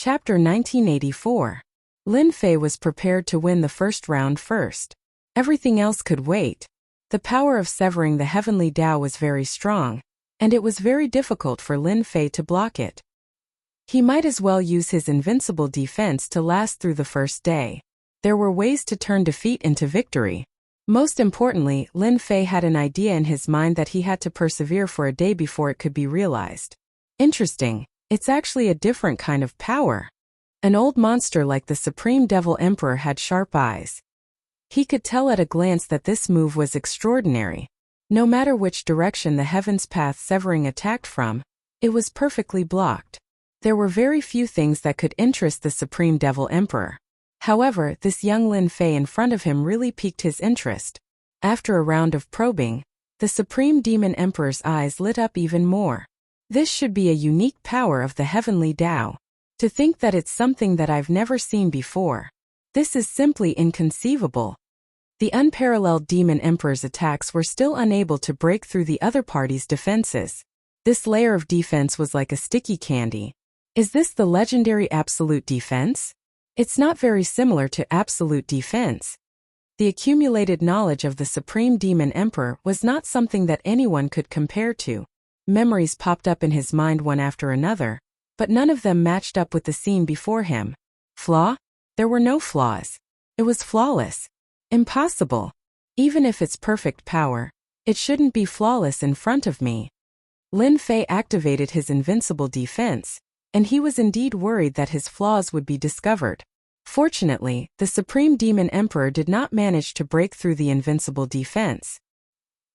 Chapter 1984. Lin Fei was prepared to win the first round first. Everything else could wait. The power of severing the heavenly Tao was very strong, and it was very difficult for Lin Fei to block it. He might as well use his invincible defense to last through the first day. There were ways to turn defeat into victory. Most importantly, Lin Fei had an idea in his mind that he had to persevere for a day before it could be realized. Interesting, it's actually a different kind of power. An old monster like the Supreme Devil Emperor had sharp eyes. He could tell at a glance that this move was extraordinary. No matter which direction the heaven's path severing attacked from, it was perfectly blocked. There were very few things that could interest the Supreme Devil Emperor. However, this young Lin Fei in front of him really piqued his interest. After a round of probing, the Supreme Demon Emperor's eyes lit up even more. This should be a unique power of the heavenly Tao. To think that it's something that I've never seen before. This is simply inconceivable. The unparalleled Demon Emperor's attacks were still unable to break through the other party's defenses. This layer of defense was like a sticky candy. Is this the legendary Absolute Defense? It's not very similar to Absolute Defense. The accumulated knowledge of the Supreme Demon Emperor was not something that anyone could compare to. Memories popped up in his mind one after another, but none of them matched up with the scene before him. Flaw? There were no flaws. It was flawless. Impossible. Even if it's perfect power, it shouldn't be flawless in front of me. Lin Fei activated his invincible defense, and he was indeed worried that his flaws would be discovered. Fortunately, the Supreme Demon Emperor did not manage to break through the invincible defense.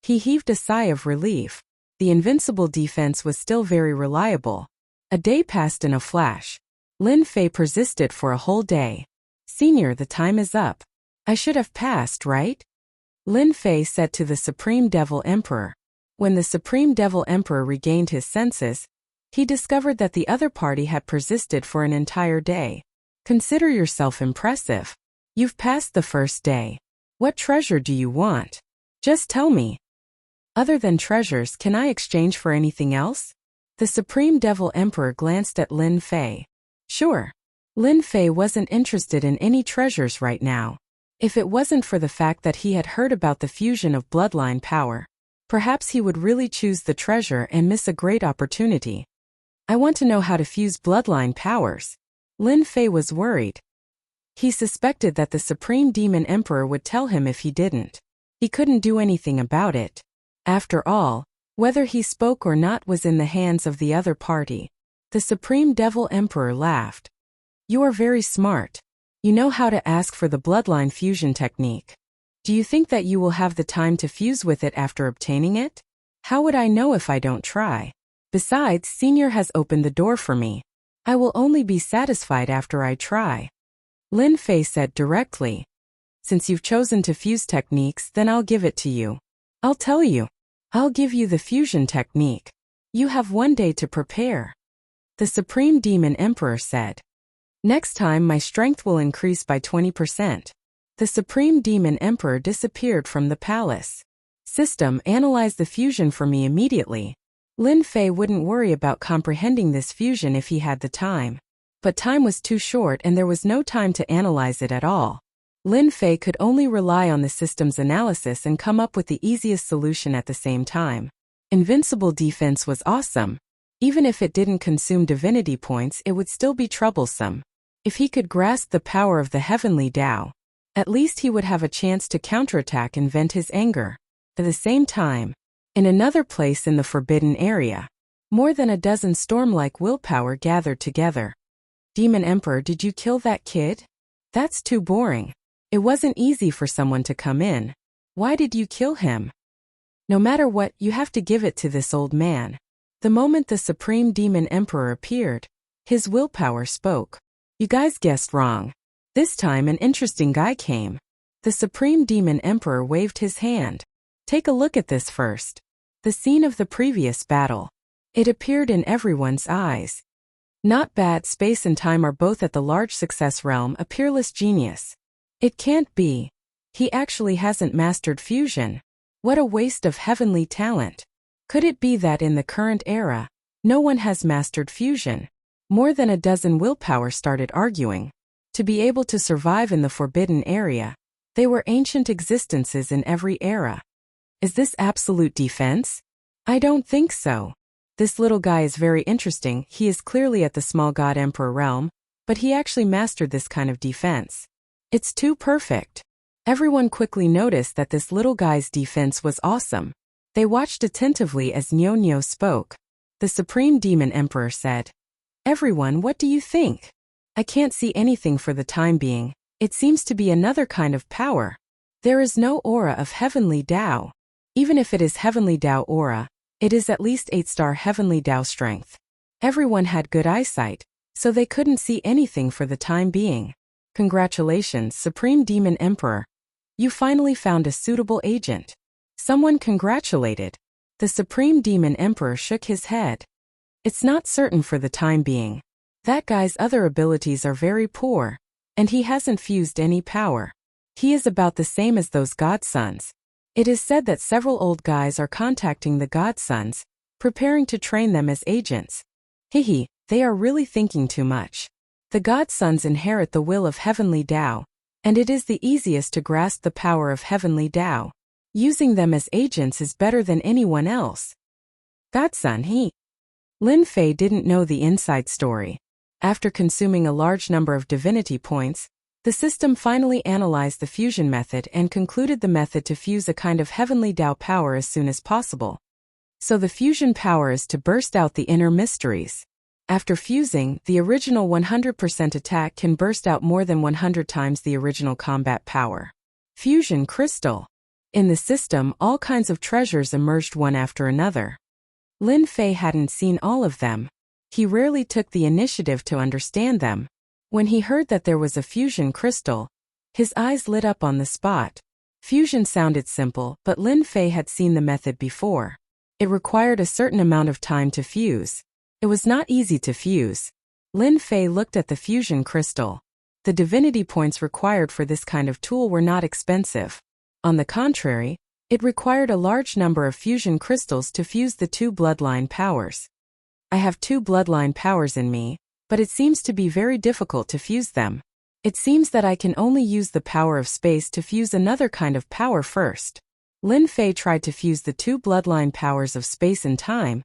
He heaved a sigh of relief. The invincible defense was still very reliable. A day passed in a flash. Lin Fei persisted for a whole day. "Senior, the time is up. I should have passed, right?" Lin Fei said to the Supreme Devil Emperor. When the Supreme Devil Emperor regained his senses, he discovered that the other party had persisted for an entire day. "Consider yourself impressive. You've passed the first day. What treasure do you want? Just tell me. Other than treasures, can I exchange for anything else?" The Supreme Devil Emperor glanced at Lin Fei. Sure. Lin Fei wasn't interested in any treasures right now. If it wasn't for the fact that he had heard about the fusion of bloodline power, perhaps he would really choose the treasure and miss a great opportunity. "I want to know how to fuse bloodline powers." Lin Fei was worried. He suspected that the Supreme Demon Emperor would tell him if he didn't. He couldn't do anything about it. After all, whether he spoke or not was in the hands of the other party. The Supreme Devil Emperor laughed. "You are very smart. You know how to ask for the bloodline fusion technique. Do you think that you will have the time to fuse with it after obtaining it? How would I know if I don't try? Besides, Senior has opened the door for me. I will only be satisfied after I try." Lin Fei said directly. "Since you've chosen to fuse techniques, then I'll give it to you. I'll tell you. I'll give you the fusion technique. You have 1 day to prepare." The Supreme Demon Emperor said. "Next time my strength will increase by 20%. The Supreme Demon Emperor disappeared from the palace. "System, analyze the fusion for me immediately." Lin Fei wouldn't worry about comprehending this fusion if he had the time. But time was too short and there was no time to analyze it at all. Lin Fei could only rely on the system's analysis and come up with the easiest solution at the same time. Invincible defense was awesome. Even if it didn't consume divinity points, it would still be troublesome. If he could grasp the power of the heavenly Tao, at least he would have a chance to counterattack and vent his anger. At the same time, in another place in the Forbidden Area, more than a dozen storm-like willpower gathered together. "Demon Emperor, did you kill that kid? That's too boring. It wasn't easy for someone to come in. Why did you kill him? No matter what, you have to give it to this old man." The moment the Supreme Demon Emperor appeared, his willpower spoke. "You guys guessed wrong. This time an interesting guy came." The Supreme Demon Emperor waved his hand. "Take a look at this first." The scene of the previous battle. It appeared in everyone's eyes. Not bad. Space and time are both at the large success realm, a peerless genius. It can't be. He actually hasn't mastered fusion. What a waste of heavenly talent. Could it be that in the current era, no one has mastered fusion? More than a dozen willpower started arguing. To be able to survive in the forbidden area, they were ancient existences in every era. Is this absolute defense? I don't think so. This little guy is very interesting. He is clearly at the small god emperor realm, but he actually mastered this kind of defense. It's too perfect. Everyone quickly noticed that this little guy's defense was awesome. They watched attentively as Nyo spoke. The Supreme Demon Emperor said, "Everyone, what do you think? I can't see anything for the time being. It seems to be another kind of power. There is no aura of heavenly Tao. Even if it is heavenly Tao aura, it is at least 8-star heavenly Tao strength." Everyone had good eyesight, so they couldn't see anything for the time being. Congratulations, Supreme Demon Emperor. You finally found a suitable agent. Someone congratulated. The Supreme Demon Emperor shook his head. It's not certain for the time being. That guy's other abilities are very poor, and he hasn't fused any power. He is about the same as those godsons. It is said that several old guys are contacting the godsons, preparing to train them as agents. Hihi, they are really thinking too much. The godsons inherit the will of heavenly Tao, and it is the easiest to grasp the power of heavenly Tao. Using them as agents is better than anyone else. Godson, he. Lin Fei didn't know the inside story. After consuming a large number of divinity points, the system finally analyzed the fusion method and concluded the method to fuse a kind of heavenly Tao power as soon as possible. So the fusion power is to burst out the inner mysteries. After fusing, the original 100% attack can burst out more than 100 times the original combat power. Fusion crystal. In the system, all kinds of treasures emerged one after another. Lin Fei hadn't seen all of them. He rarely took the initiative to understand them. When he heard that there was a fusion crystal, his eyes lit up on the spot. Fusion sounded simple, but Lin Fei had seen the method before. It required a certain amount of time to fuse. It was not easy to fuse. Lin Fei looked at the fusion crystal. The divinity points required for this kind of tool were not expensive. On the contrary, it required a large number of fusion crystals to fuse the 2 bloodline powers. I have 2 bloodline powers in me, but it seems to be very difficult to fuse them. It seems that I can only use the power of space to fuse another kind of power first. Lin Fei tried to fuse the 2 bloodline powers of space and time,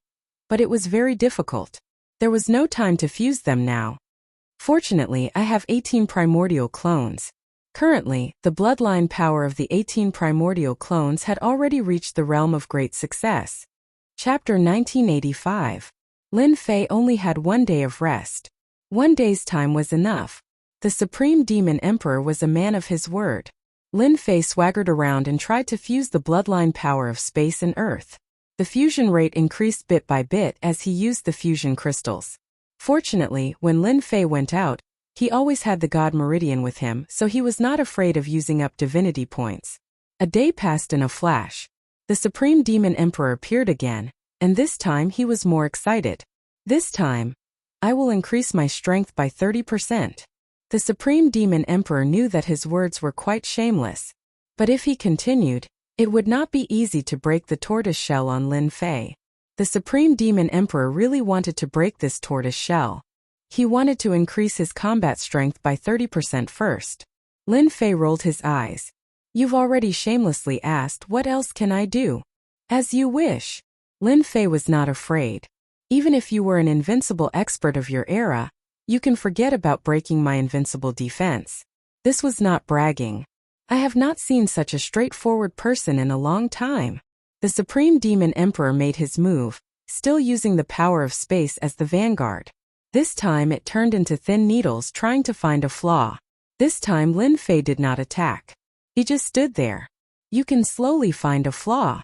but it was very difficult. There was no time to fuse them now. Fortunately, I have 18 primordial clones. Currently, the bloodline power of the 18 primordial clones had already reached the realm of great success. Chapter 1985. Lin Fei only had 1 day of rest. 1 day's time was enough. The Supreme Demon Emperor was a man of his word. Lin Fei swaggered around and tried to fuse the bloodline power of space and earth. The fusion rate increased bit by bit as he used the fusion crystals. Fortunately, when Lin Fei went out, he always had the God Meridian with him, so he was not afraid of using up divinity points. A day passed in a flash. The Supreme Demon Emperor appeared again, and this time he was more excited. This time, I will increase my strength by 30%. The Supreme Demon Emperor knew that his words were quite shameless. But if he continued, it would not be easy to break the tortoise shell on Lin Fei. The Supreme Demon Emperor really wanted to break this tortoise shell. He wanted to increase his combat strength by 30% first. Lin Fei rolled his eyes. You've already shamelessly asked, what else can I do? As you wish. Lin Fei was not afraid. Even if you were an invincible expert of your era, you can forget about breaking my invincible defense. This was not bragging. I have not seen such a straightforward person in a long time. The Supreme Demon Emperor made his move, still using the power of space as the vanguard. This time it turned into thin needles trying to find a flaw. This time Lin Fei did not attack. He just stood there. You can slowly find a flaw.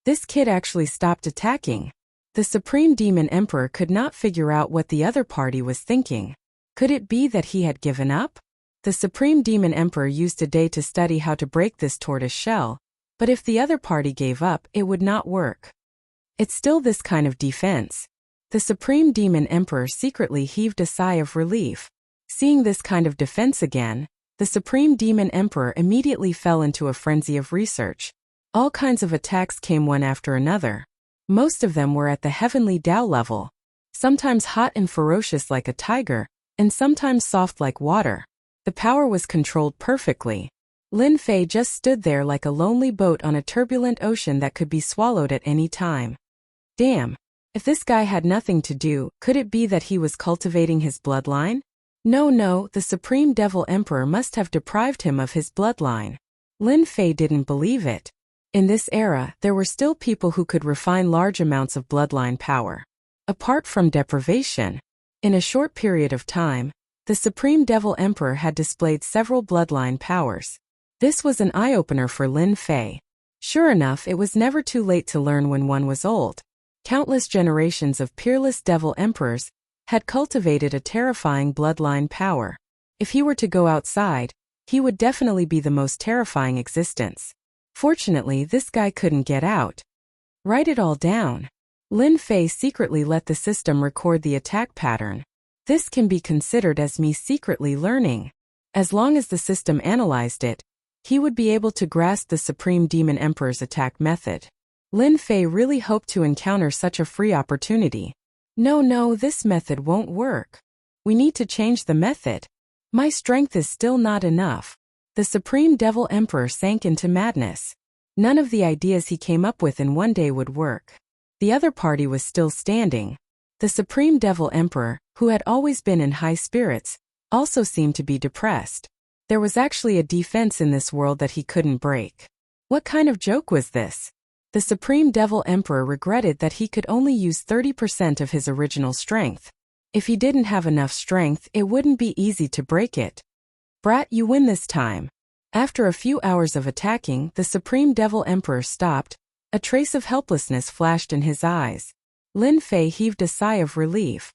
This kid actually stopped attacking. The Supreme Demon Emperor could not figure out what the other party was thinking. Could it be that he had given up? The Supreme Demon Emperor used a day to study how to break this tortoise shell, but if the other party gave up, it would not work. It's still this kind of defense. The Supreme Demon Emperor secretly heaved a sigh of relief. Seeing this kind of defense again, the Supreme Demon Emperor immediately fell into a frenzy of research. All kinds of attacks came one after another. Most of them were at the heavenly Tao level. sometimes hot and ferocious like a tiger, and sometimes soft like water. The power was controlled perfectly. Lin Fei just stood there like a lonely boat on a turbulent ocean that could be swallowed at any time. Damn. If this guy had nothing to do, could it be that he was cultivating his bloodline? No, the Supreme Devil Emperor must have deprived him of his bloodline. Lin Fei didn't believe it. In this era, there were still people who could refine large amounts of bloodline power. Apart from deprivation, in a short period of time, the Supreme Devil Emperor had displayed several bloodline powers. This was an eye-opener for Lin Fei. Sure enough, it was never too late to learn when one was old. Countless generations of peerless devil emperors had cultivated a terrifying bloodline power. If he were to go outside, he would definitely be the most terrifying existence. Fortunately, this guy couldn't get out. Write it all down. Lin Fei secretly let the system record the attack pattern. This can be considered as me secretly learning. As long as the system analyzed it, he would be able to grasp the Supreme Demon Emperor's attack method. Lin Fei really hoped to encounter such a free opportunity. No, this method won't work. We need to change the method. My strength is still not enough. The Supreme Devil Emperor sank into madness. None of the ideas he came up with in one day would work. The other party was still standing. The Supreme Devil Emperor, who had always been in high spirits, also seemed to be depressed. There was actually a defense in this world that he couldn't break. What kind of joke was this? The Supreme Devil Emperor regretted that he could only use 30% of his original strength. If he didn't have enough strength, it wouldn't be easy to break it. Brat, you win this time. After a few hours of attacking, the Supreme Devil Emperor stopped. A trace of helplessness flashed in his eyes. Lin Fei heaved a sigh of relief.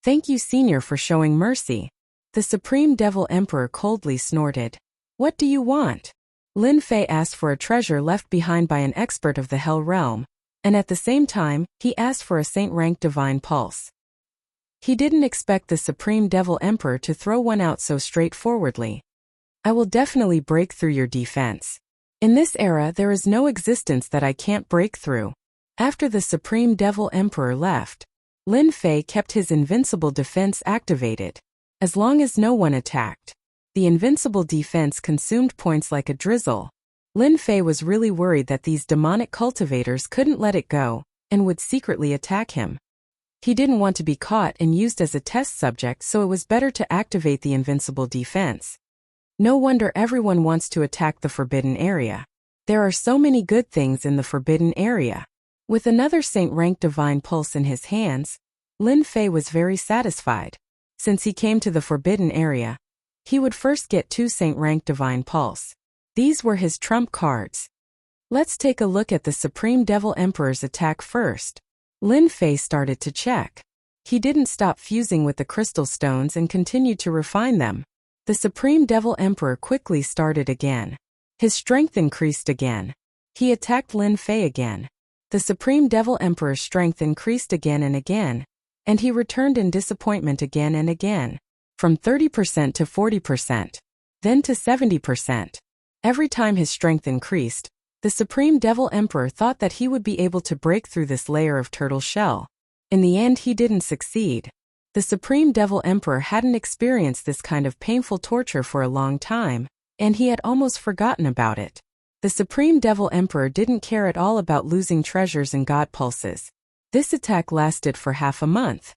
Thank you, Senior, for showing mercy. The Supreme Devil Emperor coldly snorted. What do you want? Lin Fei asked for a treasure left behind by an expert of the Hell Realm, and at the same time, he asked for a saint-rank divine pulse. He didn't expect the Supreme Devil Emperor to throw one out so straightforwardly. I will definitely break through your defense. In this era, there is no existence that I can't break through. After the Supreme Devil Emperor left, Lin Fei kept his invincible defense activated. As long as no one attacked, the invincible defense consumed points like a drizzle. Lin Fei was really worried that these demonic cultivators couldn't let it go, and would secretly attack him. He didn't want to be caught and used as a test subject, so it was better to activate the invincible defense. No wonder everyone wants to attack the forbidden area. There are so many good things in the forbidden area. With another saint-rank divine pulse in his hands, Lin Fei was very satisfied. Since he came to the forbidden area, he would first get 2 saint-rank divine pulse. These were his trump cards. Let's take a look at the Supreme Devil Emperor's attack first. Lin Fei started to check. He didn't stop fusing with the crystal stones and continued to refine them. The Supreme Devil Emperor quickly started again. His strength increased again. He attacked Lin Fei again. The Supreme Devil Emperor's strength increased again and again, and he returned in disappointment again and again. From 30% to 40%, then to 70%. Every time his strength increased, the Supreme Devil Emperor thought that he would be able to break through this layer of turtle shell. In the end, he didn't succeed. The Supreme Devil Emperor hadn't experienced this kind of painful torture for a long time, and he had almost forgotten about it. The Supreme Devil Emperor didn't care at all about losing treasures and god pulses. This attack lasted for half a month.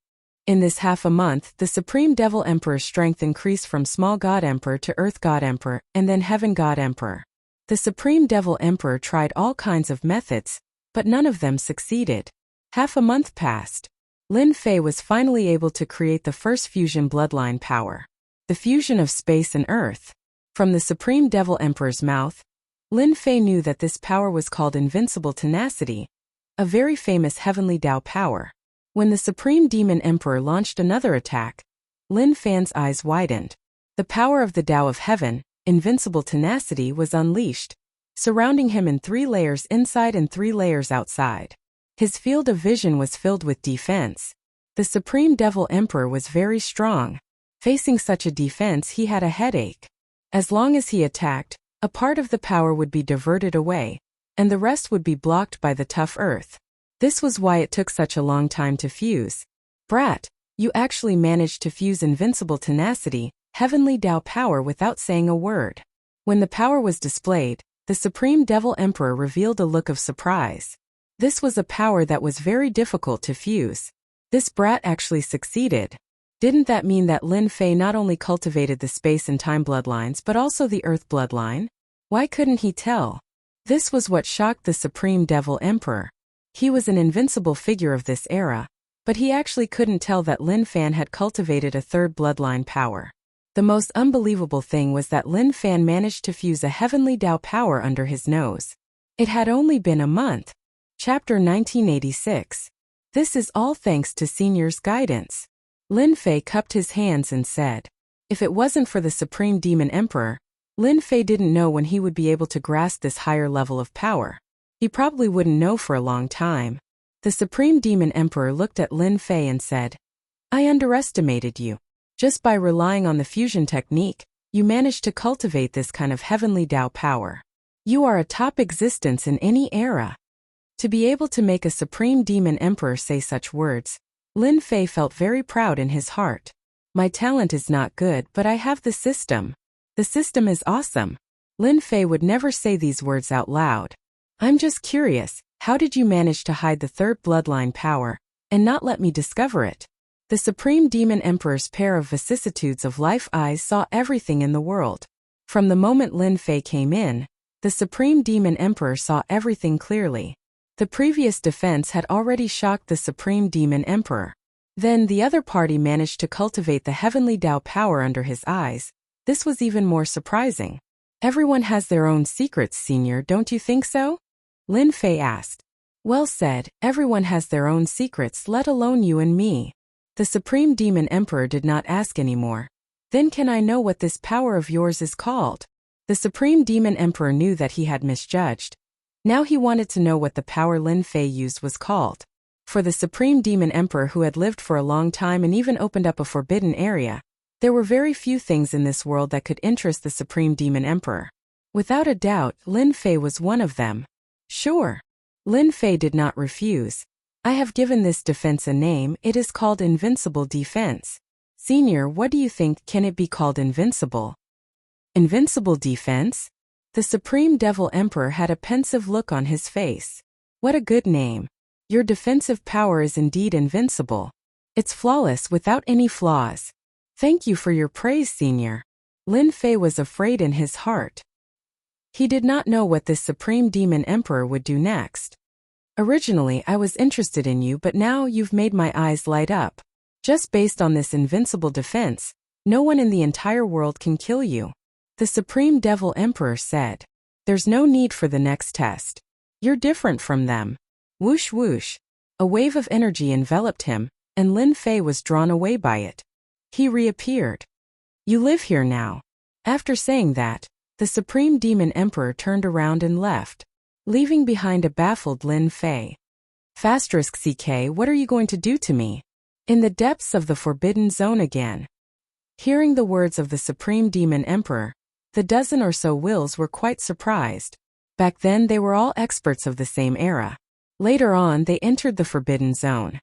In this half a month, the Supreme Devil Emperor's strength increased from Small God Emperor to Earth God Emperor, and then Heaven God Emperor. The Supreme Devil Emperor tried all kinds of methods, but none of them succeeded. Half a month passed. Lin Fei was finally able to create the first fusion bloodline power. The fusion of space and earth. From the Supreme Devil Emperor's mouth, Lin Fei knew that this power was called Invincible Tenacity, a very famous heavenly Tao power. When the Supreme Demon Emperor launched another attack, Lin Fei's eyes widened. The power of the Tao of Heaven, Invincible Tenacity, was unleashed, surrounding him in 3 layers inside and 3 layers outside. His field of vision was filled with defense. The Supreme Devil Emperor was very strong. Facing such a defense, he had a headache. As long as he attacked, a part of the power would be diverted away, and the rest would be blocked by the tough earth. This was why it took such a long time to fuse. Brat, you actually managed to fuse invincible tenacity, heavenly Tao power without saying a word. When the power was displayed, the Supreme Devil Emperor revealed a look of surprise. This was a power that was very difficult to fuse. This brat actually succeeded. Didn't that mean that Lin Fei not only cultivated the space and time bloodlines but also the earth bloodline? Why couldn't he tell? This was what shocked the Supreme Devil Emperor. He was an invincible figure of this era, but he actually couldn't tell that Lin Fan had cultivated a third bloodline power. The most unbelievable thing was that Lin Fan managed to fuse a heavenly Tao power under his nose. It had only been a month. Chapter 1986. This is all thanks to Senior's guidance. Lin Fei cupped his hands and said, if it wasn't for the Supreme Demon Emperor, Lin Fei didn't know when he would be able to grasp this higher level of power. He probably wouldn't know for a long time. The Supreme Demon Emperor looked at Lin Fei and said, I underestimated you. Just by relying on the fusion technique, you managed to cultivate this kind of heavenly Tao power. You are a top existence in any era. To be able to make a Supreme Demon Emperor say such words, Lin Fei felt very proud in his heart. My talent is not good, but I have the system. The system is awesome. Lin Fei would never say these words out loud. I'm just curious, how did you manage to hide the third bloodline power, and not let me discover it? The Supreme Demon Emperor's pair of vicissitudes of life eyes saw everything in the world. From the moment Lin Fei came in, the Supreme Demon Emperor saw everything clearly. The previous defense had already shocked the Supreme Demon Emperor. Then the other party managed to cultivate the heavenly Tao power under his eyes. This was even more surprising. Everyone has their own secrets, Senior, don't you think so? Lin Fei asked. Well said, everyone has their own secrets, let alone you and me. The Supreme Demon Emperor did not ask anymore. Then can I know what this power of yours is called? The Supreme Demon Emperor knew that he had misjudged. Now he wanted to know what the power Lin Fei used was called. For the Supreme Demon Emperor, who had lived for a long time and even opened up a forbidden area, there were very few things in this world that could interest the Supreme Demon Emperor. Without a doubt, Lin Fei was one of them. Sure. Lin Fei did not refuse. I have given this defense a name, it is called Invincible Defense. Senior, what do you think, can it be called invincible? Invincible Defense? The Supreme Devil Emperor had a pensive look on his face. What a good name. Your defensive power is indeed invincible. It's flawless without any flaws. Thank you for your praise, Senior. Lin Fei was afraid in his heart. He did not know what this Supreme Demon Emperor would do next. Originally, I was interested in you, but now you've made my eyes light up. Just based on this invincible defense, no one in the entire world can kill you. The Supreme Devil Emperor said. There's no need for the next test. You're different from them. Whoosh whoosh. A wave of energy enveloped him, and Lin Fei was drawn away by it. He reappeared. You live here now. After saying that, the Supreme Demon Emperor turned around and left, leaving behind a baffled Lin Fei. *CK, what are you going to do to me? In the depths of the Forbidden Zone again. Hearing the words of the Supreme Demon Emperor, the dozen or so wills were quite surprised. Back then they were all experts of the same era. Later on they entered the Forbidden Zone,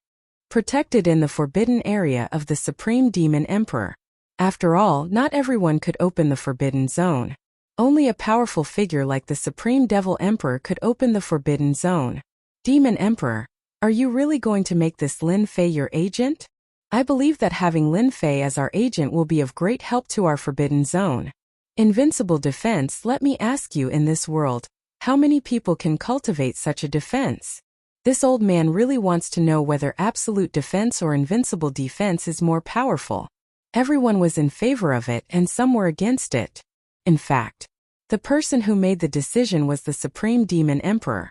protected in the forbidden area of the Supreme Demon Emperor. After all, not everyone could open the Forbidden Zone. Only a powerful figure like the Supreme Devil Emperor could open the Forbidden Zone. Demon Emperor, are you really going to make this Lin Fei your agent? I believe that having Lin Fei as our agent will be of great help to our Forbidden Zone. Invincible defense, let me ask you, in this world, how many people can cultivate such a defense? This old man really wants to know whether absolute defense or invincible defense is more powerful. Everyone was in favor of it and some were against it. In fact, the person who made the decision was the Supreme Demon Emperor.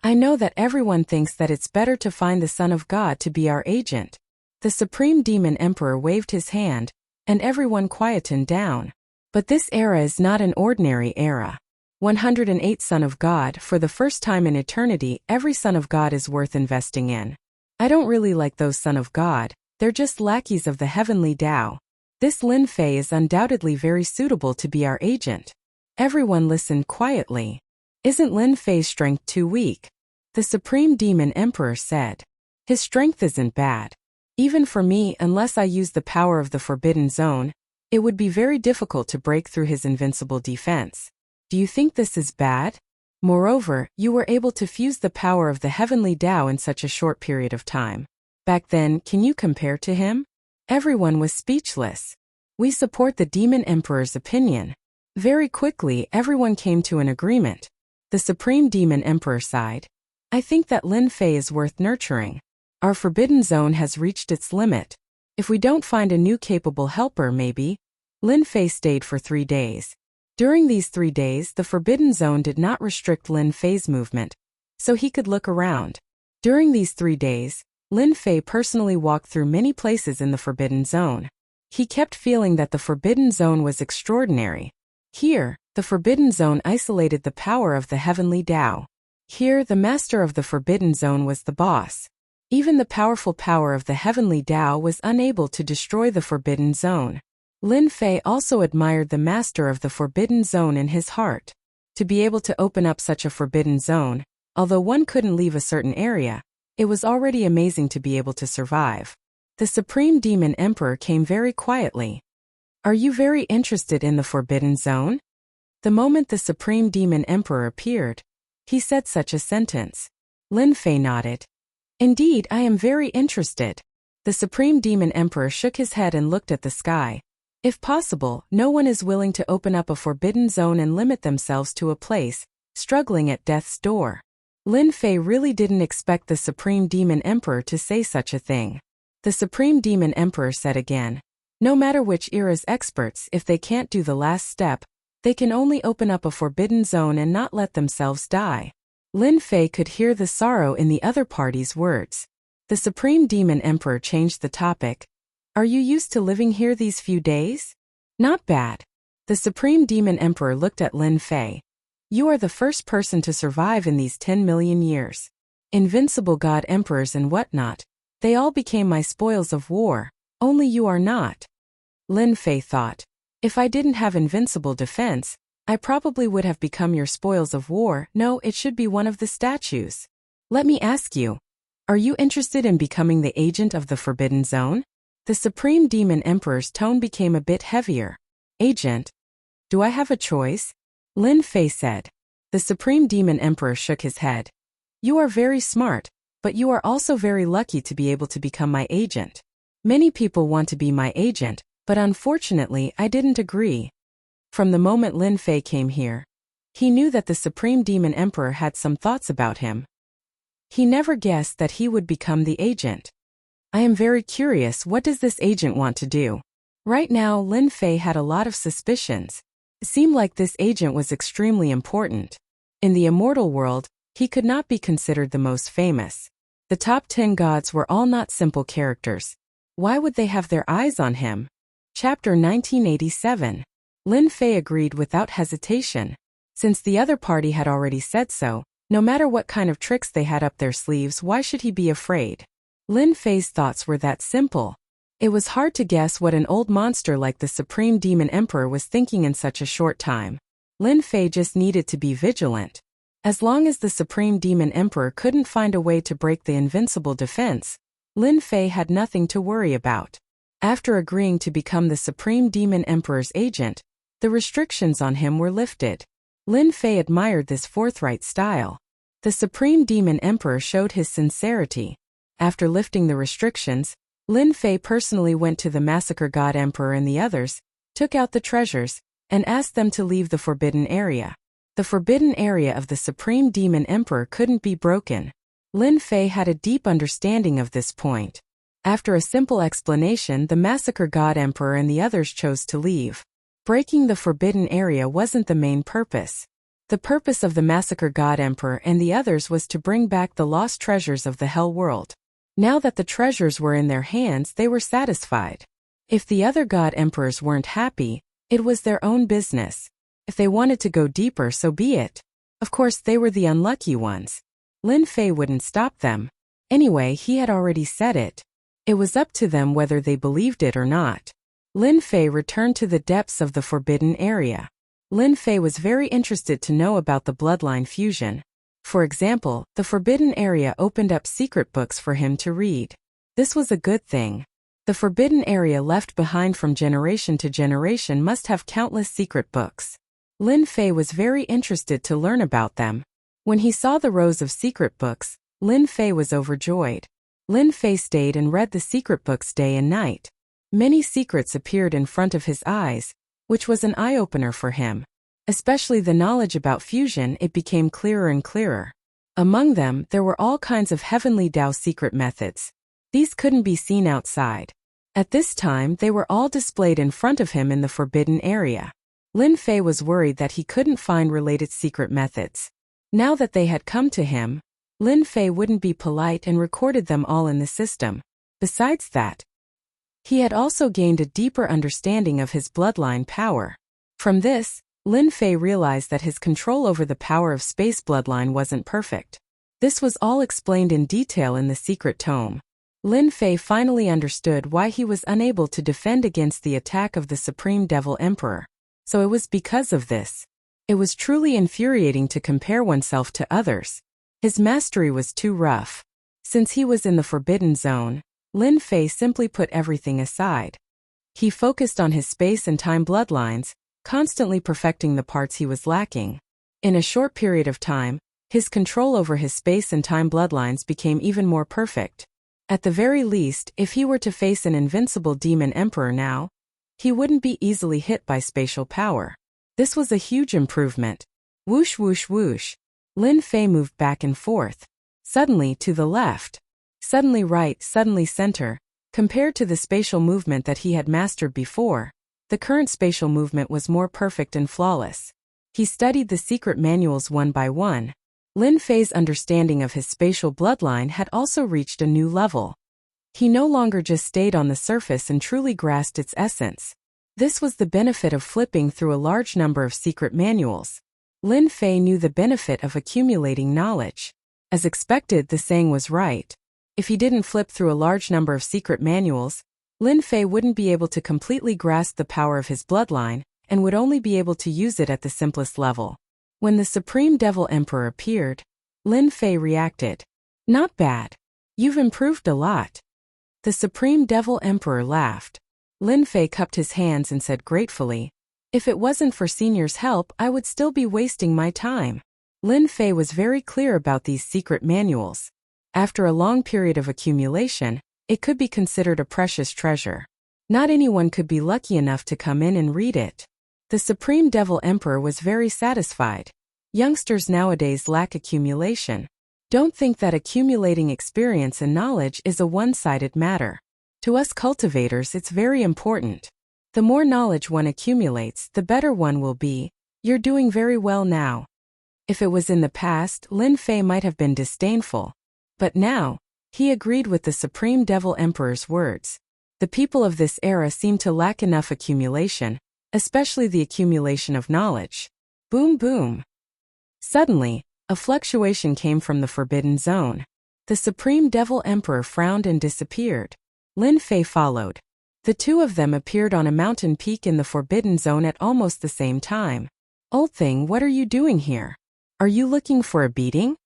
I know that everyone thinks that it's better to find the Son of God to be our agent. The Supreme Demon Emperor waved his hand, and everyone quietened down. But this era is not an ordinary era. 108 Son of God, for the first time in eternity, every Son of God is worth investing in. I don't really like those Son of God, they're just lackeys of the heavenly Tao. This Lin Fei is undoubtedly very suitable to be our agent. Everyone listened quietly. Isn't Lin Fei's strength too weak? The Supreme Demon Emperor said. His strength isn't bad. Even for me, unless I use the power of the Forbidden Zone, it would be very difficult to break through his invincible defense. Do you think this is bad? Moreover, you were able to fuse the power of the heavenly Tao in such a short period of time. Back then, can you compare to him? Everyone was speechless. We support the Demon Emperor's opinion. Very quickly, everyone came to an agreement. The Supreme Demon Emperor sighed. I think that Lin Fei is worth nurturing. Our Forbidden Zone has reached its limit. If we don't find a new capable helper, maybe. Lin Fei stayed for 3 days. During these 3 days, the Forbidden Zone did not restrict Lin Fei's movement, so he could look around. During these 3 days, Lin Fei personally walked through many places in the Forbidden Zone. He kept feeling that the Forbidden Zone was extraordinary. Here, the Forbidden Zone isolated the power of the heavenly Tao. Here, the master of the Forbidden Zone was the boss. Even the powerful power of the heavenly Tao was unable to destroy the Forbidden Zone. Lin Fei also admired the master of the Forbidden Zone in his heart. To be able to open up such a Forbidden Zone, although one couldn't leave a certain area, it was already amazing to be able to survive. The Supreme Demon Emperor came very quietly. Are you very interested in the Forbidden Zone? The moment the Supreme Demon Emperor appeared, he said such a sentence. Lin Fei nodded. Indeed, I am very interested. The Supreme Demon Emperor shook his head and looked at the sky. If possible, no one is willing to open up a Forbidden Zone and limit themselves to a place, struggling at death's door. Lin Fei really didn't expect the Supreme Demon Emperor to say such a thing. The Supreme Demon Emperor said again, no matter which era's experts, if they can't do the last step, they can only open up a Forbidden Zone and not let themselves die. Lin Fei could hear the sorrow in the other party's words. The Supreme Demon Emperor changed the topic. Are you used to living here these few days? Not bad. The Supreme Demon Emperor looked at Lin Fei. You are the first person to survive in these 10 million years. Invincible god emperors and whatnot, they all became my spoils of war, only you are not. Lin Fei thought. If I didn't have invincible defense, I probably would have become your spoils of war. No, it should be one of the statues. Let me ask you, are you interested in becoming the agent of the Forbidden Zone? The Supreme Demon Emperor's tone became a bit heavier. Agent? Do I have a choice? Lin Fei said. The Supreme Demon Emperor shook his head. You are very smart, but you are also very lucky to be able to become my agent. Many people want to be my agent, but unfortunately I didn't agree. From the moment Lin Fei came here, he knew that the Supreme Demon Emperor had some thoughts about him. He never guessed that he would become the agent. I am very curious, what does this agent want to do? Right now, Lin Fei had a lot of suspicions. It seemed like this agent was extremely important. In the immortal world, he could not be considered the most famous. The top 10 gods were all not simple characters. Why would they have their eyes on him? Chapter 1987. Lin Fei agreed without hesitation. Since the other party had already said so, no matter what kind of tricks they had up their sleeves, why should he be afraid? Lin Fei's thoughts were that simple. It was hard to guess what an old monster like the Supreme Demon Emperor was thinking in such a short time. Lin Fei just needed to be vigilant. As long as the Supreme Demon Emperor couldn't find a way to break the invincible defense, Lin Fei had nothing to worry about. After agreeing to become the Supreme Demon Emperor's agent, the restrictions on him were lifted. Lin Fei admired this forthright style. The Supreme Demon Emperor showed his sincerity. After lifting the restrictions, Lin Fei personally went to the Massacre God Emperor and the others, took out the treasures, and asked them to leave the forbidden area. The forbidden area of the Supreme Demon Emperor couldn't be broken. Lin Fei had a deep understanding of this point. After a simple explanation, the Massacre God Emperor and the others chose to leave. Breaking the forbidden area wasn't the main purpose. The purpose of the Massacre God Emperor and the others was to bring back the lost treasures of the Hell World. Now that the treasures were in their hands, they were satisfied. If the other God Emperors weren't happy, it was their own business. If they wanted to go deeper, so be it. Of course, they were the unlucky ones. Lin Fei wouldn't stop them. Anyway, he had already said it. It was up to them whether they believed it or not. Lin Fei returned to the depths of the forbidden area. Lin Fei was very interested to know about the bloodline fusion. For example, the forbidden area opened up secret books for him to read. This was a good thing. The forbidden area left behind from generation to generation must have countless secret books. Lin Fei was very interested to learn about them. When he saw the rows of secret books, Lin Fei was overjoyed. Lin Fei stayed and read the secret books day and night. Many secrets appeared in front of his eyes, which was an eye-opener for him. Especially the knowledge about fusion, it became clearer and clearer. Among them, there were all kinds of heavenly Tao secret methods. These couldn't be seen outside. At this time, they were all displayed in front of him in the forbidden area. Lin Fei was worried that he couldn't find related secret methods. Now that they had come to him, Lin Fei wouldn't be polite and recorded them all in the system. Besides that, he had also gained a deeper understanding of his bloodline power. From this, Lin Fei realized that his control over the power of space bloodline wasn't perfect. This was all explained in detail in the secret tome. Lin Fei finally understood why he was unable to defend against the attack of the Supreme Devil Emperor. So it was because of this. It was truly infuriating to compare oneself to others. His mastery was too rough. Since he was in the forbidden zone, Lin Fei simply put everything aside. He focused on his space and time bloodlines, constantly perfecting the parts he was lacking. In a short period of time, his control over his space and time bloodlines became even more perfect. At the very least, if he were to face an invincible demon emperor now, he wouldn't be easily hit by spatial power. This was a huge improvement. Whoosh whoosh whoosh. Lin Fei moved back and forth. Suddenly to the left. Suddenly right, suddenly center. Compared to the spatial movement that he had mastered before, the current spatial movement was more perfect and flawless. He studied the secret manuals one by one. Lin Fei's understanding of his spatial bloodline had also reached a new level. He no longer just stayed on the surface and truly grasped its essence. This was the benefit of flipping through a large number of secret manuals. Lin Fei knew the benefit of accumulating knowledge. As expected, the saying was right. If he didn't flip through a large number of secret manuals, Lin Fei wouldn't be able to completely grasp the power of his bloodline, and would only be able to use it at the simplest level. When the Supreme Devil Emperor appeared, Lin Fei reacted. Not bad. You've improved a lot. The Supreme Devil Emperor laughed. Lin Fei cupped his hands and said gratefully, if it wasn't for Senior's help, I would still be wasting my time. Lin Fei was very clear about these secret manuals. After a long period of accumulation, it could be considered a precious treasure. Not anyone could be lucky enough to come in and read it. The Supreme Devil Emperor was very satisfied. Youngsters nowadays lack accumulation. Don't think that accumulating experience and knowledge is a one-sided matter. To us cultivators, it's very important. The more knowledge one accumulates, the better one will be. You're doing very well now. If it was in the past, Lin Fei might have been disdainful. But now, he agreed with the Supreme Devil Emperor's words. The people of this era seem to lack enough accumulation, especially the accumulation of knowledge. Boom boom. Suddenly, a fluctuation came from the forbidden zone. The Supreme Devil Emperor frowned and disappeared. Lin Fei followed. The two of them appeared on a mountain peak in the forbidden zone at almost the same time. Old thing, what are you doing here? Are you looking for a beating?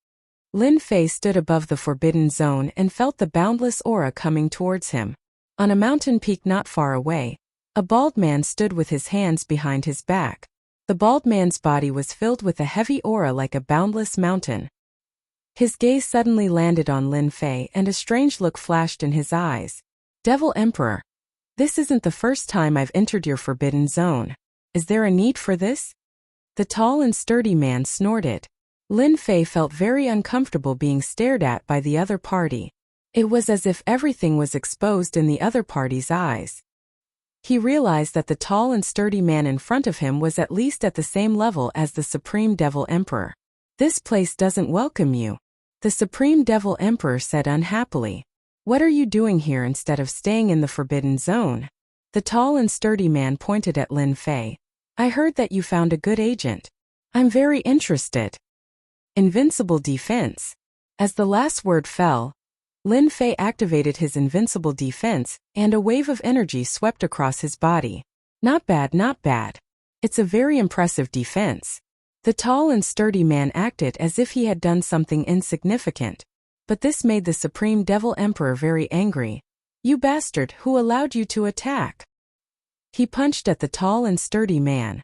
Lin Fei stood above the forbidden zone and felt the boundless aura coming towards him. On a mountain peak not far away, a bald man stood with his hands behind his back. The bald man's body was filled with a heavy aura like a boundless mountain. His gaze suddenly landed on Lin Fei and a strange look flashed in his eyes. Devil Emperor, this isn't the first time I've entered your forbidden zone. Is there a need for this? The tall and sturdy man snorted. Lin Fei felt very uncomfortable being stared at by the other party. It was as if everything was exposed in the other party's eyes. He realized that the tall and sturdy man in front of him was at least at the same level as the Supreme Devil Emperor. This place doesn't welcome you. The Supreme Devil Emperor said unhappily. What are you doing here instead of staying in the forbidden zone? The tall and sturdy man pointed at Lin Fei. I heard that you found a good agent. I'm very interested. Invincible defense. As the last word fell, Lin Fei activated his invincible defense, and a wave of energy swept across his body. Not bad, not bad. It's a very impressive defense. The tall and sturdy man acted as if he had done something insignificant. But this made the Supreme Devil Emperor very angry. "You bastard, who allowed you to attack?" He punched at the tall and sturdy man.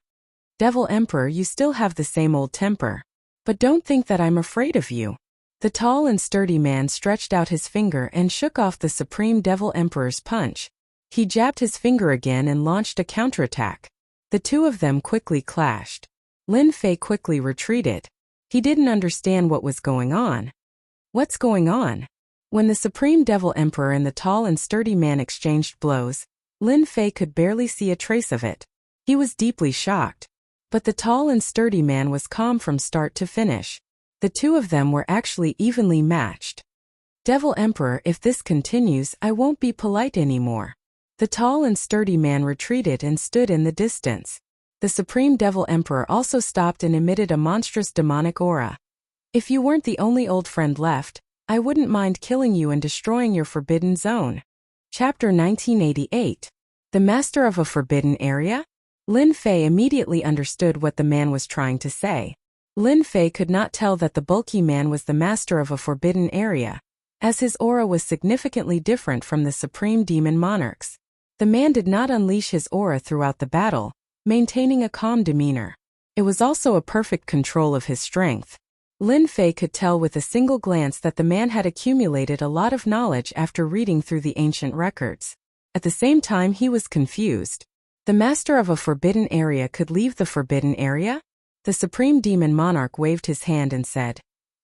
"Devil Emperor, you still have the same old temper. But don't think that I'm afraid of you." The tall and sturdy man stretched out his finger and shook off the Supreme Devil Emperor's punch. He jabbed his finger again and launched a counterattack. The two of them quickly clashed. Lin Fei quickly retreated. He didn't understand what was going on. What's going on? When the Supreme Devil Emperor and the tall and sturdy man exchanged blows, Lin Fei could barely see a trace of it. He was deeply shocked. But the tall and sturdy man was calm from start to finish. The two of them were actually evenly matched. "Devil Emperor, if this continues, I won't be polite anymore." The tall and sturdy man retreated and stood in the distance. The Supreme Devil Emperor also stopped and emitted a monstrous demonic aura. "If you weren't the only old friend left, I wouldn't mind killing you and destroying your forbidden zone." Chapter 1988. The Master of a Forbidden Area? Lin Fei immediately understood what the man was trying to say. Lin Fei could not tell that the bulky man was the master of a forbidden area, as his aura was significantly different from the Supreme Demon Monarch's. The man did not unleash his aura throughout the battle, maintaining a calm demeanor. It was also a perfect control of his strength. Lin Fei could tell with a single glance that the man had accumulated a lot of knowledge after reading through the ancient records. At the same time, he was confused. The master of a forbidden area could leave the forbidden area? The Supreme Demon Monarch waved his hand and said,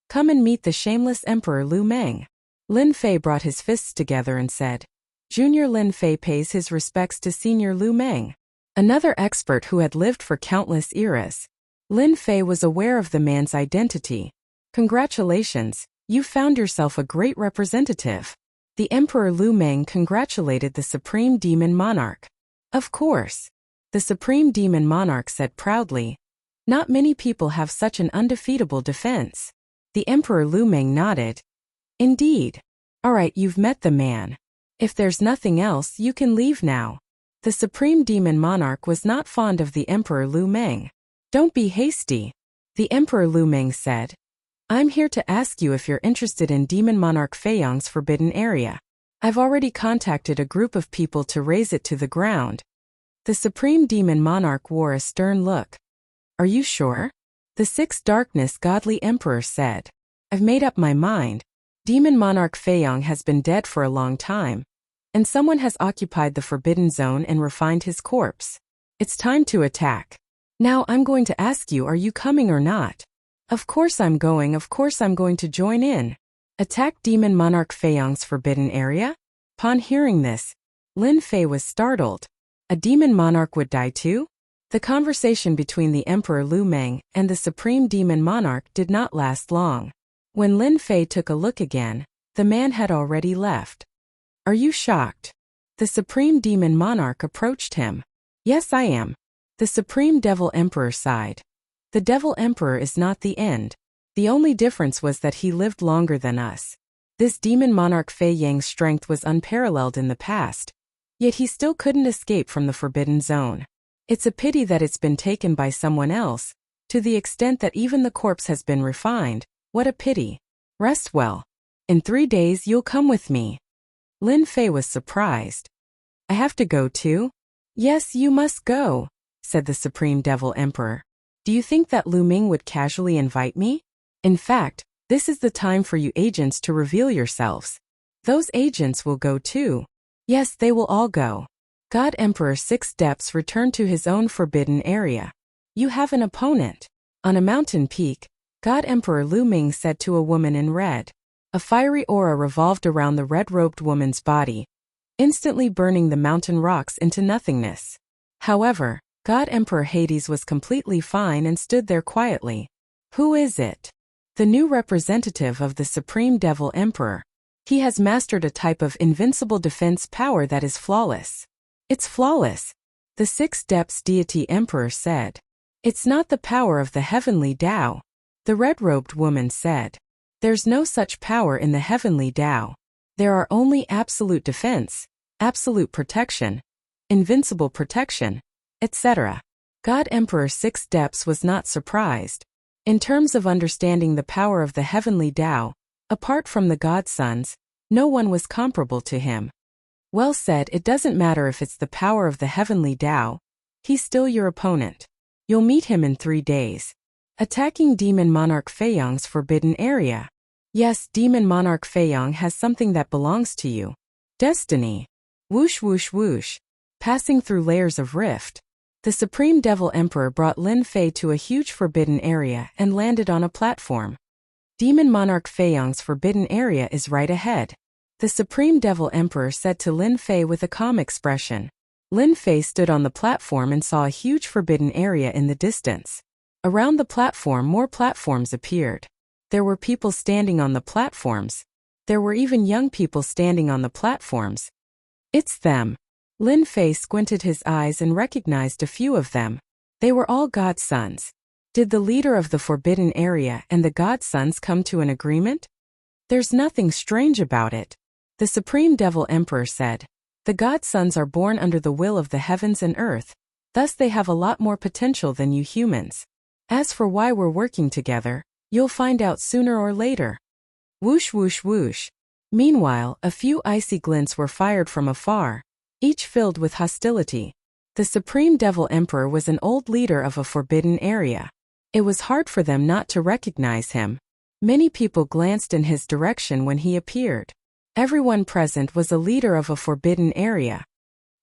"Come and meet the shameless Emperor Lu Meng." Lin Fei brought his fists together and said, "Junior Lin Fei pays his respects to Senior Lu Meng." Another expert who had lived for countless eras. Lin Fei was aware of the man's identity. "Congratulations, you found yourself a great representative." The Emperor Lu Meng congratulated the Supreme Demon Monarch. "Of course," the Supreme Demon Monarch said proudly. "Not many people have such an undefeatable defense." The Emperor Lu Meng nodded. "Indeed. All right, you've met the man. If there's nothing else, you can leave now." The Supreme Demon Monarch was not fond of the Emperor Lu Meng. "Don't be hasty," the Emperor Lu Meng said. "I'm here to ask you if you're interested in Demon Monarch Feiyang's forbidden area. I've already contacted a group of people to raise it to the ground." The Supreme Demon Monarch wore a stern look. "Are you sure?" The Sixth Darkness Godly Emperor said. "I've made up my mind. Demon Monarch Feiyang has been dead for a long time, and someone has occupied the Forbidden Zone and refined his corpse. It's time to attack. Now I'm going to ask you, are you coming or not?" "Of course I'm going to join in." "Attack Demon Monarch Feiyang's forbidden area?" Upon hearing this, Lin Fei was startled. A demon monarch would die too? The conversation between the Emperor Lu Meng and the Supreme Demon Monarch did not last long. When Lin Fei took a look again, the man had already left. "Are you shocked?" The Supreme Demon Monarch approached him. "Yes, I am." The Supreme Devil Emperor sighed. "The Devil Emperor is not the end. The only difference was that he lived longer than us. This Demon Monarch Fei Yang's strength was unparalleled in the past, yet he still couldn't escape from the Forbidden Zone. It's a pity that it's been taken by someone else, to the extent that even the corpse has been refined. What a pity. Rest well. In 3 days you'll come with me." Lin Fei was surprised. "I have to go too?" "Yes, you must go," said the Supreme Devil Emperor. "Do you think that Lu Ming would casually invite me? In fact, this is the time for you agents to reveal yourselves." "Those agents will go too." "Yes, they will all go." God Emperor Six Depths returned to his own forbidden area. "You have an opponent." On a mountain peak, God Emperor Lu Ming said to a woman in red. A fiery aura revolved around the red-robed woman's body, instantly burning the mountain rocks into nothingness. However, God Emperor Hades was completely fine and stood there quietly. "Who is it?" "The new representative of the Supreme Devil Emperor. He has mastered a type of invincible defense power that is flawless." "It's flawless," the Six Depths Deity Emperor said. "It's not the power of the heavenly Tao," the red-robed woman said. "There's no such power in the heavenly Tao. There are only absolute defense, absolute protection, invincible protection, etc." God Emperor Six Depths was not surprised. In terms of understanding the power of the heavenly Tao, Apart from the godsons, no one was comparable to him. Well said, it doesn't matter if it's the power of the heavenly Tao, he's still your opponent. You'll meet him in 3 days. Attacking Demon Monarch Feiyong's forbidden area. Yes, Demon Monarch Feiyong has something that belongs to you. Destiny. Whoosh whoosh whoosh. Passing through layers of rift, the Supreme Devil Emperor brought Lin Fei to a huge forbidden area and landed on a platform. Demon Monarch Feiyong's forbidden area is right ahead. The Supreme Devil Emperor said to Lin Fei with a calm expression. Lin Fei stood on the platform and saw a huge forbidden area in the distance. Around the platform, more platforms appeared. There were people standing on the platforms. There were even young people standing on the platforms. It's them. Lin Fei squinted his eyes and recognized a few of them. They were all godsons. Did the leader of the forbidden area and the godsons come to an agreement? There's nothing strange about it. The Supreme Devil Emperor said. The godsons are born under the will of the heavens and earth, thus they have a lot more potential than you humans. As for why we're working together, you'll find out sooner or later. Whoosh whoosh whoosh. Meanwhile, a few icy glints were fired from afar, each filled with hostility. The Supreme Devil Emperor was an old leader of a forbidden area. It was hard for them not to recognize him. Many people glanced in his direction when he appeared. Everyone present was a leader of a forbidden area.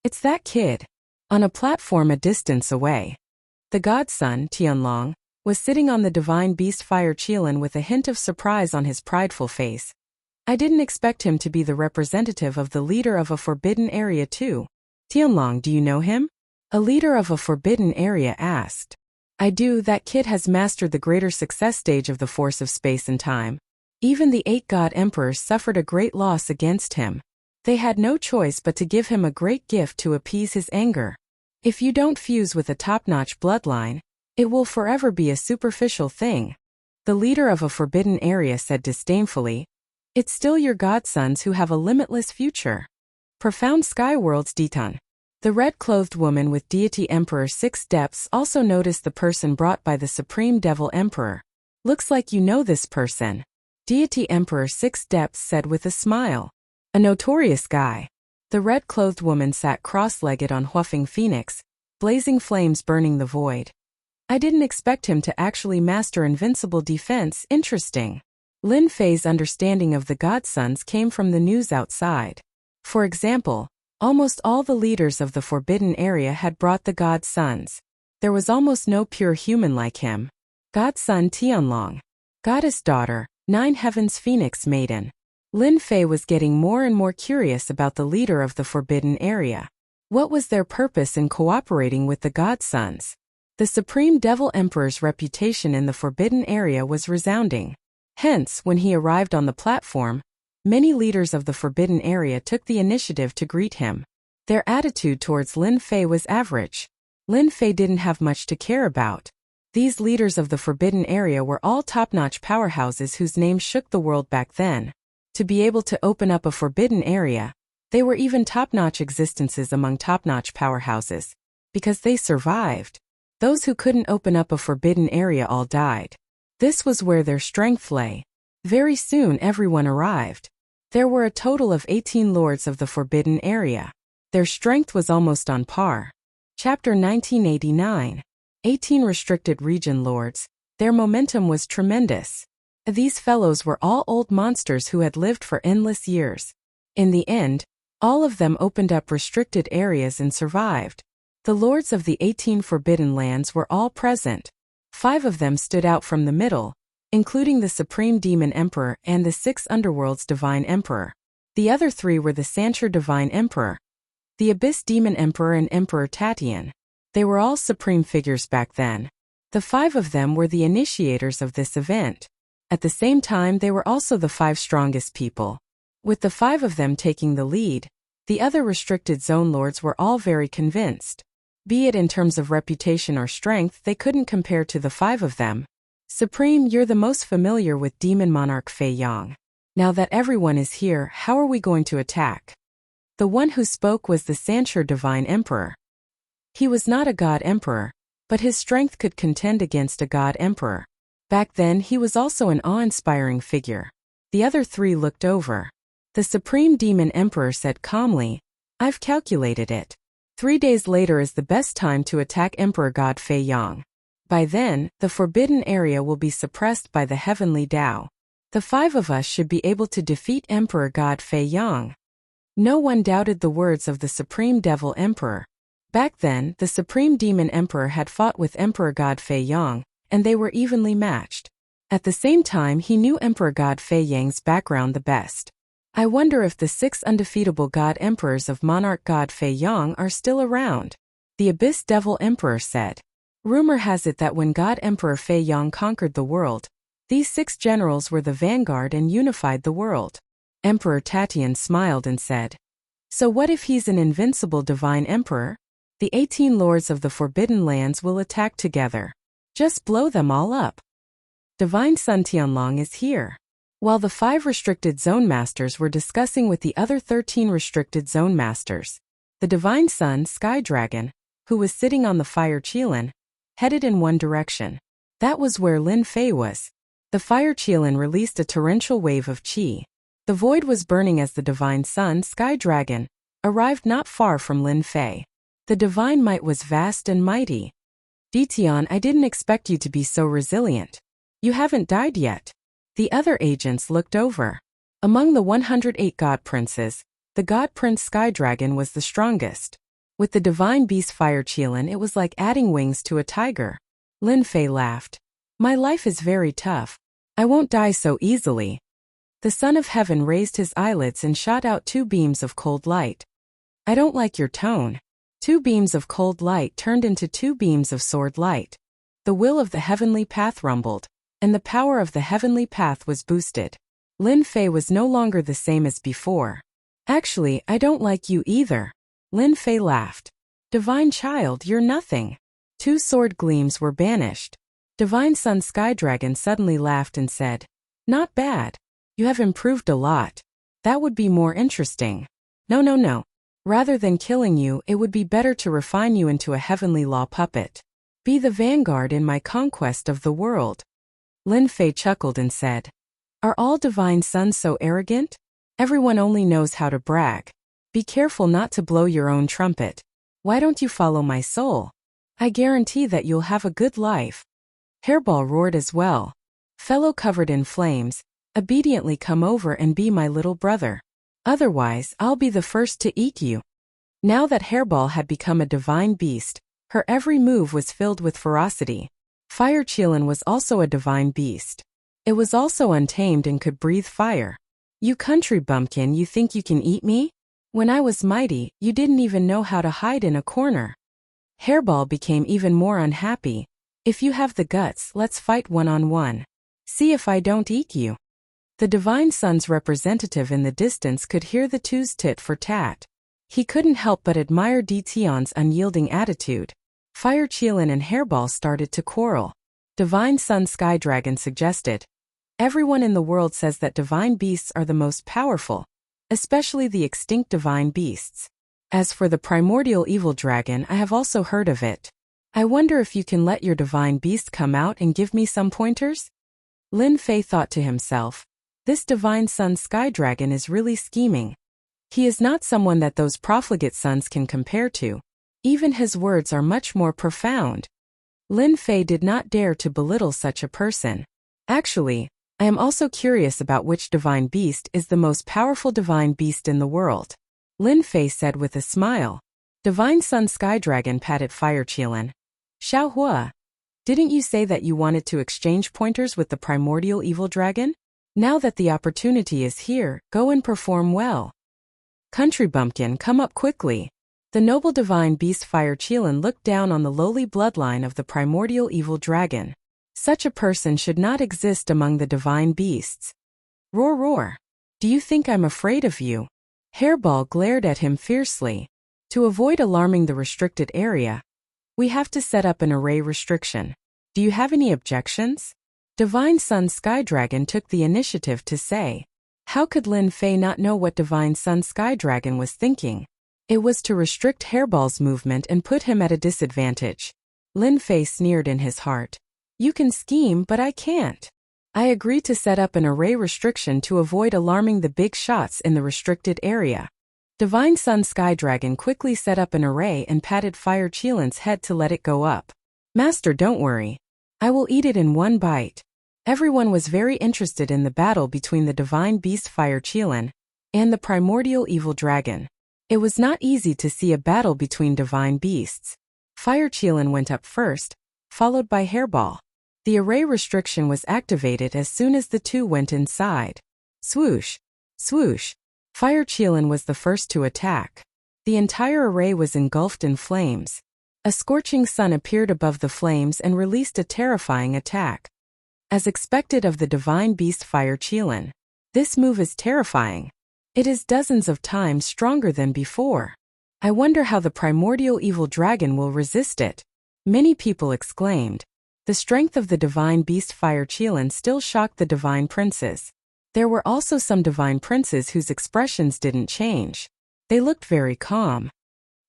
It's that kid. On a platform a distance away. The godson, Tianlong, was sitting on the divine beast Fire Qilin with a hint of surprise on his prideful face. I didn't expect him to be the representative of the leader of a forbidden area too. Tianlong, do you know him? A leader of a forbidden area asked. I do. That kid has mastered the greater success stage of the force of space and time. Even the 8 god emperors suffered a great loss against him. They had no choice but to give him a great gift to appease his anger. If you don't fuse with a top-notch bloodline, it will forever be a superficial thing. The leader of a forbidden area said disdainfully. It's still your godsons who have a limitless future. Profound Sky Worlds Ditan. The red-clothed woman with Deity Emperor 6 depths also noticed the person brought by the Supreme Devil Emperor. Looks like you know this person. Deity Emperor 6 depths said with a smile. A notorious guy. The red-clothed woman sat cross-legged on Huafeng Phoenix, blazing flames burning the void. I didn't expect him to actually master invincible defense. Interesting. Lin Fei's understanding of the godsons came from the news outside. For example, almost all the leaders of the forbidden area had brought the godsons. There was almost no pure human like him. Godson Tianlong. Goddess daughter, 9 heavens Phoenix maiden. Lin Fei was getting more and more curious about the leader of the forbidden area. What was their purpose in cooperating with the godsons? The Supreme Devil Emperor's reputation in the forbidden area was resounding. Hence, when he arrived on the platform, many leaders of the forbidden area took the initiative to greet him. Their attitude towards Lin Fei was average. Lin Fei didn't have much to care about. These leaders of the forbidden area were all top-notch powerhouses whose names shook the world back then. To be able to open up a forbidden area, they were even top-notch existences among top-notch powerhouses. Because they survived. Those who couldn't open up a forbidden area all died. This was where their strength lay. Very soon everyone arrived. There were a total of 18 lords of the forbidden area. Their strength was almost on par. Chapter 1989. 18 restricted region lords. Their momentum was tremendous. These fellows were all old monsters who had lived for endless years. In the end, all of them opened up restricted areas and survived. The lords of the 18 forbidden lands were all present. 5 of them stood out from the middle, including the Supreme Demon Emperor and the 6 Underworlds Divine Emperor. The other 3 were the Sancher Divine Emperor, the Abyss Demon Emperor and Emperor Tatian. They were all supreme figures back then. The 5 of them were the initiators of this event. At the same time, they were also the 5 strongest people. With the 5 of them taking the lead, the other restricted zone lords were all very convinced. Be it in terms of reputation or strength, they couldn't compare to the 5 of them. Supreme, you're the most familiar with Demon Monarch Feiyong. Now that everyone is here, how are we going to attack? The one who spoke was the Sancher Divine Emperor. He was not a god emperor, but his strength could contend against a god emperor. Back then he was also an awe-inspiring figure. The other three looked over. The Supreme Demon Emperor said calmly, "I've calculated it. 3 days later is the best time to attack Emperor God Fei Yang. By then, the forbidden area will be suppressed by the heavenly Tao. The 5 of us should be able to defeat Emperor God Fei Yang." No one doubted the words of the Supreme Devil Emperor. Back then, the Supreme Demon Emperor had fought with Emperor God Fei Yang, and they were evenly matched. At the same time, he knew Emperor God Fei Yang's background the best. I wonder if the 6 undefeatable God Emperors of Monarch God Fei Yang are still around. The Abyss Devil Emperor said. Rumor has it that when God Emperor Fei Yang conquered the world, these 6 generals were the vanguard and unified the world. Emperor Tatian smiled and said, "So what if he's an invincible divine emperor? The 18 lords of the Forbidden Lands will attack together. Just blow them all up." Divine Sun Tianlong is here. While the 5 restricted zone masters were discussing with the other 13 restricted zone masters, the Divine Sun Sky Dragon, who was sitting on the Fire Qilin, headed in one direction. That was where Lin Fei was. The Fire Qilin released a torrential wave of qi. The void was burning as the Divine Sun Sky Dragon arrived not far from Lin Fei. The divine might was vast and mighty. "Ditian, I didn't expect you to be so resilient. You haven't died yet." The other agents looked over. Among the 108 God Princes, the God Prince Sky Dragon was the strongest. With the divine beast Fire Qilin, it was like adding wings to a tiger. Lin Fei laughed. "My life is very tough. I won't die so easily." The Son of Heaven raised his eyelids and shot out 2 beams of cold light. "I don't like your tone." 2 beams of cold light turned into 2 beams of sword light. The will of the heavenly path rumbled, and the power of the heavenly path was boosted. Lin Fei was no longer the same as before. "Actually, I don't like you either." Lin Fei laughed. "Divine child, you're nothing." 2 sword gleams were banished. Divine Sun Sky Dragon suddenly laughed and said, "Not bad. You have improved a lot. That would be more interesting." No. Rather than killing you, it would be better to refine you into a heavenly law puppet. Be the vanguard in my conquest of the world." Lin Fei chuckled and said, "Are all divine sons so arrogant? Everyone only knows how to brag. Be careful not to blow your own trumpet. Why don't you follow my soul? I guarantee that you'll have a good life." Hairball roared as well. "Fellow covered in flames, obediently come over and be my little brother. Otherwise, I'll be the first to eat you." Now that Hairball had become a divine beast, her every move was filled with ferocity. Fire Qilin was also a divine beast. It was also untamed and could breathe fire. "You country bumpkin, you think you can eat me? When I was mighty, you didn't even know how to hide in a corner." Hairball became even more unhappy. "If you have the guts, let's fight one-on-one. See if I don't eat you." The Divine Sun's representative in the distance could hear the 2's tit for tat. He couldn't help but admire Ditian's unyielding attitude. Fire Qilin and Hairball started to quarrel. Divine Sun Sky Dragon suggested, "Everyone in the world says that divine beasts are the most powerful, especially the extinct divine beasts. As for the primordial evil dragon, I have also heard of it. I wonder if you can let your divine beast come out and give me some pointers?" Lin Fei thought to himself, "This Divine Sun Sky Dragon is really scheming. He is not someone that those profligate sons can compare to. Even his words are much more profound." Lin Fei did not dare to belittle such a person. "Actually, I am also curious about which divine beast is the most powerful divine beast in the world," Lin Fei said with a smile. Divine Sun Sky Dragon patted Fire Qilin. "Xiao Hua, didn't you say that you wanted to exchange pointers with the primordial evil dragon? Now that the opportunity is here, go and perform well. Country bumpkin, come up quickly." The noble divine beast Fire Qilin looked down on the lowly bloodline of the primordial evil dragon. Such a person should not exist among the divine beasts. "Roar roar. Do you think I'm afraid of you?" Hairball glared at him fiercely. To avoid alarming the restricted area, we have to set up an array restriction. Do you have any objections? Divine Sun Sky Dragon took the initiative to say. How could Lin Fei not know what Divine Sun Sky Dragon was thinking? It was to restrict Hairball's movement and put him at a disadvantage. Lin Fei sneered in his heart. "You can scheme, but I can't." I agree to set up an array restriction to avoid alarming the big shots in the restricted area. Divine Sun Sky Dragon quickly set up an array and patted Fire Qilin's head to let it go up. Master, don't worry. I will eat it in one bite. Everyone was very interested in the battle between the divine beast Fire Qilin and the primordial evil dragon. It was not easy to see a battle between divine beasts. Fire Qilin went up first, followed by Hairball. The array restriction was activated as soon as the two went inside. Swoosh! Swoosh! Fire Qilin was the first to attack. The entire array was engulfed in flames. A scorching sun appeared above the flames and released a terrifying attack. As expected of the divine beast Fire Qilin, this move is terrifying. It is dozens of times stronger than before. I wonder how the primordial evil dragon will resist it. Many people exclaimed. The strength of the divine beast Fire Qilin still shocked the divine princes. There were also some divine princes whose expressions didn't change. They looked very calm.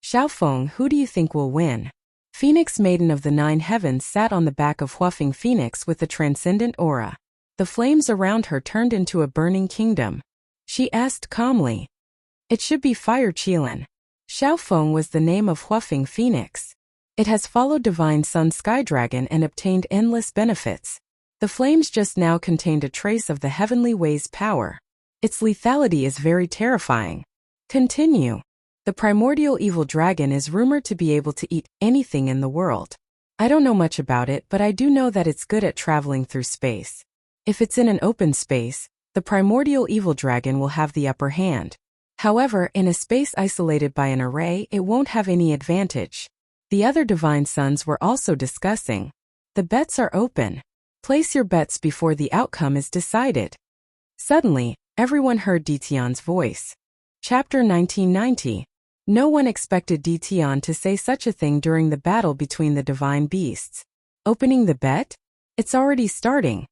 Xiaofeng, who do you think will win? Phoenix Maiden of the Nine Heavens sat on the back of Huafeng Phoenix with a transcendent aura. The flames around her turned into a burning kingdom. She asked calmly. It should be Fire Qilin. Xiaofeng was the name of Huafeng Phoenix. It has followed Divine Sun Sky Dragon and obtained endless benefits. The flames just now contained a trace of the Heavenly Way's power. Its lethality is very terrifying. Continue. The primordial evil dragon is rumored to be able to eat anything in the world. I don't know much about it, but I do know that it's good at traveling through space. If it's in an open space, the primordial evil dragon will have the upper hand. However, in a space isolated by an array, it won't have any advantage. The other divine sons were also discussing. The bets are open. Place your bets before the outcome is decided. Suddenly, everyone heard Ditian's voice. Chapter 1990. No one expected Ditian to say such a thing during the battle between the divine beasts. Opening the bet? It's already starting.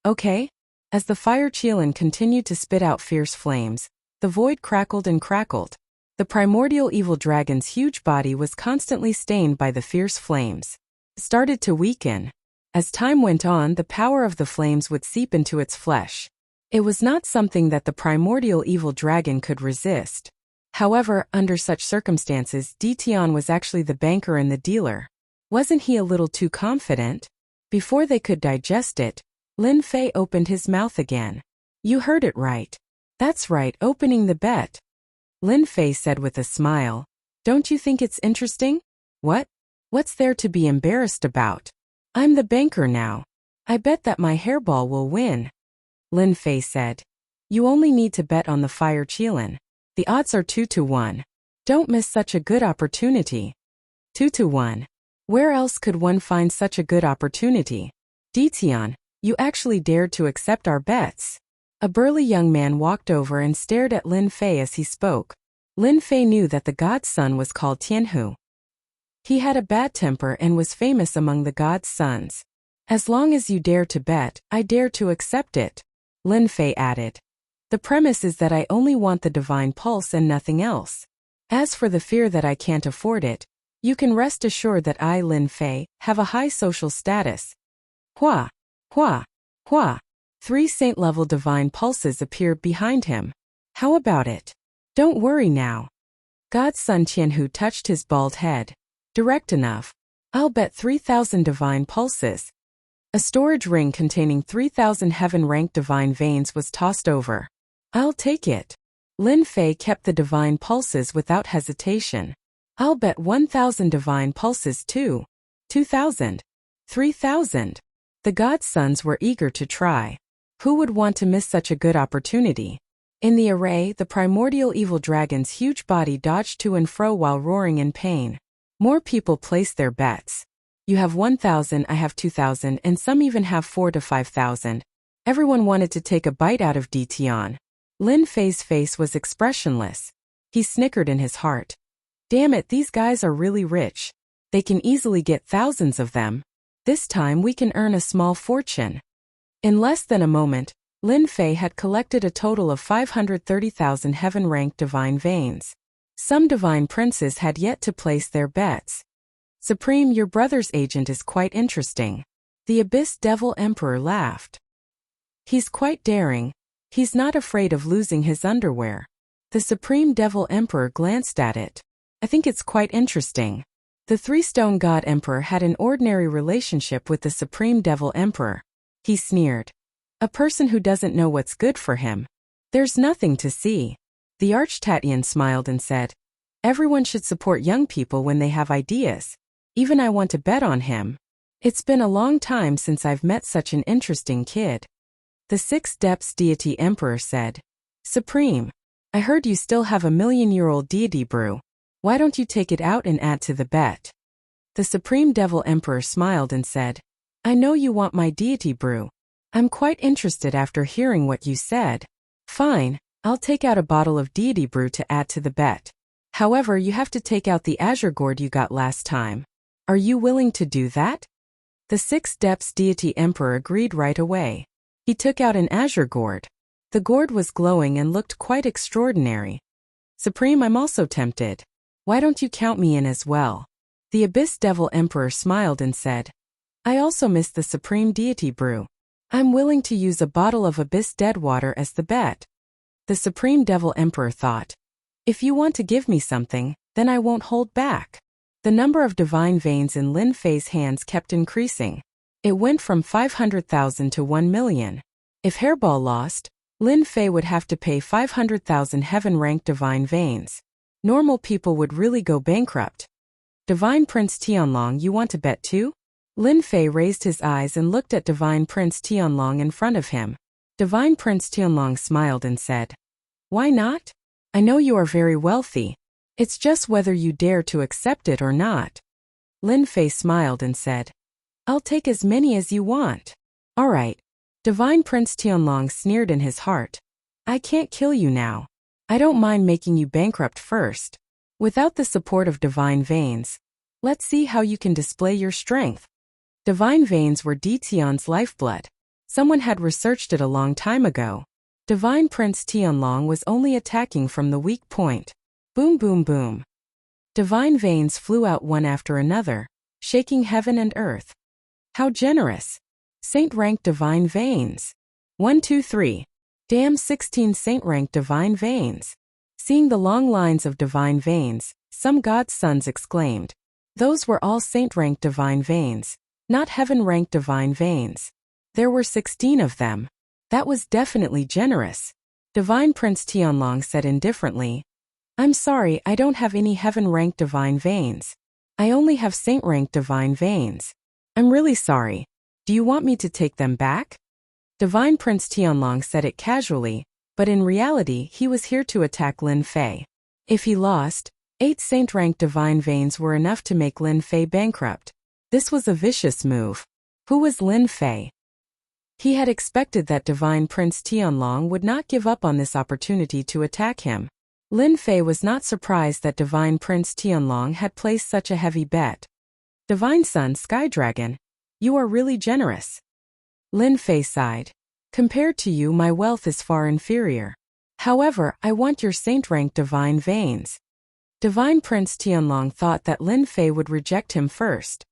Okay? As the Fire Qilin continued to spit out fierce flames, the void crackled and crackled. The primordial evil dragon's huge body was constantly stained by the fierce flames. It started to weaken. As time went on, the power of the flames would seep into its flesh. It was not something that the primordial evil dragon could resist. However, under such circumstances, Ditian was actually the banker and the dealer. Wasn't he a little too confident? Before they could digest it, Lin Fei opened his mouth again. You heard it right. That's right, opening the bet. Lin Fei said with a smile. Don't you think it's interesting? What? What's there to be embarrassed about? I'm the banker now. I bet that my hairball will win. Lin Fei said. You only need to bet on the Fire Qilin. The odds are 2-1. Don't miss such a good opportunity. 2-1. Where else could one find such a good opportunity? Ditian, you actually dared to accept our bets. A burly young man walked over and stared at Lin Fei as he spoke. Lin Fei knew that the god's son was called Tianhu. He had a bad temper and was famous among the god's sons. As long as you dare to bet, I dare to accept it. Lin Fei added. The premise is that I only want the divine pulse and nothing else. As for the fear that I can't afford it, you can rest assured that I, Lin Fei, have a high social status. Hua! Hua! Hua! 3 saint-level divine pulses appeared behind him. How about it? Don't worry now. God's son Tianhu touched his bald head. Direct enough. I'll bet 3,000 divine pulses. A storage ring containing 3,000 heaven-ranked divine veins was tossed over. I'll take it. Lin Fei kept the divine pulses without hesitation. I'll bet 1,000 divine pulses too. 2,000. 3,000. The god's sons were eager to try. Who would want to miss such a good opportunity? In the array, the primordial evil dragon's huge body dodged to and fro while roaring in pain. More people placed their bets. You have 1,000, I have 2,000, and some even have 4,000 to 5,000. Everyone wanted to take a bite out of Ditian. Lin Fei's face was expressionless. He snickered in his heart. Damn it, these guys are really rich. They can easily get thousands of them. This time we can earn a small fortune. In less than a moment, Lin Fei had collected a total of 530,000 heaven-ranked divine veins. Some divine princes had yet to place their bets. Supreme, your brother's agent is quite interesting. The Abyss Devil Emperor laughed. He's quite daring. He's not afraid of losing his underwear. The Supreme Devil Emperor glanced at it. I think it's quite interesting. The Three-Stone God Emperor had an ordinary relationship with the Supreme Devil Emperor. He sneered. A person who doesn't know what's good for him. There's nothing to see. The Archtatian smiled and said, everyone should support young people when they have ideas. Even I want to bet on him. It's been a long time since I've met such an interesting kid. The Sixth Depths Deity Emperor said, Supreme, I heard you still have a million-year-old deity brew. Why don't you take it out and add to the bet? The Supreme Devil Emperor smiled and said, I know you want my deity brew. I'm quite interested after hearing what you said. Fine, I'll take out a bottle of deity brew to add to the bet. However, you have to take out the azure gourd you got last time. Are you willing to do that? The Sixth Depths Deity Emperor agreed right away. He took out an azure gourd. The gourd was glowing and looked quite extraordinary. Supreme, I'm also tempted. Why don't you count me in as well? The Abyss Devil Emperor smiled and said, I also miss the Supreme Deity brew. I'm willing to use a bottle of Abyss Dead Water as the bet. The Supreme Devil Emperor thought, if you want to give me something, then I won't hold back. The number of divine veins in Lin Fei's hands kept increasing. It went from 500,000 to 1 million. If Hairball lost, Lin Fei would have to pay 500,000 heaven-ranked divine veins. Normal people would really go bankrupt. Divine Prince Tianlong, you want to bet too? Lin Fei raised his eyes and looked at Divine Prince Tianlong in front of him. Divine Prince Tianlong smiled and said, why not? I know you are very wealthy. It's just whether you dare to accept it or not. Lin Fei smiled and said, I'll take as many as you want. All right. Divine Prince Tianlong sneered in his heart. I can't kill you now. I don't mind making you bankrupt first. Without the support of divine veins, let's see how you can display your strength. Divine veins were Tian's lifeblood. Someone had researched it a long time ago. Divine Prince Tianlong was only attacking from the weak point. Boom, boom, boom. Divine veins flew out one after another, shaking heaven and earth. How generous. Saint-ranked divine veins. 1, 2, 3. Damn 16 saint-ranked divine veins. Seeing the long lines of divine veins, some god's sons exclaimed. Those were all saint-ranked divine veins, not heaven-ranked divine veins. There were 16 of them. That was definitely generous. Divine Prince Tianlong said indifferently, I'm sorry, I don't have any heaven-ranked divine veins. I only have saint-ranked divine veins. I'm really sorry. Do you want me to take them back? Divine Prince Tianlong said it casually, but in reality he was here to attack Lin Fei. If he lost, 8 saint-ranked divine veins were enough to make Lin Fei bankrupt. This was a vicious move. Who was Lin Fei? He had expected that Divine Prince Tianlong would not give up on this opportunity to attack him. Lin Fei was not surprised that Divine Prince Tianlong had placed such a heavy bet. Divine Son Sky Dragon, you are really generous. Lin Fei sighed. Compared to you, my wealth is far inferior. However, I want your saint-ranked divine veins. Divine Prince Tianlong thought that Lin Fei would reject him first.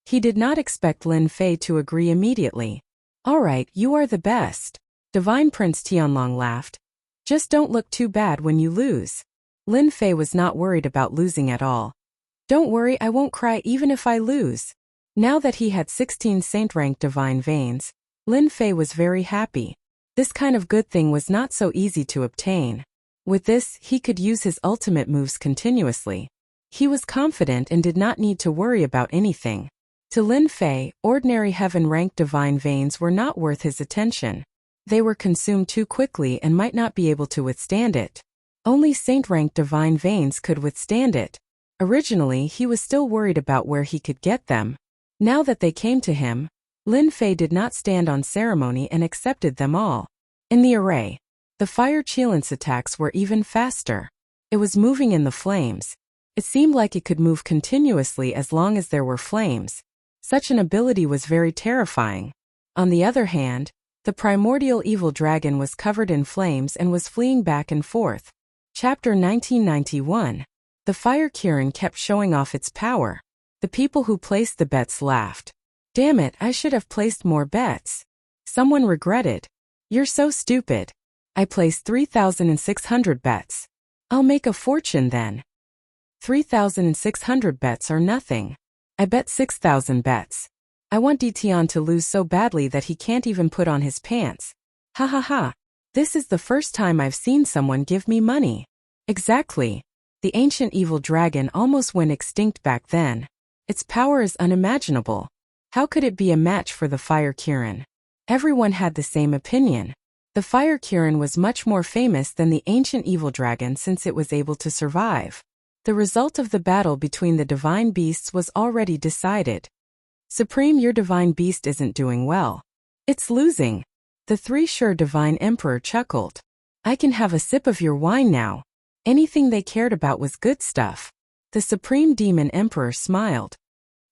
He did not expect Lin Fei to agree immediately. All right, you are the best. Divine Prince Tianlong laughed. Just don't look too bad when you lose. Lin Fei was not worried about losing at all. Don't worry, I won't cry even if I lose. Now that he had 16 saint-ranked divine veins, Lin Fei was very happy. This kind of good thing was not so easy to obtain. With this, he could use his ultimate moves continuously. He was confident and did not need to worry about anything. To Lin Fei, ordinary heaven-ranked divine veins were not worth his attention. They were consumed too quickly and might not be able to withstand it. Only saint-ranked divine veins could withstand it. Originally, he was still worried about where he could get them. Now that they came to him, Lin Fei did not stand on ceremony and accepted them all. In the array, the fire Qilin's attacks were even faster. It was moving in the flames. It seemed like it could move continuously as long as there were flames. Such an ability was very terrifying. On the other hand, the primordial evil dragon was covered in flames and was fleeing back and forth. Chapter 1991. The fire Kirin kept showing off its power. The people who placed the bets laughed. Damn it, I should have placed more bets. Someone regretted. You're so stupid. I placed 3,600 bets. I'll make a fortune then. 3,600 bets are nothing. I bet 6,000 bets. I want Dition to lose so badly that he can't even put on his pants. Ha ha ha. This is the first time I've seen someone give me money. Exactly. The ancient evil dragon almost went extinct back then. Its power is unimaginable. How could it be a match for the Fire Kirin? Everyone had the same opinion. The Fire Kirin was much more famous than the ancient evil dragon since it was able to survive. The result of the battle between the divine beasts was already decided. Supreme, your divine beast isn't doing well. It's losing. The three-sure divine emperor chuckled. I can have a sip of your wine now. Anything they cared about was good stuff. The supreme demon emperor smiled.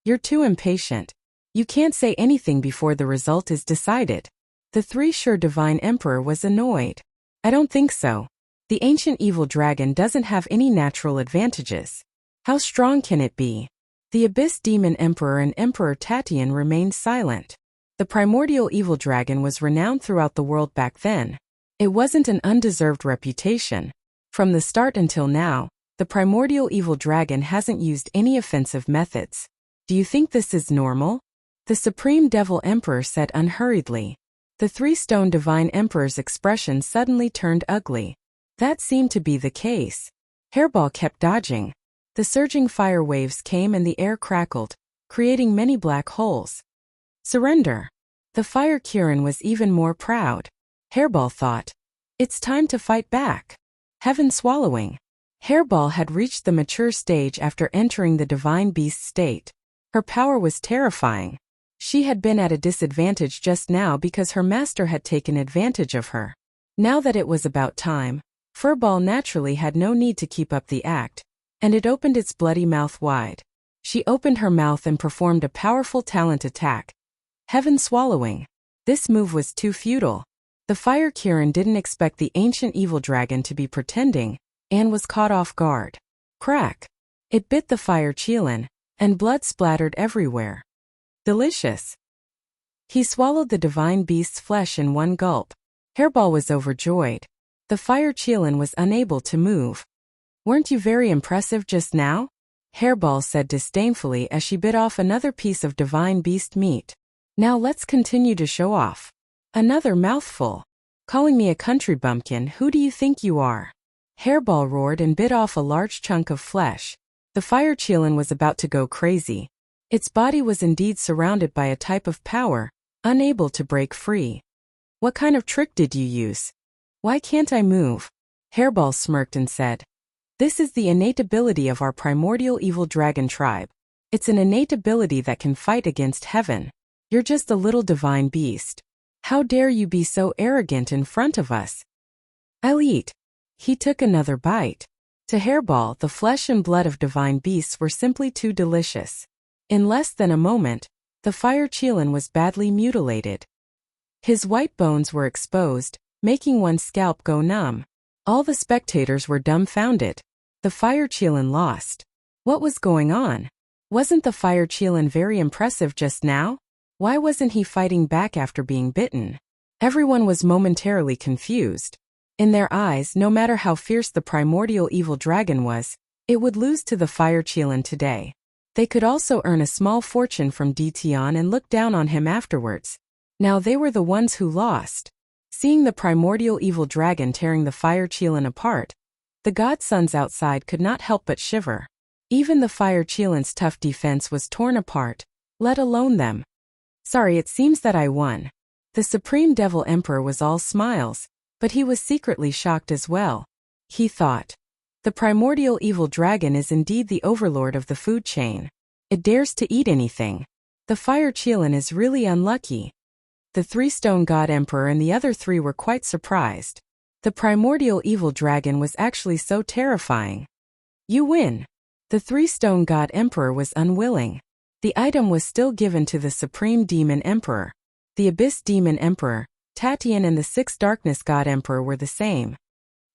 You're too impatient. You can't say anything before the result is decided. The three-sure divine emperor was annoyed. I don't think so. The ancient evil dragon doesn't have any natural advantages. How strong can it be? The abyss demon emperor and Emperor Tatian remained silent. The primordial evil dragon was renowned throughout the world back then. It wasn't an undeserved reputation. From the start until now, the primordial evil dragon hasn't used any offensive methods. Do you think this is normal? The supreme devil emperor said unhurriedly. The three-stone divine emperor's expression suddenly turned ugly. That seemed to be the case. Hairball kept dodging. The surging fire waves came and the air crackled, creating many black holes. Surrender. The Fire Kirin was even more proud. Hairball thought. It's time to fight back. Heaven swallowing. Hairball had reached the mature stage after entering the divine beast state. Her power was terrifying. She had been at a disadvantage just now because her master had taken advantage of her. Now that it was about time, Furball naturally had no need to keep up the act, and it opened its bloody mouth wide. She opened her mouth and performed a powerful talent attack. Heaven swallowing. This move was too futile. The Fire Kirin didn't expect the ancient evil dragon to be pretending, and was caught off guard. Crack. It bit the Fire Qilin, and blood splattered everywhere. Delicious. He swallowed the divine beast's flesh in one gulp. Hairball was overjoyed. The Fire Qilin was unable to move. Weren't you very impressive just now? Hairball said disdainfully as she bit off another piece of divine beast meat. Now let's continue to show off. Another mouthful. Calling me a country bumpkin, who do you think you are? Hairball roared and bit off a large chunk of flesh. The Fire Qilin was about to go crazy. Its body was indeed surrounded by a type of power, unable to break free. What kind of trick did you use? Why can't I move? Hairball smirked and said. This is the innate ability of our primordial evil dragon tribe. It's an innate ability that can fight against heaven. You're just a little divine beast. How dare you be so arrogant in front of us? I'll eat. He took another bite. To Hairball, the flesh and blood of divine beasts were simply too delicious. In less than a moment, the Fire Qilin was badly mutilated. His white bones were exposed, making one's scalp go numb. All the spectators were dumbfounded. The Fire Qilin lost. What was going on? Wasn't the Fire Qilin very impressive just now? Why wasn't he fighting back after being bitten? Everyone was momentarily confused. In their eyes, no matter how fierce the primordial evil dragon was, it would lose to the Fire Qilin today. They could also earn a small fortune from Dition and look down on him afterwards. Now they were the ones who lost. Seeing the primordial evil dragon tearing the Fire Qilin apart, the godsons outside could not help but shiver. Even the Fire Qilin's tough defense was torn apart, let alone them. Sorry, it seems that I won. The Supreme Devil Emperor was all smiles, but he was secretly shocked as well. He thought. The primordial evil dragon is indeed the overlord of the food chain. It dares to eat anything. The Fire Qilin is really unlucky. The three-stone god emperor and the other three were quite surprised. The primordial evil dragon was actually so terrifying. You win. The three-stone god emperor was unwilling. The item was still given to the supreme demon emperor. The abyss demon emperor, Tatian, and the six darkness god emperor were the same.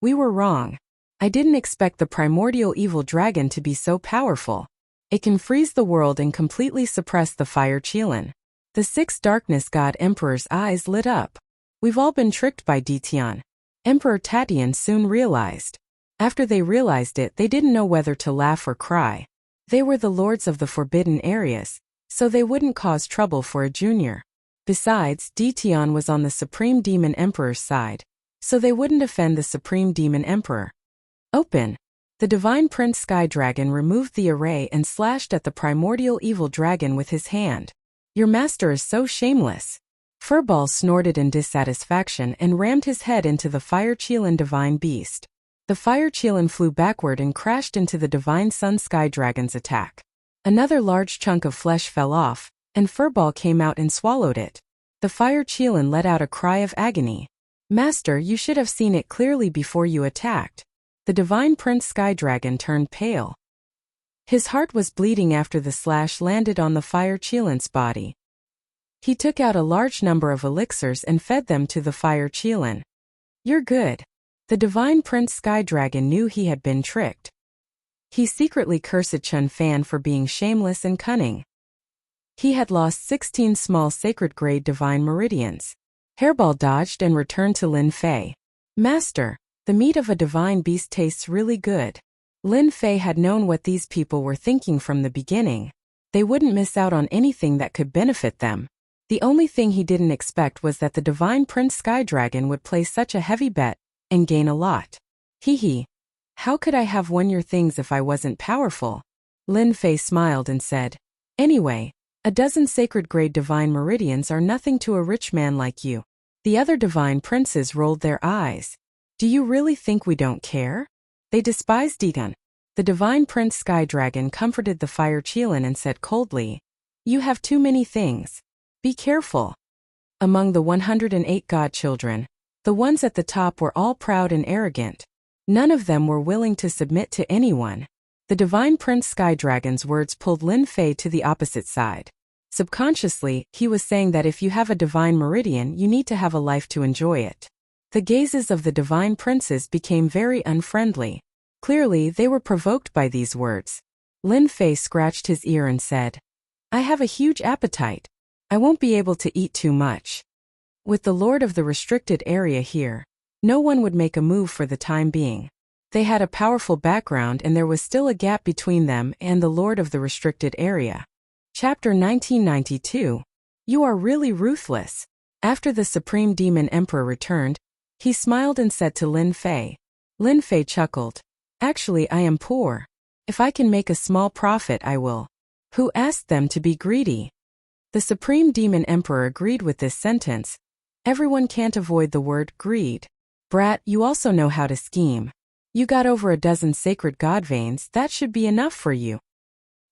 We were wrong. I didn't expect the primordial evil dragon to be so powerful. It can freeze the world and completely suppress the Fire Qilin. The 6 Darkness God Emperor's eyes lit up. We've all been tricked by Ditian. Emperor Tatian soon realized. After they realized it, they didn't know whether to laugh or cry. They were the lords of the forbidden areas, so they wouldn't cause trouble for a junior. Besides, Ditian was on the Supreme Demon Emperor's side, so they wouldn't offend the Supreme Demon Emperor. Open. The Divine Prince Sky Dragon removed the array and slashed at the primordial evil dragon with his hand. Your master is so shameless. Furball snorted in dissatisfaction and rammed his head into the Fire Chelan Divine Beast. The Fire Chelan flew backward and crashed into the Divine Sun Sky Dragon's attack. Another large chunk of flesh fell off, and Furball came out and swallowed it. The Fire Chelan let out a cry of agony. Master, you should have seen it clearly before you attacked. The Divine Prince Sky Dragon turned pale. His heart was bleeding after the slash landed on the Fire Chelan's body. He took out a large number of elixirs and fed them to the Fire Chelan. You're good. The Divine Prince Sky Dragon knew he had been tricked. He secretly cursed Chun Fan for being shameless and cunning. He had lost 16 small sacred-grade divine meridians. Hairball dodged and returned to Lin Fei. Master, the meat of a divine beast tastes really good. Lin Fei had known what these people were thinking from the beginning. They wouldn't miss out on anything that could benefit them. The only thing he didn't expect was that the Divine Prince Sky Dragon would place such a heavy bet and gain a lot. Hee hee. How could I have won your things if I wasn't powerful? Lin Fei smiled and said, Anyway, a dozen sacred-grade divine meridians are nothing to a rich man like you. The other divine princes rolled their eyes. Do you really think we don't care? They despise Digan. The Divine Prince Sky Dragon comforted the Fire Chelan and said coldly, You have too many things. Be careful. Among the 108 godchildren, the ones at the top were all proud and arrogant. None of them were willing to submit to anyone. The Divine Prince Sky Dragon's words pulled Lin Fei to the opposite side. Subconsciously, he was saying that if you have a divine meridian, you need to have a life to enjoy it. The gazes of the divine princes became very unfriendly. Clearly, they were provoked by these words. Lin Fei scratched his ear and said, I have a huge appetite. I won't be able to eat too much. With the Lord of the restricted area here, no one would make a move for the time being. They had a powerful background and there was still a gap between them and the Lord of the restricted area. Chapter 1992. You are really ruthless. After the Supreme Demon Emperor returned, he smiled and said to Lin Fei. Lin Fei chuckled. Actually, I am poor. If I can make a small profit, I will. Who asked them to be greedy? The Supreme Demon Emperor agreed with this sentence. Everyone can't avoid the word greed. Brat, you also know how to scheme. You got over a dozen sacred god veins, that should be enough for you.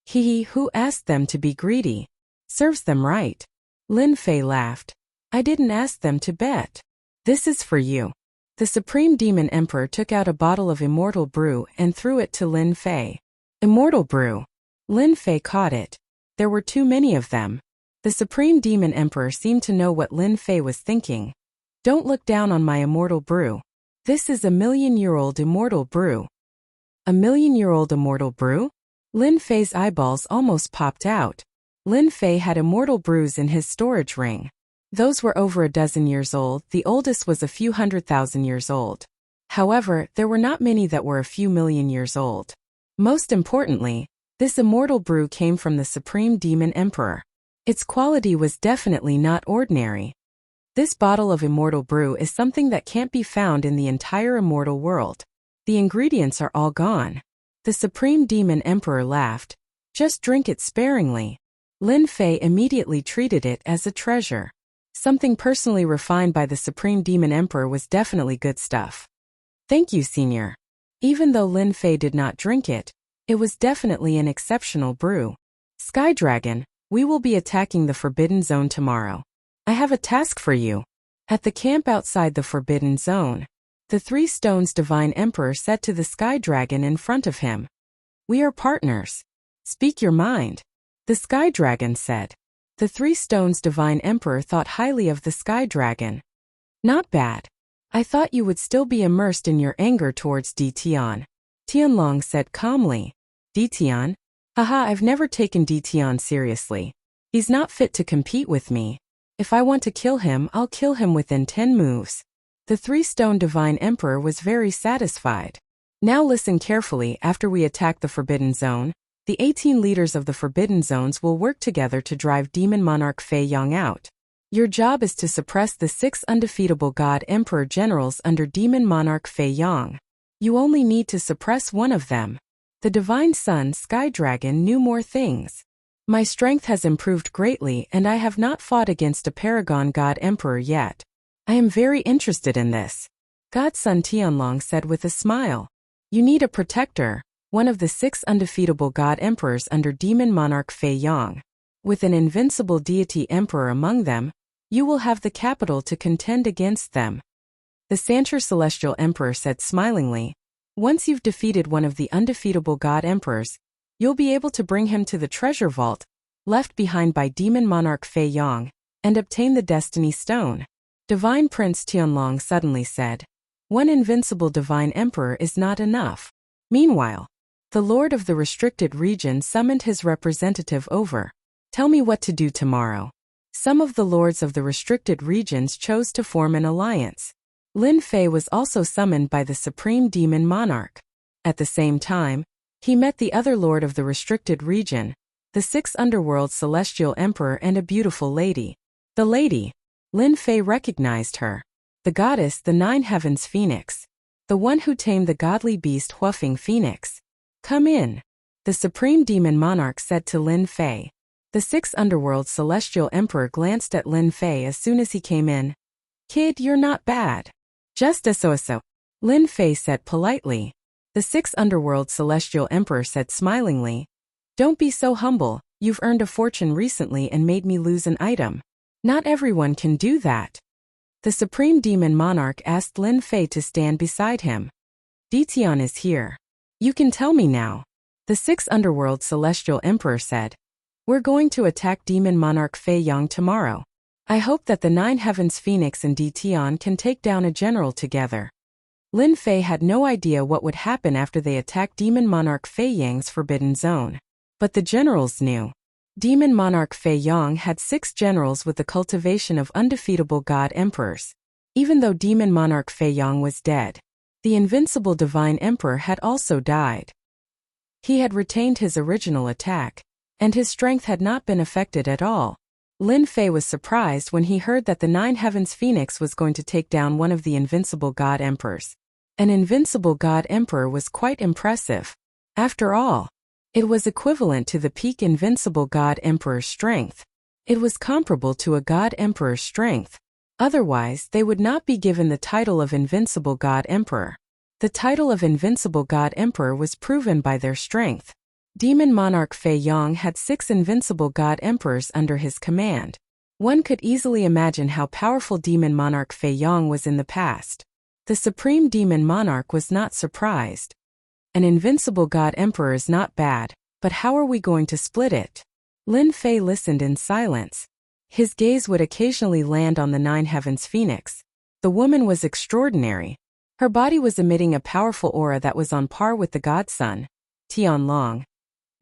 Hee, who asked them to be greedy? Serves them right. Lin Fei laughed. I didn't ask them to bet. This is for you. The Supreme Demon Emperor took out a bottle of immortal brew and threw it to Lin Fei. Immortal brew. Lin Fei caught it. There were too many of them. The Supreme Demon Emperor seemed to know what Lin Fei was thinking. Don't look down on my immortal brew. This is a million-year-old immortal brew. A million-year-old immortal brew? Lin Fei's eyeballs almost popped out. Lin Fei had immortal brews in his storage ring. Those were over a dozen years old, the oldest was a few 100,000 years old. However, there were not many that were a few million years old. Most importantly, this immortal brew came from the Supreme Demon Emperor. Its quality was definitely not ordinary. This bottle of immortal brew is something that can't be found in the entire immortal world. The ingredients are all gone. The Supreme Demon Emperor laughed. Just drink it sparingly. Lin Fei immediately treated it as a treasure. Something personally refined by the Supreme Demon Emperor was definitely good stuff. Thank you, Senior. Even though Lin Fei did not drink it, it was definitely an exceptional brew. Sky Dragon, we will be attacking the Forbidden Zone tomorrow. I have a task for you. At the camp outside the Forbidden Zone, the 3 Stones Divine Emperor said to the Sky Dragon in front of him. We are partners. Speak your mind. The Sky Dragon said. The 3 Stones Divine Emperor thought highly of the Sky Dragon. Not bad. I thought you would still be immersed in your anger towards Ditian. Tianlong said calmly. Ditian? Haha, I've never taken Ditian seriously. He's not fit to compete with me. If I want to kill him, I'll kill him within 10 moves. The three-stone divine emperor was very satisfied. Now listen carefully. After we attack the Forbidden Zone, the 18 leaders of the Forbidden Zones will work together to drive Demon Monarch Fei Yang out. Your job is to suppress the 6 undefeatable God Emperor generals under Demon Monarch Fei Yang. You only need to suppress one of them. The Divine Sun Sky Dragon knew more things. My strength has improved greatly and I have not fought against a Paragon God Emperor yet. I am very interested in this. Godson Tianlong said with a smile. You need a protector, one of the 6 undefeatable God Emperors under Demon Monarch Fei Yang. With an invincible deity emperor among them, you will have the capital to contend against them. The Sancher Celestial Emperor said smilingly, once you've defeated one of the undefeatable God Emperors, you'll be able to bring him to the treasure vault, left behind by Demon Monarch Fei Yang, and obtain the Destiny Stone. Divine Prince Tianlong suddenly said, one invincible Divine Emperor is not enough. Meanwhile, the Lord of the Restricted Region summoned his representative over. Tell me what to do tomorrow. Some of the lords of the restricted regions chose to form an alliance. Lin Fei was also summoned by the Supreme Demon Monarch. At the same time, he met the other lord of the restricted region, the 6th Underworld Celestial Emperor, and a beautiful lady. The lady, Lin Fei recognized her. The goddess, the 9 Heavens Phoenix. The one who tamed the godly beast Huafeng Phoenix. Come in. The Supreme Demon Monarch said to Lin Fei. The 6th Underworld Celestial Emperor glanced at Lin Fei as soon as he came in. Kid, you're not bad. Just so. Lin Fei said politely. The 6th Underworld Celestial Emperor said smilingly. Don't be so humble, you've earned a fortune recently and made me lose an item. Not everyone can do that. The Supreme Demon Monarch asked Lin Fei to stand beside him. Detian is here. You can tell me now. The 6th Underworld Celestial Emperor said. We're going to attack Demon Monarch Fei Yang tomorrow. I hope that the 9 Heavens Phoenix and Detian can take down a general together. Lin Fei had no idea what would happen after they attacked Demon Monarch Fei Yang's Forbidden Zone. But the generals knew. Demon Monarch Fei Yang had 6 generals with the cultivation of undefeatable God Emperors. Even though Demon Monarch Fei Yang was dead, the invincible Divine Emperor had also died. He had retained his original attack, and his strength had not been affected at all. Lin Fei was surprised when he heard that the 9 Heavens Phoenix was going to take down one of the invincible God Emperors. An invincible God Emperor was quite impressive. After all, it was equivalent to the peak invincible God Emperor's strength. It was comparable to a God Emperor's strength. Otherwise, they would not be given the title of Invincible God Emperor. The title of Invincible God Emperor was proven by their strength. Demon Monarch Fei Yang had 6 invincible God Emperors under his command. One could easily imagine how powerful Demon Monarch Fei Yang was in the past. The Supreme Demon Monarch was not surprised. An invincible God Emperor is not bad, but how are we going to split it? Lin Fei listened in silence. His gaze would occasionally land on the 9 Heavens Phoenix. The woman was extraordinary. Her body was emitting a powerful aura that was on par with the God Sun. Tianlong.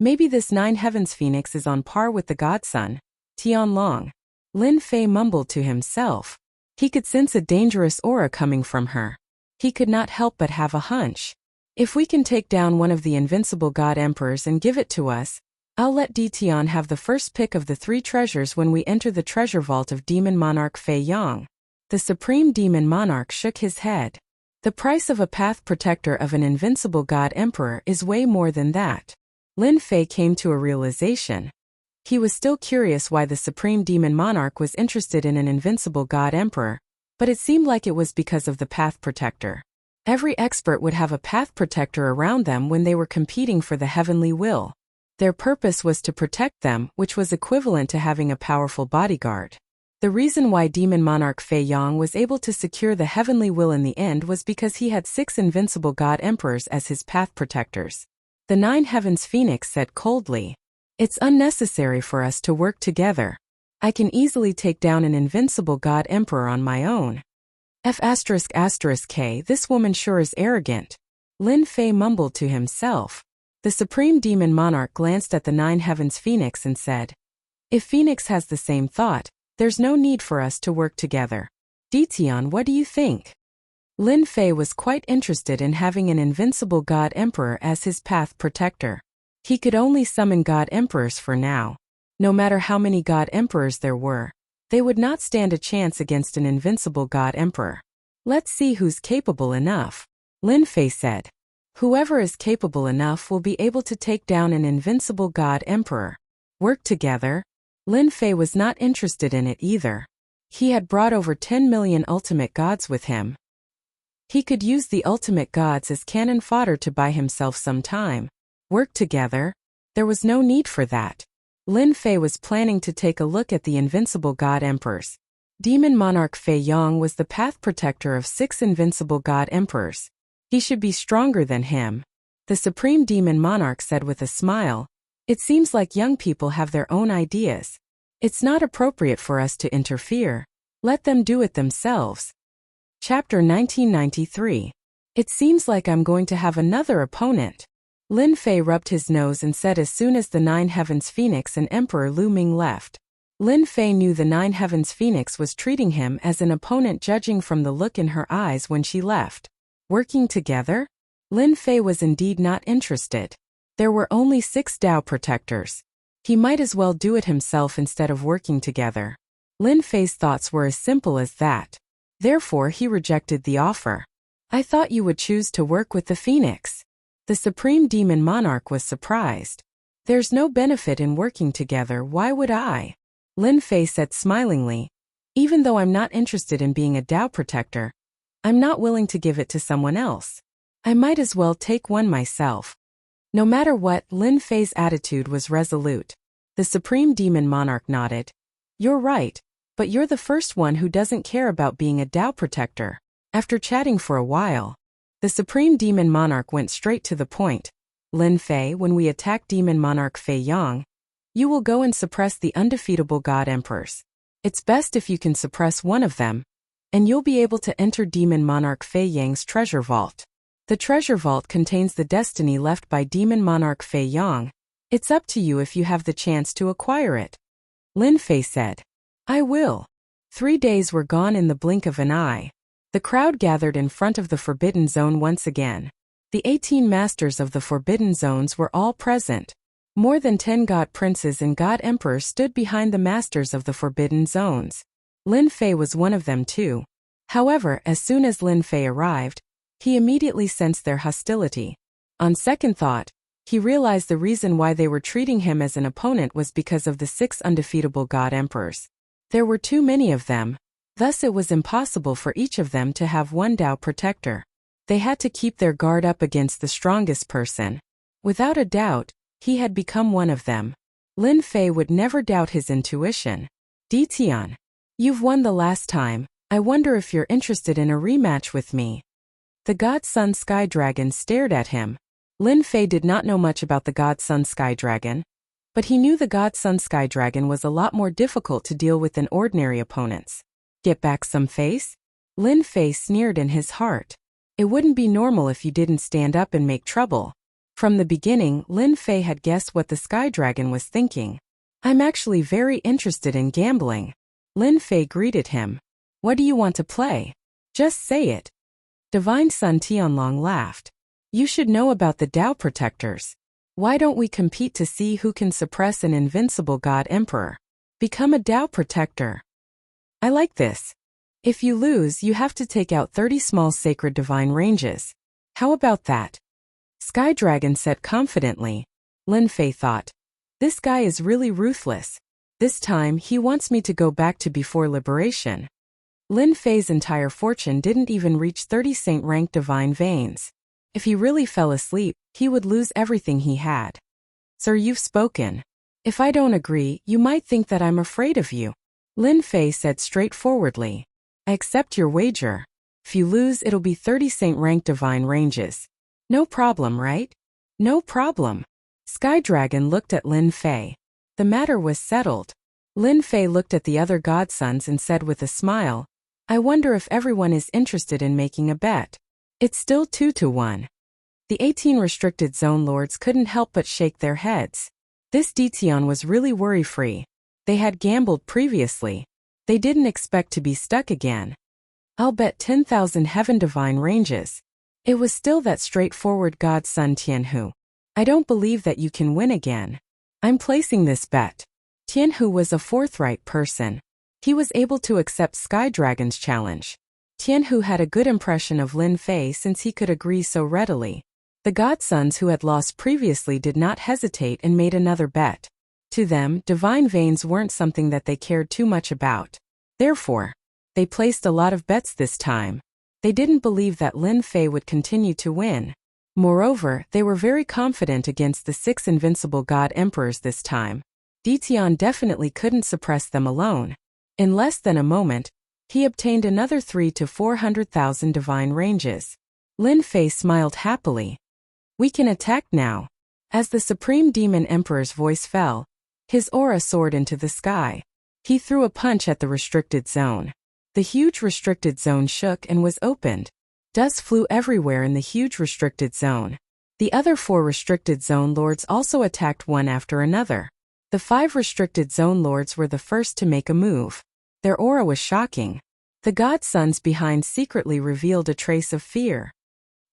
Maybe this 9 Heavens Phoenix is on par with the God Sun. Tianlong. Lin Fei mumbled to himself. He could sense a dangerous aura coming from her. He could not help but have a hunch. If we can take down one of the invincible God Emperors and give it to us, I'll let Detian have the first pick of the 3 treasures when we enter the treasure vault of Demon Monarch Fei Yang. The Supreme Demon Monarch shook his head. The price of a path protector of an invincible God Emperor is way more than that. Lin Fei came to a realization. He was still curious why the Supreme Demon Monarch was interested in an invincible God Emperor, but it seemed like it was because of the path protector. Every expert would have a path protector around them when they were competing for the heavenly will. Their purpose was to protect them, which was equivalent to having a powerful bodyguard. The reason why Demon Monarch Fei Yang was able to secure the heavenly will in the end was because he had 6 invincible God Emperors as his path protectors. The 9 Heavens Phoenix said coldly, "It's unnecessary for us to work together. I can easily take down an invincible God Emperor on my own." K, this woman sure is arrogant. Lin Fei mumbled to himself. The Supreme Demon Monarch glanced at the 9 Heavens Phoenix and said, If Phoenix has the same thought, there's no need for us to work together. Dition, what do you think? Lin Fei was quite interested in having an invincible God Emperor as his path protector. He could only summon God Emperors for now. No matter how many God Emperors there were, they would not stand a chance against an invincible God Emperor. Let's see who's capable enough, Lin Fei said. Whoever is capable enough will be able to take down an invincible God Emperor. Work together? Lin Fei was not interested in it either. He had brought over 10 million ultimate gods with him. He could use the ultimate gods as cannon fodder to buy himself some time. Work together? There was no need for that. Lin Fei was planning to take a look at the invincible God Emperors. Demon Monarch Fei Yong was the path protector of 6 invincible God Emperors. He should be stronger than him. The Supreme Demon Monarch said with a smile, "It seems like young people have their own ideas. It's not appropriate for us to interfere. Let them do it themselves." Chapter 1993. It seems like I'm going to have another opponent. Lin Fei rubbed his nose and said as soon as the Nine Heavens Phoenix and Emperor Lu Ming left. Lin Fei knew the Nine Heavens Phoenix was treating him as an opponent judging from the look in her eyes when she left. Working together? Lin Fei was indeed not interested. There were only 6 Dao protectors. He might as well do it himself instead of working together. Lin Fei's thoughts were as simple as that. Therefore he rejected the offer. "I thought you would choose to work with the Phoenix." The Supreme Demon Monarch was surprised. "There's no benefit in working together, why would I?" Lin Fei said smilingly. "Even though I'm not interested in being a Dao protector, I'm not willing to give it to someone else. I might as well take one myself." No matter what, Lin Fei's attitude was resolute. The Supreme Demon Monarch nodded. "You're right, but you're the first one who doesn't care about being a Dao protector." After chatting for a while, the Supreme Demon Monarch went straight to the point. "Lin Fei, when we attack Demon Monarch Fei Yong, you will go and suppress the undefeatable God Emperors. It's best if you can suppress one of them, and you'll be able to enter Demon Monarch Fei Yang's treasure vault. The treasure vault contains the destiny left by Demon Monarch Fei Yong. It's up to you if you have the chance to acquire it." Lin Fei said. "I will." 3 days were gone in the blink of an eye. The crowd gathered in front of the Forbidden Zone once again. The 18 masters of the Forbidden Zones were all present. More than 10 God Princes and God Emperors stood behind the masters of the Forbidden Zones. Lin Fei was one of them too. However, as soon as Lin Fei arrived, he immediately sensed their hostility. On second thought, he realized the reason why they were treating him as an opponent was because of the 6 undefeatable God Emperors. There were too many of them, thus it was impossible for each of them to have one Dao protector. They had to keep their guard up against the strongest person. Without a doubt, he had become one of them. Lin Fei would never doubt his intuition. "Dition, you've won the last time. I wonder if you're interested in a rematch with me." The God Sun Sky Dragon stared at him. Lin Fei did not know much about the God Sun Sky Dragon, but he knew the God Sun Sky Dragon was a lot more difficult to deal with than ordinary opponents. "Get back some face?" Lin Fei sneered in his heart. It wouldn't be normal if you didn't stand up and make trouble. From the beginning, Lin Fei had guessed what the Sky Dragon was thinking. "I'm actually very interested in gambling." Lin Fei greeted him. "What do you want to play? Just say it." Divine Sun Tianlong laughed. "You should know about the Dao protectors. Why don't we compete to see who can suppress an invincible God Emperor? Become a Dao protector." "I like this. If you lose, you have to take out 30 small sacred divine ranges. How about that?" Sky Dragon said confidently. Lin Fei thought, "This guy is really ruthless. This time he wants me to go back to before liberation." Lin Fei's entire fortune didn't even reach 30 saint-rank divine veins. If he really fell asleep, he would lose everything he had. "Sir, you've spoken. If I don't agree, you might think that I'm afraid of you." Lin Fei said straightforwardly. "I accept your wager. If you lose, it'll be 30 saint-rank divine ranges. No problem, right?" "No problem." Sky Dragon looked at Lin Fei. The matter was settled. Lin Fei looked at the other godsons and said with a smile, "I wonder if everyone is interested in making a bet. It's still 2-1. The 18 restricted zone lords couldn't help but shake their heads. This Dition was really worry-free. They had gambled previously. They didn't expect to be stuck again. I'll bet 10,000 heaven divine ranges. It was still that straightforward God's son Tianhu. I don't believe that you can win again. I'm placing this bet. Tianhu was a forthright person. He was able to accept Sky Dragon's challenge. Tianhu had a good impression of Lin Fei since he could agree so readily. The godsons who had lost previously did not hesitate and made another bet. To them, divine veins weren't something that they cared too much about. Therefore, they placed a lot of bets this time. They didn't believe that Lin Fei would continue to win. Moreover, they were very confident against the 6 invincible god emperors this time. Ditian definitely couldn't suppress them alone. In less than a moment, he obtained another 3 to 400,000 divine ranges. Lin Fei smiled happily. We can attack now. As the Supreme Demon Emperor's voice fell, his aura soared into the sky. He threw a punch at the restricted zone. The huge restricted zone shook and was opened. Dust flew everywhere in the huge restricted zone. The other 4 restricted zone lords also attacked one after another. The 5 restricted zone lords were the first to make a move. Their aura was shocking. The godsons behind secretly revealed a trace of fear.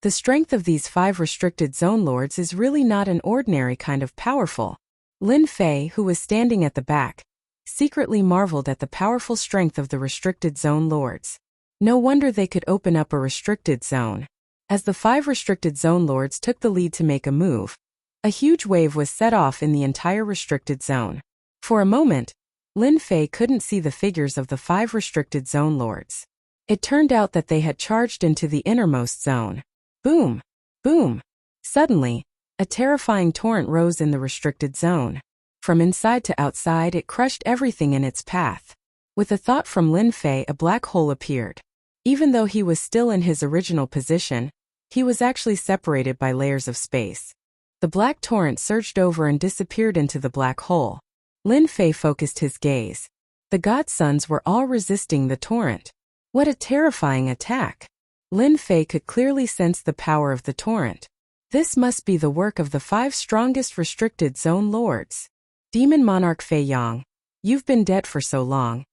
The strength of these 5 restricted zone lords is really not an ordinary kind of powerful. Lin Fei, who was standing at the back, secretly marveled at the powerful strength of the restricted zone lords. No wonder they could open up a restricted zone. As the 5 restricted zone lords took the lead to make a move, a huge wave was set off in the entire restricted zone. For a moment, Lin Fei couldn't see the figures of the 5 restricted zone lords. It turned out that they had charged into the innermost zone. Boom! Boom! Suddenly, a terrifying torrent rose in the restricted zone. From inside to outside it crushed everything in its path. With a thought from Lin Fei, a black hole appeared. Even though he was still in his original position, he was actually separated by layers of space. The black torrent surged over and disappeared into the black hole. Lin Fei focused his gaze. The godsons were all resisting the torrent. What a terrifying attack! Lin Fei could clearly sense the power of the torrent. This must be the work of the 5 strongest restricted zone lords. Demon Monarch Fei Yang, you've been dead for so long.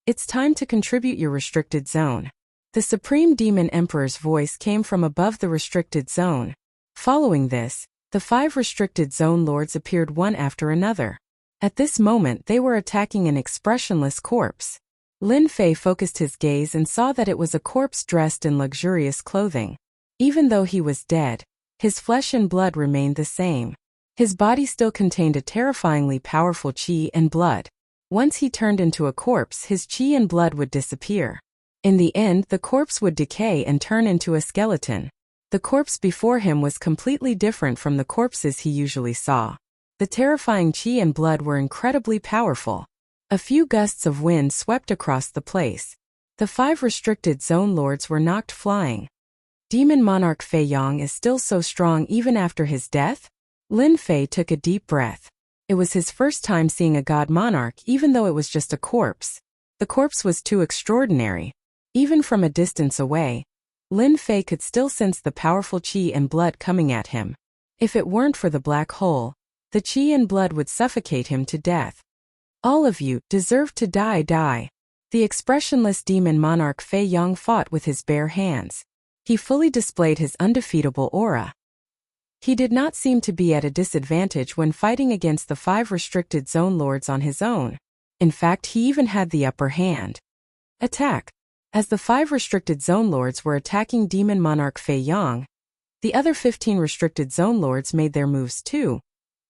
It's time to contribute your restricted zone. The Supreme Demon Emperor's voice came from above the restricted zone. Following this, the 5 restricted zone lords appeared one after another. At this moment they were attacking an expressionless corpse. Lin Fei focused his gaze and saw that it was a corpse dressed in luxurious clothing. Even though he was dead, his flesh and blood remained the same. His body still contained a terrifyingly powerful qi and blood. Once he turned into a corpse, his qi and blood would disappear. In the end, the corpse would decay and turn into a skeleton. The corpse before him was completely different from the corpses he usually saw. The terrifying qi and blood were incredibly powerful. A few gusts of wind swept across the place. The 5 restricted zone lords were knocked flying. Demon Monarch Fei Yang is still so strong even after his death? Lin Fei took a deep breath. It was his first time seeing a god monarch even though it was just a corpse. The corpse was too extraordinary. Even from a distance away, Lin Fei could still sense the powerful qi and blood coming at him. If it weren't for the black hole, the qi and blood would suffocate him to death. All of you deserve to die. The expressionless demon monarch Fei Yang fought with his bare hands. He fully displayed his undefeatable aura. He did not seem to be at a disadvantage when fighting against the 5 restricted zone lords on his own. In fact, he even had the upper hand. Attack! As the 5 restricted zone lords were attacking demon monarch Fei Yang, the other 15 restricted zone lords made their moves too,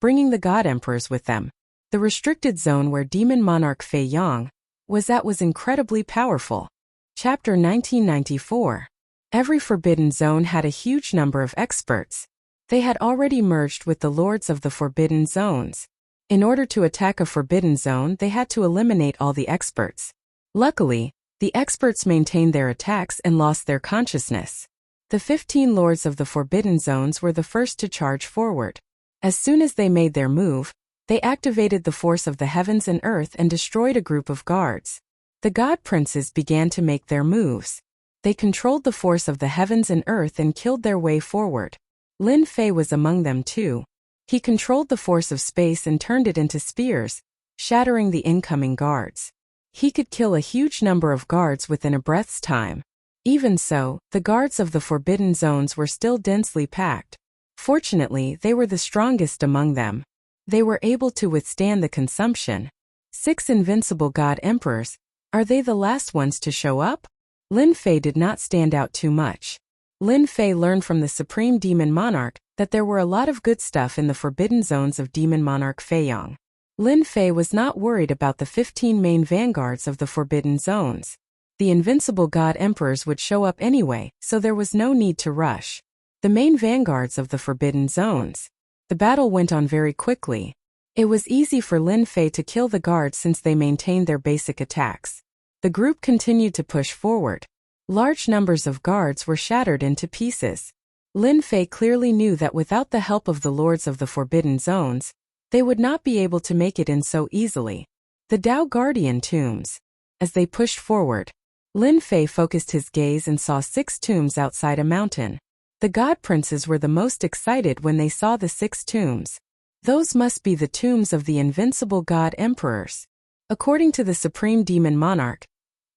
bringing the god emperors with them. The restricted zone where demon monarch Fei Yang was at was incredibly powerful. Chapter 1994. Every forbidden zone had a huge number of experts. They had already merged with the lords of the forbidden zones. In order to attack a forbidden zone, they had to eliminate all the experts. Luckily, the experts maintained their attacks and lost their consciousness. The 15 lords of the forbidden zones were the first to charge forward. As soon as they made their move, they activated the force of the heavens and earth and destroyed a group of guards. The god princes began to make their moves. They controlled the force of the heavens and earth and killed their way forward. Lin Fei was among them too. He controlled the force of space and turned it into spears, shattering the incoming guards. He could kill a huge number of guards within a breath's time. Even so, the guards of the forbidden zones were still densely packed. Fortunately, they were the strongest among them. They were able to withstand the consumption. 6 invincible god emperors. Are they the last ones to show up? Lin Fei did not stand out too much. Lin Fei learned from the Supreme Demon Monarch that there were a lot of good stuff in the forbidden zones of Demon Monarch Feiyang. Lin Fei was not worried about the 15 main vanguards of the forbidden zones. The invincible god emperors would show up anyway, so there was no need to rush. The main vanguards of the forbidden zones. The battle went on very quickly. It was easy for Lin Fei to kill the guards since they maintained their basic attacks. The group continued to push forward. Large numbers of guards were shattered into pieces. Lin Fei clearly knew that without the help of the lords of the forbidden zones, they would not be able to make it in so easily. The Dao Guardian tombs. As they pushed forward, Lin Fei focused his gaze and saw 6 tombs outside a mountain. The god princes were the most excited when they saw the 6 tombs. Those must be the tombs of the invincible god emperors. According to the Supreme Demon Monarch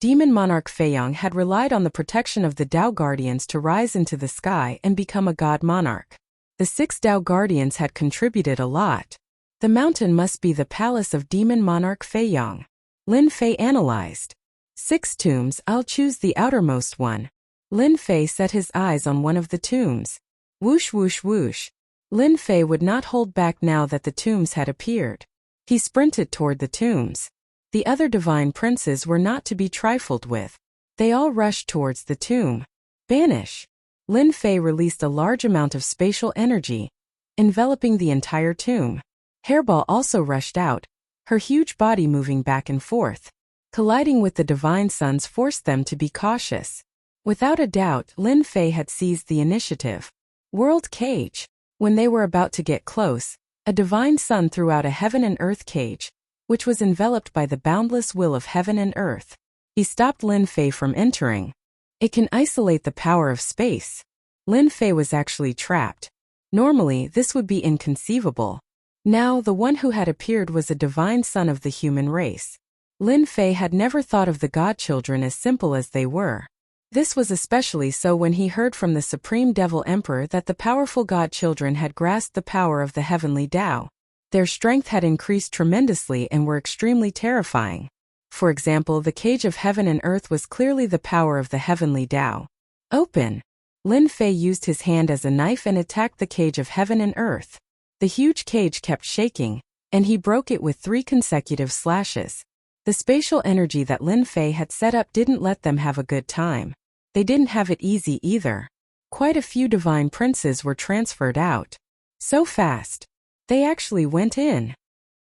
Feiyang had relied on the protection of the Dao Guardians to rise into the sky and become a god monarch. The 6 Dao Guardians had contributed a lot. The mountain must be the palace of Demon Monarch Feiyang. Lin Fei analyzed. 6 tombs, I'll choose the outermost one. Lin Fei set his eyes on one of the tombs. Whoosh whoosh whoosh. Lin Fei would not hold back now that the tombs had appeared. He sprinted toward the tombs. The other divine princes were not to be trifled with. They all rushed towards the tomb. Vanish. Lin Fei released a large amount of spatial energy, enveloping the entire tomb. Hairball also rushed out, her huge body moving back and forth. Colliding with the divine suns forced them to be cautious. Without a doubt, Lin Fei had seized the initiative. World Cage. When they were about to get close, a divine sun threw out a heaven and earth cage, which was enveloped by the boundless will of heaven and earth. He stopped Lin Fei from entering. It can isolate the power of space. Lin Fei was actually trapped. Normally, this would be inconceivable. Now, the one who had appeared was a divine son of the human race. Lin Fei had never thought of the godchildren as simple as they were. This was especially so when he heard from the Supreme Devil Emperor that the powerful godchildren had grasped the power of the heavenly Tao. Their strength had increased tremendously and were extremely terrifying. For example, the cage of heaven and earth was clearly the power of the heavenly Tao. Open! Lin Fei used his hand as a knife and attacked the cage of heaven and earth. The huge cage kept shaking, and he broke it with 3 consecutive slashes. The spatial energy that Lin Fei had set up didn't let them have a good time. They didn't have it easy either. Quite a few divine princes were transferred out. So fast. They actually went in.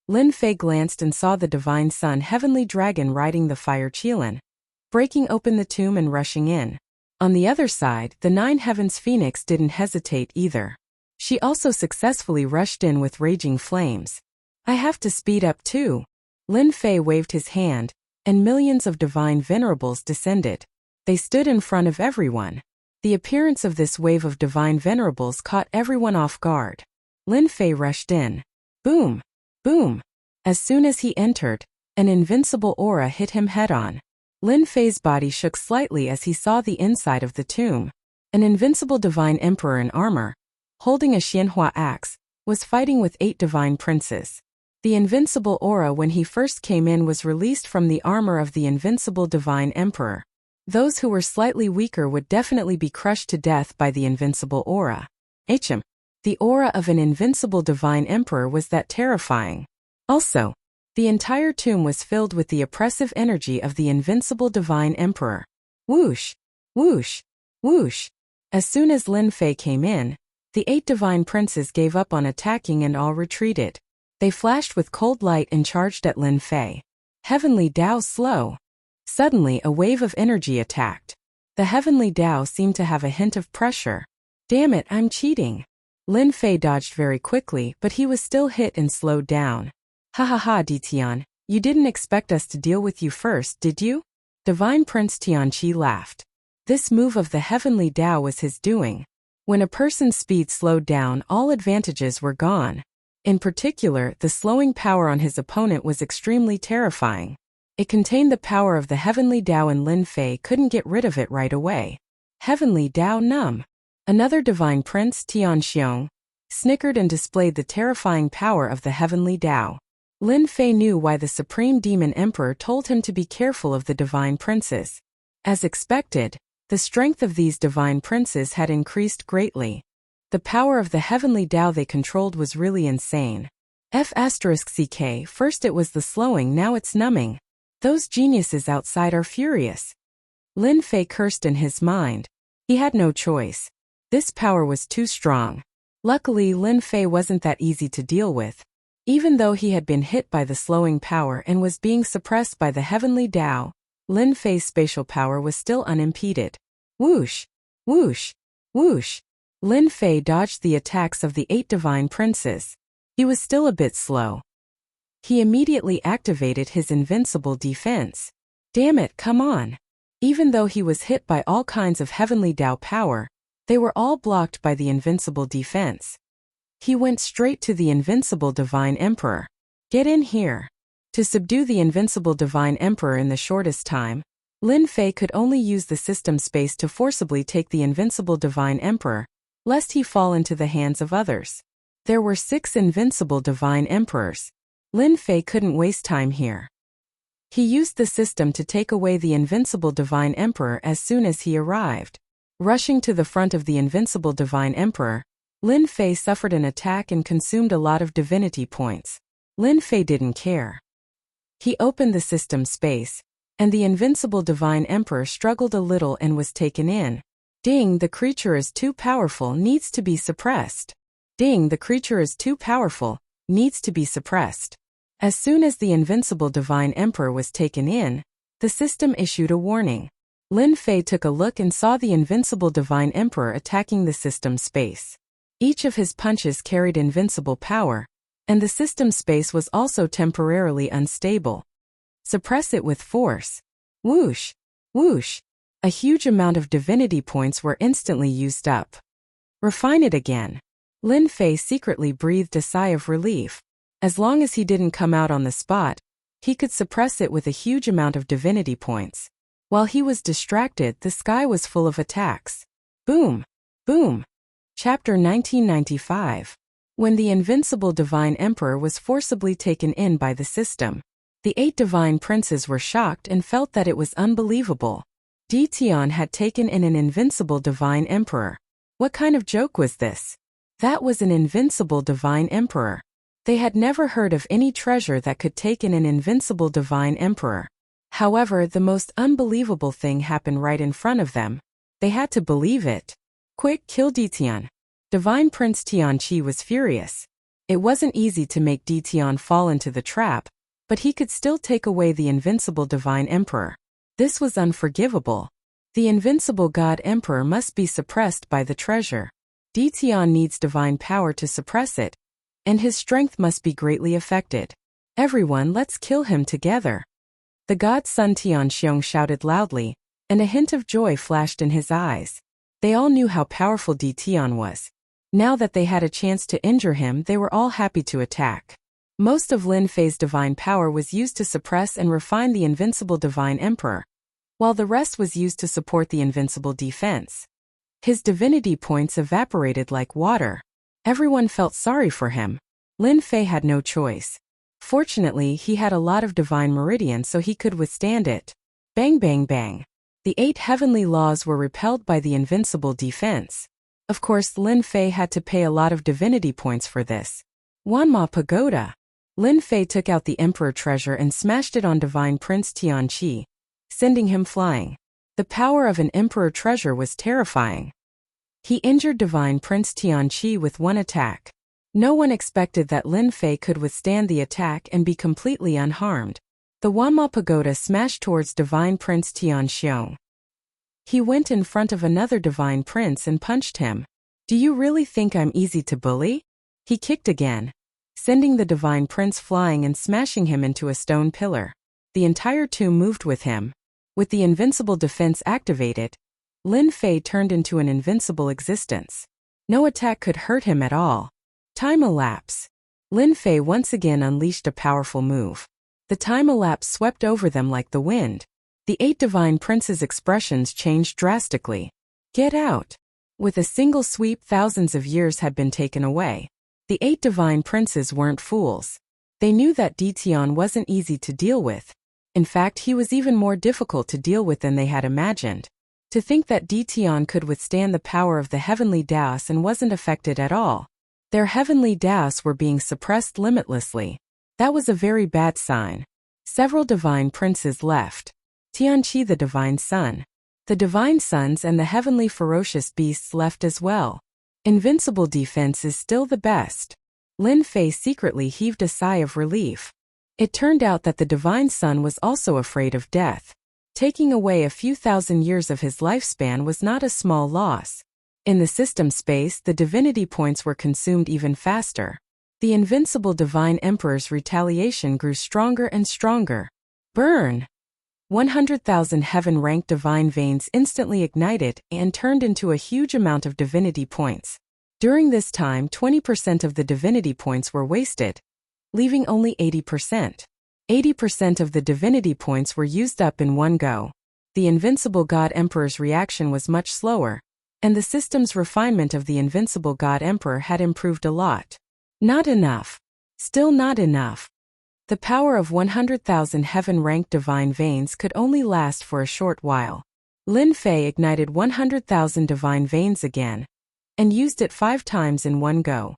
Lin Fei glanced and saw the divine sun heavenly dragon riding the fire Qilin, breaking open the tomb and rushing in. On the other side, the 9 heavens phoenix didn't hesitate either. She also successfully rushed in with raging flames. I have to speed up too. Lin Fei waved his hand, and millions of divine venerables descended. They stood in front of everyone. The appearance of this wave of divine venerables caught everyone off guard. Lin Fei rushed in. Boom! Boom! As soon as he entered, an invincible aura hit him head-on. Lin Fei's body shook slightly as he saw the inside of the tomb. An invincible divine emperor in armor, holding a Xianhua axe, was fighting with 8 divine princes. The invincible aura when he first came in was released from the armor of the invincible divine emperor. Those who were slightly weaker would definitely be crushed to death by the invincible aura. The aura of an invincible divine emperor was that terrifying. Also, the entire tomb was filled with the oppressive energy of the invincible divine emperor. Whoosh! Whoosh! Whoosh! As soon as Lin Fei came in, the 8 divine princes gave up on attacking and all retreated. They flashed with cold light and charged at Lin Fei. Heavenly Tao slow. Suddenly a wave of energy attacked. The heavenly Tao seemed to have a hint of pressure. Damn it, I'm cheating. Lin Fei dodged very quickly, but he was still hit and slowed down. Ha ha ha, Tian, you didn't expect us to deal with you first, did you? Divine Prince Tianqi laughed. This move of the heavenly Tao was his doing. When a person's speed slowed down, all advantages were gone. In particular, the slowing power on his opponent was extremely terrifying. It contained the power of the heavenly Tao and Lin Fei couldn't get rid of it right away. Heavenly Tao Num. Another divine prince, Tian Xiong, snickered and displayed the terrifying power of the heavenly Tao. Lin Fei knew why the supreme demon emperor told him to be careful of the divine princes. As expected, the strength of these divine princes had increased greatly. The power of the heavenly Tao they controlled was really insane. F***ck, first it was the slowing, now it's numbing. Those geniuses outside are furious. Lin Fei cursed in his mind. He had no choice. This power was too strong. Luckily, Lin Fei wasn't that easy to deal with. Even though he had been hit by the slowing power and was being suppressed by the heavenly Tao, Lin Fei's spatial power was still unimpeded. Whoosh! Whoosh! Whoosh! Lin Fei dodged the attacks of the 8 divine princes. He was still a bit slow. He immediately activated his invincible defense. Damn it, come on! Even though he was hit by all kinds of heavenly Tao power, they were all blocked by the invincible defense. He went straight to the invincible divine emperor. Get in here. To subdue the invincible divine emperor in the shortest time, Lin Fei could only use the system space to forcibly take the invincible divine emperor, lest he fall into the hands of others. There were 6 invincible divine emperors. Lin Fei couldn't waste time here. He used the system to take away the invincible divine emperor as soon as he arrived. Rushing to the front of the invincible divine emperor, Lin Fei suffered an attack and consumed a lot of divinity points. Lin Fei didn't care. He opened the system space, and the invincible divine emperor struggled a little and was taken in. Ding, the creature is too powerful, needs to be suppressed. Ding, the creature is too powerful, needs to be suppressed. As soon as the invincible divine emperor was taken in, the system issued a warning. Lin Fei took a look and saw the invincible divine emperor attacking the system space. Each of his punches carried invincible power, and the system space was also temporarily unstable. Suppress it with force. Whoosh! Whoosh! A huge amount of divinity points were instantly used up. Refine it again. Lin Fei secretly breathed a sigh of relief. As long as he didn't come out on the spot, he could suppress it with a huge amount of divinity points. While he was distracted, the sky was full of attacks. Boom! Boom! Chapter 1995. When the invincible divine emperor was forcibly taken in by the system, the 8 divine princes were shocked and felt that it was unbelievable. Di Tian had taken in an invincible divine emperor. What kind of joke was this? That was an invincible divine emperor. They had never heard of any treasure that could take in an invincible divine emperor. However, the most unbelievable thing happened right in front of them. They had to believe it. Quick, kill Di Tian. Divine Prince Tianqi was furious. It wasn't easy to make Di Tian fall into the trap, but he could still take away the invincible divine emperor. This was unforgivable. The invincible god emperor must be suppressed by the treasure. Di Tian needs divine power to suppress it, and his strength must be greatly affected. Everyone, let's kill him together. The god Sun Tianxiong shouted loudly, and a hint of joy flashed in his eyes. They all knew how powerful Di Tian was. Now that they had a chance to injure him, they were all happy to attack. Most of Lin Fei's divine power was used to suppress and refine the invincible divine emperor, while the rest was used to support the invincible defense. His divinity points evaporated like water. Everyone felt sorry for him. Lin Fei had no choice. Fortunately, he had a lot of divine meridian so he could withstand it. Bang bang bang. The 8 heavenly laws were repelled by the invincible defense. Of course, Lin Fei had to pay a lot of divinity points for this. Wanma Pagoda. Lin Fei took out the emperor treasure and smashed it on divine prince Tianqi, sending him flying. The power of an emperor treasure was terrifying. He injured divine prince Tianqi with one attack. No one expected that Lin Fei could withstand the attack and be completely unharmed. The Wanma Pagoda smashed towards divine prince Tianxiong. He went in front of another divine prince and punched him. Do you really think I'm easy to bully? He kicked again, sending the divine prince flying and smashing him into a stone pillar. The entire tomb moved with him. With the invincible defense activated, Lin Fei turned into an invincible existence. No attack could hurt him at all. Time elapse. Lin Fei once again unleashed a powerful move. The time elapsed swept over them like the wind. The 8 divine princes' expressions changed drastically. Get out! With a single sweep, thousands of years had been taken away. The 8 divine princes weren't fools. They knew that Tian wasn't easy to deal with. In fact, he was even more difficult to deal with than they had imagined. To think that Tian could withstand the power of the heavenly Daos and wasn't affected at all. Their heavenly Daos were being suppressed limitlessly. That was a very bad sign. Several divine princes left. Tianqi, the divine sun. The divine sons and the heavenly ferocious beasts left as well. Invincible defense is still the best. Lin Fei secretly heaved a sigh of relief. It turned out that the divine sun was also afraid of death. Taking away a few thousand years of his lifespan was not a small loss. In the system space, the divinity points were consumed even faster. The invincible divine emperor's retaliation grew stronger and stronger. Burn! 100,000 heaven-ranked divine veins instantly ignited and turned into a huge amount of divinity points. During this time, 20% of the divinity points were wasted, leaving only 80%. 80% of the divinity points were used up in one go. The invincible God Emperor's reaction was much slower, and the system's refinement of the invincible God Emperor had improved a lot. Not enough. Still not enough. The power of 100,000 heaven-ranked divine veins could only last for a short while. Lin Fei ignited 100,000 divine veins again, and used it 5 times in one go.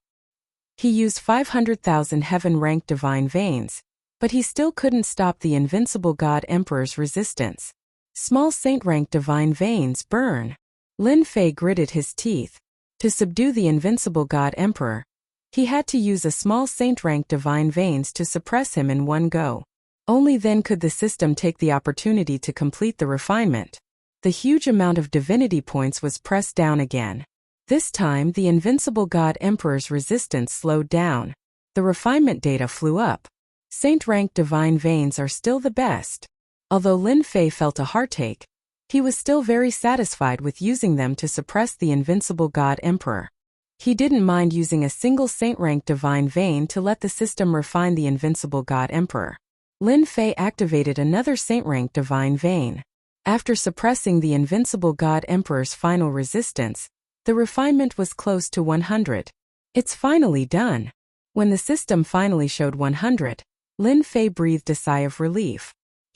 He used 500,000 heaven-ranked divine veins, but he still couldn't stop the invincible God Emperor's resistance. Small saint-ranked divine veins burn. Lin Fei gritted his teeth. To subdue the invincible God Emperor, he had to use a small saint-ranked divine veins to suppress him in one go. Only then could the system take the opportunity to complete the refinement. The huge amount of divinity points was pressed down again. This time, the invincible God Emperor's resistance slowed down. The refinement data flew up. Saint-ranked divine veins are still the best. Although Lin Fei felt a heartache, he was still very satisfied with using them to suppress the invincible God Emperor. He didn't mind using a single saint-ranked divine vein to let the system refine the invincible God Emperor. Lin Fei activated another saint-ranked divine vein. After suppressing the invincible God Emperor's final resistance, the refinement was close to 100. It's finally done. When the system finally showed 100, Lin Fei breathed a sigh of relief.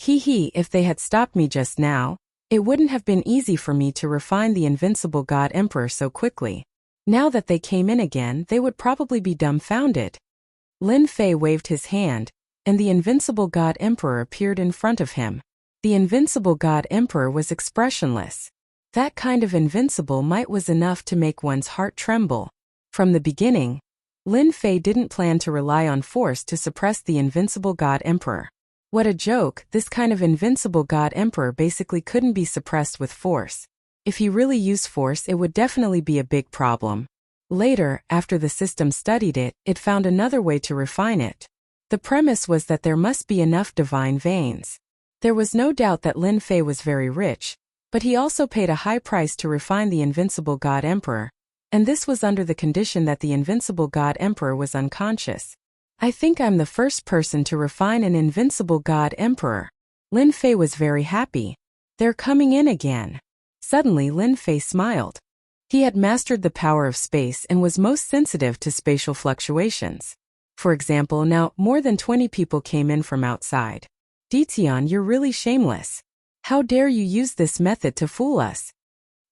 If they had stopped me just now, it wouldn't have been easy for me to refine the invincible God Emperor so quickly. Now that they came in again, they would probably be dumbfounded. Lin Fei waved his hand, and the invincible God Emperor appeared in front of him. The invincible God Emperor was expressionless. That kind of invincible might was enough to make one's heart tremble. From the beginning, Lin Fei didn't plan to rely on force to suppress the invincible God Emperor. What a joke, this kind of invincible God Emperor basically couldn't be suppressed with force. If he really used force, it would definitely be a big problem. Later, after the system studied it, it found another way to refine it. The premise was that there must be enough divine veins. There was no doubt that Lin Fei was very rich, but he also paid a high price to refine the invincible God Emperor, and this was under the condition that the invincible God Emperor was unconscious. I think I'm the first person to refine an invincible God Emperor. Lin Fei was very happy. They're coming in again. Suddenly Lin Fei smiled. He had mastered the power of space and was most sensitive to spatial fluctuations. For example, now more than 20 people came in from outside. Tian, you're really shameless. How dare you use this method to fool us?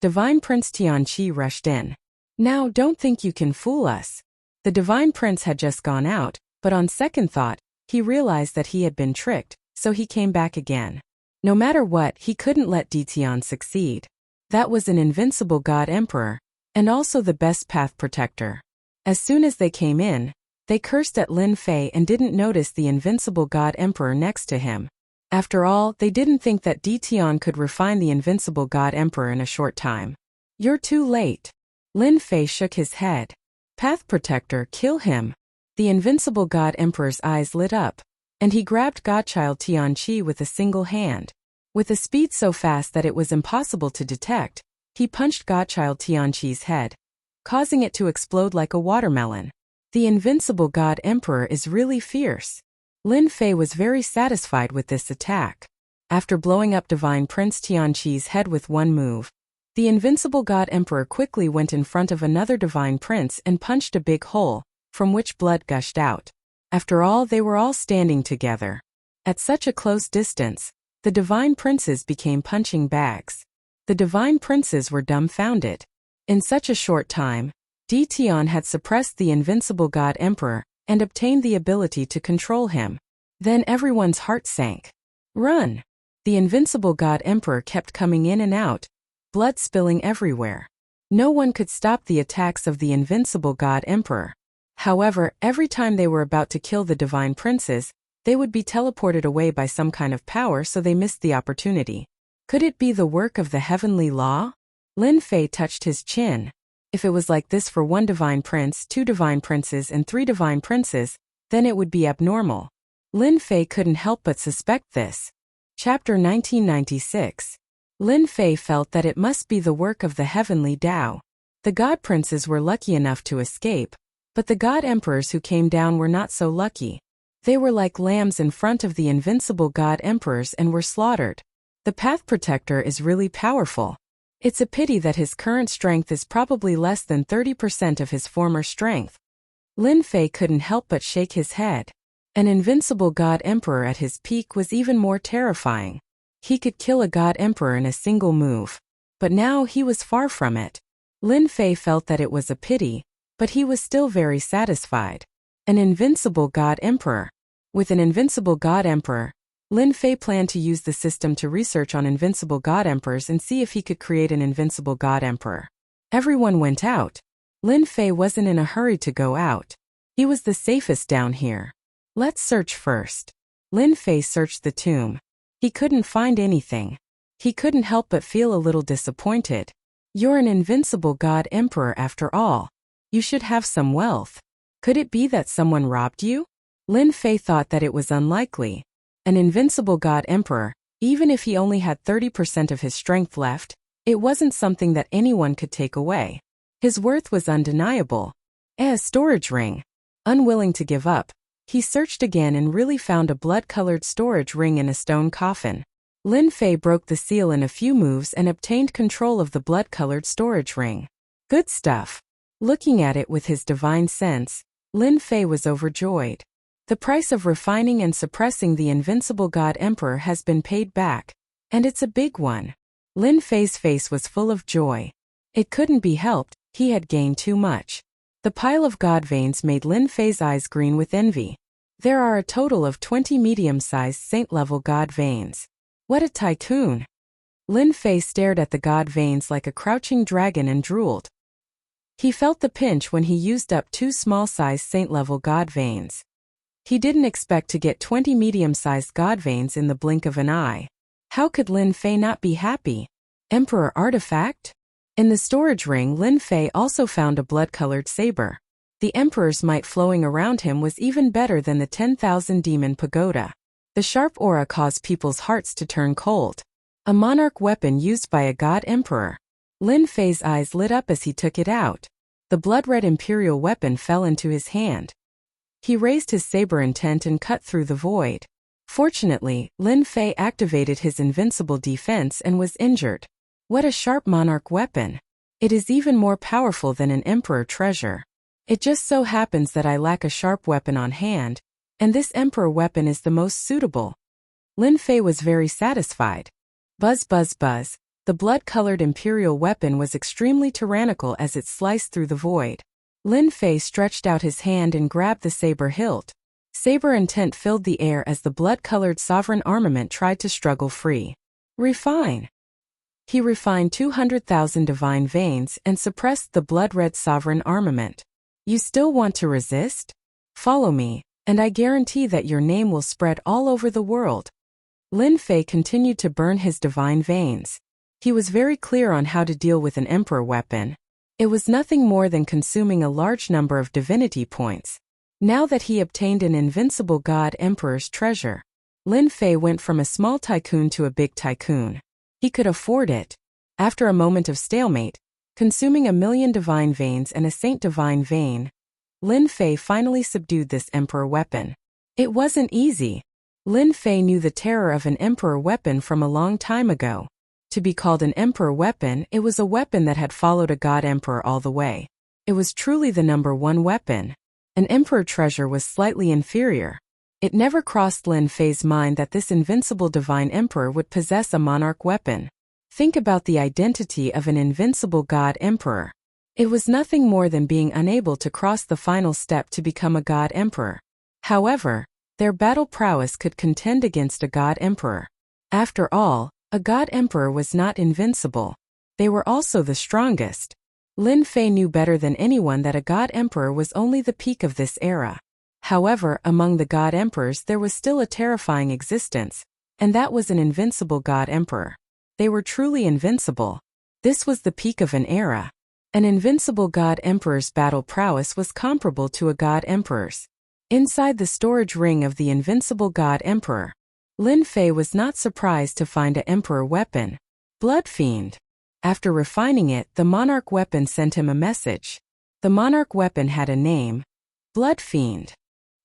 Divine Prince Tianqi rushed in. Now don't think you can fool us. The Divine Prince had just gone out, but on second thought, he realized that he had been tricked, so he came back again. No matter what, he couldn't let Tian succeed. That was an invincible God Emperor, and also the best path protector. As soon as they came in, they cursed at Lin Fei and didn't notice the invincible God Emperor next to him. After all, they didn't think that Tian could refine the invincible God Emperor in a short time. You're too late. Lin Fei shook his head. Path protector, kill him. The invincible God Emperor's eyes lit up, and he grabbed Godchild Tianqi with a single hand. With a speed so fast that it was impossible to detect, he punched Godchild Tianqi's head, causing it to explode like a watermelon. The invincible God Emperor is really fierce. Lin Fei was very satisfied with this attack. After blowing up Divine Prince Tianqi's head with one move, the invincible God Emperor quickly went in front of another Divine Prince and punched a big hole, from which blood gushed out. After all, they were all standing together. At such a close distance, the Divine Princes became punching bags. The Divine Princes were dumbfounded. In such a short time, Di Tian had suppressed the invincible God Emperor and obtained the ability to control him. Then everyone's heart sank. Run! The invincible God Emperor kept coming in and out, blood spilling everywhere. No one could stop the attacks of the invincible God Emperor. However, every time they were about to kill the Divine Princes, they would be teleported away by some kind of power, so they missed the opportunity. Could it be the work of the heavenly law? Lin Fei touched his chin. If it was like this for one Divine Prince, two Divine Princes, and three Divine Princes, then it would be abnormal. Lin Fei couldn't help but suspect this. Chapter 1996. Lin Fei felt that it must be the work of the heavenly Tao. The God Princes were lucky enough to escape, but the God Emperors who came down were not so lucky. They were like lambs in front of the invincible God Emperors and were slaughtered. The Path Protector is really powerful. It's a pity that his current strength is probably less than 30% of his former strength. Lin Fei couldn't help but shake his head. An invincible God Emperor at his peak was even more terrifying. He could kill a God Emperor in a single move. But now he was far from it. Lin Fei felt that it was a pity, but he was still very satisfied. An invincible God Emperor. With an invincible God Emperor, Lin Fei planned to use the system to research on invincible God Emperors and see if he could create an invincible God Emperor. Everyone went out. Lin Fei wasn't in a hurry to go out. He was the safest down here. Let's search first. Lin Fei searched the tomb. He couldn't find anything. He couldn't help but feel a little disappointed. You're an invincible God Emperor after all. You should have some wealth. Could it be that someone robbed you? Lin Fei thought that it was unlikely. An invincible God Emperor, even if he only had 30% of his strength left, it wasn't something that anyone could take away. His worth was undeniable. A storage ring. Unwilling to give up, he searched again and really found a blood-colored storage ring in a stone coffin. Lin Fei broke the seal in a few moves and obtained control of the blood-colored storage ring. Good stuff. Looking at it with his divine sense, Lin Fei was overjoyed. The price of refining and suppressing the invincible God Emperor has been paid back, and it's a big one. Lin Fei's face was full of joy. It couldn't be helped, he had gained too much. The pile of God veins made Lin Fei's eyes green with envy. There are a total of 20 medium-sized saint-level God veins. What a tycoon! Lin Fei stared at the God veins like a crouching dragon and drooled. He felt the pinch when he used up 2 small-sized saint-level God veins. He didn't expect to get 20 medium-sized God veins in the blink of an eye. How could Lin Fei not be happy? Emperor artifact? In the storage ring, Lin Fei also found a blood-colored saber. The Emperor's might flowing around him was even better than the 10,000 demon pagoda. The sharp aura caused people's hearts to turn cold. A monarch weapon used by a God Emperor. Lin Fei's eyes lit up as he took it out. The blood-red imperial weapon fell into his hand. He raised his saber intent and cut through the void. Fortunately, Lin Fei activated his invincible defense and was injured. What a sharp monarch weapon! It is even more powerful than an emperor treasure. It just so happens that I lack a sharp weapon on hand, and this emperor weapon is the most suitable. Lin Fei was very satisfied. Buzz buzz buzz, the blood-colored imperial weapon was extremely tyrannical as it sliced through the void. Lin Fei stretched out his hand and grabbed the saber hilt. Saber intent filled the air as the blood-colored sovereign armament tried to struggle free. Refine. He refined 200,000 divine veins and suppressed the blood-red sovereign armament. You still want to resist? Follow me, and I guarantee that your name will spread all over the world. Lin Fei continued to burn his divine veins. He was very clear on how to deal with an emperor weapon. It was nothing more than consuming a large number of divinity points. Now that he obtained an invincible God Emperor's treasure, Lin Fei went from a small tycoon to a big tycoon. He could afford it. After a moment of stalemate, consuming 1,000,000 divine veins and a saint divine vein, Lin Fei finally subdued this emperor weapon. It wasn't easy. Lin Fei knew the terror of an emperor weapon from a long time ago. To be called an emperor weapon, it was a weapon that had followed a god emperor all the way. It was truly the #1 weapon. An emperor treasure was slightly inferior. It never crossed Lin Fei's mind that this invincible divine emperor would possess a monarch weapon. Think about the identity of an invincible god emperor. It was nothing more than being unable to cross the final step to become a god emperor. However, their battle prowess could contend against a god emperor. After all, a god emperor was not invincible. They were also the strongest. Lin Fei knew better than anyone that a god emperor was only the peak of this era. However, among the god emperors there was still a terrifying existence, and that was an invincible god emperor. They were truly invincible. This was the peak of an era. An invincible god emperor's battle prowess was comparable to a god emperor's. Inside the storage ring of the invincible god emperor, Lin Fei was not surprised to find an emperor weapon, Blood Fiend. After refining it, the Monarch weapon sent him a message. The Monarch weapon had a name, Blood Fiend.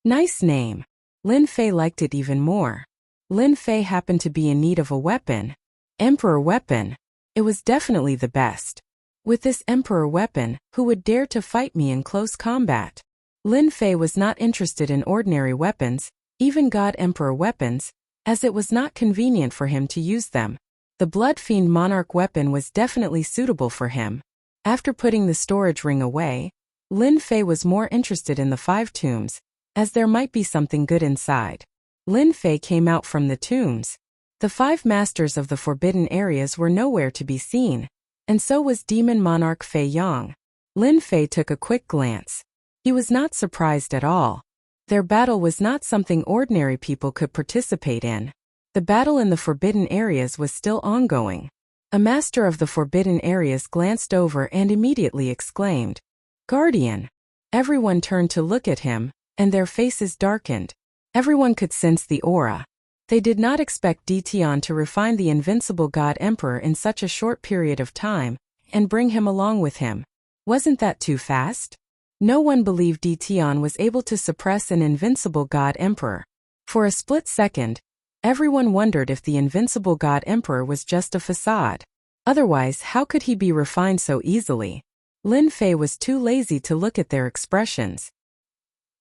Nice name. Lin Fei liked it even more. Lin Fei happened to be in need of a weapon. Emperor weapon. It was definitely the best. With this emperor weapon, who would dare to fight me in close combat? Lin Fei was not interested in ordinary weapons, even god emperor weapons, as it was not convenient for him to use them. The Blood Fiend Monarch weapon was definitely suitable for him. After putting the storage ring away, Lin Fei was more interested in the 5 tombs, as there might be something good inside. Lin Fei came out from the tombs. The 5 masters of the forbidden areas were nowhere to be seen, and so was Demon Monarch Fei Yang. Lin Fei took a quick glance. He was not surprised at all. Their battle was not something ordinary people could participate in. The battle in the forbidden areas was still ongoing. A master of the forbidden areas glanced over and immediately exclaimed, "Guardian!" Everyone turned to look at him, and their faces darkened. Everyone could sense the aura. They did not expect Tian to refine the invincible god emperor in such a short period of time, and bring him along with him. Wasn't that too fast? No one believed Tian was able to suppress an invincible god emperor. For a split second, everyone wondered if the invincible god emperor was just a facade. Otherwise, how could he be refined so easily? Lin Fei was too lazy to look at their expressions.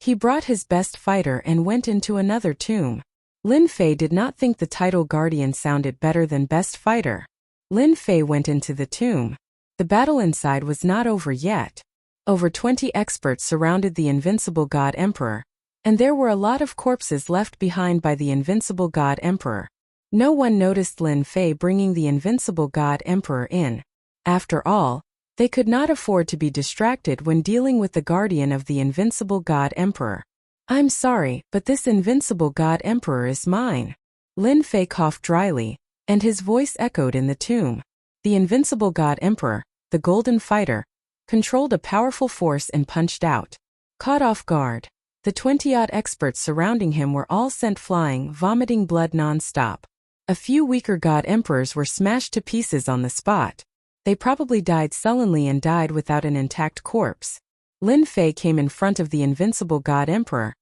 He brought his best fighter and went into another tomb. Lin Fei did not think the title Guardian sounded better than Best Fighter. Lin Fei went into the tomb. The battle inside was not over yet. Over 20 experts surrounded the invincible god emperor, and there were a lot of corpses left behind by the invincible god emperor. No one noticed Lin Fei bringing the invincible god emperor in. After all, they could not afford to be distracted when dealing with the guardian of the invincible god emperor. "I'm sorry, but this invincible god emperor is mine." Lin Fei coughed dryly, and his voice echoed in the tomb. The invincible god emperor, the golden fighter, controlled a powerful force and punched out. Caught off guard, the 20-odd experts surrounding him were all sent flying, vomiting blood non-stop. A few weaker god emperors were smashed to pieces on the spot. They probably died sullenly and died without an intact corpse. Lin Fei came in front of the invincible god emperor,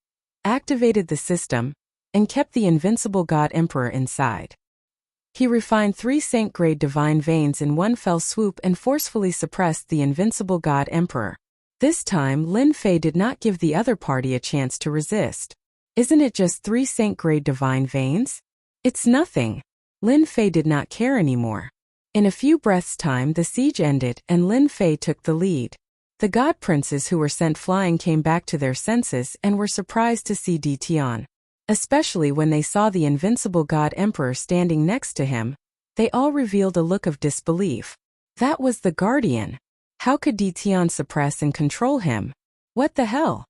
activated the system, and kept the invincible god emperor inside. He refined 3 saint-grade divine veins in one fell swoop and forcefully suppressed the invincible god emperor. This time Lin Fei did not give the other party a chance to resist. Isn't it just 3 saint-grade divine veins? It's nothing. Lin Fei did not care anymore. In a few breaths' time the siege ended and Lin Fei took the lead. The god princes who were sent flying came back to their senses and were surprised to see Tian. Especially when they saw the invincible god emperor standing next to him, they all revealed a look of disbelief. That was the guardian. How could Tian suppress and control him? What the hell?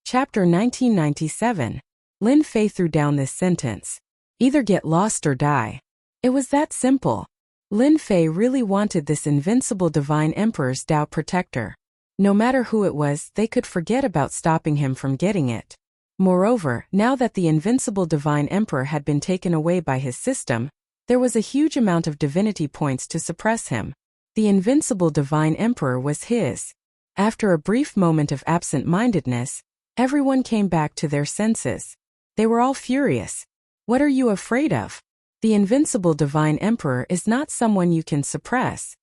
Chapter 1997. Lin Fei threw down this sentence. Either get lost or die. It was that simple. Lin Fei really wanted this invincible divine emperor's Tao protector. No matter who it was, they could forget about stopping him from getting it. Moreover, now that the invincible divine emperor had been taken away by his system, there was a huge amount of divinity points to suppress him. The invincible divine emperor was his. After a brief moment of absent-mindedness, everyone came back to their senses. They were all furious. What are you afraid of? The invincible Divine Emperor is not someone you can suppress.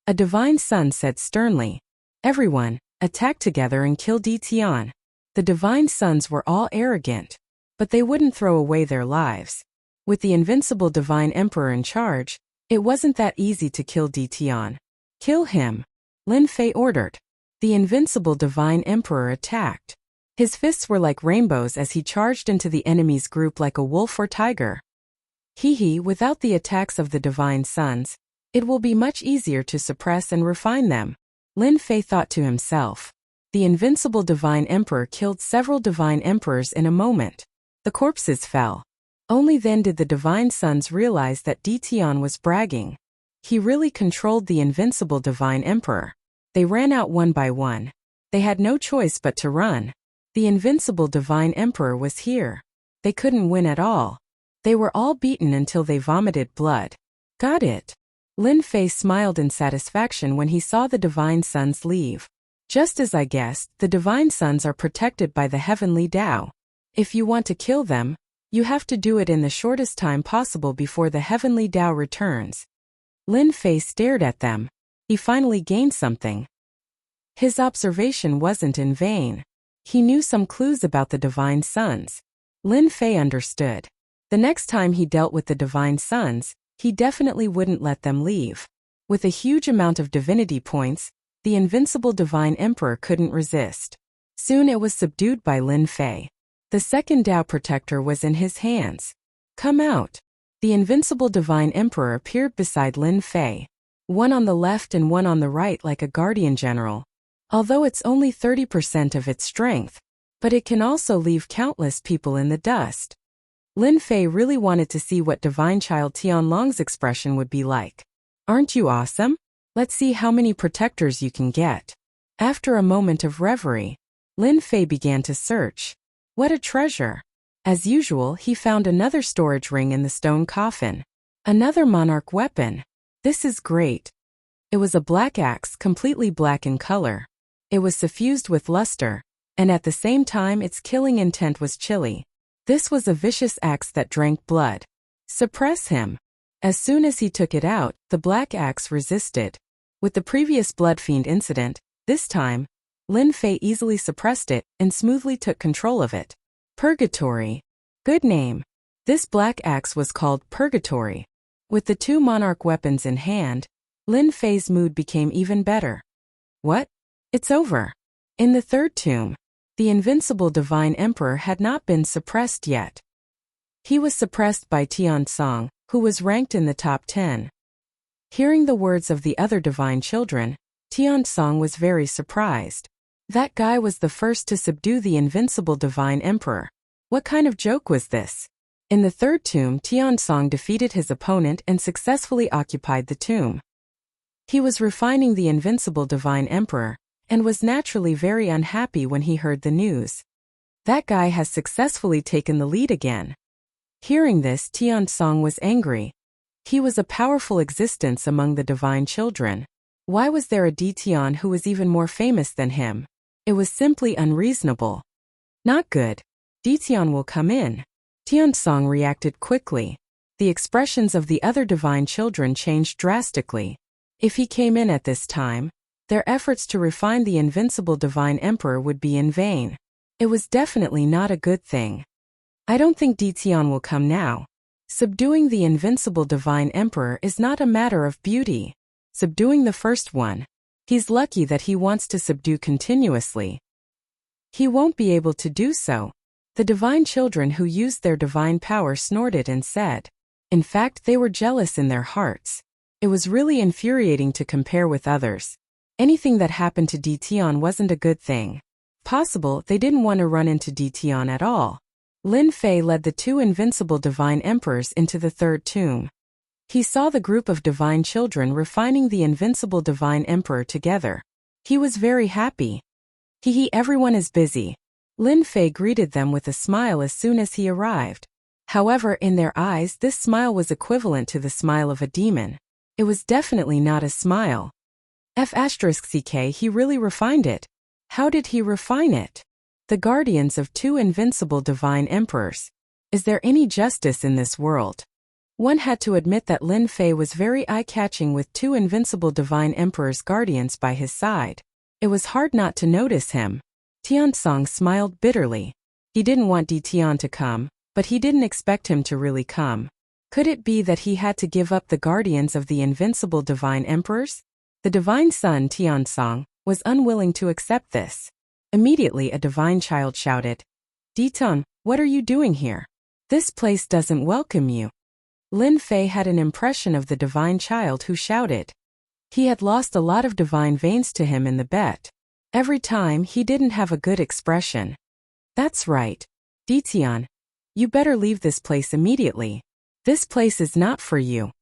A divine son said sternly. Everyone, attack together and kill Tian. The divine sons were all arrogant, but they wouldn't throw away their lives. With the invincible Divine Emperor in charge, it wasn't that easy to kill Tian. Kill him, Lin Fei ordered. The invincible Divine Emperor attacked. His fists were like rainbows as he charged into the enemy's group like a wolf or tiger. Without the attacks of the divine sons, it will be much easier to suppress and refine them. Lin Fei thought to himself. The invincible Divine Emperor killed several divine emperors in a moment. The corpses fell. Only then did the divine sons realize that Tian was bragging. He really controlled the invincible Divine Emperor. They ran out one by one. They had no choice but to run. The invincible Divine Emperor was here. They couldn't win at all. They were all beaten until they vomited blood. Got it. Lin Fei smiled in satisfaction when he saw the divine sons leave. Just as I guessed, the divine sons are protected by the heavenly Tao. If you want to kill them, you have to do it in the shortest time possible before the heavenly Tao returns. Lin Fei stared at them. He finally gained something. His observation wasn't in vain. He knew some clues about the divine sons. Lin Fei understood. The next time he dealt with the divine sons, he definitely wouldn't let them leave. With a huge amount of divinity points, the invincible Divine Emperor couldn't resist. Soon it was subdued by Lin Fei. The second Tao Protector was in his hands. Come out. The invincible Divine Emperor appeared beside Lin Fei. One on the left and one on the right like a guardian general. Although it's only 30% of its strength, but it can also leave countless people in the dust. Lin Fei really wanted to see what Divine Child Tianlong's expression would be like. Aren't you awesome? Let's see how many protectors you can get. After a moment of reverie, Lin Fei began to search. What a treasure! As usual, he found another storage ring in the stone coffin. Another Monarch weapon. This is great. It was a black axe, completely black in color. It was suffused with luster, and at the same time its killing intent was chilly. This was a vicious axe that drank blood. Suppress him. As soon as he took it out, the black axe resisted. With the previous Blood Fiend incident, this time, Lin Fei easily suppressed it and smoothly took control of it. Purgatory. Good name. This black axe was called Purgatory. With the two Monarch weapons in hand, Lin Fei's mood became even better. What? It's over. In the third tomb, the invincible Divine Emperor had not been suppressed yet. He was suppressed by Tian Song, who was ranked in the top 10. Hearing the words of the other divine children, Tian Song was very surprised. That guy was the first to subdue the invincible Divine Emperor. What kind of joke was this? In the third tomb, Tian Song defeated his opponent and successfully occupied the tomb. He was refining the invincible Divine Emperor, and was naturally very unhappy when he heard the news. That guy has successfully taken the lead again. Hearing this, Tian Song was angry. He was a powerful existence among the divine children. Why was there a Tian who was even more famous than him? It was simply unreasonable. Not good. Tian will come in. Tian Song reacted quickly. The expressions of the other divine children changed drastically. If he came in at this time, their efforts to refine the invincible Divine Emperor would be in vain. It was definitely not a good thing. I don't think Tian will come now. Subduing the invincible Divine Emperor is not a matter of beauty. Subduing the first one. He's lucky that he wants to subdue continuously. He won't be able to do so. The divine children who used their divine power snorted and said. In fact, they were jealous in their hearts. It was really infuriating to compare with others. Anything that happened to Tian wasn't a good thing. Possible they didn't want to run into Tian at all. Lin Fei led the two invincible divine emperors into the third tomb. He saw the group of divine children refining the invincible Divine Emperor together. He was very happy. Everyone is busy. Lin Fei greeted them with a smile as soon as he arrived. However, in their eyes, this smile was equivalent to the smile of a demon. It was definitely not a smile. F*ck, he really refined it. How did he refine it? The guardians of two invincible divine emperors. Is there any justice in this world? One had to admit that Lin Fei was very eye-catching with two invincible divine emperors guardians by his side. It was hard not to notice him. Tiansong smiled bitterly. He didn't want Di Tian to come, but he didn't expect him to really come. Could it be that he had to give up the guardians of the invincible divine emperors? The divine son Tiansong was unwilling to accept this. Immediately a divine child shouted, Di Tian, what are you doing here? This place doesn't welcome you. Lin Fei had an impression of the divine child who shouted. He had lost a lot of divine veins to him in the bet. Every time he didn't have a good expression. That's right. Di Tian, you better leave this place immediately. This place is not for you.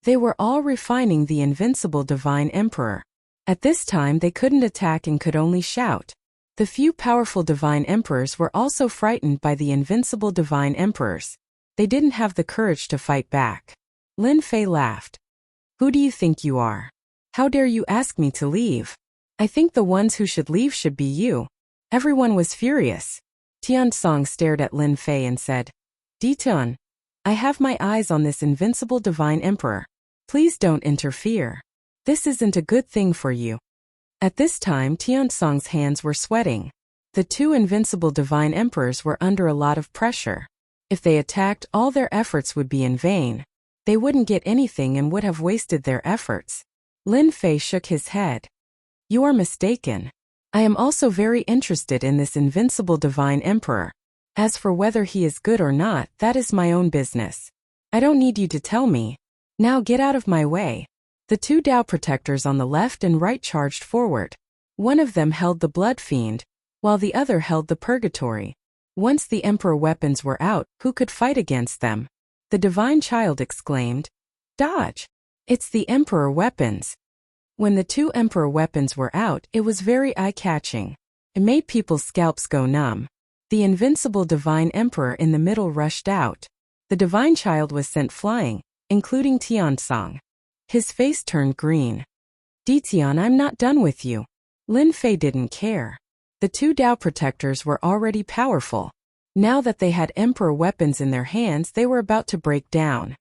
They were all refining the invincible divine emperor. At this time they couldn't attack and could only shout. The few powerful divine emperors were also frightened by the invincible divine emperors. They didn't have the courage to fight back. Lin Fei laughed. Who do you think you are? How dare you ask me to leave? I think the ones who should leave should be you. Everyone was furious. Tiansong stared at Lin Fei and said, Di Tian, I have my eyes on this invincible divine emperor. Please don't interfere. This isn't a good thing for you. At this time Tiansong's hands were sweating. The two invincible divine emperors were under a lot of pressure. If they attacked, all their efforts would be in vain. They wouldn't get anything and would have wasted their efforts. Lin Fei shook his head. You are mistaken. I am also very interested in this invincible divine emperor. As for whether he is good or not, that is my own business. I don't need you to tell me. Now get out of my way. The two Dao protectors on the left and right charged forward. One of them held the blood fiend, while the other held the purgatory. Once the emperor weapons were out, who could fight against them? The divine child exclaimed, Dodge! It's the emperor weapons. When the two emperor weapons were out, it was very eye-catching. It made people's scalps go numb. The invincible divine emperor in the middle rushed out. The divine child was sent flying, including Tiansong. His face turned green. Di Tian, I'm not done with you. Lin Fei didn't care. The two Dao protectors were already powerful. Now that they had emperor weapons in their hands, they were about to break down.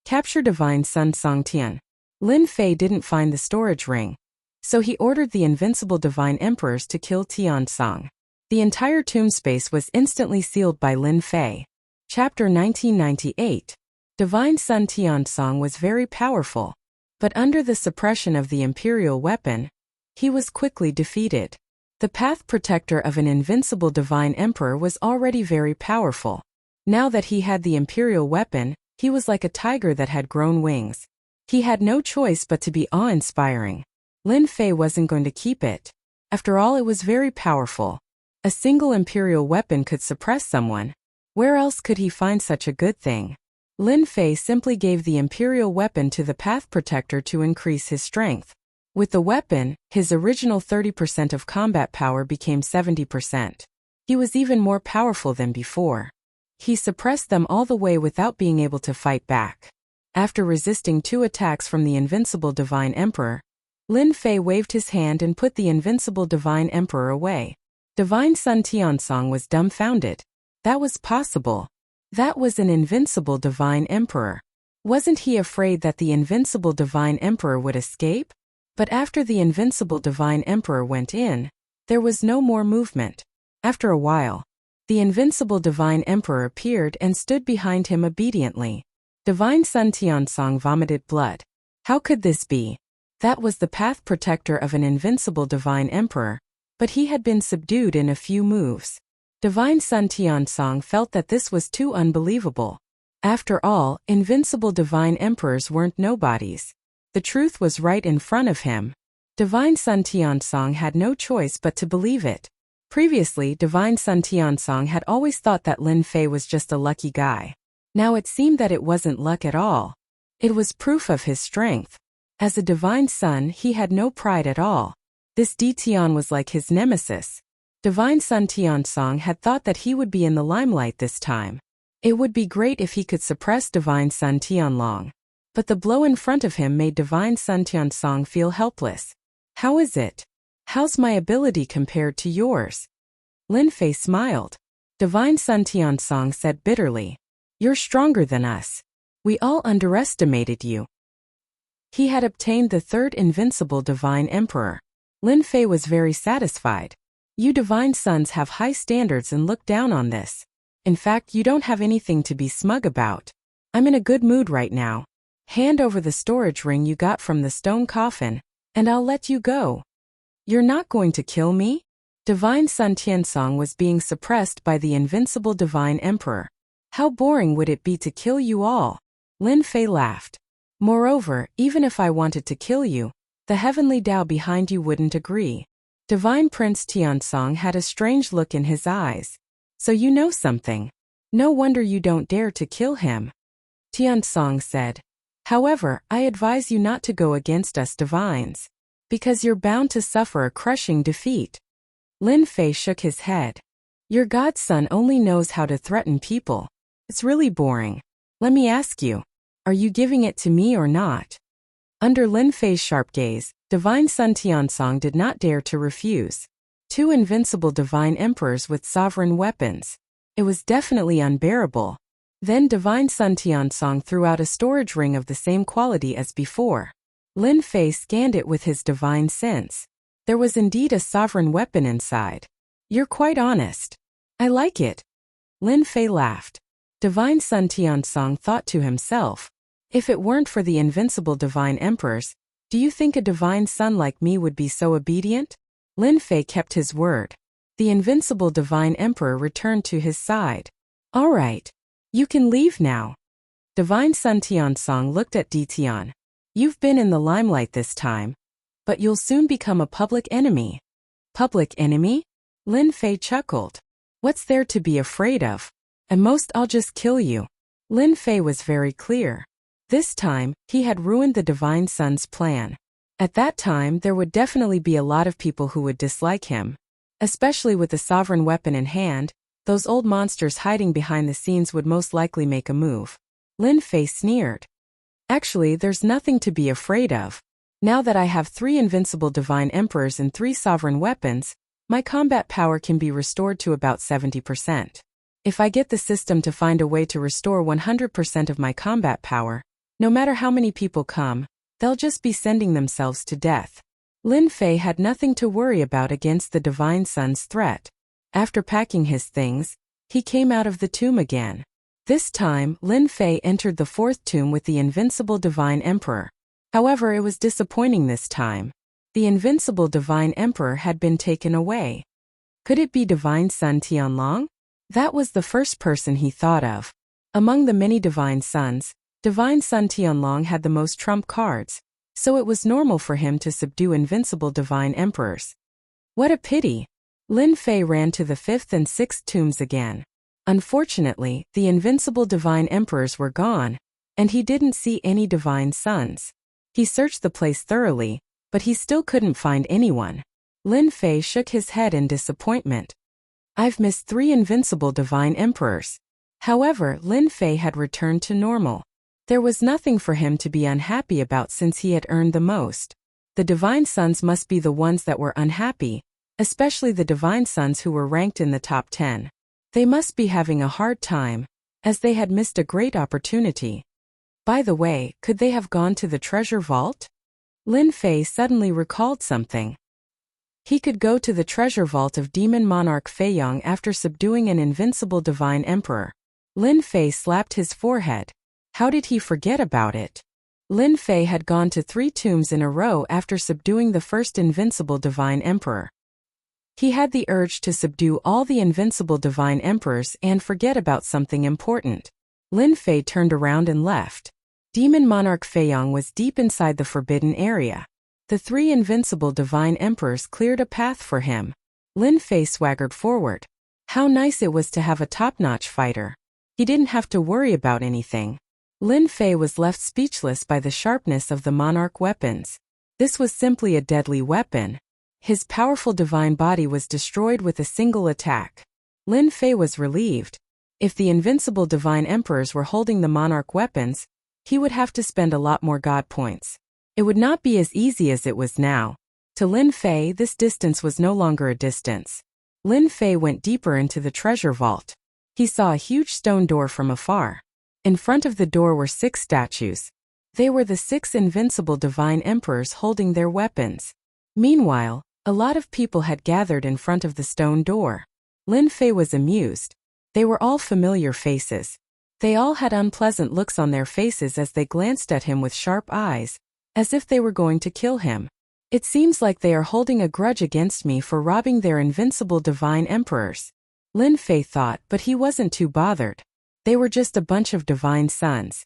Capture divine son Song Tian. Lin Fei didn't find the storage ring, so he ordered the invincible divine emperors to kill Tiansong. The entire tomb space was instantly sealed by Lin Fei. Chapter 1998. Divine son Tiansong was very powerful, but under the suppression of the imperial weapon, he was quickly defeated. The path protector of an invincible divine emperor was already very powerful. Now that he had the imperial weapon, he was like a tiger that had grown wings. He had no choice but to be awe-inspiring. Lin Fei wasn't going to keep it. After all, it was very powerful. A single imperial weapon could suppress someone. Where else could he find such a good thing? Lin Fei simply gave the imperial weapon to the path protector to increase his strength. With the weapon, his original 30% of combat power became 70%. He was even more powerful than before. He suppressed them all the way without being able to fight back. After resisting two attacks from the invincible divine emperor, Lin Fei waved his hand and put the invincible divine emperor away. Divine son Tiansong was dumbfounded. That was possible. That was an invincible divine emperor. Wasn't he afraid that the invincible divine emperor would escape? But after the invincible divine emperor went in, there was no more movement. After a while, the invincible divine emperor appeared and stood behind him obediently. Divine son Tiansong vomited blood. How could this be? That was the path protector of an invincible divine emperor, but he had been subdued in a few moves. Divine son Tiansong felt that this was too unbelievable. After all, invincible divine emperors weren't nobodies. The truth was right in front of him. Divine son Tiansong had no choice but to believe it. Previously, divine son Tiansong had always thought that Lin Fei was just a lucky guy. Now it seemed that it wasn't luck at all. It was proof of his strength. As a divine son, he had no pride at all. This Di Tian was like his nemesis. Divine son Tiansong had thought that he would be in the limelight this time. It would be great if he could suppress divine son Tianlong. But the blow in front of him made divine son Tiansong feel helpless. How is it? How's my ability compared to yours? Lin Fei smiled. Divine Sun Tiansong said bitterly. You're stronger than us. We all underestimated you. He had obtained the third invincible Divine Emperor. Lin Fei was very satisfied. You Divine Sons have high standards and look down on this. In fact, you don't have anything to be smug about. I'm in a good mood right now. Hand over the storage ring you got from the stone coffin, and I'll let you go. You're not going to kill me? Divine Sun Tiansong was being suppressed by the invincible Divine Emperor. How boring would it be to kill you all? Lin Fei laughed. Moreover, even if I wanted to kill you, the heavenly Tao behind you wouldn't agree. Divine Prince Tiansong had a strange look in his eyes. So you know something. No wonder you don't dare to kill him. Tiansong said. However, I advise you not to go against us divines, because you're bound to suffer a crushing defeat. Lin Fei shook his head. Your godson only knows how to threaten people. It's really boring. Let me ask you, are you giving it to me or not? Under Lin Fei's sharp gaze, Divine Sun Tiansong did not dare to refuse. Two invincible divine emperors with sovereign weapons. It was definitely unbearable. Then Divine Sun Tiansong threw out a storage ring of the same quality as before. Lin Fei scanned it with his divine sense. There was indeed a sovereign weapon inside. You're quite honest. I like it. Lin Fei laughed. Divine Sun Tiansong thought to himself, if it weren't for the invincible divine emperors, do you think a divine son like me would be so obedient? Lin Fei kept his word. The invincible divine emperor returned to his side. All right. You can leave now. Divine Sun Tiansong looked at Di Tian. You've been in the limelight this time, but you'll soon become a public enemy. Public enemy? Lin Fei chuckled. What's there to be afraid of? At most I'll just kill you. Lin Fei was very clear. This time, he had ruined the Divine Sun's plan. At that time there would definitely be a lot of people who would dislike him. Especially with the sovereign weapon in hand, those old monsters hiding behind the scenes would most likely make a move. Lin Fei sneered. Actually, there's nothing to be afraid of. Now that I have 3 invincible divine emperors and 3 sovereign weapons, my combat power can be restored to about 70%. If I get the system to find a way to restore 100% of my combat power, no matter how many people come, they'll just be sending themselves to death. Lin Fei had nothing to worry about against the Divine Sun's threat. After packing his things, he came out of the tomb again. This time, Lin Fei entered the 4th tomb with the invincible Divine Emperor. However, it was disappointing this time. The invincible Divine Emperor had been taken away. Could it be Divine Sun Tianlong? That was the first person he thought of. Among the many Divine Sons, Divine Sun Tianlong had the most trump cards, so it was normal for him to subdue invincible Divine Emperors. What a pity! Lin Fei ran to the 5th and 6th tombs again. Unfortunately, the invincible Divine Emperors were gone, and he didn't see any Divine Sons. He searched the place thoroughly, but he still couldn't find anyone. Lin Fei shook his head in disappointment. I've missed 3 invincible Divine Emperors. However, Lin Fei had returned to normal. There was nothing for him to be unhappy about since he had earned the most. The Divine Sons must be the ones that were unhappy, especially the Divine Sons who were ranked in the top 10. They must be having a hard time, as they had missed a great opportunity. By the way, could they have gone to the treasure vault? Lin Fei suddenly recalled something. He could go to the treasure vault of Demon Monarch Feiyang after subduing an invincible Divine Emperor. Lin Fei slapped his forehead. How did he forget about it? Lin Fei had gone to 3 tombs in a row after subduing the first invincible Divine Emperor. He had the urge to subdue all the invincible Divine Emperors and forget about something important. Lin Fei turned around and left. Demon Monarch Feiyang was deep inside the forbidden area. The 3 invincible Divine Emperors cleared a path for him. Lin Fei swaggered forward. How nice it was to have a top-notch fighter. He didn't have to worry about anything. Lin Fei was left speechless by the sharpness of the Monarch weapons. This was simply a deadly weapon. His powerful divine body was destroyed with a single attack. Lin Fei was relieved. If the invincible Divine Emperors were holding the Monarch weapons, he would have to spend a lot more God points. It would not be as easy as it was now. To Lin Fei, this distance was no longer a distance. Lin Fei went deeper into the treasure vault. He saw a huge stone door from afar. In front of the door were 6 statues. They were the 6 invincible divine emperors holding their weapons. Meanwhile, a lot of people had gathered in front of the stone door. Lin Fei was amused. They were all familiar faces. They all had unpleasant looks on their faces as they glanced at him with sharp eyes, as if they were going to kill him. It seems like they are holding a grudge against me for robbing their invincible divine emperors. Lin Fei thought, but he wasn't too bothered. They were just a bunch of divine sons.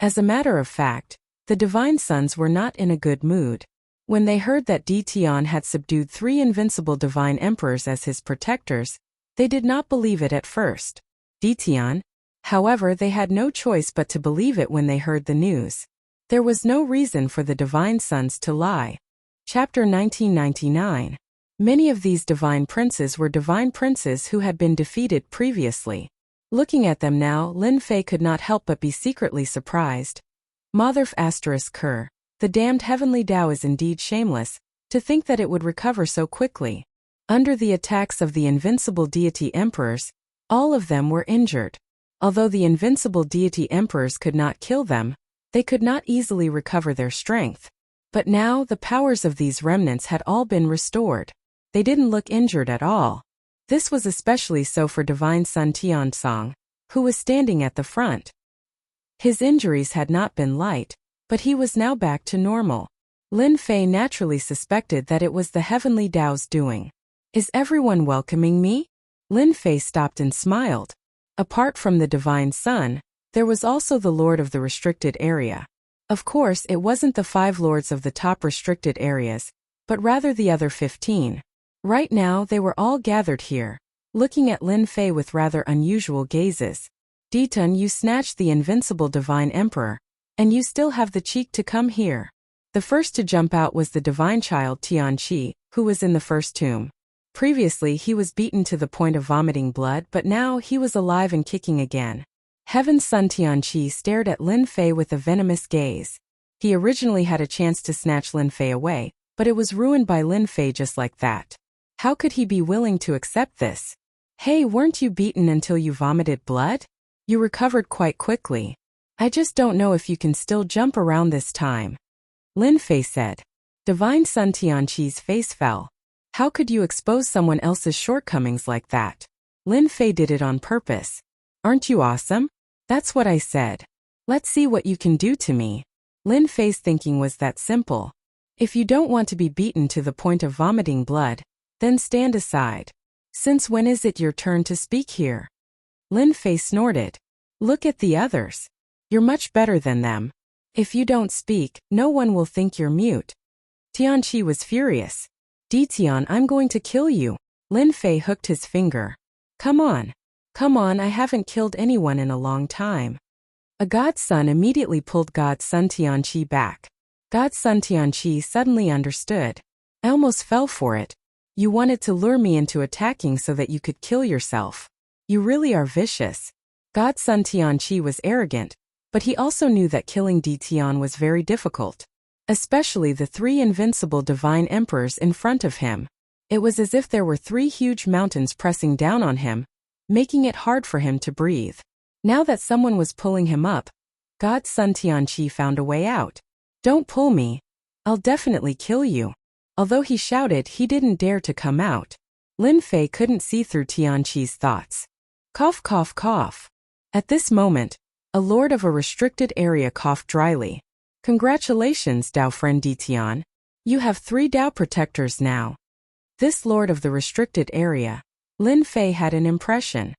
As a matter of fact, the divine sons were not in a good mood. When they heard that Di Tian had subdued 3 invincible divine emperors as his protectors, they did not believe it at first. Di Tian? However, they had no choice but to believe it when they heard the news. There was no reason for the divine sons to lie. Chapter 1999. Many of these divine princes were divine princes who had been defeated previously. Looking at them now, Lin Fei could not help but be secretly surprised. Motherf *Ker. The damned heavenly Tao is indeed shameless, to think that it would recover so quickly. Under the attacks of the invincible deity emperors, all of them were injured. Although the invincible deity emperors could not kill them, they could not easily recover their strength. But now the powers of these remnants had all been restored. They didn't look injured at all. This was especially so for Divine Son Tiansong, who was standing at the front. His injuries had not been light, but he was now back to normal. Lin Fei naturally suspected that it was the heavenly Tao's doing. Is everyone welcoming me? Lin Fei stopped and smiled. Apart from the Divine Son, there was also the Lord of the restricted area. Of course, it wasn't the 5 lords of the top restricted areas, but rather the other 15. Right now they were all gathered here, looking at Lin Fei with rather unusual gazes. Ditun, you snatched the invincible divine emperor, and you still have the cheek to come here. The first to jump out was the divine child Tianqi, who was in the first tomb. Previously he was beaten to the point of vomiting blood, but now he was alive and kicking again. Heaven's son Tianqi stared at Lin Fei with a venomous gaze. He originally had a chance to snatch Lin Fei away, but it was ruined by Lin Fei just like that. How could he be willing to accept this? Hey, weren't you beaten until you vomited blood? You recovered quite quickly. I just don't know if you can still jump around this time. Lin Fei said. Divine Son Tianqi's face fell. How could you expose someone else's shortcomings like that? Lin Fei did it on purpose. Aren't you awesome? That's what I said. Let's see what you can do to me. Lin Fei's thinking was that simple. If you don't want to be beaten to the point of vomiting blood, then stand aside. Since when is it your turn to speak here? Lin Fei snorted. Look at the others. You're much better than them. If you don't speak, no one will think you're mute. Tianqi was furious. Di Tian, I'm going to kill you. Lin Fei hooked his finger. Come on. Come on, I haven't killed anyone in a long time. A god's son immediately pulled God's son Tianqi back. God's son Tianqi suddenly understood. I almost fell for it. You wanted to lure me into attacking so that you could kill yourself. You really are vicious. God's son Tianqi was arrogant, but he also knew that killing Di Tian was very difficult. Especially the 3 invincible divine emperors in front of him. It was as if there were 3 huge mountains pressing down on him, making it hard for him to breathe. Now that someone was pulling him up, God's son Tianqi found a way out. Don't pull me. I'll definitely kill you. Although he shouted, he didn't dare to come out. Lin Fei couldn't see through Tianqi's thoughts. Cough, cough, cough. At this moment, a lord of a restricted area coughed dryly. Congratulations, Dao friend Di Tian. You have 3 Dao protectors now. This lord of the restricted area, Lin Fei had an impression.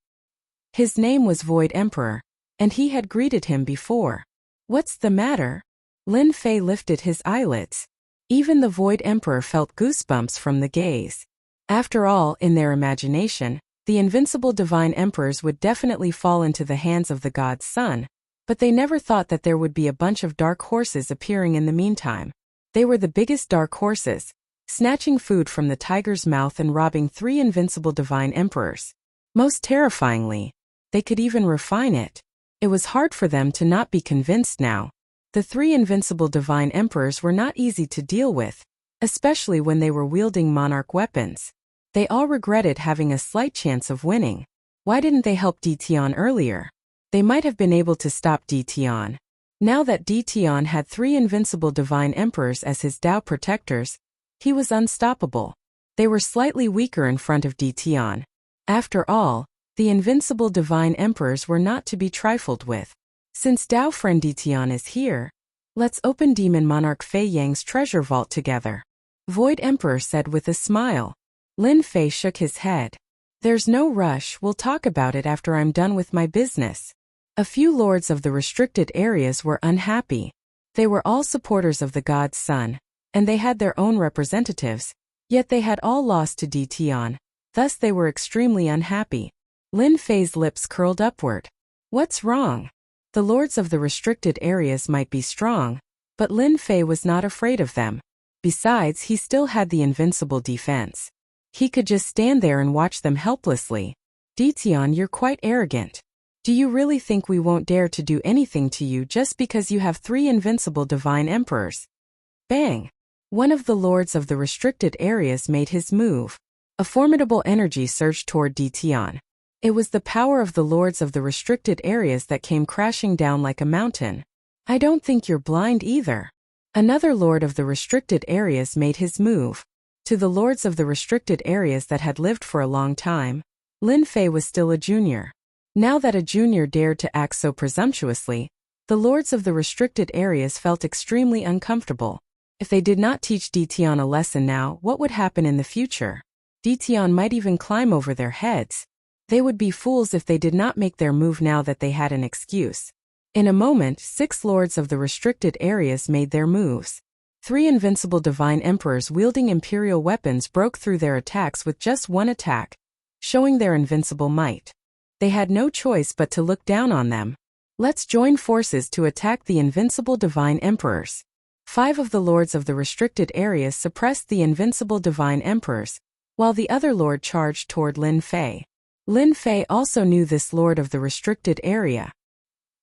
His name was Void Emperor, and he had greeted him before. What's the matter? Lin Fei lifted his eyelids. Even the Void Emperor felt goosebumps from the gaze. After all, in their imagination, the invincible divine emperors would definitely fall into the hands of the god's son, but they never thought that there would be a bunch of dark horses appearing in the meantime. They were the biggest dark horses, snatching food from the tiger's mouth and robbing 3 invincible divine emperors. Most terrifyingly, they could even refine it. It was hard for them to not be convinced now. The 3 invincible divine emperors were not easy to deal with. especially when they were wielding Monarch weapons. They all regretted having a slight chance of winning. Why didn't they help Dtion earlier? They might have been able to stop Dtion. Now that Dtion had 3 invincible divine emperors as his Tao protectors, he was unstoppable. They were slightly weaker in front of Dtion. After all, the invincible divine emperors were not to be trifled with. Since Tao friend Dtion is here, let's open Demon Monarch Fei Yang's treasure vault together. Void Emperor said with a smile. Lin Fei shook his head. There's no rush, we'll talk about it after I'm done with my business. A few lords of the restricted areas were unhappy. They were all supporters of the God's Son, and they had their own representatives, yet they had all lost to Dtion. Thus they were extremely unhappy. Lin Fei's lips curled upward. What's wrong? The lords of the restricted areas might be strong, but Lin Fei was not afraid of them. Besides, he still had the invincible defense. He could just stand there and watch them helplessly. Dtion, you're quite arrogant. Do you really think we won't dare to do anything to you just because you have 3 invincible divine emperors? Bang! One of the lords of the restricted areas made his move. A formidable energy surged toward Dtion. It was the power of the lords of the restricted areas that came crashing down like a mountain. I don't think you're blind either. Another lord of the restricted areas made his move. To the lords of the restricted areas that had lived for a long time, Lin Fei was still a junior. Now that a junior dared to act so presumptuously, the lords of the restricted areas felt extremely uncomfortable. If they did not teach Dtion a lesson now, what would happen in the future? Dtion might even climb over their heads. They would be fools if they did not make their move now that they had an excuse. In a moment, 6 lords of the restricted areas made their moves. 3 invincible divine emperors wielding imperial weapons broke through their attacks with just one attack, showing their invincible might. They had no choice but to look down on them. Let's join forces to attack the invincible divine emperors. 5 of the lords of the restricted areas suppressed the invincible divine emperors, while the other lord charged toward Lin Fei. Lin Fei also knew this lord of the restricted area.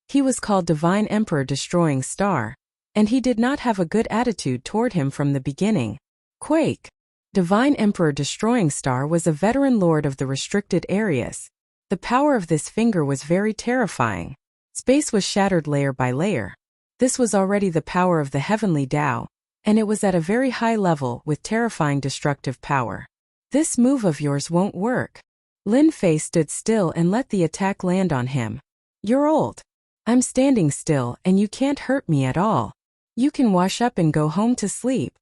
He was called Divine Emperor Destroying Star, and he did not have a good attitude toward him from the beginning. Quake! Divine Emperor Destroying Star was a veteran lord of the restricted areas. The power of this finger was very terrifying. Space was shattered layer by layer. This was already the power of the heavenly Tao, and it was at a very high level with terrifying destructive power. This move of yours won't work. Lin Fei stood still and let the attack land on him. You're old. I'm standing still and you can't hurt me at all. You can wash up and go home to sleep.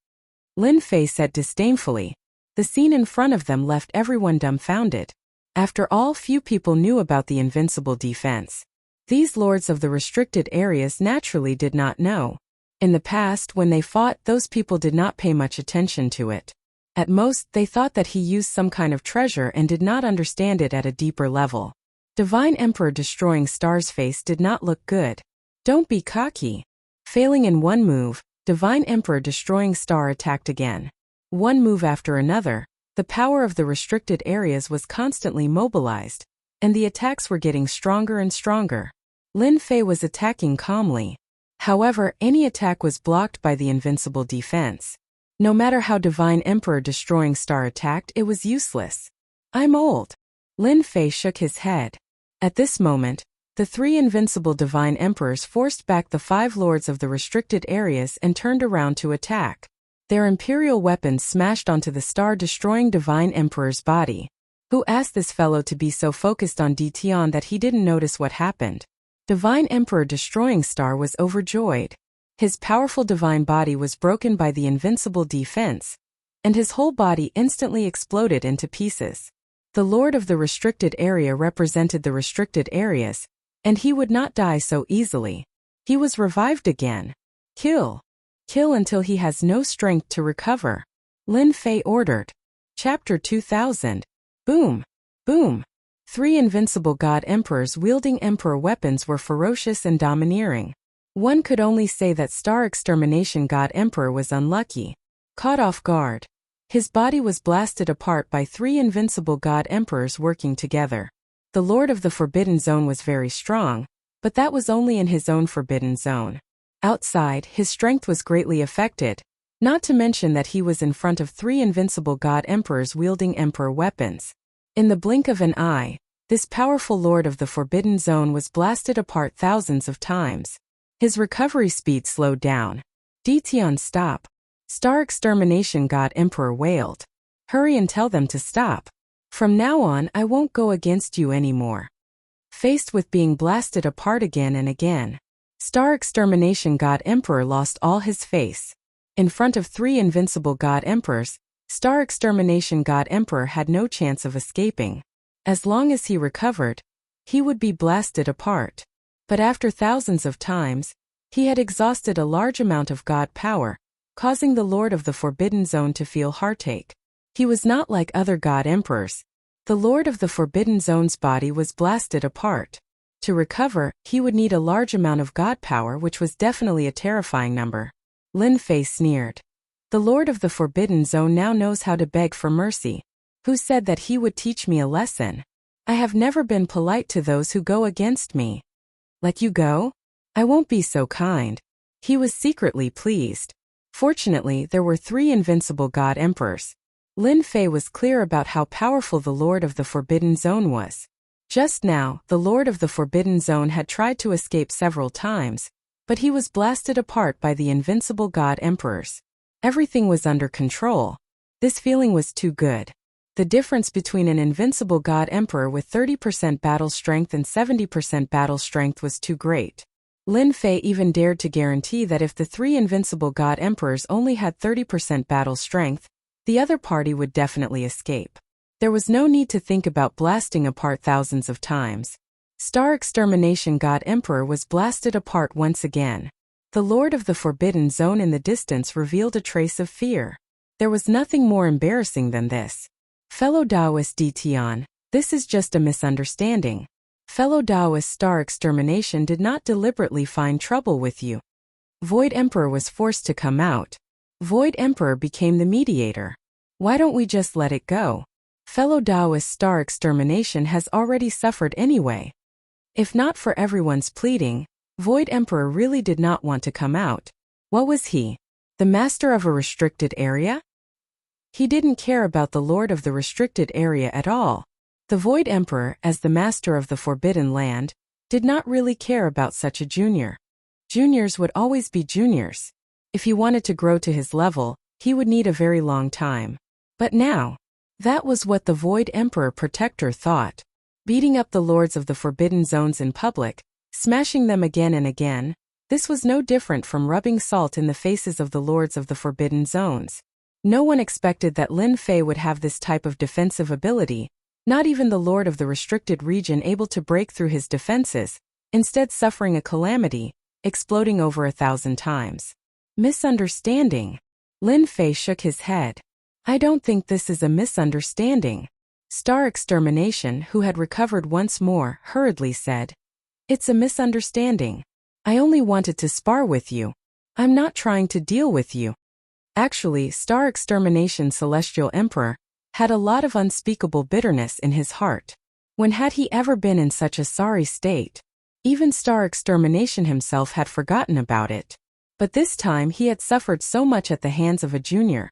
Lin Fei said disdainfully. The scene in front of them left everyone dumbfounded. After all, few people knew about the invincible defense. These lords of the restricted areas naturally did not know. In the past, when they fought, those people did not pay much attention to it. At most, they thought that he used some kind of treasure and did not understand it at a deeper level. Divine Emperor Destroying Star's face did not look good. Don't be cocky. Failing in one move, Divine Emperor Destroying Star attacked again. One move after another, the power of the restricted areas was constantly mobilized, and the attacks were getting stronger and stronger. Lin Fei was attacking calmly. However, any attack was blocked by the invincible defense. No matter how Divine Emperor Destroying Star attacked, it was useless. I'm old. Lin Fei shook his head. At this moment, the 3 invincible divine emperors forced back the 5 lords of the restricted areas and turned around to attack. Their imperial weapons smashed onto the star-destroying divine emperor's body. Who asked this fellow to be so focused on Dtion that he didn't notice what happened? Divine Emperor Destroying Star was overjoyed. His powerful divine body was broken by the invincible defense, and his whole body instantly exploded into pieces. The Lord of the restricted area represented the restricted areas, and he would not die so easily. He was revived again. Kill. Kill until he has no strength to recover. Lin Fei ordered. Chapter 2000. Boom. Boom. 3 invincible god emperors wielding emperor weapons were ferocious and domineering. One could only say that Star Extermination God Emperor was unlucky. Caught off guard. His body was blasted apart by 3 invincible god emperors working together. The Lord of the Forbidden Zone was very strong, but that was only in his own forbidden zone. Outside, his strength was greatly affected. Not to mention that he was in front of 3 invincible god emperors wielding emperor weapons. In the blink of an eye, this powerful lord of the Forbidden Zone was blasted apart thousands of times. His recovery speed slowed down. Dition, stop. Star Extermination God Emperor wailed. Hurry and tell them to stop. From now on, I won't go against you anymore. Faced with being blasted apart again and again, Star Extermination God Emperor lost all his face. In front of 3 invincible God Emperors, Star Extermination God Emperor had no chance of escaping. As long as he recovered, he would be blasted apart. But after thousands of times, he had exhausted a large amount of God power, causing the Lord of the Forbidden Zone to feel heartache. He was not like other God Emperors. The Lord of the Forbidden Zone's body was blasted apart. To recover, he would need a large amount of God power, which was definitely a terrifying number. Lin Fei sneered. The Lord of the Forbidden Zone now knows how to beg for mercy. Who said that he would teach me a lesson? I have never been polite to those who go against me. Let you go? I won't be so kind. He was secretly pleased. Fortunately, there were 3 invincible God Emperors. Lin Fei was clear about how powerful the Lord of the Forbidden Zone was. Just now, the Lord of the Forbidden Zone had tried to escape several times, but he was blasted apart by the invincible God Emperors. Everything was under control. This feeling was too good. The difference between an invincible God Emperor with 30% battle strength and 70% battle strength was too great. Lin Fei even dared to guarantee that if the 3 invincible God Emperors only had 30% battle strength, the other party would definitely escape. There was no need to think about blasting apart thousands of times. Star Extermination God Emperor was blasted apart once again. The Lord of the Forbidden Zone in the distance revealed a trace of fear. There was nothing more embarrassing than this. Fellow Taoist Dition, this is just a misunderstanding. Fellow Taoist Star Extermination did not deliberately find trouble with you. Void Emperor was forced to come out. Void Emperor became the mediator. Why don't we just let it go? Fellow Taoist Star Extermination has already suffered anyway. If not for everyone's pleading, Void Emperor really did not want to come out. What was he? The master of a restricted area? He didn't care about the Lord of the restricted area at all. The Void Emperor, as the master of the Forbidden Land, did not really care about such a junior. Juniors would always be juniors. If he wanted to grow to his level, he would need a very long time. But now, that was what the Void Emperor Protector thought. Beating up the lords of the Forbidden Zones in public, smashing them again and again, this was no different from rubbing salt in the faces of the lords of the Forbidden Zones. No one expected that Lin Fei would have this type of defensive ability, not even the Lord of the Restricted Region able to break through his defenses, instead suffering a calamity, exploding over 1,000 times. Misunderstanding. Lin Fei shook his head. I don't think this is a misunderstanding. Star Extermination, who had recovered once more, hurriedly said. It's a misunderstanding. I only wanted to spar with you. I'm not trying to deal with you. Actually, Star Extermination Celestial Emperor had a lot of unspeakable bitterness in his heart. When had he ever been in such a sorry state? Even Star Extermination himself had forgotten about it. But this time he had suffered so much at the hands of a junior,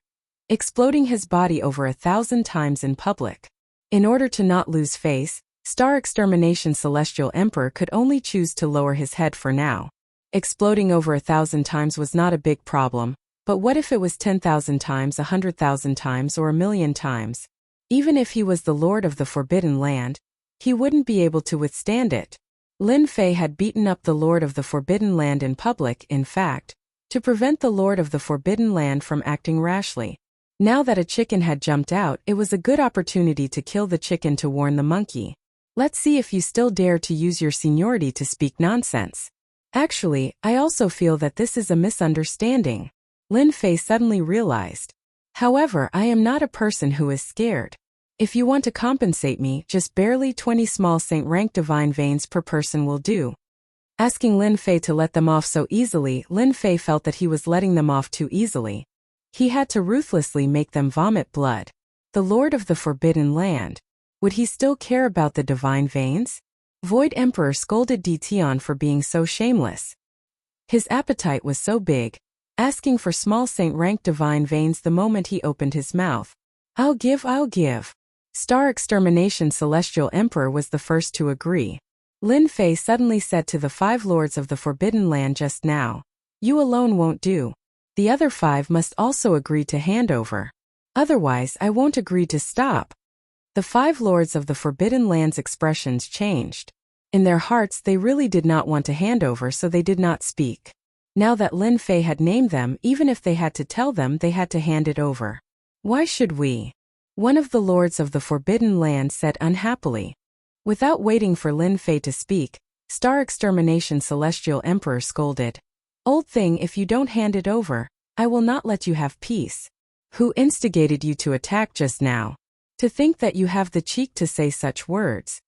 exploding his body over 1,000 times in public. In order to not lose face, Star Extermination Celestial Emperor could only choose to lower his head for now. Exploding over 1,000 times was not a big problem, but what if it was 10,000 times, 100,000 times, or 1,000,000 times? Even if he was the Lord of the Forbidden Land, he wouldn't be able to withstand it. Lin Fei had beaten up the Lord of the Forbidden Land in public, in fact, to prevent the Lord of the Forbidden Land from acting rashly. Now that a chicken had jumped out, it was a good opportunity to kill the chicken to warn the monkey. Let's see if you still dare to use your seniority to speak nonsense. Actually, I also feel that this is a misunderstanding. Lin Fei suddenly realized. However, I am not a person who is scared. If you want to compensate me, just barely 20 small Saint rank divine veins per person will do. Asking Lin Fei to let them off so easily, Lin Fei felt that he was letting them off too easily. He had to ruthlessly make them vomit blood. The Lord of the Forbidden Land. Would he still care about the divine veins? Void Emperor scolded Dition for being so shameless. His appetite was so big, asking for small saint-rank divine veins the moment he opened his mouth. I'll give. Star Extermination Celestial Emperor was the first to agree. Lin Fei suddenly said to the 5 lords of the Forbidden Land just now, "You alone won't do. The other 5 must also agree to hand over. Otherwise, I won't agree to stop." The 5 lords of the Forbidden Land's expressions changed. In their hearts they really did not want to hand over, so they did not speak. Now that Lin Fei had named them, even if they had to tell them, they had to hand it over. "Why should we?" one of the lords of the Forbidden Land said unhappily. Without waiting for Lin Fei to speak, Star Extermination Celestial Emperor scolded. "Old thing, if you don't hand it over, I will not let you have peace. Who instigated you to attack just now? To think that you have the cheek to say such words."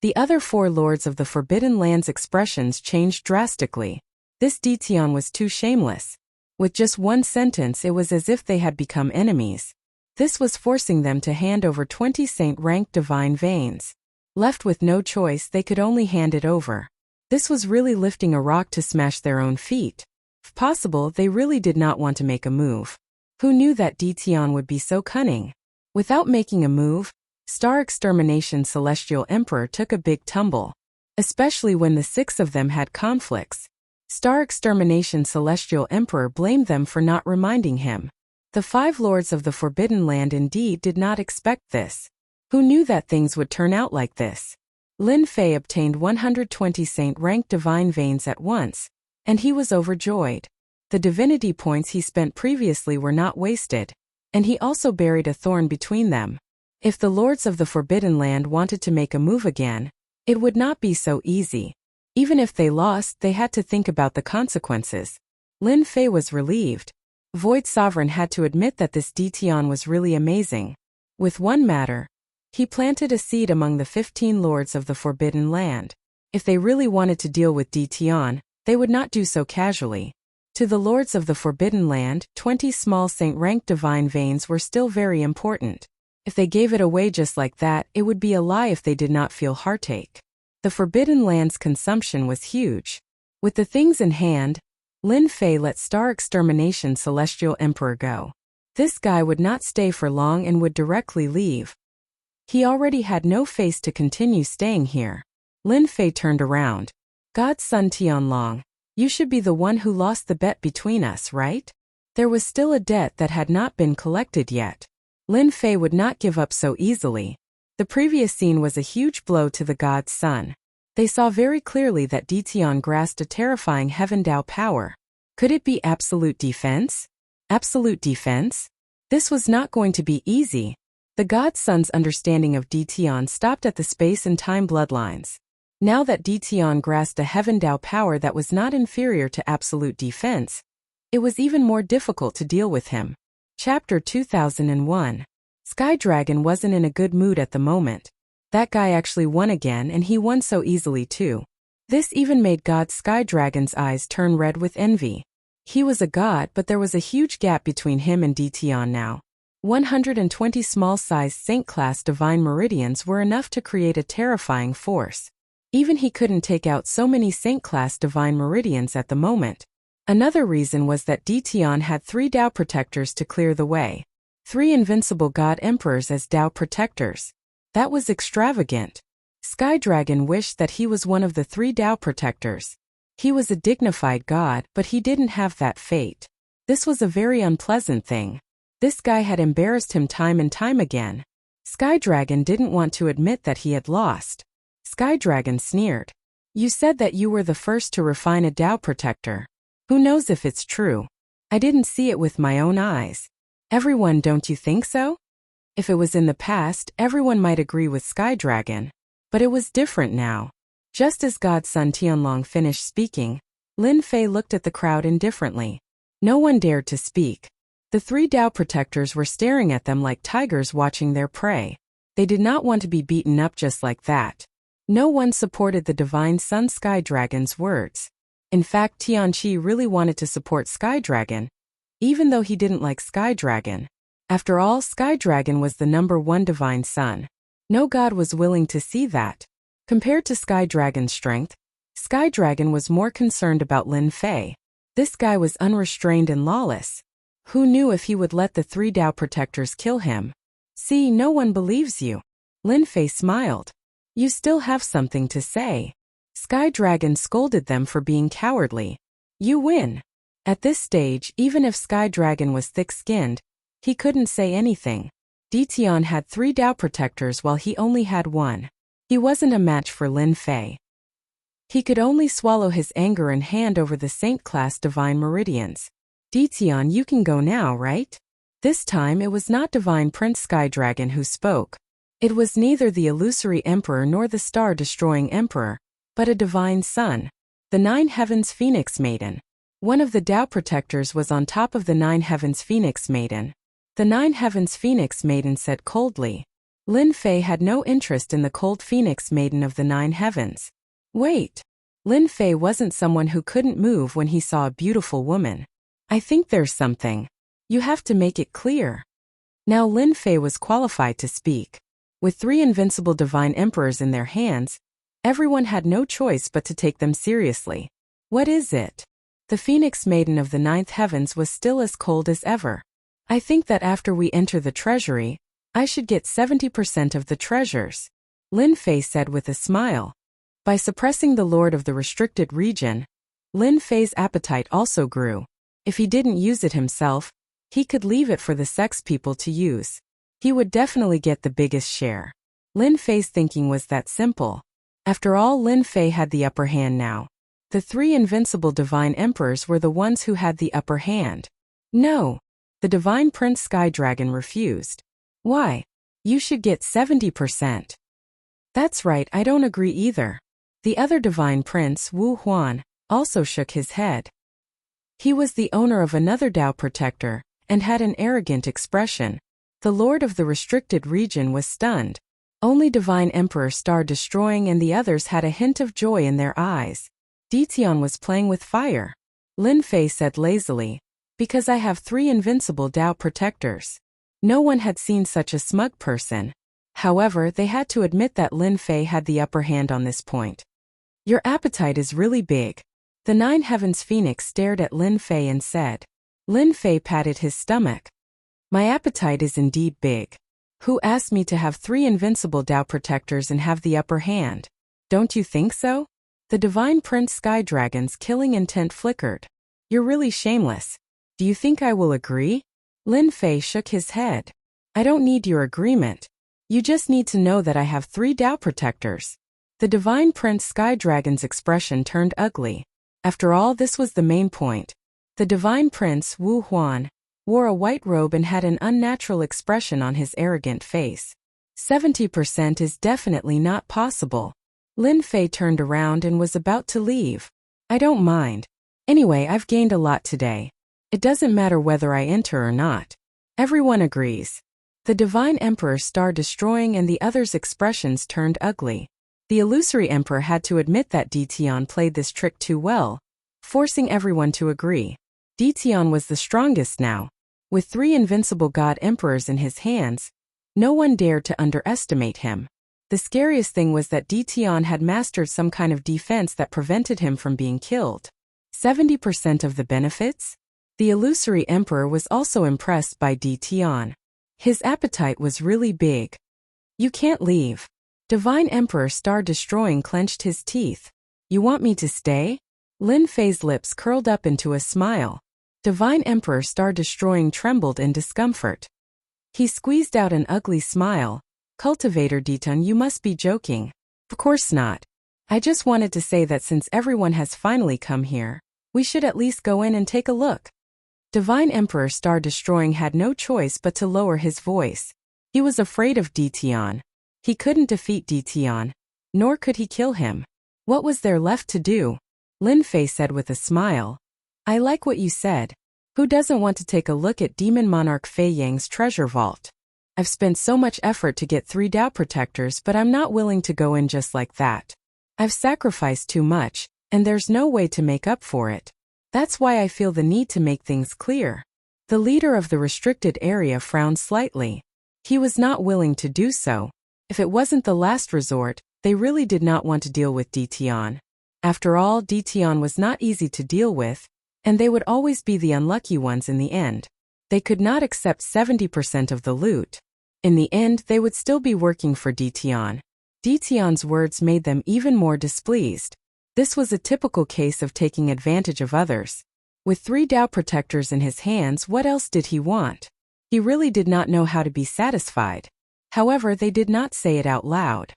The other 4 lords of the Forbidden Land's expressions changed drastically. This Ditian was too shameless. With just one sentence, it was as if they had become enemies. This was forcing them to hand over 20 saint-rank divine veins. Left with no choice, they could only hand it over. This was really lifting a rock to smash their own feet. If possible, they really did not want to make a move. Who knew that Ditian would be so cunning? Without making a move, Star Extermination Celestial Emperor took a big tumble. Especially when the 6 of them had conflicts. Star Extermination Celestial Emperor blamed them for not reminding him. The 5 lords of the Forbidden Land indeed did not expect this. Who knew that things would turn out like this? Lin Fei obtained 120 saint-rank divine veins at once, and he was overjoyed. The divinity points he spent previously were not wasted, and he also buried a thorn between them. If the lords of the Forbidden Land wanted to make a move again, it would not be so easy. Even if they lost, they had to think about the consequences. Lin Fei was relieved. Void Sovereign had to admit that this Ditian was really amazing. With one matter, he planted a seed among the 15 lords of the Forbidden Land. If they really wanted to deal with Ditian, they would not do so casually. To the lords of the Forbidden Land, 20 small saint-rank divine veins were still very important. If they gave it away just like that, it would be a lie if they did not feel heartache. The Forbidden Land's consumption was huge. With the things in hand, Lin Fei let Star Extermination Celestial Emperor go. This guy would not stay for long and would directly leave. He already had no face to continue staying here. Lin Fei turned around. "God's son Tianlong, you should be the one who lost the bet between us, right? There was still a debt that had not been collected yet." Lin Fei would not give up so easily. The previous scene was a huge blow to the god's son. They saw very clearly that Ditian grasped a terrifying Heaven Dao power. Could it be absolute defense? Absolute defense? This was not going to be easy. The god's son's understanding of Ditian stopped at the space and time bloodlines. Now that Ditian grasped a Heaven Dao power that was not inferior to absolute defense, it was even more difficult to deal with him. Chapter 2001. Sky Dragon wasn't in a good mood at the moment. That guy actually won again, and he won so easily too. This even made God Sky Dragon's eyes turn red with envy. He was a god, but there was a huge gap between him and Ditian now. 120 small-sized Saint-class Divine Meridians were enough to create a terrifying force. Even he couldn't take out so many Saint-class Divine Meridians at the moment. Another reason was that Ditian had 3 Dao Protectors to clear the way. 3 invincible God Emperors as Dao Protectors. That was extravagant. Sky Dragon wished that he was one of the 3 Dao Protectors. He was a dignified god, but he didn't have that fate. This was a very unpleasant thing. This guy had embarrassed him time and time again. Sky Dragon didn't want to admit that he had lost. Sky Dragon sneered. "You said that you were the first to refine a Dao Protector. Who knows if it's true? I didn't see it with my own eyes. Everyone, don't you think so?" If it was in the past, everyone might agree with Sky Dragon. But it was different now. Just as God's son Tianlong finished speaking, Lin Fei looked at the crowd indifferently. No one dared to speak. The 3 Dao Protectors were staring at them like tigers watching their prey. They did not want to be beaten up just like that. No one supported the Divine Sun Sky Dragon's words. In fact, Tianqi really wanted to support Sky Dragon, even though he didn't like Sky Dragon. After all, Sky Dragon was the #1 Divine Sun. No god was willing to see that. Compared to Sky Dragon's strength, Sky Dragon was more concerned about Lin Fei. This guy was unrestrained and lawless. Who knew if he would let the 3 Tao protectors kill him? See, no one believes you. Lin Fei smiled. You still have something to say. Sky Dragon scolded them for being cowardly. You win. At this stage, even if Sky Dragon was thick-skinned, he couldn't say anything. Ditian had 3 Tao protectors while he only had 1. He wasn't a match for Lin Fei. He could only swallow his anger and hand over the Saint-class Divine Meridians. Ditian, you can go now, right? This time it was not Divine Prince Sky Dragon who spoke. It was neither the Illusory Emperor nor the Star-Destroying Emperor, but a Divine Son, the 9 Heavens Phoenix Maiden. One of the Tao protectors was on top of the 9 Heavens Phoenix Maiden. The 9 Heavens Phoenix Maiden said coldly. Lin Fei had no interest in the cold Phoenix Maiden of the 9 Heavens. Wait. Lin Fei wasn't someone who couldn't move when he saw a beautiful woman. I think there's something. You have to make it clear. Now Lin Fei was qualified to speak. With 3 invincible Divine Emperors in their hands, everyone had no choice but to take them seriously. What is it? The Phoenix Maiden of the 9th Heavens was still as cold as ever. I think that after we enter the treasury, I should get 70% of the treasures, Lin Fei said with a smile. By suppressing the Lord of the restricted region, Lin Fei's appetite also grew. If he didn't use it himself, he could leave it for the sex people to use. He would definitely get the biggest share. Lin Fei's thinking was that simple. After all, Lin Fei had the upper hand now. The 3 invincible Divine Emperors were the ones who had the upper hand. No. The Divine Prince Sky Dragon refused. Why? You should get 70%. That's right, I don't agree either. The other Divine Prince, Wu Huan, also shook his head. He was the owner of another Tao protector, and had an arrogant expression. The Lord of the restricted region was stunned. Only Divine Emperor Star-Destroying and the others had a hint of joy in their eyes. Ditian was playing with fire. Lin Fei said lazily. Because I have 3 invincible Tao protectors. No one had seen such a smug person. However, they had to admit that Lin Fei had the upper hand on this point. Your appetite is really big. The 9 Heavens Phoenix stared at Lin Fei and said. Lin Fei patted his stomach. My appetite is indeed big. Who asked me to have 3 invincible Tao protectors and have the upper hand? Don't you think so? The Divine Prince Sky Dragon's killing intent flickered. You're really shameless. Do you think I will agree? Lin Fei shook his head. I don't need your agreement. You just need to know that I have 3 Tao protectors. The Divine Prince Sky Dragon's expression turned ugly. After all, this was the main point. The Divine Prince, Wu Huan, wore a white robe and had an unnatural expression on his arrogant face. 70% is definitely not possible. Lin Fei turned around and was about to leave. I don't mind. Anyway, I've gained a lot today. It doesn't matter whether I enter or not. Everyone agrees. The Divine Emperor Star-Destroying and the others' expressions turned ugly. The Illusory Emperor had to admit that Ditian played this trick too well, forcing everyone to agree. Ditian was the strongest now. With 3 invincible God Emperors in his hands, no one dared to underestimate him. The scariest thing was that Ditian had mastered some kind of defense that prevented him from being killed. 70% of the benefits? The Illusory Emperor was also impressed by Ditian. His appetite was really big. You can't leave. Divine Emperor Star-Destroying clenched his teeth. You want me to stay? Lin Fei's lips curled up into a smile. Divine Emperor Star-Destroying trembled in discomfort. He squeezed out an ugly smile. Cultivator Diton, you must be joking. Of course not. I just wanted to say that since everyone has finally come here, we should at least go in and take a look. Divine Emperor Star-Destroying had no choice but to lower his voice. He was afraid of Ditian. He couldn't defeat Ditian, nor could he kill him. What was there left to do? Lin Fei said with a smile. I like what you said. Who doesn't want to take a look at Demon Monarch Fei Yang's treasure vault? I've spent so much effort to get 3 Tao protectors, but I'm not willing to go in just like that. I've sacrificed too much, and there's no way to make up for it. That's why I feel the need to make things clear. The leader of the restricted area frowned slightly. He was not willing to do so. If it wasn't the last resort, they really did not want to deal with Ditian. After all, Ditian was not easy to deal with, and they would always be the unlucky ones in the end. They could not accept 70% of the loot. In the end, they would still be working for Ditian. Ditian's words made them even more displeased. This was a typical case of taking advantage of others. With 3 Tao protectors in his hands, what else did he want? He really did not know how to be satisfied. However, they did not say it out loud.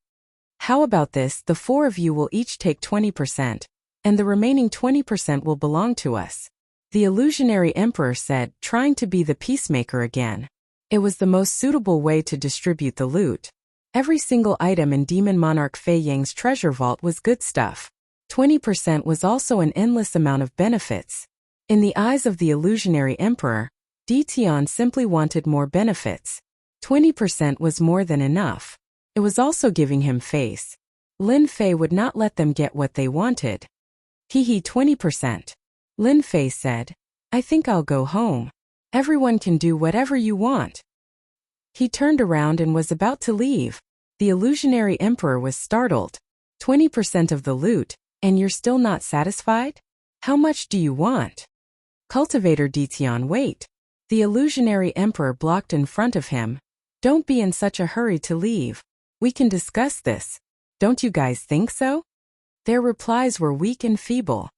How about this? The 4 of you will each take 20%, and the remaining 20% will belong to us. The illusionary emperor said, trying to be the peacemaker again. It was the most suitable way to distribute the loot. Every single item in Demon Monarch Fei Yang's treasure vault was good stuff. 20% was also an endless amount of benefits. In the eyes of the illusionary emperor, Ditian simply wanted more benefits. 20% was more than enough. It was also giving him face. Lin Fei would not let them get what they wanted. 20%. Lin Fei said, I think I'll go home. Everyone can do whatever you want. He turned around and was about to leave. The illusionary emperor was startled. 20% of the loot, and you're still not satisfied? How much do you want? Cultivator Ditian, wait. The illusionary emperor blocked in front of him. Don't be in such a hurry to leave. We can discuss this. Don't you guys think so? Their replies were weak and feeble.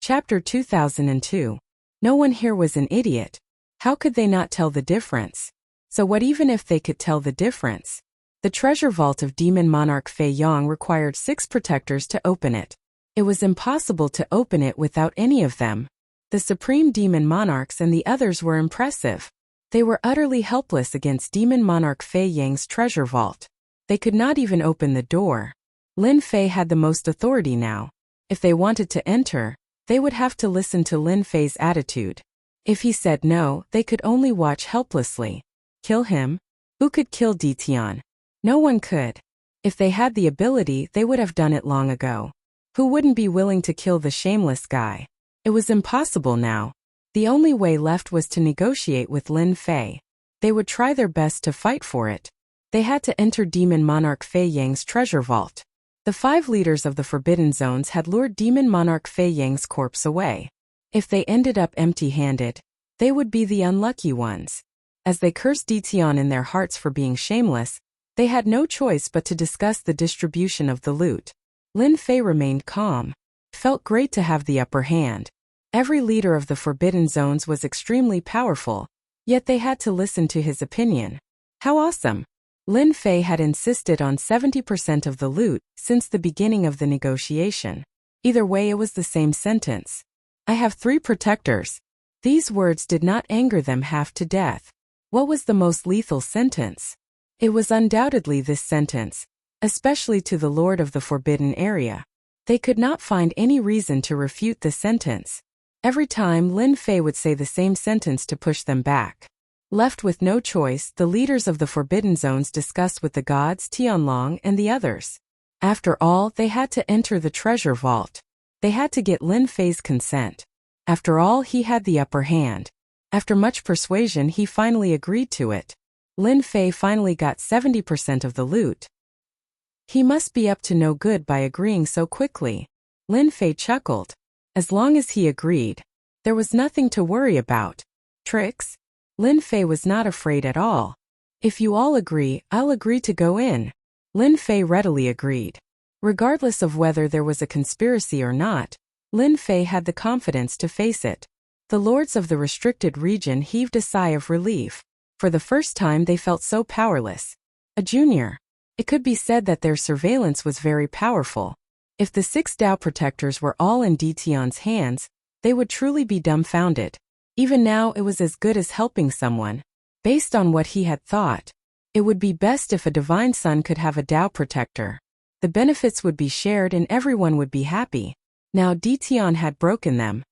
Chapter 2002. No one here was an idiot. How could they not tell the difference? So what even if they could tell the difference? The treasure vault of Demon Monarch Fei Yang required 6 protectors to open it. It was impossible to open it without any of them. The Supreme Demon Monarchs and the others were impressive. They were utterly helpless against Demon Monarch Fei Yang's treasure vault. They could not even open the door. Lin Fei had the most authority now. If they wanted to enter, they would have to listen to Lin Fei's attitude. If he said no, they could only watch helplessly. Kill him? Who could kill Ditian? No one could. If they had the ability, they would have done it long ago. Who wouldn't be willing to kill the shameless guy? It was impossible now. The only way left was to negotiate with Lin Fei. They would try their best to fight for it. They had to enter Demon Monarch Fei Yang's treasure vault. The 5 leaders of the Forbidden Zones had lured Demon Monarch Fei Yang's corpse away. If they ended up empty-handed, they would be the unlucky ones. As they cursed Ditian in their hearts for being shameless, they had no choice but to discuss the distribution of the loot. Lin Fei remained calm. Felt great to have the upper hand. Every leader of the Forbidden Zones was extremely powerful, yet they had to listen to his opinion. How awesome! Lin Fei had insisted on 70% of the loot since the beginning of the negotiation. Either way, it was the same sentence. I have 3 protectors. These words did not anger them half to death. What was the most lethal sentence? It was undoubtedly this sentence, especially to the Lord of the Forbidden Area. They could not find any reason to refute the sentence. Every time Lin Fei would say the same sentence to push them back. Left with no choice, the leaders of the Forbidden Zones discussed with the gods Tianlong and the others. After all, they had to enter the treasure vault. They had to get Lin Fei's consent. After all, he had the upper hand. After much persuasion, he finally agreed to it. Lin Fei finally got 70% of the loot. He must be up to no good by agreeing so quickly. Lin Fei chuckled. As long as he agreed, there was nothing to worry about. Tricks? Lin Fei was not afraid at all. If you all agree, I'll agree to go in. Lin Fei readily agreed. Regardless of whether there was a conspiracy or not, Lin Fei had the confidence to face it. The lords of the restricted region heaved a sigh of relief. For the first time they felt so powerless. A junior. It could be said that their surveillance was very powerful. If the 6 Tao protectors were all in Ditian's hands, they would truly be dumbfounded. Even now it was as good as helping someone. Based on what he had thought, it would be best if a divine son could have a Tao protector. The benefits would be shared and everyone would be happy. Now Ditian had broken them.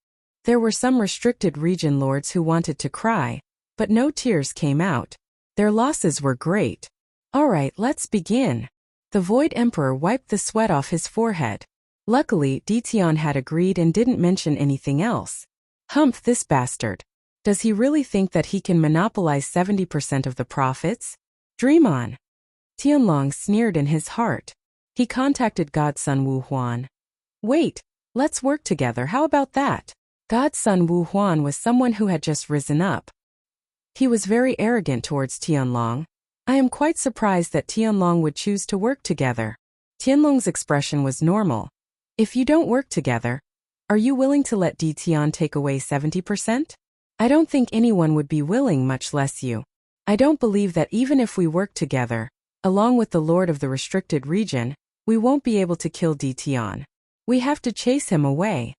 There were some restricted region lords who wanted to cry, but no tears came out. Their losses were great. Alright, let's begin. The Void Emperor wiped the sweat off his forehead. Luckily, Ditian had agreed and didn't mention anything else. Humph, this bastard. Does he really think that he can monopolize 70% of the profits? Dream on. Tianlong sneered in his heart. He contacted godson Wu Huan. Wait, let's work together, how about that? Godson Wu Huan was someone who had just risen up. He was very arrogant towards Tianlong. I am quite surprised that Tianlong would choose to work together. Tianlong's expression was normal. If you don't work together, are you willing to let Di Tian take away 70%? I don't think anyone would be willing, much less you. I don't believe that even if we work together, along with the Lord of the Restricted Region, we won't be able to kill Di Tian. We have to chase him away.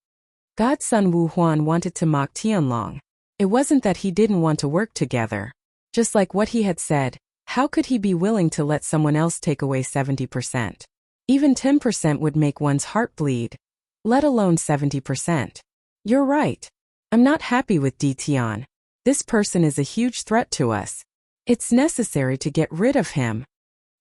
Godson Wu Huan wanted to mock Tianlong. It wasn't that he didn't want to work together. Just like what he had said, how could he be willing to let someone else take away 70%? Even 10% would make one's heart bleed, let alone 70%. You're right. I'm not happy with Di Tian. This person is a huge threat to us. It's necessary to get rid of him.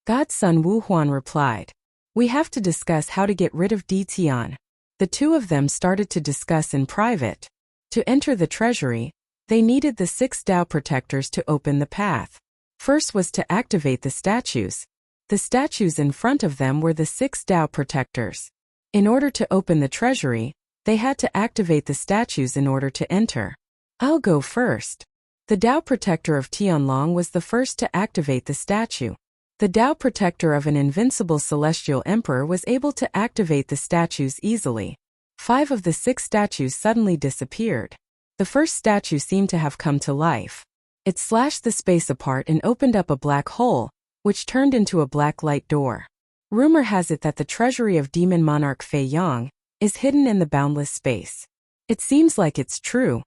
Godson Wu Huan replied. We have to discuss how to get rid of Di Tian. The two of them started to discuss in private. To enter the treasury, they needed the 6 Dao protectors to open the path. First was to activate the statues. The statues in front of them were the 6 Dao protectors. In order to open the treasury, they had to activate the statues in order to enter. I'll go first. The Dao protector of Tianlong was the first to activate the statue. The Dao protector of an invincible celestial emperor was able to activate the statues easily. 5 of the 6 statues suddenly disappeared. The first statue seemed to have come to life. It slashed the space apart and opened up a black hole, which turned into a black light door. Rumor has it that the treasury of Demon Monarch Fei Yang is hidden in the boundless space. It seems like it's true.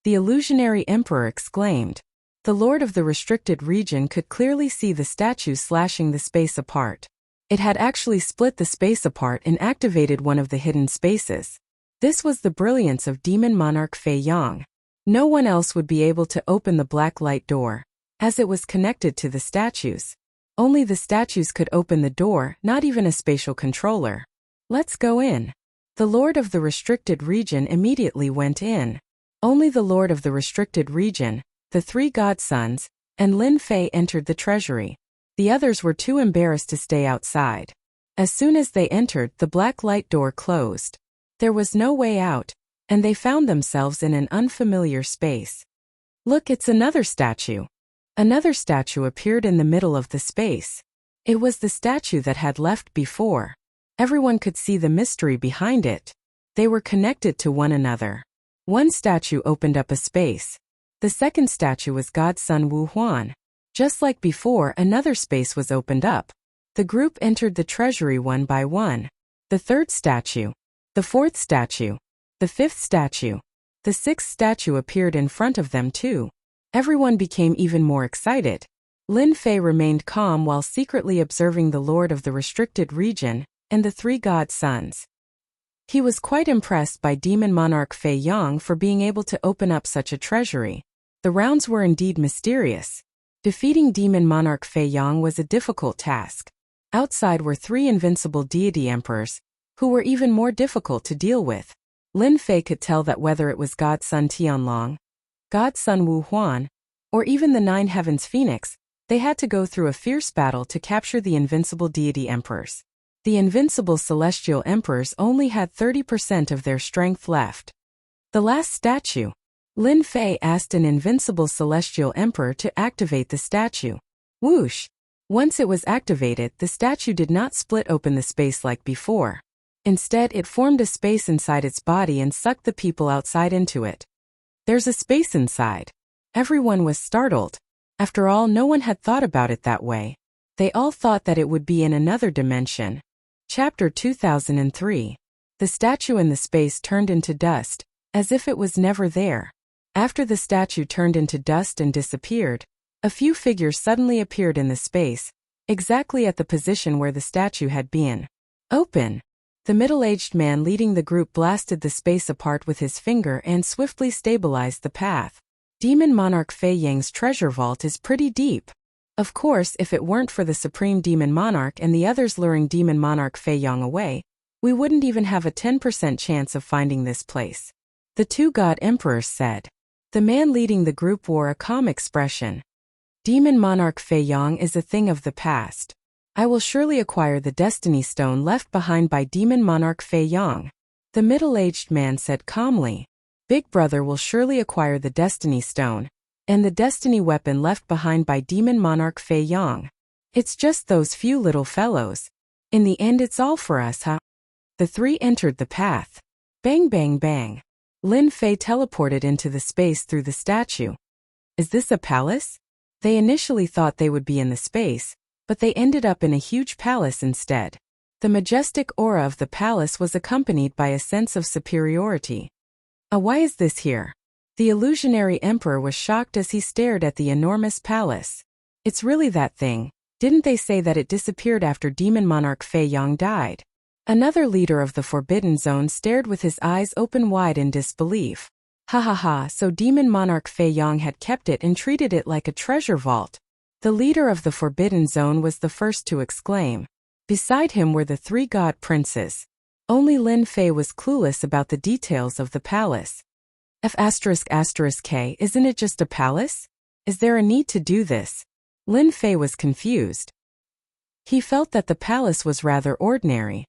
The illusionary emperor exclaimed. The Lord of the Restricted Region could clearly see the statues slashing the space apart. It had actually split the space apart and activated one of the hidden spaces. This was the brilliance of Demon Monarch Fei Yang. No one else would be able to open the black light door, as it was connected to the statues. Only the statues could open the door, not even a spatial controller. Let's go in. The Lord of the Restricted Region immediately went in. Only the Lord of the Restricted Region, the 3 godsons, and Lin Fei entered the treasury. The others were too embarrassed to stay outside. As soon as they entered, the black light door closed. There was no way out, and they found themselves in an unfamiliar space. Look, it's another statue. Another statue appeared in the middle of the space. It was the statue that had left before. Everyone could see the mystery behind it. They were connected to one another. One statue opened up a space. The second statue was Godson Wu Huan. Just like before, another space was opened up. The group entered the treasury one by one. The third statue, the fourth statue, the fifth statue, the sixth statue appeared in front of them too. Everyone became even more excited. Lin Fei remained calm while secretly observing the Lord of the Restricted Region and the 3 godsons. He was quite impressed by Demon Monarch Fei Yang for being able to open up such a treasury. The rounds were indeed mysterious. Defeating Demon Monarch Fei Yang was a difficult task. Outside were 3 invincible deity emperors, who were even more difficult to deal with. Lin Fei could tell that whether it was Godson Tianlong, Godson Wu Huan, or even the 9 Heavens Phoenix, they had to go through a fierce battle to capture the invincible deity emperors. The invincible celestial emperors only had 30% of their strength left. The last statue. Lin Fei asked an invincible celestial emperor to activate the statue. Whoosh! Once it was activated, the statue did not split open the space like before. Instead, it formed a space inside its body and sucked the people outside into it. There's a space inside. Everyone was startled. After all, no one had thought about it that way. They all thought that it would be in another dimension. Chapter 2003. The statue in the space turned into dust, as if it was never there. After the statue turned into dust and disappeared, a few figures suddenly appeared in the space, exactly at the position where the statue had been. Open! The middle-aged man leading the group blasted the space apart with his finger and swiftly stabilized the path. Demon Monarch Fei Yang's treasure vault is pretty deep. Of course, if it weren't for the Supreme Demon Monarch and the others luring Demon Monarch Fei Yang away, we wouldn't even have a 10% chance of finding this place. The 2 God Emperors said. The man leading the group wore a calm expression. Demon Monarch Fei Yang is a thing of the past. I will surely acquire the Destiny Stone left behind by Demon Monarch Fei Yang. The middle-aged man said calmly. Big Brother will surely acquire the Destiny Stone and the Destiny Weapon left behind by Demon Monarch Fei Yang. It's just those few little fellows. In the end it's all for us, huh? The three entered the path. Bang bang bang. Lin Fei teleported into the space through the statue. Is this a palace? They initially thought they would be in the space, but they ended up in a huge palace instead. The majestic aura of the palace was accompanied by a sense of superiority. Why is this here? The illusionary emperor was shocked as he stared at the enormous palace. It's really that thing. Didn't they say that it disappeared after Demon Monarch Fei Yang died? Another leader of the Forbidden Zone stared with his eyes open wide in disbelief. Ha ha ha, so Demon Monarch Fei Yang had kept it and treated it like a treasure vault. The leader of the Forbidden Zone was the first to exclaim. Beside him were the three god princes. Only Lin Fei was clueless about the details of the palace. K, isn't it just a palace? Is there a need to do this? Lin Fei was confused. He felt that the palace was rather ordinary.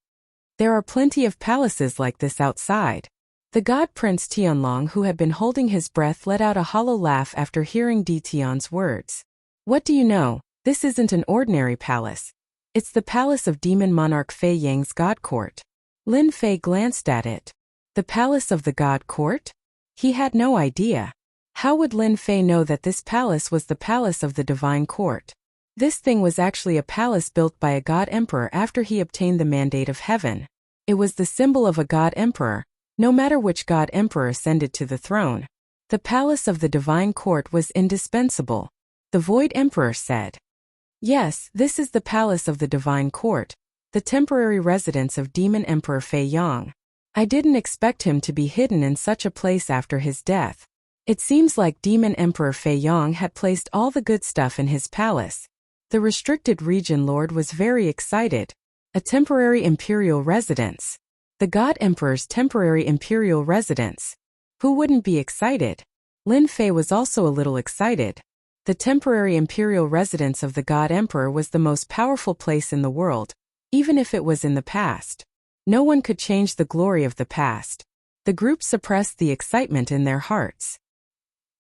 There are plenty of palaces like this outside. The god prince Tianlong, who had been holding his breath, let out a hollow laugh after hearing Di Tian's words. What do you know? This isn't an ordinary palace. It's the palace of Demon Monarch Fei Yang's god court. Lin Fei glanced at it. The palace of the god court? He had no idea. How would Lin Fei know that this palace was the palace of the divine court? This thing was actually a palace built by a god emperor after he obtained the mandate of heaven. It was the symbol of a god emperor, no matter which god emperor ascended to the throne. The palace of the divine court was indispensable. The Void Emperor said. Yes, this is the palace of the divine court, the temporary residence of Demon Emperor Fei Yang. I didn't expect him to be hidden in such a place after his death. It seems like Demon Emperor Fei Yang had placed all the good stuff in his palace. The restricted region lord was very excited. A temporary imperial residence. The God Emperor's temporary imperial residence. Who wouldn't be excited? Lin Fei was also a little excited. The temporary imperial residence of the God Emperor was the most powerful place in the world, even if it was in the past. No one could change the glory of the past. The group suppressed the excitement in their hearts.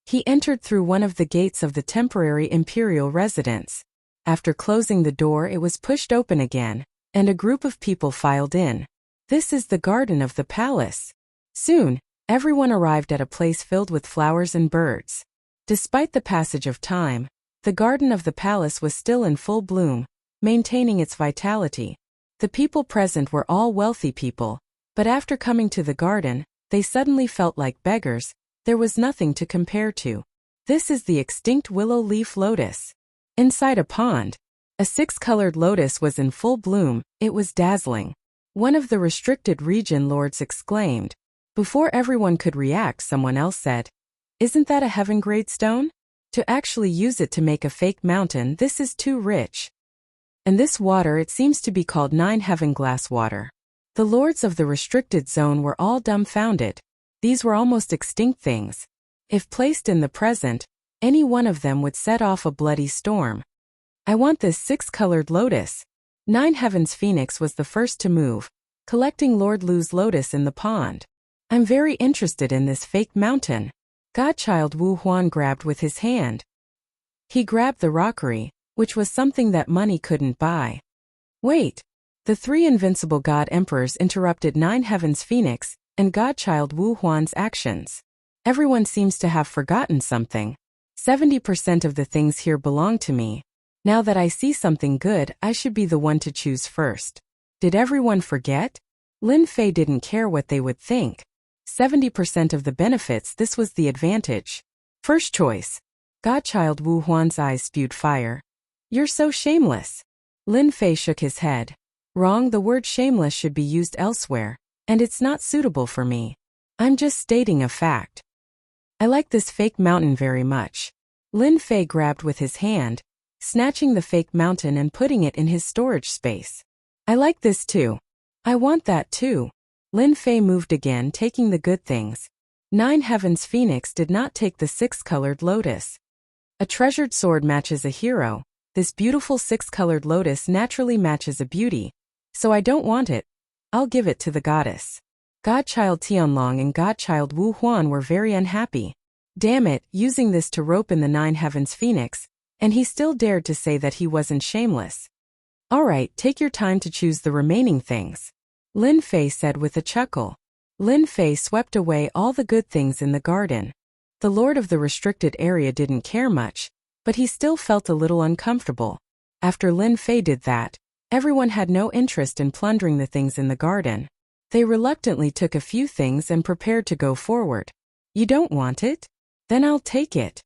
He entered through one of the gates of the temporary imperial residence. After closing the door, it was pushed open again, and a group of people filed in. This is the garden of the palace. Soon, everyone arrived at a place filled with flowers and birds. Despite the passage of time, the garden of the palace was still in full bloom, maintaining its vitality. The people present were all wealthy people, but after coming to the garden, they suddenly felt like beggars. There was nothing to compare to. This is the extinct willow leaf lotus. Inside a pond, a six-colored lotus was in full bloom. It was dazzling. One of the restricted region lords exclaimed. Before everyone could react, someone else said, "Isn't that a heaven-grade stone? To actually use it to make a fake mountain, this is too rich." And this water, it seems to be called 9 heaven glass water. The lords of the restricted zone were all dumbfounded. These were almost extinct things. If placed in the present, any one of them would set off a bloody storm. I want this 6-colored lotus. 9 Heaven's Phoenix was the first to move, collecting Lord Lu's lotus in the pond. I'm very interested in this fake mountain. Godchild Wu Huan grabbed with his hand. He grabbed the rockery, which was something that money couldn't buy. Wait! The 3 invincible god emperors interrupted 9 Heaven's Phoenix and Godchild Wu Huan's actions. Everyone seems to have forgotten something. 70% of the things here belong to me. Now that I see something good, I should be the one to choose first. Did everyone forget? Lin Fei didn't care what they would think. 70% of the benefits, this was the advantage. First choice. Godchild Wu Huan's eyes spewed fire. You're so shameless. Lin Fei shook his head. Wrong, the word shameless should be used elsewhere, and it's not suitable for me. I'm just stating a fact. I like this fake mountain very much. Lin Fei grabbed with his hand, snatching the fake mountain and putting it in his storage space. I like this too. I want that too. Lin Fei moved again, taking the good things. 9 Heaven's Phoenix did not take the 6-colored lotus. A treasured sword matches a hero. This beautiful 6-colored lotus naturally matches a beauty. So I don't want it. I'll give it to the goddess. Godchild Tianlong and Godchild Wu Huan were very unhappy. Damn it, using this to rope in the Nine Heavens Phoenix, and he still dared to say that he wasn't shameless. Alright, take your time to choose the remaining things, Lin Fei said with a chuckle. Lin Fei swept away all the good things in the garden. The lord of the restricted area didn't care much, but he still felt a little uncomfortable. After Lin Fei did that, everyone had no interest in plundering the things in the garden. They reluctantly took a few things and prepared to go forward. You don't want it? Then I'll take it.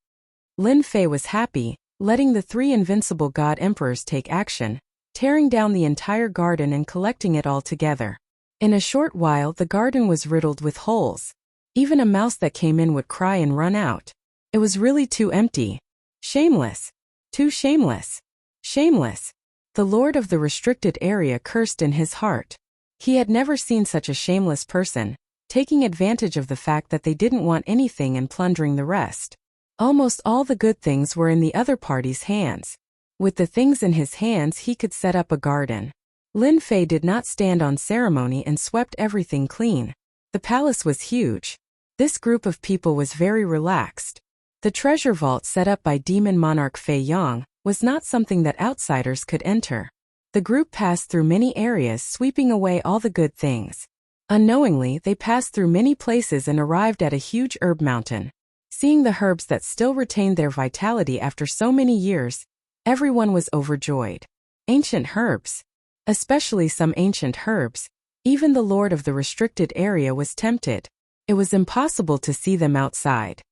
Lin Fei was happy, letting the 3 invincible god emperors take action, tearing down the entire garden and collecting it all together. In a short while the garden was riddled with holes. Even a mouse that came in would cry and run out. It was really too empty. Shameless. Too shameless. Shameless. The lord of the restricted area cursed in his heart. He had never seen such a shameless person, taking advantage of the fact that they didn't want anything and plundering the rest. Almost all the good things were in the other party's hands. With the things in his hands he could set up a garden. Lin Fei did not stand on ceremony and swept everything clean. The palace was huge. This group of people was very relaxed. The treasure vault set up by Demon Monarch Fei Yang was not something that outsiders could enter. The group passed through many areas, sweeping away all the good things. Unknowingly, they passed through many places and arrived at a huge herb mountain. Seeing the herbs that still retained their vitality after so many years, everyone was overjoyed. Ancient herbs. Especially some ancient herbs. Even the lord of the restricted area was tempted. It was impossible to see them outside.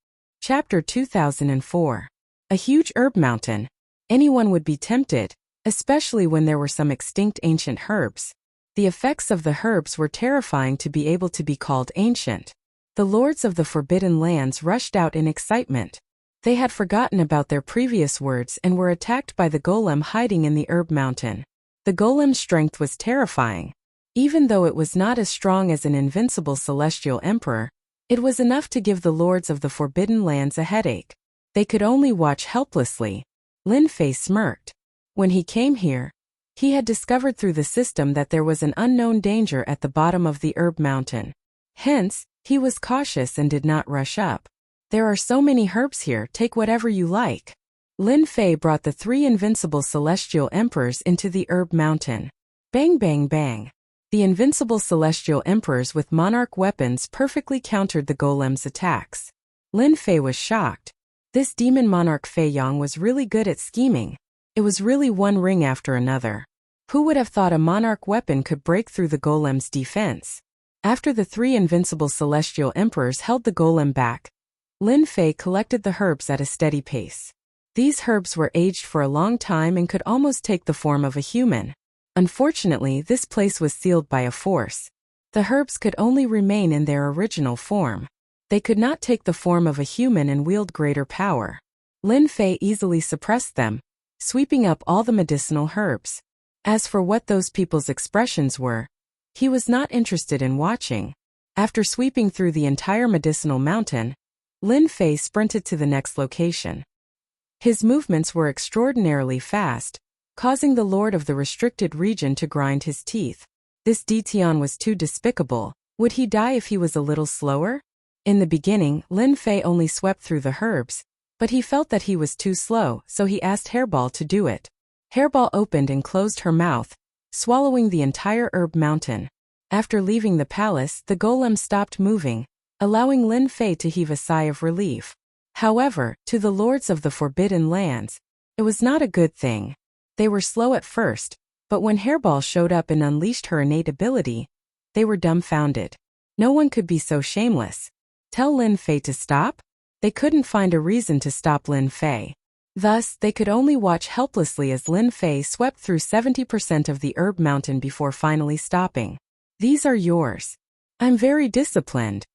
Chapter 2004. A huge herb mountain. Anyone would be tempted, especially when there were some extinct ancient herbs. The effects of the herbs were terrifying to be able to be called ancient. The lords of the Forbidden Lands rushed out in excitement. They had forgotten about their previous words and were attacked by the golem hiding in the herb mountain. The golem's strength was terrifying. Even though it was not as strong as an invincible celestial emperor, it was enough to give the lords of the Forbidden Lands a headache. They could only watch helplessly. Lin Fei smirked. When he came here, he had discovered through the system that there was an unknown danger at the bottom of the herb mountain. Hence, he was cautious and did not rush up. There are so many herbs here, take whatever you like. Lin Fei brought the 3 invincible celestial emperors into the herb mountain. Bang bang bang. The invincible celestial emperors with monarch weapons perfectly countered the golem's attacks. Lin Fei was shocked. This demon monarch Fei Yang was really good at scheming. It was really one ring after another. Who would have thought a monarch weapon could break through the golem's defense? After the 3 invincible celestial emperors held the golem back, Lin Fei collected the herbs at a steady pace. These herbs were aged for a long time and could almost take the form of a human. Unfortunately, this place was sealed by a force. The herbs could only remain in their original form. They could not take the form of a human and wield greater power. Lin Fei easily suppressed them, sweeping up all the medicinal herbs. As for what those people's expressions were, he was not interested in watching. After sweeping through the entire medicinal mountain, Lin Fei sprinted to the next location. His movements were extraordinarily fast, causing the lord of the restricted region to grind his teeth. This Detian was too despicable. Would he die if he was a little slower? In the beginning, Lin Fei only swept through the herbs, but he felt that he was too slow, so he asked Hairball to do it. Hairball opened and closed her mouth, swallowing the entire herb mountain. After leaving the palace, the golem stopped moving, allowing Lin Fei to heave a sigh of relief. However, to the lords of the Forbidden Lands, it was not a good thing. They were slow at first, but when Hairball showed up and unleashed her innate ability, they were dumbfounded. No one could be so shameless. Tell Lin Fei to stop? They couldn't find a reason to stop Lin Fei. Thus, they could only watch helplessly as Lin Fei swept through 70% of the herb mountain before finally stopping. These are yours. I'm very disciplined.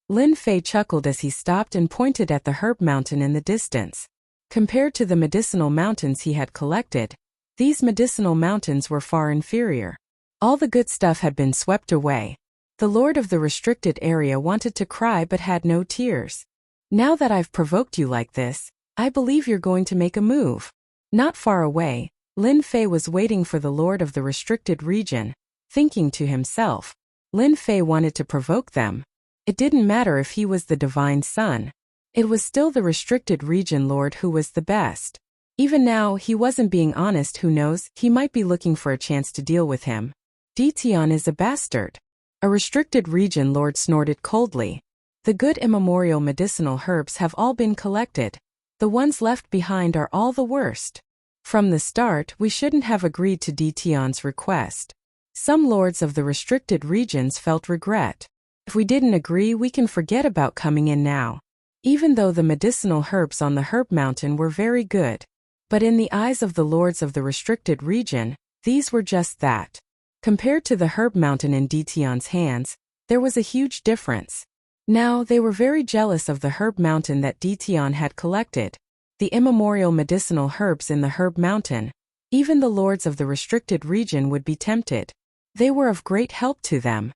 Lin Fei chuckled as he stopped and pointed at the herb mountain in the distance. Compared to the medicinal mountains he had collected, these medicinal mountains were far inferior. All the good stuff had been swept away. The lord of the restricted area wanted to cry but had no tears. Now that I've provoked you like this, I believe you're going to make a move. Not far away, Lin Fei was waiting for the lord of the restricted region, thinking to himself, Lin Fei wanted to provoke them. It didn't matter if he was the divine son. It was still the restricted region lord who was the best. Even now, he wasn't being honest. Who knows, he might be looking for a chance to deal with him. Ditian is a bastard. A restricted region lord snorted coldly. The good immemorial medicinal herbs have all been collected. The ones left behind are all the worst. From the start, we shouldn't have agreed to Ditian's request. Some lords of the restricted regions felt regret. If we didn't agree, we can forget about coming in now. Even though the medicinal herbs on the herb mountain were very good. But in the eyes of the lords of the restricted region, these were just that. Compared to the herb mountain in Ditian's hands, there was a huge difference. Now, they were very jealous of the herb mountain that Ditian had collected. The immemorial medicinal herbs in the herb mountain. Even the lords of the restricted region would be tempted. They were of great help to them.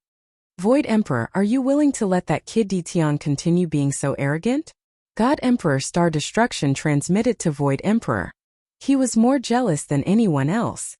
Void Emperor, are you willing to let that kid Ditian continue being so arrogant? God Emperor Star Destruction transmitted to Void Emperor. He was more jealous than anyone else.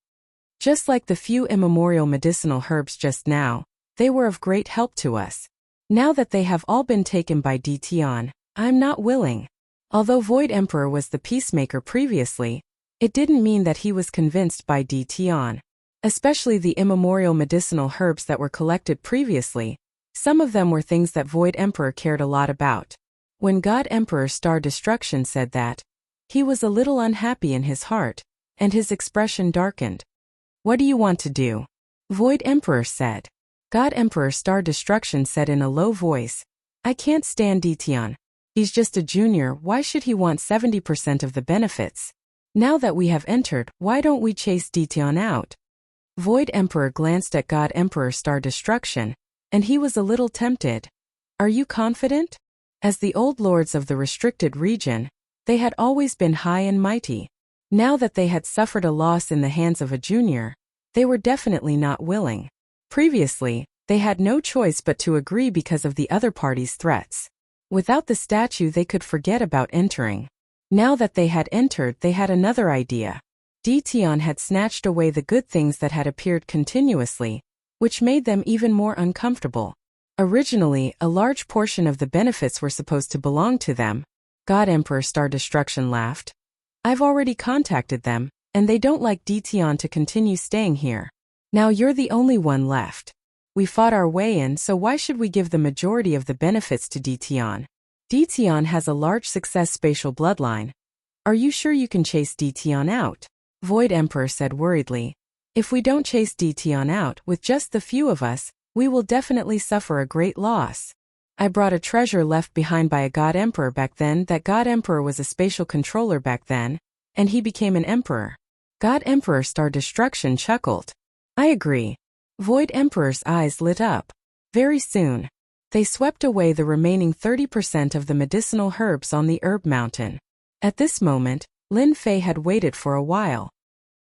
Just like the few immemorial medicinal herbs just now, they were of great help to us. Now that they have all been taken by Ditian, I'm not willing. Although Void Emperor was the peacemaker previously, it didn't mean that he was convinced by Ditian. Especially the immemorial medicinal herbs that were collected previously. Some of them were things that Void Emperor cared a lot about. When God Emperor Star Destruction said that, he was a little unhappy in his heart, and his expression darkened. What do you want to do? Void Emperor said. God Emperor Star Destruction said in a low voice, I can't stand Ditian. He's just a junior, why should he want 70% of the benefits? Now that we have entered, why don't we chase Ditian out? Void Emperor glanced at God Emperor Star Destruction, and he was a little tempted. Are you confident? As the old lords of the restricted region, they had always been high and mighty. Now that they had suffered a loss in the hands of a junior, they were definitely not willing. Previously, they had no choice but to agree because of the other party's threats. Without the statue, they could forget about entering. Now that they had entered, they had another idea. Ditian had snatched away the good things that had appeared continuously, which made them even more uncomfortable. Originally, a large portion of the benefits were supposed to belong to them. God Emperor Star Destruction laughed. I've already contacted them, and they don't like Ditian to continue staying here. Now you're the only one left. We fought our way in, so why should we give the majority of the benefits to Ditian? Ditian has a large success spatial bloodline. Are you sure you can chase Ditian out? Void Emperor said worriedly. If we don't chase Ditian out with just the few of us, we will definitely suffer a great loss. I brought a treasure left behind by a God Emperor back then. That God Emperor was a spatial controller back then, and he became an emperor. God Emperor Star Destruction chuckled. I agree. Void Emperor's eyes lit up. Very soon, they swept away the remaining 30% of the medicinal herbs on the herb mountain. At this moment, Lin Fei had waited for a while.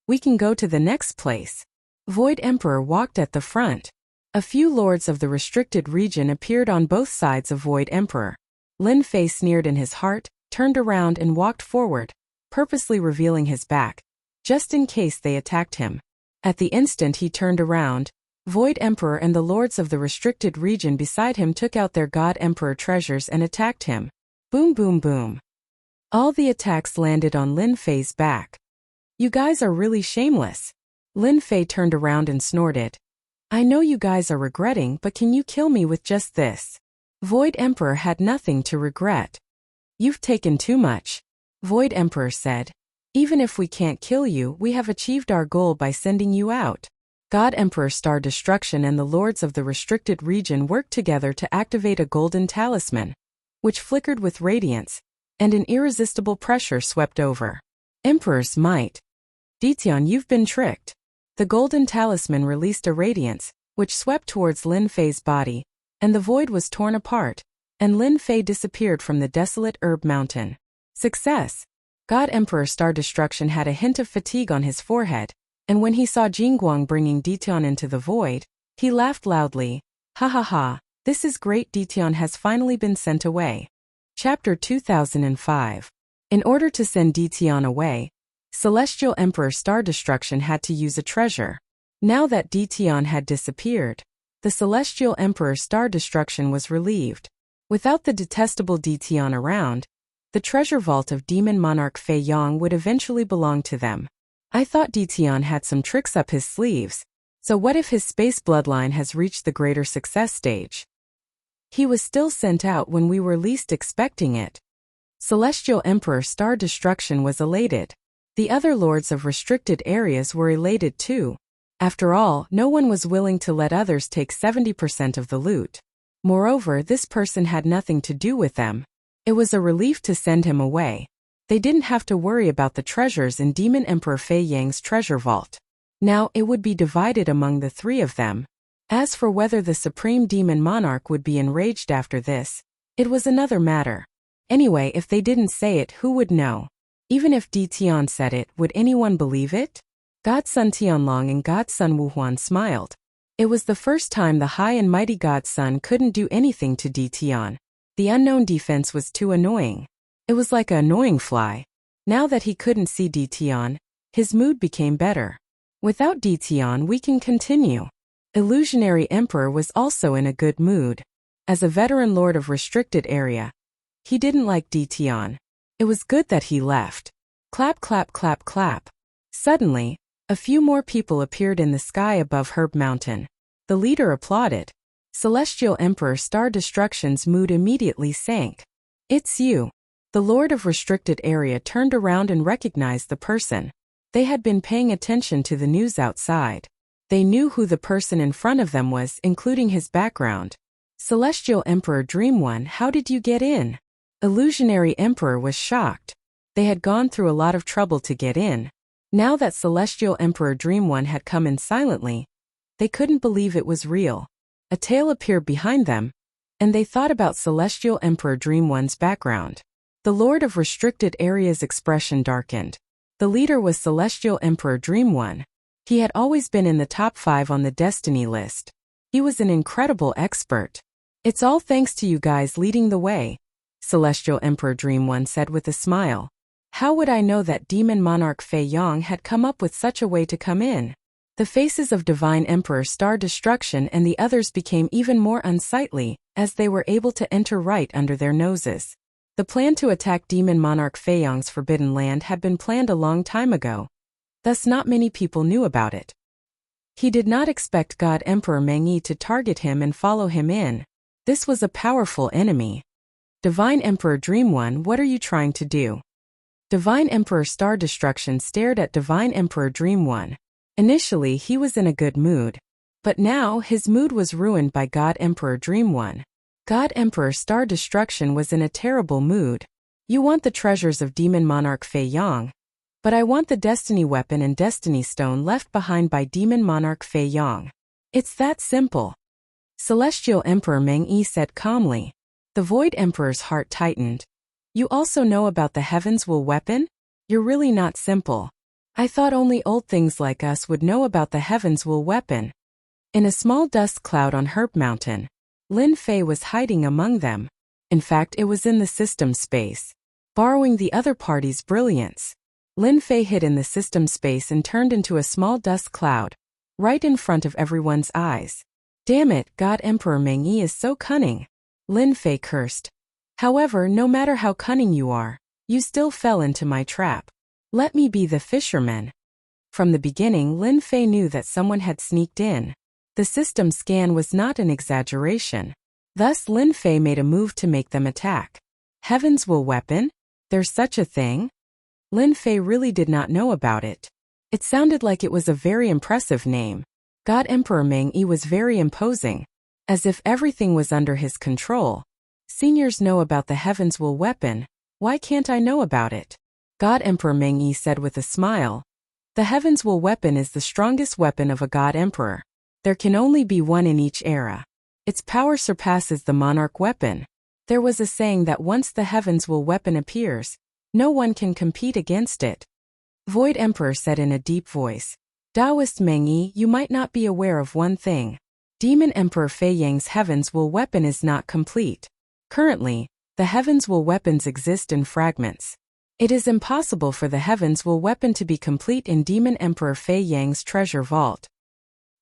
We can go to the next place. Void Emperor walked at the front. A few lords of the restricted region appeared on both sides of Void Emperor. Lin Fei sneered in his heart, turned around and walked forward, purposely revealing his back, just in case they attacked him. At the instant he turned around, Void Emperor and the lords of the restricted region beside him took out their God Emperor treasures and attacked him. Boom boom boom. All the attacks landed on Lin Fei's back. You guys are really shameless. Lin Fei turned around and snorted. I know you guys are regretting, but can you kill me with just this? Void Emperor had nothing to regret. You've taken too much. Void Emperor said. Even if we can't kill you, we have achieved our goal by sending you out. God Emperor Star Destruction and the lords of the restricted region worked together to activate a golden talisman, which flickered with radiance, and an irresistible pressure swept over. Emperor's might. Ditian, you've been tricked. The golden talisman released a radiance, which swept towards Lin Fei's body, and the void was torn apart, and Lin Fei disappeared from the desolate herb mountain. Success! God Emperor Star Destruction had a hint of fatigue on his forehead, and when he saw Jingguang bringing Ditian into the void, he laughed loudly. Ha ha ha, this is great, Ditian has finally been sent away. Chapter 2005. In order to send Ditian away, Celestial Emperor Star Destruction had to use a treasure. Now that Ditian had disappeared, The celestial emperor Star Destruction was relieved. Without the detestable Ditian around, the treasure vault of demon monarch Fei Yang would eventually belong to them. I thought Ditian had some tricks up his sleeves, so what if his space bloodline has reached the greater success stage? He was still sent out when we were least expecting it. Celestial Emperor Star Destruction was elated. The other lords of restricted areas were elated too. After all, no one was willing to let others take 70% of the loot. Moreover, this person had nothing to do with them. It was a relief to send him away. They didn't have to worry about the treasures in Demon Emperor Fei Yang's treasure vault. Now it would be divided among the three of them. As for whether the Supreme Demon Monarch would be enraged after this, it was another matter. Anyway, if they didn't say it, who would know? Even if Di Tian said it, would anyone believe it? Godson Tianlong and Godson Wuhuan smiled. It was the first time the high and mighty Godson couldn't do anything to Di Tian. The unknown defense was too annoying. It was like an annoying fly. Now that he couldn't see Di Tian, his mood became better. Without Di Tian, we can continue. Illusionary Emperor was also in a good mood. As a veteran lord of restricted area, he didn't like Di Tian. It was good that he left. Clap, clap, clap, clap. Suddenly, a few more people appeared in the sky above Herb Mountain. The leader applauded. Celestial Emperor Star Destruction's mood immediately sank. It's you. The Lord of Restricted Area turned around and recognized the person. They had been paying attention to the news outside. They knew who the person in front of them was, including his background. Celestial Emperor Dream One, how did you get in? Illusionary Emperor was shocked. They had gone through a lot of trouble to get in. Now that Celestial Emperor Dream One had come in silently, they couldn't believe it was real. A tail appeared behind them, and they thought about Celestial Emperor Dream One's background. The Lord of Restricted Area's expression darkened. The leader was Celestial Emperor Dream One. He had always been in the top 5 on the destiny list. He was an incredible expert. It's all thanks to you guys leading the way, Celestial Emperor Dream One said with a smile. How would I know that Demon Monarch Fei Yang had come up with such a way to come in? The faces of Divine Emperor Star Destruction and the others became even more unsightly, as they were able to enter right under their noses. The plan to attack Demon Monarch Fei Yang's Forbidden Land had been planned a long time ago. Thus not many people knew about it. He did not expect God Emperor Meng Yi to target him and follow him in. This was a powerful enemy. Divine Emperor Dream One, what are you trying to do? Divine Emperor Star Destruction stared at Divine Emperor Dream One. Initially he was in a good mood. But now his mood was ruined by God Emperor Dream One. God Emperor Star Destruction was in a terrible mood. You want the treasures of Demon Monarch Fei Yang. But I want the Destiny Weapon and Destiny Stone left behind by Demon Monarch Fei Yang. It's that simple. Celestial Emperor Meng Yi said calmly. The Void Emperor's heart tightened. You also know about the Heaven's Will weapon? You're really not simple. I thought only old things like us would know about the Heaven's Will weapon. In a small dust cloud on Herb Mountain, Lin Fei was hiding among them. In fact, it was in the system space. Borrowing the other party's brilliance, Lin Fei hid in the system space and turned into a small dust cloud, right in front of everyone's eyes. Damn it, God Emperor Meng Yi is so cunning. Lin Fei cursed. However, no matter how cunning you are, you still fell into my trap. Let me be the fisherman. From the beginning, Lin Fei knew that someone had sneaked in. The system scan was not an exaggeration. Thus Lin Fei made a move to make them attack. Heaven's Will weapon? There's such a thing? Lin Fei really did not know about it. It sounded like it was a very impressive name. God Emperor Meng Yi was very imposing. As if everything was under his control. Seniors know about the Heaven's Will weapon. Why can't I know about it? God Emperor Meng Yi said with a smile. The Heaven's Will weapon is the strongest weapon of a God Emperor. There can only be one in each era. Its power surpasses the Monarch weapon. There was a saying that once the Heaven's Will weapon appears, no one can compete against it. Void Emperor said in a deep voice. Taoist Meng Yi, you might not be aware of one thing. Demon Emperor Fei Yang's Heaven's Will weapon is not complete. Currently, the Heaven's Will weapons exist in fragments. It is impossible for the Heaven's Will weapon to be complete in Demon Emperor Fei Yang's treasure vault.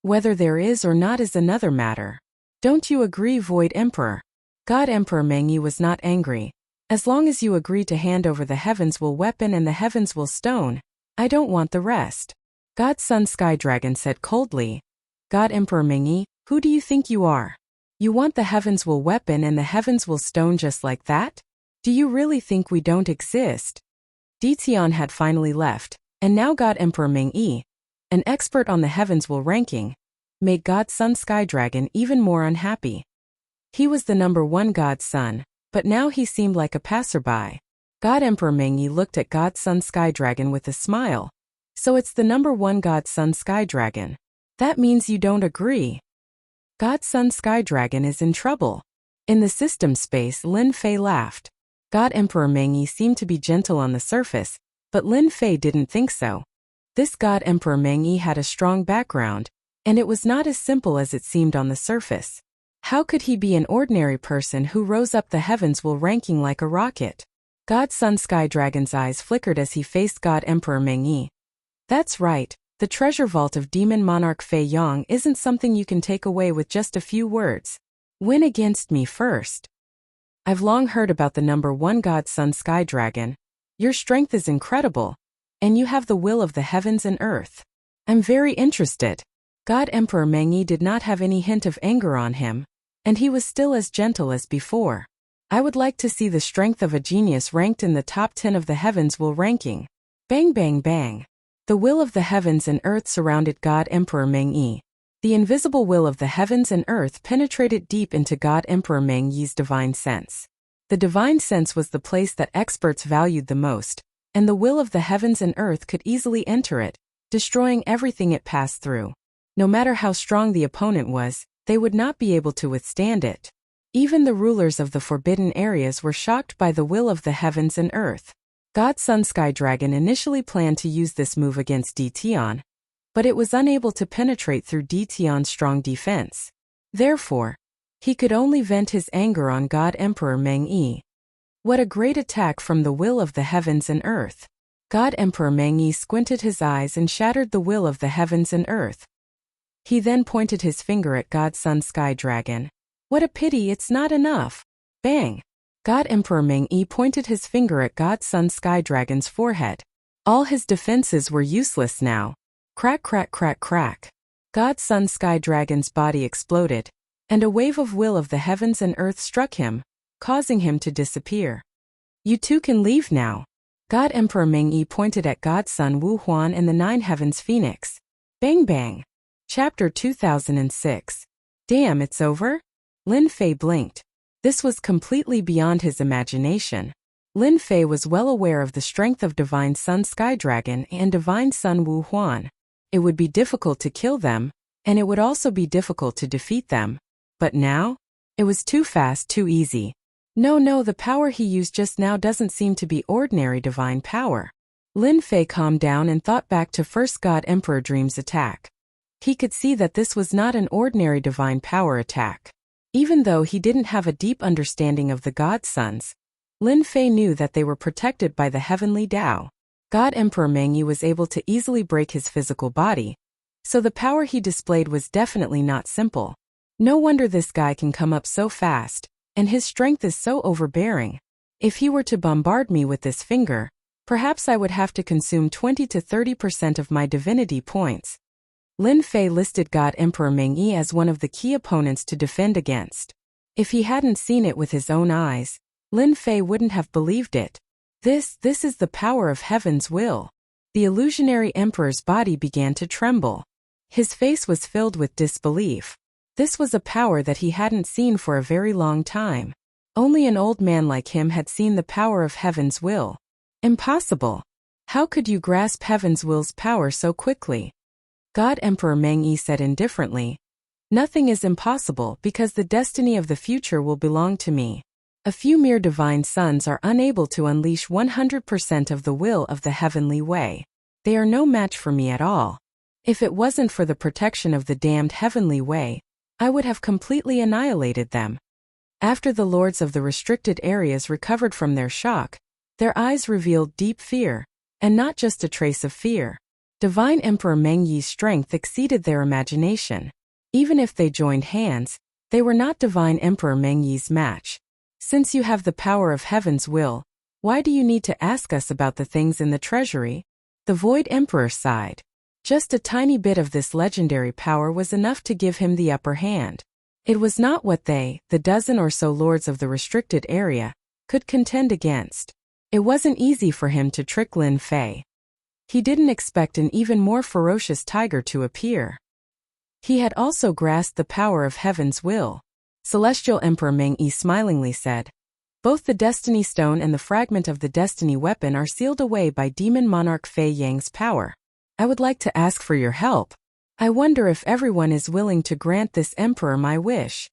Whether there is or not is another matter. Don't you agree, Void Emperor? God Emperor Mengyi was not angry. As long as you agree to hand over the heavens will weapon and the heavens will stone, I don't want the rest. God Sun Sky Dragon said coldly. God Emperor Mengyi, who do you think you are? You want the heavens will weapon and the heavens will stone just like that? Do you really think we don't exist? Di Tian had finally left, and now God Emperor Mengyi, an expert on the heavens will ranking, made God Sun Sky Dragon even more unhappy. He was the #1 God Sun, but now he seemed like a passerby. God Emperor Mengyi looked at God Sun Sky Dragon with a smile. So it's the #1 God Sun Sky Dragon. That means you don't agree. God Sun Sky Dragon is in trouble. In the system space, Lin Fei laughed. God Emperor Mengyi seemed to be gentle on the surface, but Lin Fei didn't think so. This God Emperor Mengyi had a strong background, and it was not as simple as it seemed on the surface. How could he be an ordinary person who rose up the heavens while ranking like a rocket? God Sun Sky Dragon's eyes flickered as he faced God Emperor Mengyi. That's right. The treasure vault of Demon Monarch Fei Yang isn't something you can take away with just a few words. Win against me first. I've long heard about the #1 God Sun Sky Dragon. Your strength is incredible, and you have the will of the heavens and earth. I'm very interested. God Emperor Mengyi did not have any hint of anger on him, and he was still as gentle as before. I would like to see the strength of a genius ranked in the top 10 of the heavens will ranking. Bang bang bang. The will of the heavens and earth surrounded God Emperor Mengyi. The invisible will of the heavens and earth penetrated deep into God Emperor Mengyi's divine sense. The divine sense was the place that experts valued the most, and the will of the heavens and earth could easily enter it, destroying everything it passed through. No matter how strong the opponent was, they would not be able to withstand it. Even the rulers of the forbidden areas were shocked by the will of the heavens and earth. God Sun Sky Dragon initially planned to use this move against Di Tian, but it was unable to penetrate through Di Tian's strong defense. Therefore, he could only vent his anger on God Emperor Mengyi. What a great attack from the will of the heavens and earth. God Emperor Mengyi squinted his eyes and shattered the will of the heavens and earth. He then pointed his finger at God Sun Sky Dragon. What a pity it's not enough. Bang! God Emperor Mengyi pointed his finger at God Sun Sky Dragon's forehead. All his defenses were useless now. Crack crack crack crack. God Sun Sky Dragon's body exploded, and a wave of will of the heavens and earth struck him, causing him to disappear. You two can leave now. God Emperor Mengyi pointed at God Sun Wuhuan and the 9 Heavens Phoenix. Bang bang. Chapter 2006. Damn, it's over? Lin Fei blinked. This was completely beyond his imagination. Lin Fei was well aware of the strength of Divine Sun Sky Dragon and Divine Sun Wuhuan. It would be difficult to kill them, and it would also be difficult to defeat them. But now? It was too fast, too easy. No, the power he used just now doesn't seem to be ordinary divine power. Lin Fei calmed down and thought back to First God Emperor Dream's attack. He could see that this was not an ordinary divine power attack. Even though he didn't have a deep understanding of the God Sons, Lin Fei knew that they were protected by the heavenly Tao. God Emperor Mengyi was able to easily break his physical body, so the power he displayed was definitely not simple. No wonder this guy can come up so fast, and his strength is so overbearing. If he were to bombard me with this finger, perhaps I would have to consume 20 to 30% of my divinity points. Lin Fei listed God Emperor Mengyi as one of the key opponents to defend against. If he hadn't seen it with his own eyes, Lin Fei wouldn't have believed it. This is the power of heaven's will. The illusionary emperor's body began to tremble. His face was filled with disbelief. This was a power that he hadn't seen for a very long time. Only an old man like him had seen the power of heaven's will. Impossible. How could you grasp heaven's will's power so quickly? God Emperor Mengyi said indifferently. Nothing is impossible because the destiny of the future will belong to me. A few mere divine sons are unable to unleash 100% of the will of the heavenly way. They are no match for me at all. If it wasn't for the protection of the damned heavenly way, I would have completely annihilated them. After the lords of the restricted areas recovered from their shock, their eyes revealed deep fear, and not just a trace of fear. Divine Emperor Meng Yi's strength exceeded their imagination. Even if they joined hands, they were not Divine Emperor Meng Yi's match. Since you have the power of heaven's will, why do you need to ask us about the things in the treasury? The Void Emperor sighed. Just a tiny bit of this legendary power was enough to give him the upper hand. It was not what they, the dozen or so lords of the restricted area, could contend against. It wasn't easy for him to trick Lin Fei. He didn't expect an even more ferocious tiger to appear. He had also grasped the power of heaven's will. Celestial Emperor Meng Yi smilingly said, "Both the Destiny Stone and the fragment of the Destiny Weapon are sealed away by Demon Monarch Fei Yang's power. I would like to ask for your help. I wonder if everyone is willing to grant this emperor my wish."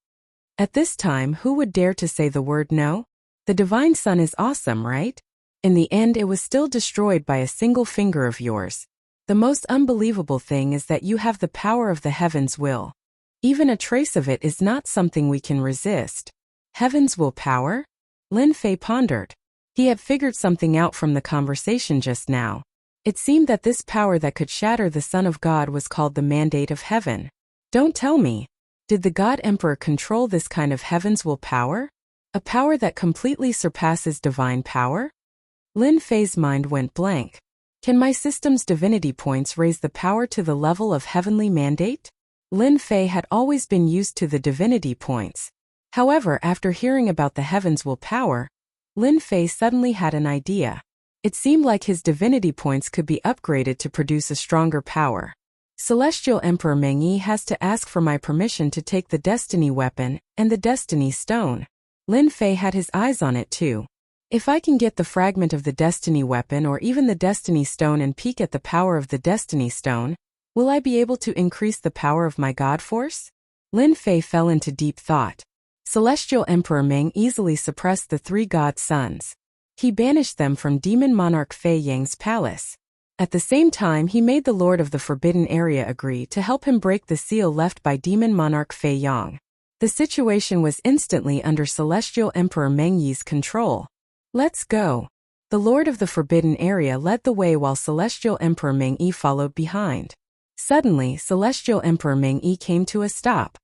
At this time, who would dare to say the word no? The Divine Sun is awesome, right? In the end, it was still destroyed by a single finger of yours. The most unbelievable thing is that you have the power of the heaven's will. Even a trace of it is not something we can resist. Heaven's will power? Lin Fei pondered. He had figured something out from the conversation just now. It seemed that this power that could shatter the Son of God was called the Mandate of Heaven. Don't tell me. Did the God Emperor control this kind of heaven's will power? A power that completely surpasses divine power? Lin Fei's mind went blank. Can my system's divinity points raise the power to the level of heavenly mandate? Lin Fei had always been used to the divinity points. However, after hearing about the heaven's will power, Lin Fei suddenly had an idea. It seemed like his divinity points could be upgraded to produce a stronger power. Celestial Emperor Meng Yi has to ask for my permission to take the Destiny Weapon and the Destiny Stone. Lin Fei had his eyes on it too. If I can get the fragment of the Destiny Weapon or even the Destiny Stone and peek at the power of the Destiny Stone, will I be able to increase the power of my God Force? Lin Fei fell into deep thought. Celestial Emperor Meng easily suppressed the three god sons. He banished them from Demon Monarch Fei Yang's palace. At the same time, he made the Lord of the Forbidden Area agree to help him break the seal left by Demon Monarch Fei Yang. The situation was instantly under Celestial Emperor Meng Yi's control. Let's go. The Lord of the Forbidden Area led the way while Celestial Emperor Meng Yi followed behind. Suddenly, Celestial Emperor Meng Yi came to a stop.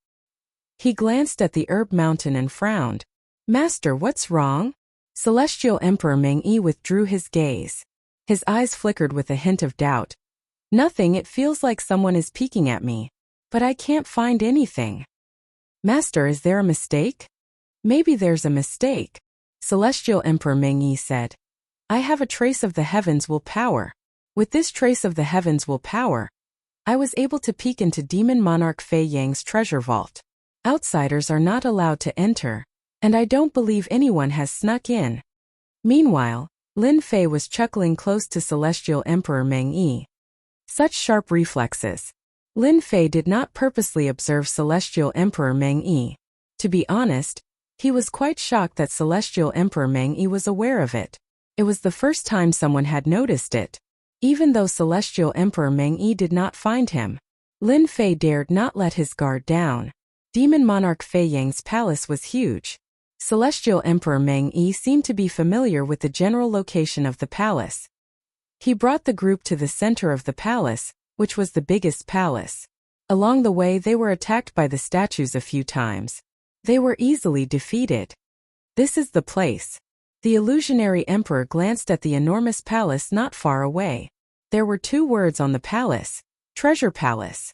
He glanced at the Herb Mountain and frowned. "Master, what's wrong?" Celestial Emperor Meng Yi withdrew his gaze. His eyes flickered with a hint of doubt. "Nothing, it feels like someone is peeking at me. But I can't find anything." "Master, is there a mistake?" "Maybe there's a mistake," Celestial Emperor Meng Yi said. "I have a trace of the heavens will power. With this trace of the heavens will power, I was able to peek into Demon Monarch Fei Yang's treasure vault. Outsiders are not allowed to enter, and I don't believe anyone has snuck in." Meanwhile, Lin Fei was chuckling close to Celestial Emperor Meng Yi. Such sharp reflexes. Lin Fei did not purposely observe Celestial Emperor Meng Yi. To be honest, he was quite shocked that Celestial Emperor Meng Yi was aware of it. It was the first time someone had noticed it. Even though Celestial Emperor Meng Yi did not find him, Lin Fei dared not let his guard down. Demon Monarch Fei Yang's palace was huge. Celestial Emperor Meng Yi seemed to be familiar with the general location of the palace. He brought the group to the center of the palace, which was the biggest palace. Along the way, they were attacked by the statues a few times. They were easily defeated. "This is the place." The illusionary emperor glanced at the enormous palace not far away. There were two words on the palace: Treasure Palace.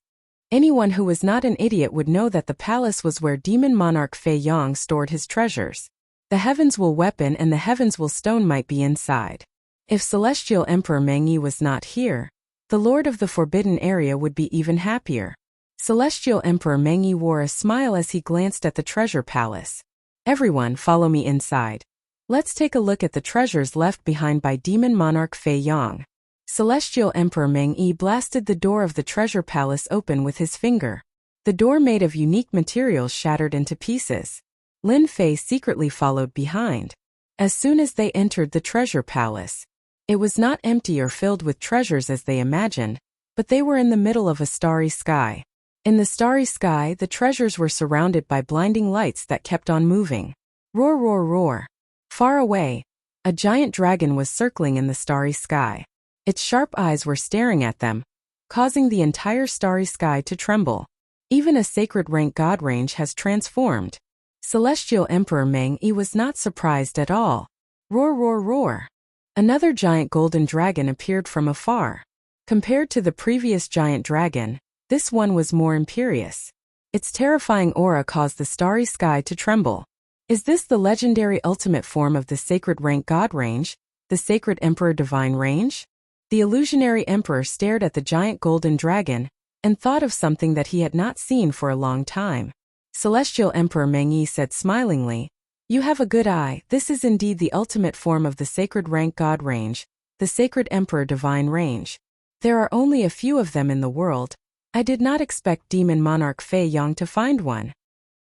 Anyone who was not an idiot would know that the palace was where Demon Monarch Fei Yang stored his treasures. The Heavens Will Weapon and the Heavens Will Stone might be inside. If Celestial Emperor Meng Yi was not here, the Lord of the Forbidden Area would be even happier. Celestial Emperor Meng Yi wore a smile as he glanced at the treasure palace. "Everyone, follow me inside. Let's take a look at the treasures left behind by Demon Monarch Fei Yang." Celestial Emperor Meng Yi blasted the door of the treasure palace open with his finger. The door, made of unique materials, shattered into pieces. Lin Fei secretly followed behind. As soon as they entered the treasure palace, it was not empty or filled with treasures as they imagined, but they were in the middle of a starry sky. In the starry sky, the treasures were surrounded by blinding lights that kept on moving. Roar, roar, roar. Far away, a giant dragon was circling in the starry sky. Its sharp eyes were staring at them, causing the entire starry sky to tremble. Even a sacred rank god range has transformed. Celestial Emperor Meng-Yi was not surprised at all. Roar, roar, roar. Another giant golden dragon appeared from afar. Compared to the previous giant dragon, this one was more imperious. Its terrifying aura caused the starry sky to tremble. Is this the legendary ultimate form of the sacred rank god range, the sacred emperor divine range? The illusionary emperor stared at the giant golden dragon and thought of something that he had not seen for a long time. Celestial Emperor Meng-Yi said smilingly, "You have a good eye. This is indeed the ultimate form of the sacred rank god range, the sacred emperor divine range. There are only a few of them in the world. I did not expect Demon Monarch Fei Yang to find one."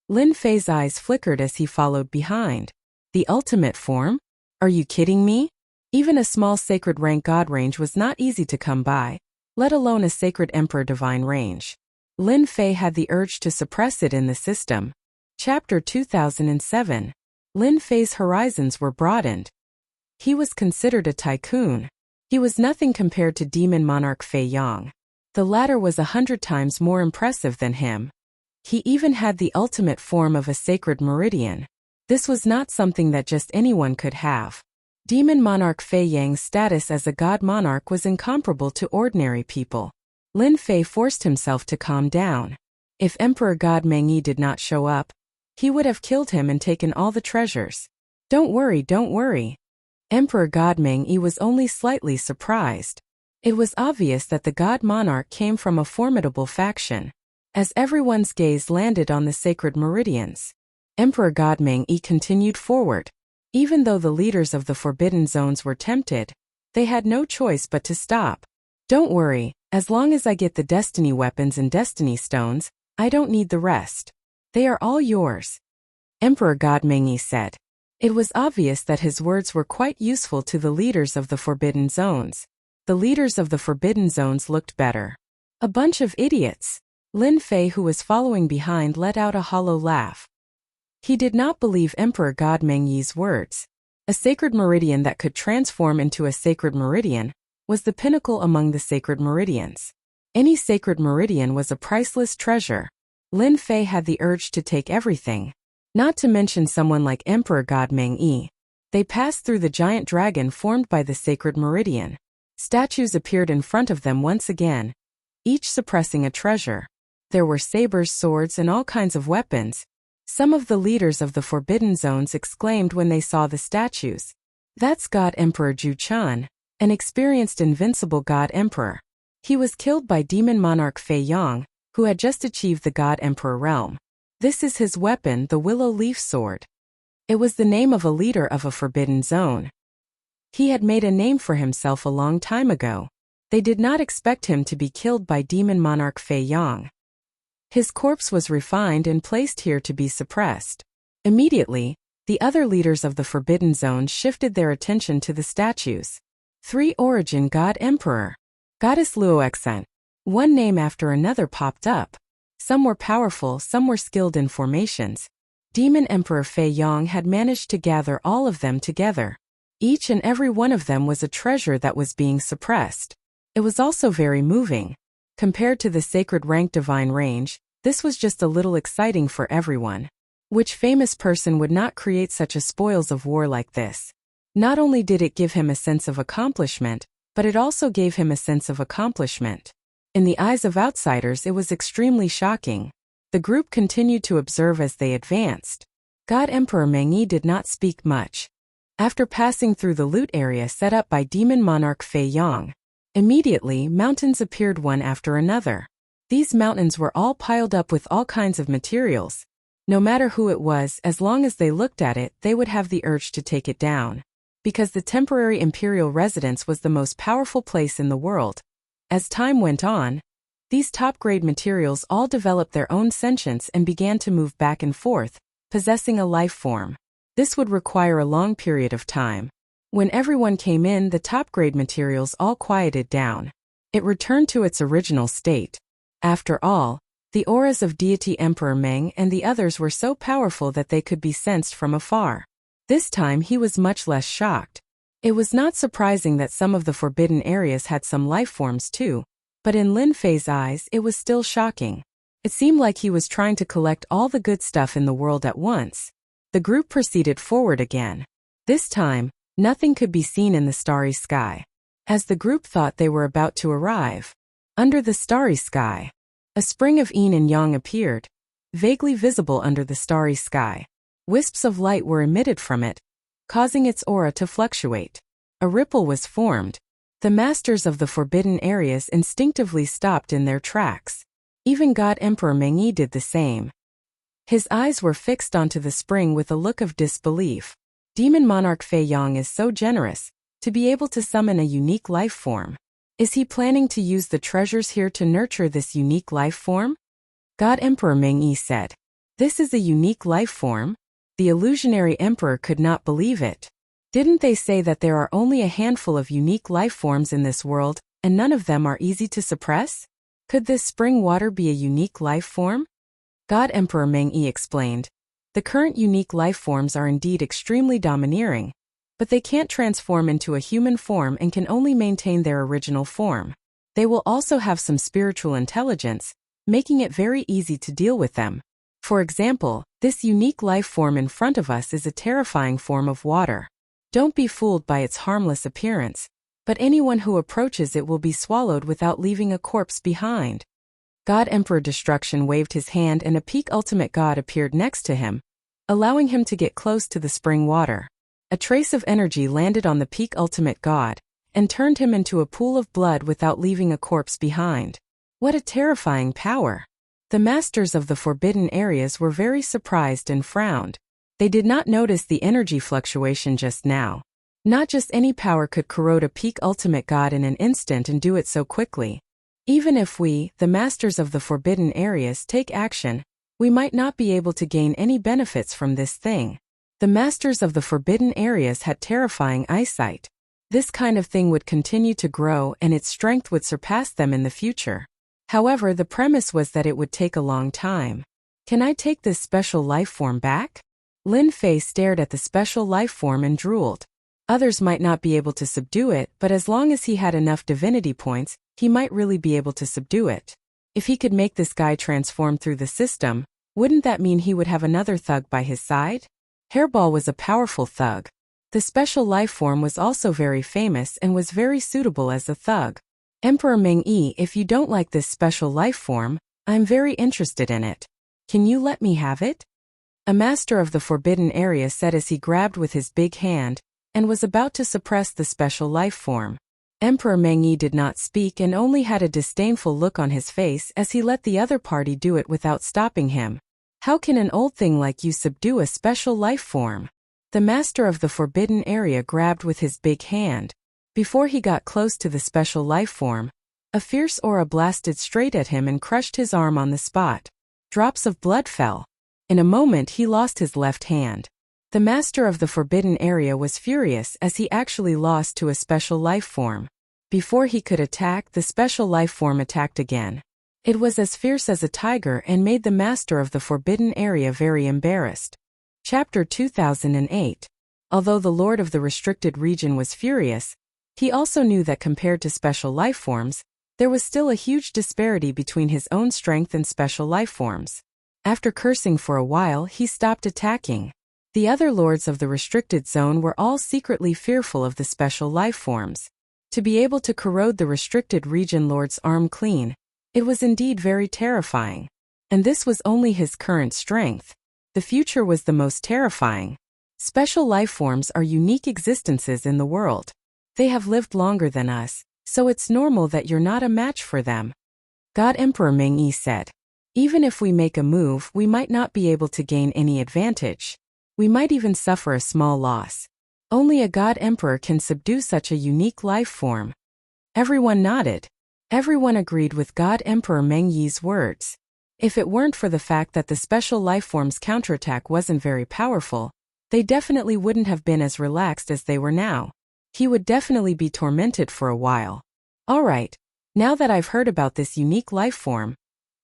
Lin Fei's eyes flickered as he followed behind. The ultimate form? Are you kidding me? Even a small sacred rank god range was not easy to come by, let alone a sacred emperor divine range. Lin Fei had the urge to suppress it in the system. Chapter 2007. Lin Fei's horizons were broadened. He was considered a tycoon. He was nothing compared to Demon Monarch Fei Yang. The latter was 100 times more impressive than him. He even had the ultimate form of a sacred meridian. This was not something that just anyone could have. Demon Monarch Fei Yang's status as a god monarch was incomparable to ordinary people. Lin Fei forced himself to calm down. If Emperor God Meng-Yi did not show up, he would have killed him and taken all the treasures. Don't worry, don't worry. Emperor God Meng-Yi was only slightly surprised. It was obvious that the god monarch came from a formidable faction. As everyone's gaze landed on the sacred meridians, Emperor God Meng-Yi continued forward. Even though the leaders of the forbidden zones were tempted, they had no choice but to stop. Don't worry, as long as I get the destiny weapons and destiny stones, I don't need the rest. They are all yours. Emperor God Meng-Yi said. It was obvious that his words were quite useful to the leaders of the forbidden zones. The leaders of the forbidden zones looked better. A bunch of idiots. Lin Fei, who was following behind, let out a hollow laugh. He did not believe Emperor God Meng-Yi's words. A sacred meridian that could transform into a sacred meridian was the pinnacle among the sacred meridians. Any sacred meridian was a priceless treasure. Lin Fei had the urge to take everything. Not to mention someone like Emperor God Meng-Yi. They passed through the giant dragon formed by the sacred meridian. Statues appeared in front of them once again, each suppressing a treasure. There were sabers, swords, and all kinds of weapons. Some of the leaders of the forbidden zones exclaimed when they saw the statues. That's God Emperor Ju Chan, an experienced invincible God Emperor. He was killed by Demon Monarch Fei Yang, who had just achieved the God Emperor realm. This is his weapon, the Willow Leaf Sword. It was the name of a leader of a forbidden zone. He had made a name for himself a long time ago. They did not expect him to be killed by Demon Monarch Fei Yang. His corpse was refined and placed here to be suppressed. Immediately, the other leaders of the forbidden zone shifted their attention to the statues. 3 Origin God Emperor. Goddess Luoxen. One name after another popped up. Some were powerful, some were skilled in formations. Demon Emperor Fei Yang had managed to gather all of them together. Each and every one of them was a treasure that was being suppressed. It was also very moving. Compared to the sacred rank divine range, this was just a little exciting for everyone. Which famous person would not create such a spoils of war like this? Not only did it give him a sense of accomplishment, but it also gave him a sense of accomplishment. In the eyes of outsiders, it was extremely shocking. The group continued to observe as they advanced. God Emperor Meng-Yi did not speak much. After passing through the loot area set up by Demon Monarch Fei Yang, immediately mountains appeared one after another. These mountains were all piled up with all kinds of materials. No matter who it was, as long as they looked at it, they would have the urge to take it down. Because the temporary imperial residence was the most powerful place in the world. As time went on, these top-grade materials all developed their own sentience and began to move back and forth, possessing a life form. This would require a long period of time. When everyone came in, the top-grade materials all quieted down. It returned to its original state. After all, the auras of deity Emperor Meng and the others were so powerful that they could be sensed from afar. This time he was much less shocked. It was not surprising that some of the forbidden areas had some life forms too. But in Lin Fei's eyes, it was still shocking. It seemed like he was trying to collect all the good stuff in the world at once. The group proceeded forward again. This time, nothing could be seen in the starry sky. As the group thought they were about to arrive, under the starry sky, a spring of yin and yang appeared, vaguely visible under the starry sky. Wisps of light were emitted from it, causing its aura to fluctuate. A ripple was formed. The masters of the forbidden areas instinctively stopped in their tracks. Even God Emperor Mengyi did the same. His eyes were fixed onto the spring with a look of disbelief. Demon Monarch Fei Yang is so generous to be able to summon a unique life form. Is he planning to use the treasures here to nurture this unique life form? God Emperor Mengyi said. This is a unique life form? The illusionary emperor could not believe it. Didn't they say that there are only a handful of unique life forms in this world, and none of them are easy to suppress? Could this spring water be a unique life form? God Emperor Mengyi explained. The current unique life forms are indeed extremely domineering, but they can't transform into a human form and can only maintain their original form. They will also have some spiritual intelligence, making it very easy to deal with them. For example, this unique life form in front of us is a terrifying form of water. Don't be fooled by its harmless appearance, but anyone who approaches it will be swallowed without leaving a corpse behind. God Emperor Destruction waved his hand and a peak ultimate god appeared next to him, allowing him to get close to the spring water. A trace of energy landed on the peak ultimate god, and turned him into a pool of blood without leaving a corpse behind. What a terrifying power! The masters of the forbidden areas were very surprised and frowned. They did not notice the energy fluctuation just now. Not just any power could corrode a peak ultimate god in an instant and do it so quickly. Even if we, the masters of the forbidden areas, take action, we might not be able to gain any benefits from this thing. The masters of the forbidden areas had terrifying eyesight. This kind of thing would continue to grow and its strength would surpass them in the future. However, the premise was that it would take a long time. Can I take this special life form back? Lin Fei stared at the special life form and drooled. Others might not be able to subdue it, but as long as he had enough divinity points, he might really be able to subdue it. If he could make this guy transform through the system, wouldn't that mean he would have another thug by his side? Hairball was a powerful thug. The special life form was also very famous and was very suitable as a thug. Emperor Mengyi, if you don't like this special life form, I'm very interested in it. Can you let me have it? A master of the forbidden area said as he grabbed with his big hand, and was about to suppress the special life form. Emperor Mengyi did not speak and only had a disdainful look on his face as he let the other party do it without stopping him. How can an old thing like you subdue a special life form? The master of the forbidden area grabbed with his big hand. Before he got close to the special life form, a fierce aura blasted straight at him and crushed his arm on the spot. Drops of blood fell. In a moment he lost his left hand. The master of the forbidden area was furious as he actually lost to a special life form. Before he could attack, the special life form attacked again. It was as fierce as a tiger and made the master of the forbidden area very embarrassed. Chapter 2008. Although the lord of the restricted region was furious, he also knew that compared to special life forms, there was still a huge disparity between his own strength and special life forms. After cursing for a while, he stopped attacking. The other lords of the restricted zone were all secretly fearful of the special life forms. To be able to corrode the restricted region lord's arm clean, it was indeed very terrifying. And this was only his current strength. The future was the most terrifying. Special life forms are unique existences in the world. They have lived longer than us, so it's normal that you're not a match for them. God Emperor Mengyi said. Even if we make a move, we might not be able to gain any advantage. We might even suffer a small loss. Only a God Emperor can subdue such a unique life form. Everyone nodded. Everyone agreed with God Emperor Mengyi's words. If it weren't for the fact that the special life form's counterattack wasn't very powerful, they definitely wouldn't have been as relaxed as they were now. He would definitely be tormented for a while. Alright, now that I've heard about this unique life form,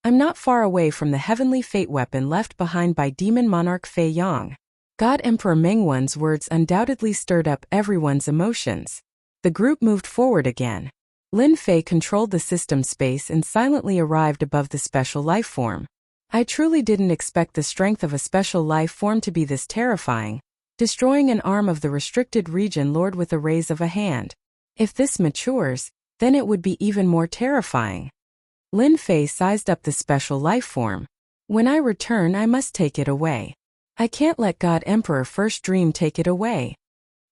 I'm not far away from the heavenly fate weapon left behind by Demon Monarch Fei Yang. God Emperor Mengwan's words undoubtedly stirred up everyone's emotions. The group moved forward again. Lin Fei controlled the system space and silently arrived above the special life form. I truly didn't expect the strength of a special life form to be this terrifying, destroying an arm of the restricted region lord with a raise of a hand. If this matures, then it would be even more terrifying. Lin Fei sized up the special life form. When I return, I must take it away. I can't let God Emperor First Dream take it away.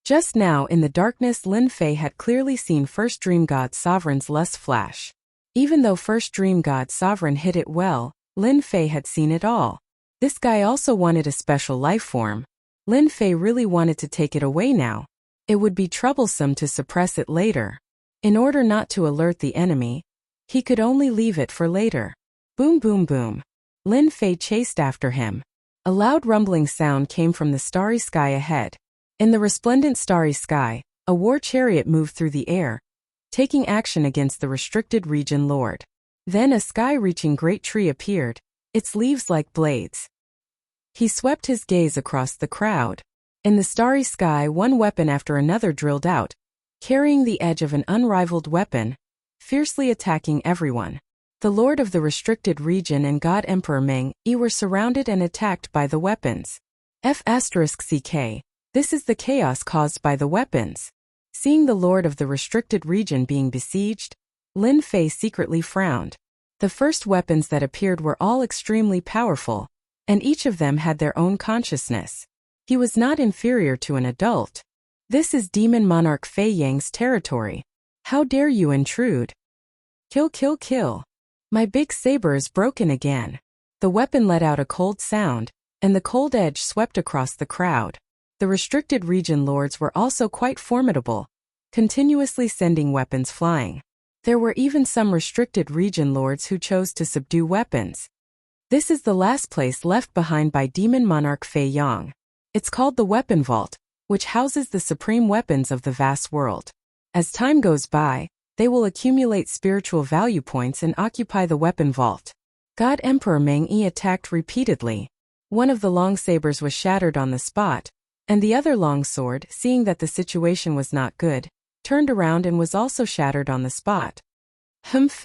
Just now in the darkness, Lin Fei had clearly seen First Dream God Sovereign's lust flash. Even though First Dream God Sovereign hid it well, Lin Fei had seen it all. This guy also wanted a special life form. Lin Fei really wanted to take it away now. It would be troublesome to suppress it later. In order not to alert the enemy, he could only leave it for later. Boom boom boom. Lin Fei chased after him. A loud rumbling sound came from the starry sky ahead. In the resplendent starry sky, a war chariot moved through the air, taking action against the restricted region lord. Then a sky-reaching great tree appeared, its leaves like blades. He swept his gaze across the crowd. In the starry sky, one weapon after another drilled out, carrying the edge of an unrivaled weapon, fiercely attacking everyone. The lord of the restricted region and God Emperor Meng Yi were surrounded and attacked by the weapons. F***CK. This is the chaos caused by the weapons. Seeing the lord of the restricted region being besieged, Lin Fei secretly frowned. The first weapons that appeared were all extremely powerful, and each of them had their own consciousness. He was not inferior to an adult. This is Demon Monarch Fei Yang's territory. How dare you intrude? Kill kill kill. My big saber is broken again. The weapon let out a cold sound, and the cold edge swept across the crowd. The restricted region lords were also quite formidable, continuously sending weapons flying. There were even some restricted region lords who chose to subdue weapons. This is the last place left behind by Demon Monarch Fei Yang. It's called the Weapon Vault, which houses the supreme weapons of the vast world. As time goes by, they will accumulate spiritual value points and occupy the Weapon Vault. God Emperor Meng Yi attacked repeatedly. One of the long sabers was shattered on the spot, and the other long sword, seeing that the situation was not good, turned around and was also shattered on the spot.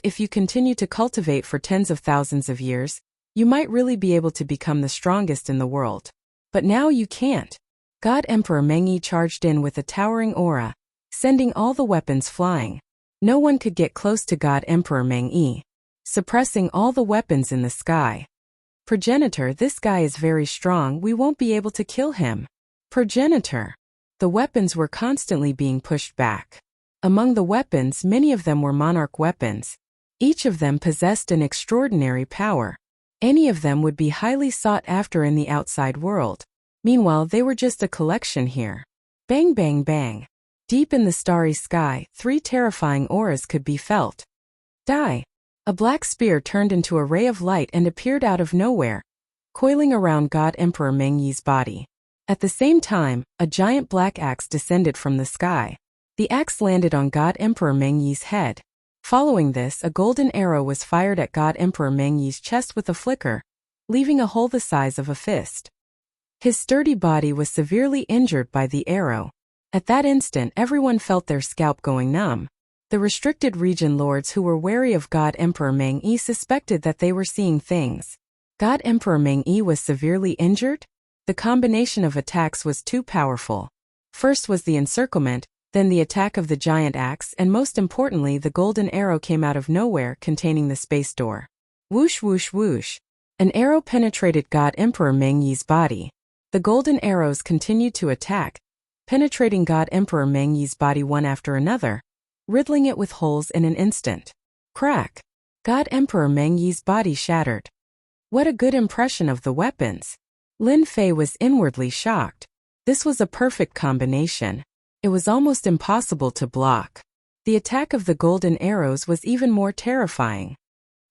If you continue to cultivate for tens of thousands of years, you might really be able to become the strongest in the world. But now you can't. God Emperor Meng Yi charged in with a towering aura, sending all the weapons flying. No one could get close to God Emperor Meng Yi, suppressing all the weapons in the sky. Progenitor, this guy is very strong, we won't be able to kill him. Progenitor. The weapons were constantly being pushed back. Among the weapons, many of them were monarch weapons. Each of them possessed an extraordinary power. Any of them would be highly sought after in the outside world. Meanwhile, they were just a collection here. Bang bang bang. Deep in the starry sky, 3 terrifying auras could be felt. Die. A black spear turned into a ray of light and appeared out of nowhere, coiling around God Emperor Meng Yi's body. At the same time, a giant black axe descended from the sky. The axe landed on God Emperor Meng Yi's head. Following this, a golden arrow was fired at God Emperor Meng Yi's chest with a flicker, leaving a hole the size of a fist. His sturdy body was severely injured by the arrow. At that instant, everyone felt their scalp going numb. The restricted region lords who were wary of God Emperor Meng Yi suspected that they were seeing things. God Emperor Meng Yi was severely injured? The combination of attacks was too powerful. First was the encirclement, then the attack of the giant axe, and most importantly the golden arrow came out of nowhere containing the space door. Whoosh whoosh whoosh. An arrow penetrated God Emperor Meng Yi's body. The golden arrows continued to attack, penetrating God Emperor Meng Yi's body one after another, riddling it with holes in an instant. Crack. God Emperor Meng Yi's body shattered. What a good impression of the weapons. Lin Fei was inwardly shocked. This was a perfect combination. It was almost impossible to block. The attack of the golden arrows was even more terrifying.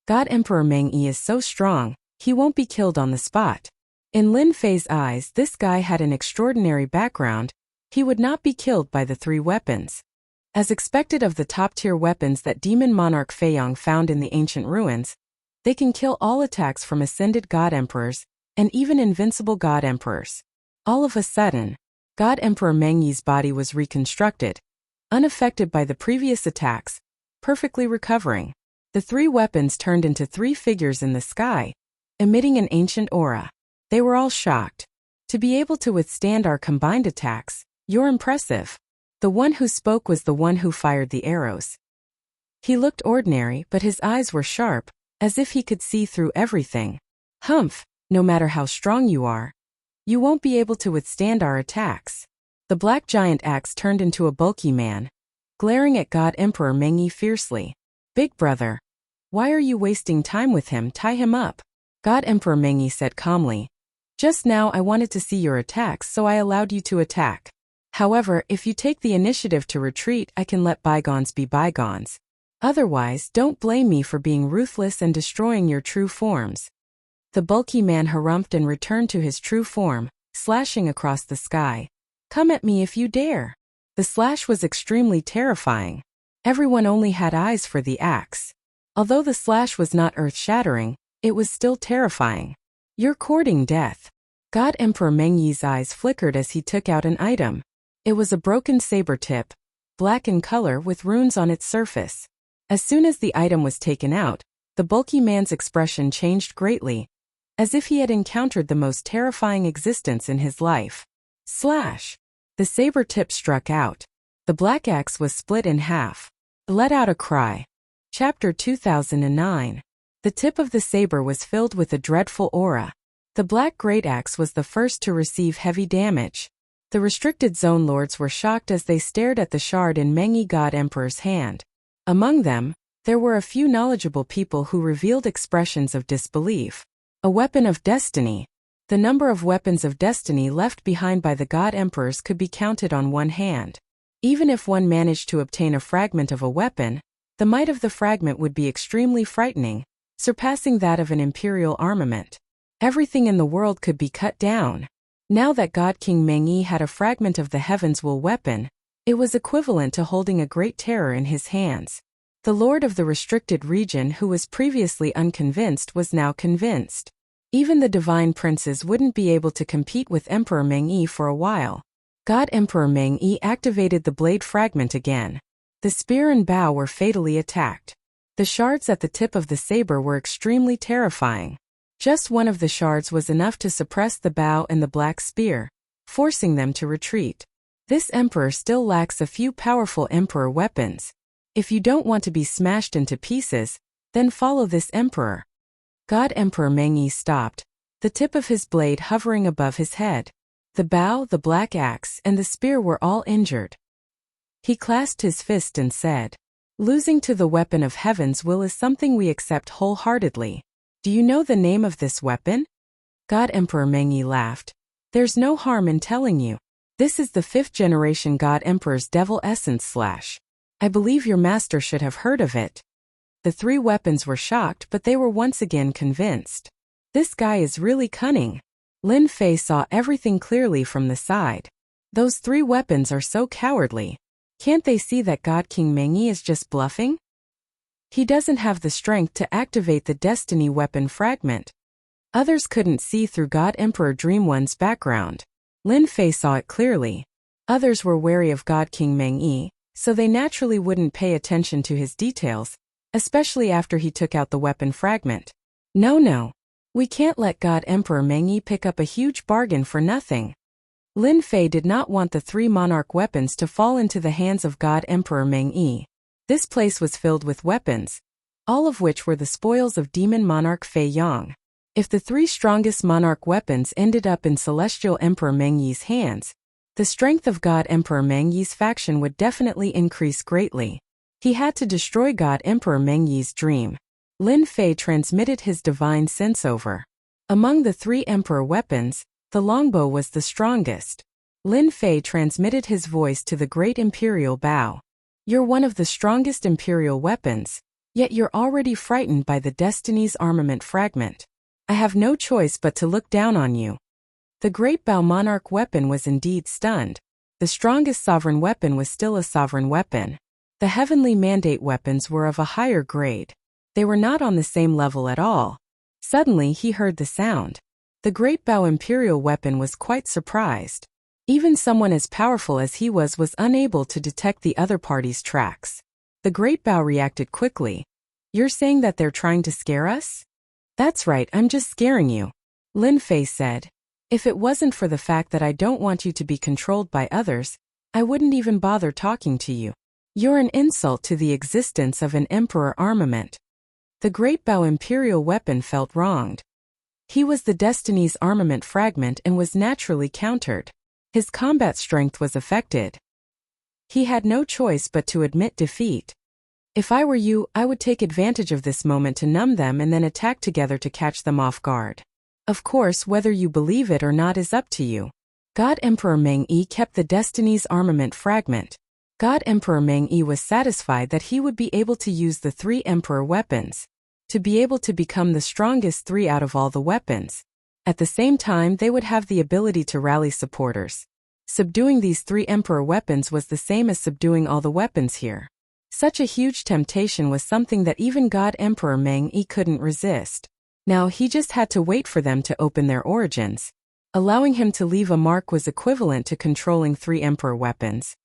God Emperor Meng Yi is so strong, he won't be killed on the spot. In Lin Fei's eyes, this guy had an extraordinary background. He would not be killed by the 3 weapons. As expected of the top-tier weapons that Demon Monarch Fei Yang found in the ancient ruins, they can kill all attacks from ascended God Emperors, and even invincible God Emperors. All of a sudden, God Emperor Meng Yi's body was reconstructed. Unaffected by the previous attacks, perfectly recovering. The three weapons turned into three figures in the sky, emitting an ancient aura. They were all shocked. To be able to withstand our combined attacks, you're impressive. The one who spoke was the one who fired the arrows. He looked ordinary, but his eyes were sharp, as if he could see through everything. Humph, no matter how strong you are, you won't be able to withstand our attacks. The black giant axe turned into a bulky man, glaring at God Emperor Mengyi fiercely. Big brother, why are you wasting time with him? Tie him up. God Emperor Mengyi said calmly. Just now I wanted to see your attacks, so I allowed you to attack. However, if you take the initiative to retreat, I can let bygones be bygones. Otherwise, don't blame me for being ruthless and destroying your true forms. The bulky man harumphed and returned to his true form, slashing across the sky. Come at me if you dare. The slash was extremely terrifying. Everyone only had eyes for the axe. Although the slash was not earth-shattering, it was still terrifying. You're courting death. God Emperor Mengyi's eyes flickered as he took out an item. It was a broken saber tip, black in color with runes on its surface. As soon as the item was taken out, the bulky man's expression changed greatly, as if he had encountered the most terrifying existence in his life. Slash! The saber tip struck out. The black axe was split in half. Let out a cry. Chapter 2009. The tip of the saber was filled with a dreadful aura. The black great axe was the first to receive heavy damage. The restricted zone lords were shocked as they stared at the shard in Mengyi God Emperor's hand. Among them, there were a few knowledgeable people who revealed expressions of disbelief. A weapon of destiny. The number of weapons of destiny left behind by the God Emperors could be counted on one hand. Even if one managed to obtain a fragment of a weapon, the might of the fragment would be extremely frightening, surpassing that of an imperial armament. Everything in the world could be cut down. Now that God King Mengyi had a fragment of the Heaven's Will weapon, it was equivalent to holding a great terror in his hands. The lord of the restricted region who was previously unconvinced was now convinced. Even the divine princes wouldn't be able to compete with Emperor Mengyi for a while. God Emperor Mengyi activated the blade fragment again. The spear and bow were fatally attacked. The shards at the tip of the saber were extremely terrifying. Just one of the shards was enough to suppress the bow and the black spear, forcing them to retreat. This emperor still lacks a few powerful emperor weapons. If you don't want to be smashed into pieces, then follow this emperor. God Emperor Mengyi stopped, the tip of his blade hovering above his head. The bow, the black axe, and the spear were all injured. He clasped his fist and said, "Losing to the weapon of Heaven's Will is something we accept wholeheartedly. Do you know the name of this weapon?" God Emperor Mengyi laughed. "There's no harm in telling you. This is the 5th generation God Emperor's Devil Essence Slash. I believe your master should have heard of it." The three weapons were shocked, but they were once again convinced. This guy is really cunning. Lin Fei saw everything clearly from the side. Those three weapons are so cowardly. Can't they see that God King Mengyi is just bluffing? He doesn't have the strength to activate the Destiny Weapon fragment. Others couldn't see through God Emperor Dream One's background. Lin Fei saw it clearly. Others were wary of God King Mengyi, so they naturally wouldn't pay attention to his details, especially after he took out the weapon fragment. No. We can't let God Emperor Mengyi pick up a huge bargain for nothing. Lin Fei did not want the three Monarch weapons to fall into the hands of God Emperor Mengyi. This place was filled with weapons, all of which were the spoils of Demon Monarch Fei Yang. If the three strongest Monarch weapons ended up in Celestial Emperor Mengyi's hands, the strength of God Emperor Mengyi's faction would definitely increase greatly. He had to destroy God Emperor Mengyi's dream. Lin Fei transmitted his divine sense over. Among the three Emperor weapons, the longbow was the strongest. Lin Fei transmitted his voice to the great Imperial Bow. "You're one of the strongest Imperial weapons, yet you're already frightened by the Destiny's armament fragment. I have no choice but to look down on you." The Great Bow Monarch weapon was indeed stunned. The strongest sovereign weapon was still a sovereign weapon. The Heavenly Mandate weapons were of a higher grade. They were not on the same level at all. Suddenly he heard the sound. The Great Bow Imperial weapon was quite surprised. Even someone as powerful as he was unable to detect the other party's tracks. The Great Bao reacted quickly. You're saying that they're trying to scare us? That's right, I'm just scaring you. Lin Fei said. If it wasn't for the fact that I don't want you to be controlled by others, I wouldn't even bother talking to you. You're an insult to the existence of an emperor armament. The Great Bao imperial weapon felt wronged. He was the Destiny's armament fragment and was naturally countered. His combat strength was affected. He had no choice but to admit defeat. If I were you, I would take advantage of this moment to numb them and then attack together to catch them off guard. Of course, whether you believe it or not is up to you. God Emperor Meng Yi kept the Destiny's armament fragment. God Emperor Meng Yi was satisfied that he would be able to use the 3 Emperor weapons, to be able to become the strongest 3 out of all the weapons. At the same time, they would have the ability to rally supporters. Subduing these 3 Emperor weapons was the same as subduing all the weapons here. Such a huge temptation was something that even God Emperor Meng Yi couldn't resist. Now he just had to wait for them to open their origins. Allowing him to leave a mark was equivalent to controlling 3 Emperor weapons.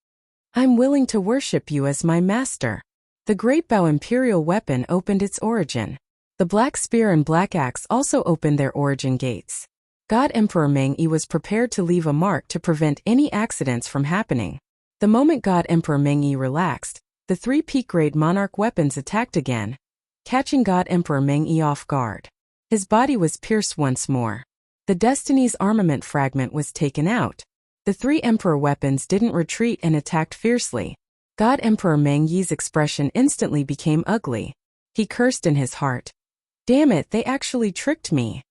I'm willing to worship you as my master. The Great Bao imperial weapon opened its origin. The Black Spear and Black Axe also opened their origin gates. God Emperor Meng Yi was prepared to leave a mark to prevent any accidents from happening. The moment God Emperor Meng Yi relaxed, the 3 peak-grade Monarch weapons attacked again, catching God Emperor Meng Yi off guard. His body was pierced once more. The Destiny's armament fragment was taken out. The 3 Emperor weapons didn't retreat and attacked fiercely. God Emperor Meng Yi's expression instantly became ugly. He cursed in his heart. Damn it, they actually tricked me.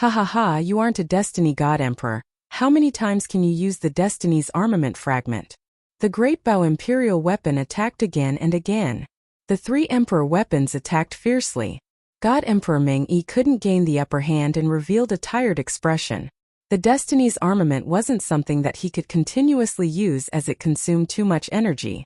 Ha ha ha, you aren't a Destiny God Emperor. How many times can you use the Destiny's armament fragment? The Great Bao imperial weapon attacked again and again. The 3 Emperor weapons attacked fiercely. God Emperor Meng Yi couldn't gain the upper hand and revealed a tired expression. The Destiny's armament wasn't something that he could continuously use as it consumed too much energy.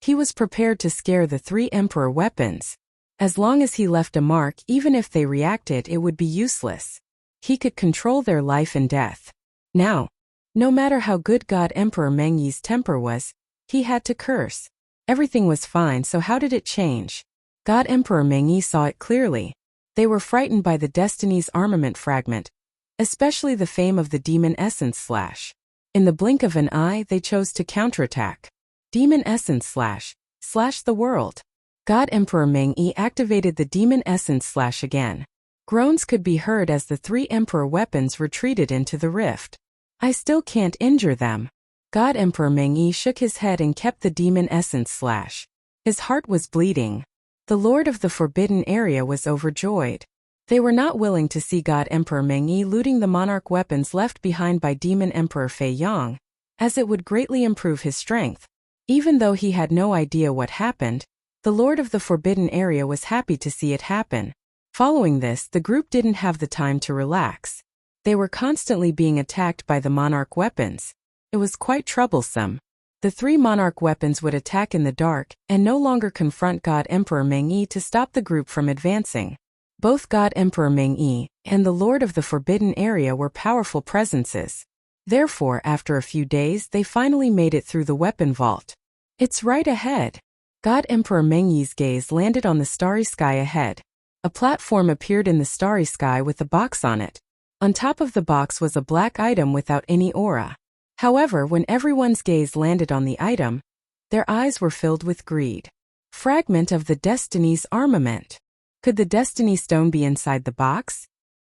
He was prepared to scare the 3 Emperor weapons. As long as he left a mark, even if they reacted, it would be useless. He could control their life and death. Now, no matter how good God Emperor Meng Yi's temper was, he had to curse. Everything was fine, so how did it change? God Emperor Meng Yi saw it clearly. They were frightened by the Destiny's armament fragment, especially the fame of the Demon Essence Slash. In the blink of an eye, they chose to counterattack. Demon Essence slash the world. God Emperor Meng Yi activated the Demon Essence Slash again. Groans could be heard as the 3 Emperor weapons retreated into the rift. I still can't injure them. God Emperor Meng Yi shook his head and kept the Demon Essence Slash. His heart was bleeding. The Lord of the Forbidden Area was overjoyed. They were not willing to see God Emperor Meng Yi looting the Monarch weapons left behind by Demon Emperor Fei Yang, as it would greatly improve his strength. Even though he had no idea what happened, the Lord of the Forbidden Area was happy to see it happen. Following this, the group didn't have the time to relax. They were constantly being attacked by the Monarch weapons. It was quite troublesome. The 3 Monarch weapons would attack in the dark and no longer confront God Emperor Meng Yi to stop the group from advancing. Both God Emperor Meng Yi and the Lord of the Forbidden Area were powerful presences. Therefore, after a few days, they finally made it through the weapon vault. It's right ahead. God Emperor Meng Yi's gaze landed on the starry sky ahead. A platform appeared in the starry sky with a box on it. On top of the box was a black item without any aura. However, when everyone's gaze landed on the item, their eyes were filled with greed. Fragment of the Destiny's armament. Could the Destiny Stone be inside the box?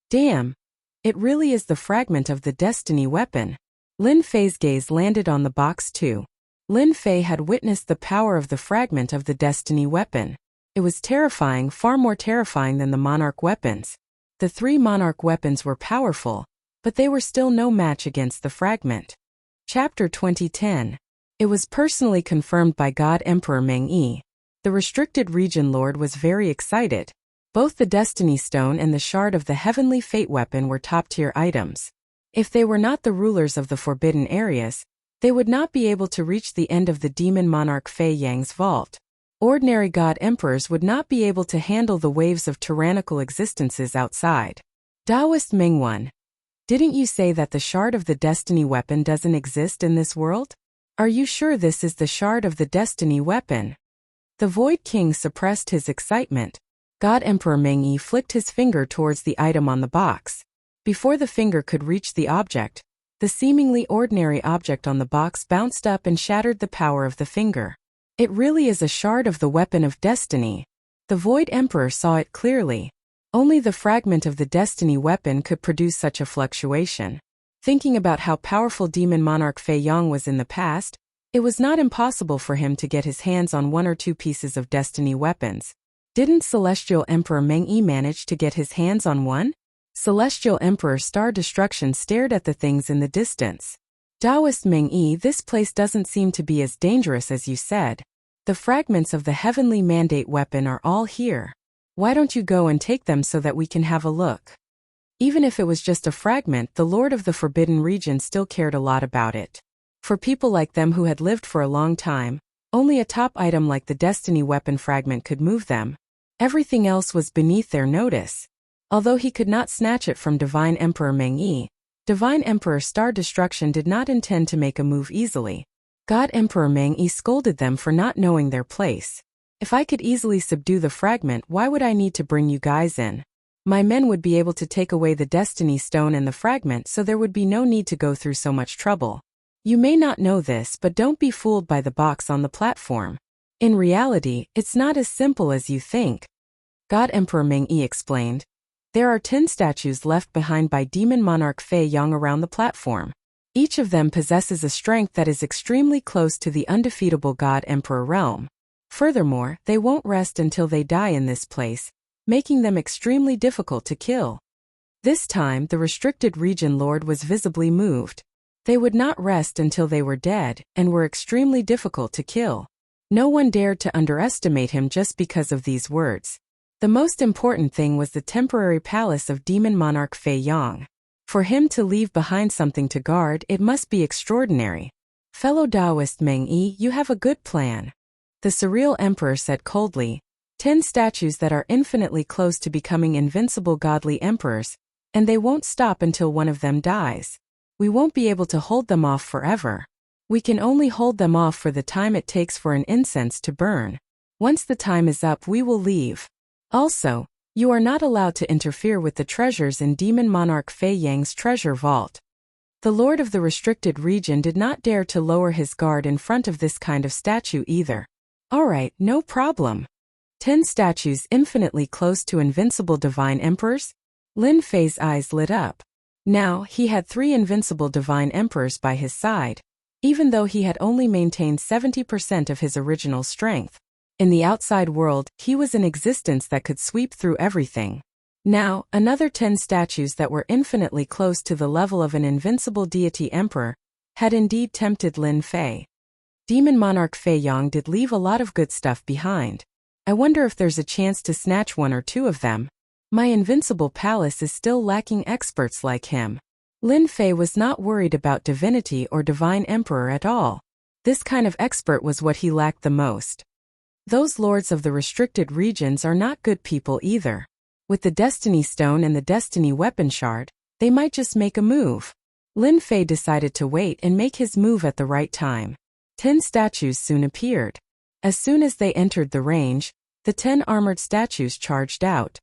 Damn! It really is the fragment of the Destiny weapon. Lin Fei's gaze landed on the box too. Lin Fei had witnessed the power of the fragment of the Destiny weapon. It was terrifying, far more terrifying than the Monarch weapons. The 3 Monarch weapons were powerful, but they were still no match against the fragment. Chapter 2010. It was personally confirmed by God Emperor Meng Yi. The restricted region lord was very excited. Both the Destiny Stone and the Shard of the Heavenly Fate weapon were top-tier items. If they were not the rulers of the Forbidden Areas, they would not be able to reach the end of the Demon Monarch Fei Yang's vault. Ordinary God Emperors would not be able to handle the waves of tyrannical existences outside. Taoist Mingwan, didn't you say that the Shard of the Destiny weapon doesn't exist in this world? Are you sure this is the Shard of the Destiny weapon? The Void King suppressed his excitement. God Emperor Meng-Yi flicked his finger towards the item on the box. Before the finger could reach the object, the seemingly ordinary object on the box bounced up and shattered the power of the finger. It really is a shard of the weapon of destiny. The Void Emperor saw it clearly. Only the fragment of the destiny weapon could produce such a fluctuation. Thinking about how powerful Demon Monarch Fei Yang was in the past, it was not impossible for him to get his hands on one or two pieces of destiny weapons. Didn't Celestial Emperor Meng-Yi manage to get his hands on one? Celestial Emperor Star Destruction stared at the things in the distance. Taoist Meng-Yi, this place doesn't seem to be as dangerous as you said. The fragments of the Heavenly Mandate weapon are all here. Why don't you go and take them so that we can have a look? Even if it was just a fragment, the Lord of the Forbidden Region still cared a lot about it. For people like them who had lived for a long time, only a top item like the Destiny weapon fragment could move them. Everything else was beneath their notice. Although he could not snatch it from Divine Emperor Meng-Yi, Divine Emperor Star Destruction did not intend to make a move easily. God Emperor Meng-Yi scolded them for not knowing their place. If I could easily subdue the fragment, why would I need to bring you guys in? My men would be able to take away the Destiny Stone and the fragment, so there would be no need to go through so much trouble. You may not know this, but don't be fooled by the box on the platform. In reality, it's not as simple as you think. God Emperor Meng-Yi explained. There are 10 statues left behind by Demon Monarch Fei Yang around the platform. Each of them possesses a strength that is extremely close to the undefeatable God Emperor realm. Furthermore, they won't rest until they die in this place, making them extremely difficult to kill. This time, the restricted region lord was visibly moved. They would not rest until they were dead, and were extremely difficult to kill. No one dared to underestimate him just because of these words. The most important thing was the temporary palace of Demon Monarch Fei Yang. For him to leave behind something to guard, it must be extraordinary. Fellow Taoist Meng-Yi, you have a good plan. The Surreal Emperor said coldly. 10 statues that are infinitely close to becoming invincible godly emperors, and they won't stop until one of them dies. We won't be able to hold them off forever. We can only hold them off for the time it takes for an incense to burn. Once the time is up, we will leave. Also, you are not allowed to interfere with the treasures in Demon Monarch Fei Yang's treasure vault. The Lord of the Restricted Region did not dare to lower his guard in front of this kind of statue either. Alright, no problem. 10 statues infinitely close to invincible divine emperors? Lin Fei's eyes lit up. Now, he had 3 invincible divine emperors by his side, even though he had only maintained 70% of his original strength. In the outside world, he was an existence that could sweep through everything. Now, another 10 statues that were infinitely close to the level of an invincible deity emperor had indeed tempted Lin Fei. Demon Monarch Fei Yang did leave a lot of good stuff behind. I wonder if there's a chance to snatch 1 or 2 of them. My invincible palace is still lacking experts like him. Lin Fei was not worried about divinity or divine emperor at all. This kind of expert was what he lacked the most. Those lords of the restricted regions are not good people either. With the Destiny Stone and the Destiny Weapon Shard, they might just make a move. Lin Fei decided to wait and make his move at the right time. 10 statues soon appeared. As soon as they entered the range, the 10 armored statues charged out.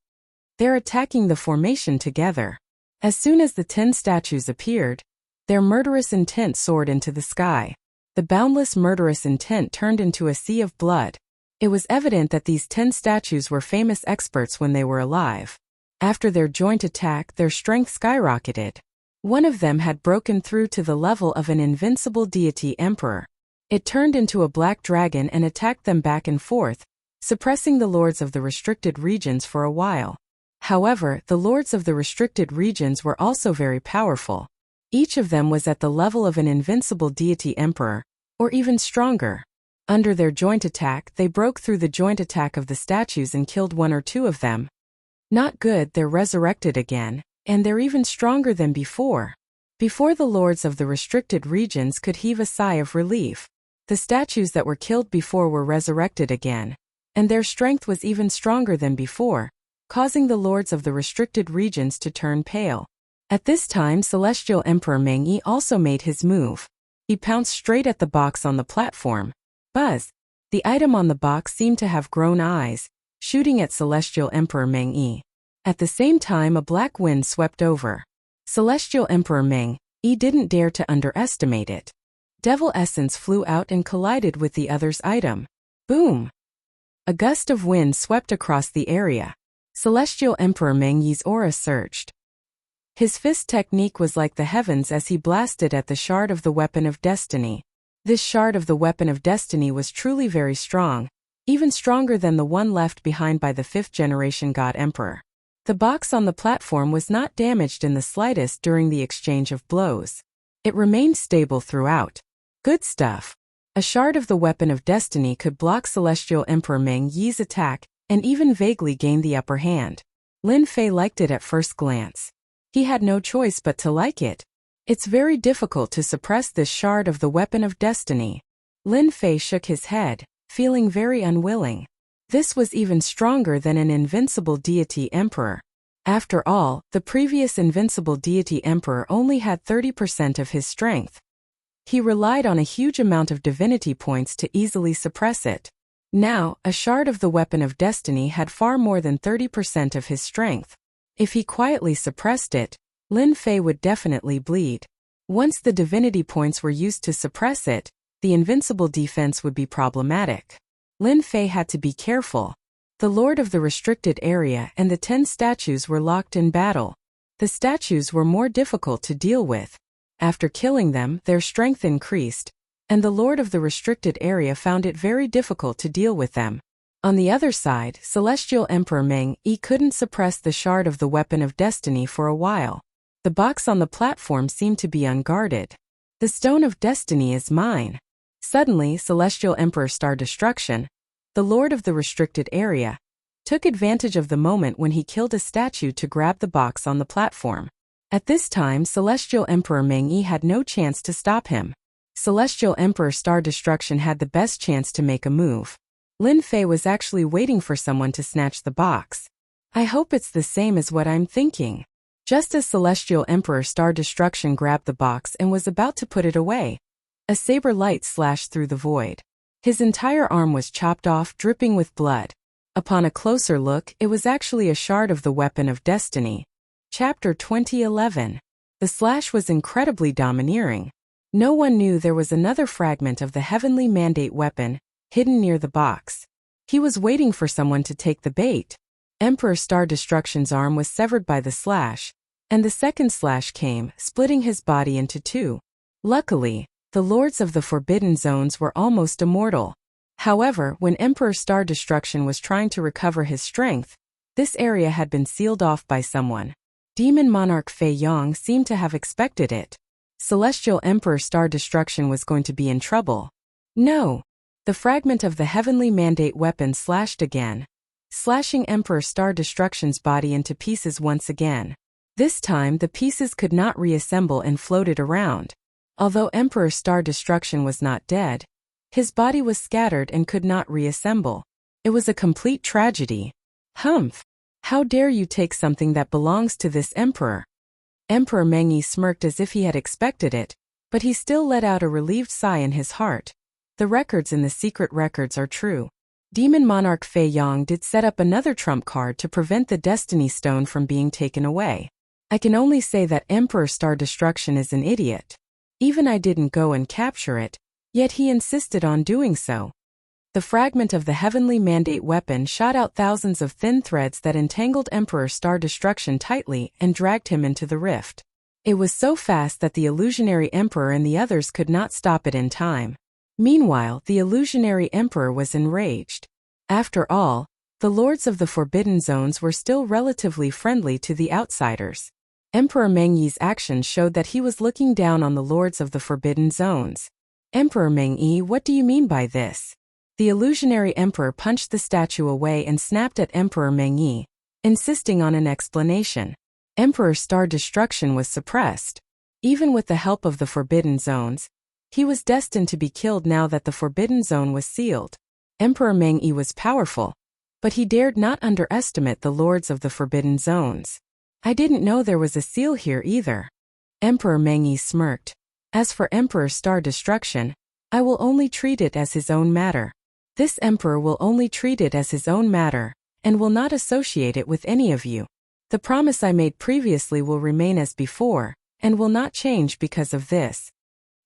They're attacking the formation together. As soon as the 10 statues appeared, their murderous intent soared into the sky. The boundless murderous intent turned into a sea of blood. It was evident that these 10 statues were famous experts when they were alive. After their joint attack, their strength skyrocketed. One of them had broken through to the level of an invincible deity emperor. It turned into a black dragon and attacked them back and forth, suppressing the lords of the restricted regions for a while. However, the lords of the restricted regions were also very powerful. Each of them was at the level of an invincible deity emperor, or even stronger. Under their joint attack, they broke through the joint attack of the statues and killed 1 or 2 of them. Not good, they're resurrected again, and they're even stronger than before. Before the lords of the restricted regions could heave a sigh of relief. The statues that were killed before were resurrected again, and their strength was even stronger than before, causing the lords of the restricted regions to turn pale. At this time, Celestial Emperor Meng-Yi also made his move. He pounced straight at the box on the platform. Buzz! The item on the box seemed to have grown eyes, shooting at Celestial Emperor Meng-Yi. At the same time, a black wind swept over. Celestial Emperor Meng-Yi didn't dare to underestimate it. Devil Essence flew out and collided with the other's item. Boom! A gust of wind swept across the area. Celestial Emperor Meng-Yi's aura surged. His fist technique was like the heavens as he blasted at the shard of the Weapon of Destiny. This shard of the Weapon of Destiny was truly very strong, even stronger than the one left behind by the 5th-generation God Emperor. The box on the platform was not damaged in the slightest during the exchange of blows. It remained stable throughout. Good stuff. A shard of the Weapon of Destiny could block Celestial Emperor Meng-Yi's attack and even vaguely gain the upper hand. Lin Fei liked it at first glance. He had no choice but to like it. It's very difficult to suppress this shard of the Weapon of Destiny. Lin Fei shook his head, feeling very unwilling. This was even stronger than an invincible deity emperor. After all, the previous invincible deity emperor only had 30% of his strength. He relied on a huge amount of divinity points to easily suppress it. Now, a shard of the Weapon of Destiny had far more than 30% of his strength. If he quietly suppressed it, Lin Fei would definitely bleed. Once the divinity points were used to suppress it, the invincible defense would be problematic. Lin Fei had to be careful. The Lord of the Restricted Area and the 10 statues were locked in battle. The statues were more difficult to deal with. After killing them, their strength increased, and the Lord of the Restricted Area found it very difficult to deal with them. On the other side, Celestial Emperor Meng-Yi couldn't suppress the shard of the Weapon of Destiny for a while. The box on the platform seemed to be unguarded. The Stone of Destiny is mine. Suddenly, Celestial Emperor Star Destruction, the Lord of the Restricted Area, took advantage of the moment when he killed a statue to grab the box on the platform. At this time, Celestial Emperor Meng-Yi had no chance to stop him. Celestial Emperor Star Destruction had the best chance to make a move. Lin Fei was actually waiting for someone to snatch the box. I hope it's the same as what I'm thinking. Just as Celestial Emperor Star Destruction grabbed the box and was about to put it away, a saber light slashed through the void. His entire arm was chopped off, dripping with blood. Upon a closer look, it was actually a shard of the Weapon of Destiny. Chapter 2011. The slash was incredibly domineering. No one knew there was another fragment of the Heavenly Mandate weapon, hidden near the box. He was waiting for someone to take the bait. Emperor Star Destruction's arm was severed by the slash, and the second slash came, splitting his body into two. Luckily, the Lords of the Forbidden Zones were almost immortal. However, when Emperor Star Destruction was trying to recover his strength, this area had been sealed off by someone. Demon Monarch Fei Yang seemed to have expected it. Celestial Emperor Star Destruction was going to be in trouble. No! The fragment of the Heavenly Mandate weapon slashed again, slashing Emperor Star Destruction's body into pieces once again. This time the pieces could not reassemble and floated around. Although Emperor Star Destruction was not dead, his body was scattered and could not reassemble. It was a complete tragedy. Humph! How dare you take something that belongs to this emperor? Emperor Meng-Yi smirked as if he had expected it, but he still let out a relieved sigh in his heart. The records in the secret records are true. Demon Monarch Fei Yang did set up another trump card to prevent the Destiny Stone from being taken away. I can only say that Emperor Star Destruction is an idiot. Even I didn't go and capture it, yet he insisted on doing so. The fragment of the Heavenly Mandate weapon shot out thousands of thin threads that entangled Emperor Star Destruction tightly and dragged him into the rift. It was so fast that the Illusionary Emperor and the others could not stop it in time. Meanwhile, the Illusionary Emperor was enraged. After all, the Lords of the Forbidden Zones were still relatively friendly to the outsiders. Emperor Meng-Yi's actions showed that he was looking down on the Lords of the Forbidden Zones. Emperor Meng-Yi, what do you mean by this? The Illusionary Emperor punched the statue away and snapped at Emperor Meng-Yi, insisting on an explanation. Emperor Star Destruction was suppressed. Even with the help of the Forbidden Zones, he was destined to be killed now that the Forbidden Zone was sealed. Emperor Meng-Yi was powerful, but he dared not underestimate the Lords of the Forbidden Zones. I didn't know there was a seal here either. Emperor Meng-Yi smirked. As for Emperor Star Destruction, I will only treat it as his own matter. This emperor will only treat it as his own matter, and will not associate it with any of you. The promise I made previously will remain as before, and will not change because of this."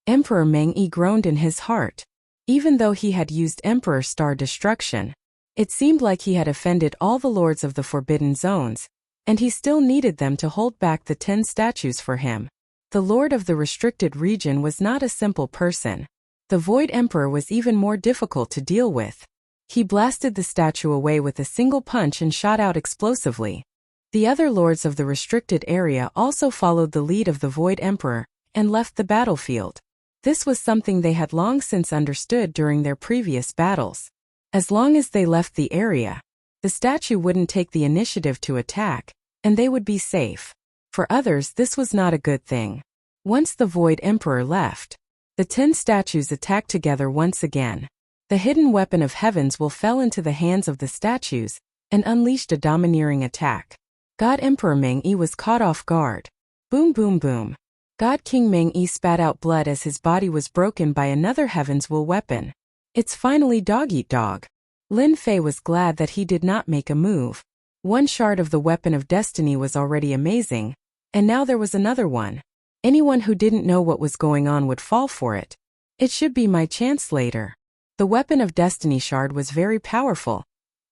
Emperor Meng-Yi groaned in his heart. Even though he had used Emperor Star Destruction, it seemed like he had offended all the lords of the Forbidden Zones, and he still needed them to hold back the 10 statues for him. The Lord of the Restricted Region was not a simple person. The Void Emperor was even more difficult to deal with. He blasted the statue away with a single punch and shot out explosively. The other lords of the restricted area also followed the lead of the Void Emperor and left the battlefield. This was something they had long since understood during their previous battles. As long as they left the area, the statue wouldn't take the initiative to attack, and they would be safe. For others, this was not a good thing. Once the Void Emperor left, the 10 statues attacked together once again. The hidden weapon of heavens will fell into the hands of the statues and unleashed a domineering attack. God Emperor Meng-Yi was caught off guard. Boom boom boom. God King Meng-Yi spat out blood as his body was broken by another Heaven's Will weapon. It's finally dog eat dog. Lin Fei was glad that he did not make a move. One shard of the weapon of destiny was already amazing, and now there was another one. Anyone who didn't know what was going on would fall for it. It should be my chance later. The weapon of destiny shard was very powerful,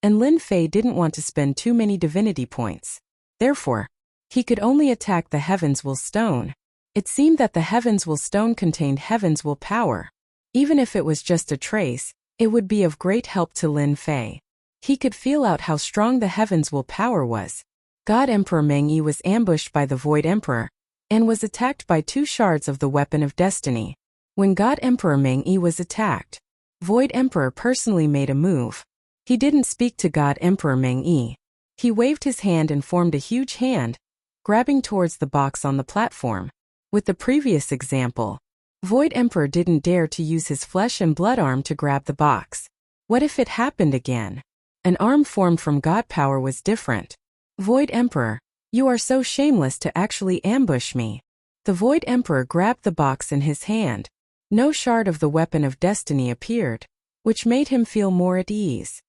and Lin Fei didn't want to spend too many divinity points. Therefore, he could only attack the Heaven's Will stone. It seemed that the Heaven's Will stone contained Heaven's Will power. Even if it was just a trace, it would be of great help to Lin Fei. He could feel out how strong the Heaven's Will power was. God Emperor Meng-Yi was ambushed by the Void Emperor and was attacked by 2 shards of the weapon of destiny. When God Emperor Meng-Yi was attacked, Void Emperor personally made a move. He didn't speak to God Emperor Meng-Yi. He waved his hand and formed a huge hand, grabbing towards the box on the platform. With the previous example, Void Emperor didn't dare to use his flesh and blood arm to grab the box. What if it happened again? An arm formed from God power was different. Void Emperor, you are so shameless to actually ambush me. The Void Emperor grabbed the box in his hand. No shard of the weapon of destiny appeared, which made him feel more at ease.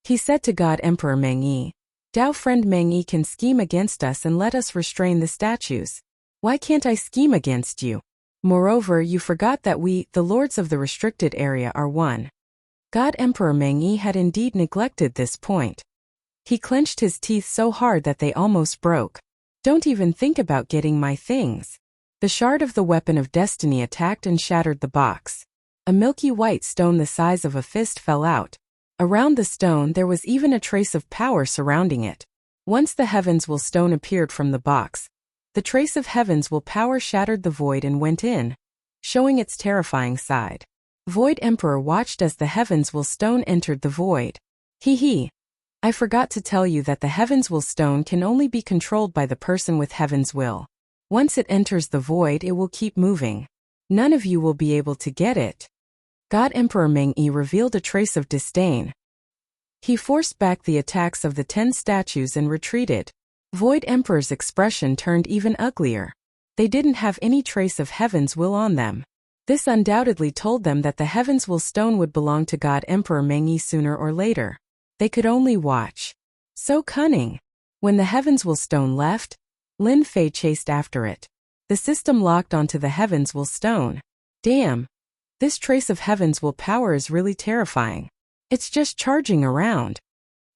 He said to God Emperor Meng-Yi, "Dao friend Meng-Yi can scheme against us and let us restrain the statues. Why can't I scheme against you? Moreover, you forgot that we, the lords of the restricted area, are one." God Emperor Meng-Yi had indeed neglected this point. He clenched his teeth so hard that they almost broke. "Don't even think about getting my things." The shard of the weapon of destiny attacked and shattered the box. A milky white stone the size of a fist fell out. Around the stone there was even a trace of power surrounding it. Once the Heaven's Will stone appeared from the box, the trace of Heaven's Will power shattered the void and went in, showing its terrifying side. Void Emperor watched as the Heaven's Will stone entered the void. Hee. I forgot to tell you that the Heaven's Will stone can only be controlled by the person with Heaven's Will. Once it enters the void, it will keep moving. None of you will be able to get it. God Emperor Meng-Yi revealed a trace of disdain. He forced back the attacks of the 10 statues and retreated. Void Emperor's expression turned even uglier. They didn't have any trace of Heaven's Will on them. This undoubtedly told them that the Heaven's Will stone would belong to God Emperor Meng-Yi sooner or later. They could only watch. So cunning. When the Heaven's Will stone left, Lin Fei chased after it. The system locked onto the Heaven's Will stone. Damn. This trace of Heaven's Will power is really terrifying. It's just charging around.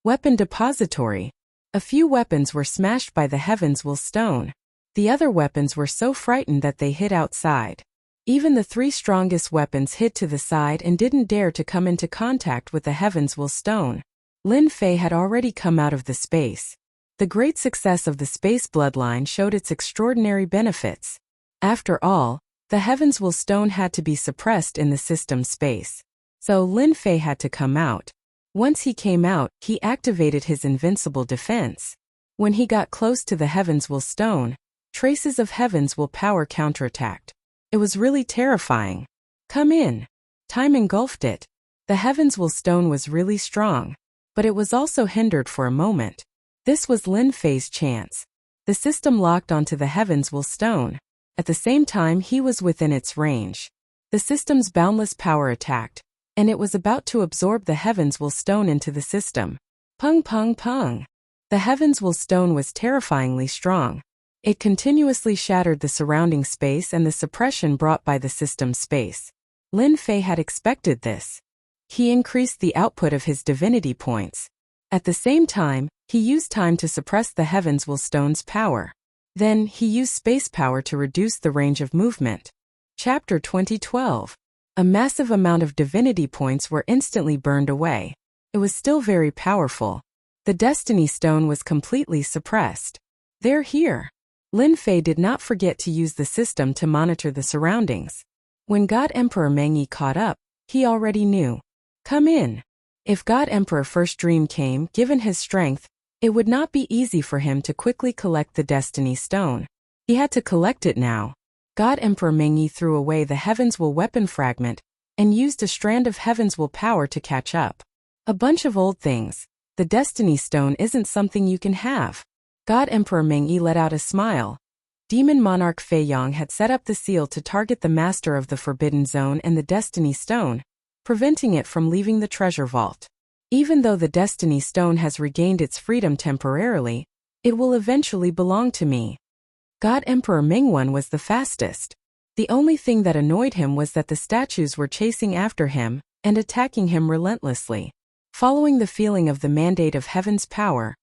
Weapon depository. A few weapons were smashed by the Heaven's Will stone. The other weapons were so frightened that they hid outside. Even the 3 strongest weapons hid to the side and didn't dare to come into contact with the Heaven's Will stone. Lin Fei had already come out of the space. The great success of the space bloodline showed its extraordinary benefits. After all, the Heaven's Will stone had to be suppressed in the system space. So Lin Fei had to come out. Once he came out, he activated his invincible defense. When he got close to the Heaven's Will stone, traces of Heaven's Will power counterattacked. It was really terrifying. Come in. Time engulfed it. The Heaven's Will stone was really strong, but it was also hindered for a moment. This was Lin Fei's chance. The system locked onto the Heaven's Will stone. At the same time, he was within its range. The system's boundless power attacked, and it was about to absorb the Heavens Will Stone into the system. Pung pung pung. The Heavens Will Stone was terrifyingly strong. It continuously shattered the surrounding space and the suppression brought by the system space. Lin Fei had expected this. He increased the output of his divinity points. At the same time, he used time to suppress the Heavens Will Stone's power. Then, he used space power to reduce the range of movement. Chapter 2012. A massive amount of divinity points were instantly burned away. It was still very powerful. The Destiny Stone was completely suppressed. They're here. Lin Fei did not forget to use the system to monitor the surroundings. When God Emperor Meng Yi caught up, he already knew. Come in. If God Emperor First Dream came, given his strength, it would not be easy for him to quickly collect the Destiny Stone. He had to collect it now. God Emperor Meng Yi threw away the Heavens Will weapon fragment and used a strand of Heavens Will power to catch up. A bunch of old things. The Destiny Stone isn't something you can have. God Emperor Meng Yi let out a smile. Demon Monarch Fei Yang had set up the seal to target the master of the Forbidden Zone and the Destiny Stone, preventing it from leaving the treasure vault. Even though the Destiny Stone has regained its freedom temporarily, it will eventually belong to me. God Emperor Mingwen was the fastest. The only thing that annoyed him was that the statues were chasing after him and attacking him relentlessly. Following the feeling of the mandate of heaven's power,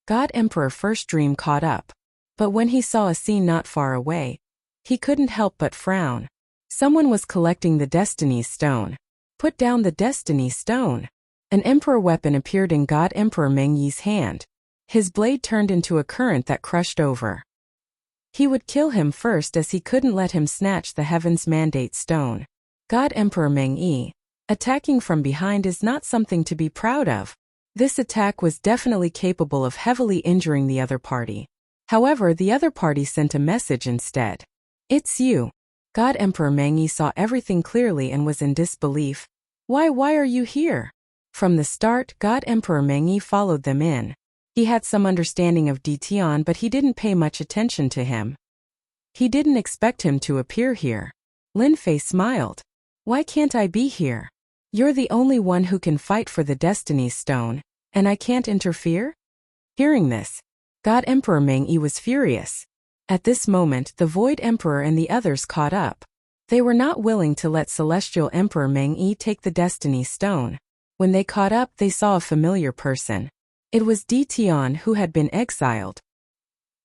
God Emperor First Dream caught up. But when he saw a scene not far away, he couldn't help but frown. Someone was collecting the Destiny Stone. Put down the Destiny Stone. An Emperor weapon appeared in God Emperor Meng Yi's hand. His blade turned into a current that crushed over. He would kill him first as he couldn't let him snatch the Heaven's Mandate Stone. God Emperor Meng Yi, attacking from behind is not something to be proud of. This attack was definitely capable of heavily injuring the other party. However, the other party sent a message instead. It's you. God Emperor Meng Yi saw everything clearly and was in disbelief. Why are you here? From the start, God Emperor Meng Yi followed them in. He had some understanding of Ditian, but he didn't pay much attention to him. He didn't expect him to appear here. Lin Fei smiled. Why can't I be here? You're the only one who can fight for the Destiny Stone, and I can't interfere? Hearing this, God Emperor Meng Yi was furious. At this moment, the Void Emperor and the others caught up. They were not willing to let Celestial Emperor Meng Yi take the Destiny Stone. When they caught up, they saw a familiar person. It was Ditian, who had been exiled.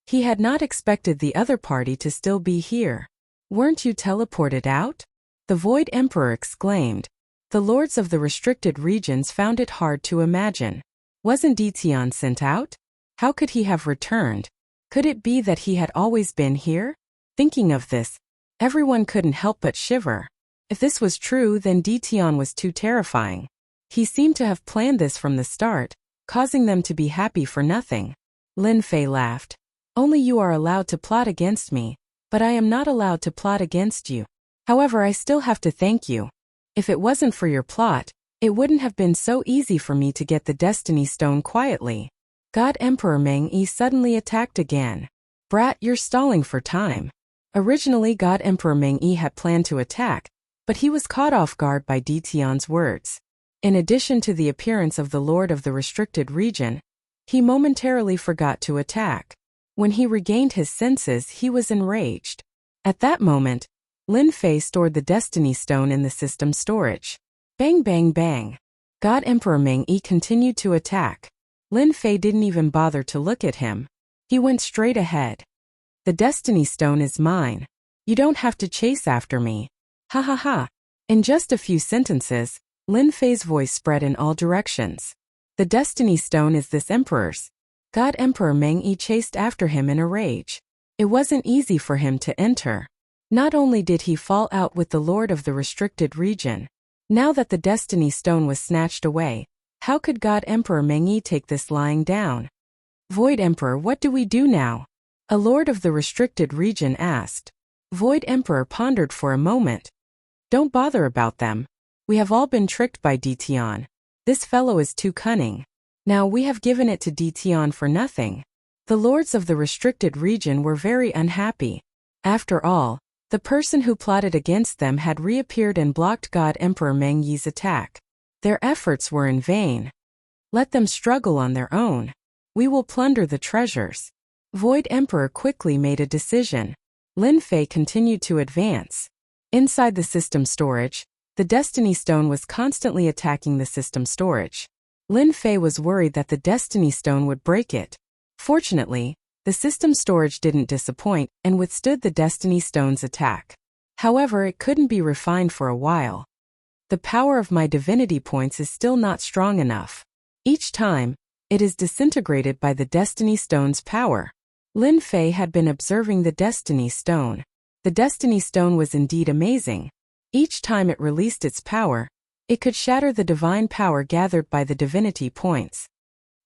He had not expected the other party to still be here. Weren't you teleported out? The Void Emperor exclaimed. The lords of the restricted regions found it hard to imagine. Wasn't Ditian sent out? How could he have returned? Could it be that he had always been here? Thinking of this, everyone couldn't help but shiver. If this was true, then Ditian was too terrifying. He seemed to have planned this from the start, causing them to be happy for nothing. Lin Fei laughed. Only you are allowed to plot against me, but I am not allowed to plot against you. However, I still have to thank you. If it wasn't for your plot, it wouldn't have been so easy for me to get the Destiny Stone quietly. God Emperor Meng Yi suddenly attacked again. Brat, you're stalling for time. Originally, God Emperor Meng Yi had planned to attack, but he was caught off guard by Ditian's words. In addition to the appearance of the Lord of the Restricted Region, he momentarily forgot to attack. When he regained his senses, he was enraged. At that moment, Lin Fei stored the Destiny Stone in the system storage. Bang bang bang. God Emperor Meng Yi continued to attack. Lin Fei didn't even bother to look at him. He went straight ahead. The Destiny Stone is mine. You don't have to chase after me. Ha ha ha. In just a few sentences, Lin Fei's voice spread in all directions. The Destiny Stone is this emperor's. God Emperor Meng Yi chased after him in a rage. It wasn't easy for him to enter. Not only did he fall out with the Lord of the Restricted Region, now that the Destiny Stone was snatched away, how could God Emperor Meng Yi take this lying down? Void Emperor, what do we do now? A Lord of the Restricted Region asked. Void Emperor pondered for a moment. Don't bother about them. We have all been tricked by Ditian. This fellow is too cunning. Now we have given it to Ditian for nothing. The lords of the restricted region were very unhappy. After all, The person who plotted against them had reappeared and blocked God Emperor Meng Yi's attack. Their efforts were in vain. Let them struggle on their own. We will plunder the treasures. Void Emperor quickly made a decision. Lin Fei continued to advance. Inside the system storage, the Destiny Stone was constantly attacking the system storage. Lin Fei was worried that the Destiny Stone would break it. Fortunately, the system storage didn't disappoint and withstood the Destiny Stone's attack. However, it couldn't be refined for a while. The power of my divinity points is still not strong enough. Each time, it is disintegrated by the Destiny Stone's power. Lin Fei had been observing the Destiny Stone. The Destiny Stone was indeed amazing. Each time it released its power, it could shatter the divine power gathered by the divinity points.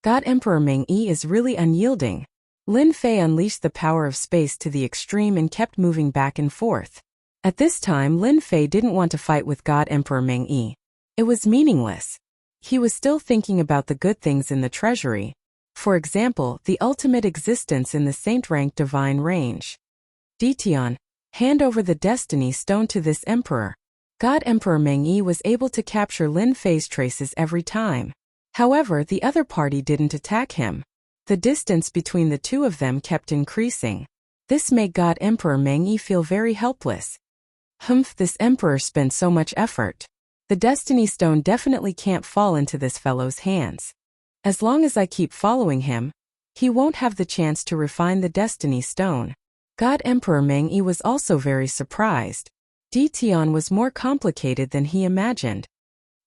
God Emperor Meng Yi is really unyielding. Lin Fei unleashed the power of space to the extreme and kept moving back and forth. At this time, Lin Fei didn't want to fight with God Emperor Meng Yi. It was meaningless. He was still thinking about the good things in the treasury. For example, the ultimate existence in the saint-rank divine range. Ditian, hand over the Destiny Stone to this emperor. God Emperor Meng Yi was able to capture Lin Fei's traces every time. However, the other party didn't attack him. The distance between the two of them kept increasing. This made God Emperor Meng Yi feel very helpless. This emperor spent so much effort. The Destiny Stone definitely can't fall into this fellow's hands. As long as I keep following him, he won't have the chance to refine the Destiny Stone. God Emperor Meng Yi was also very surprised. Ditian was more complicated than he imagined.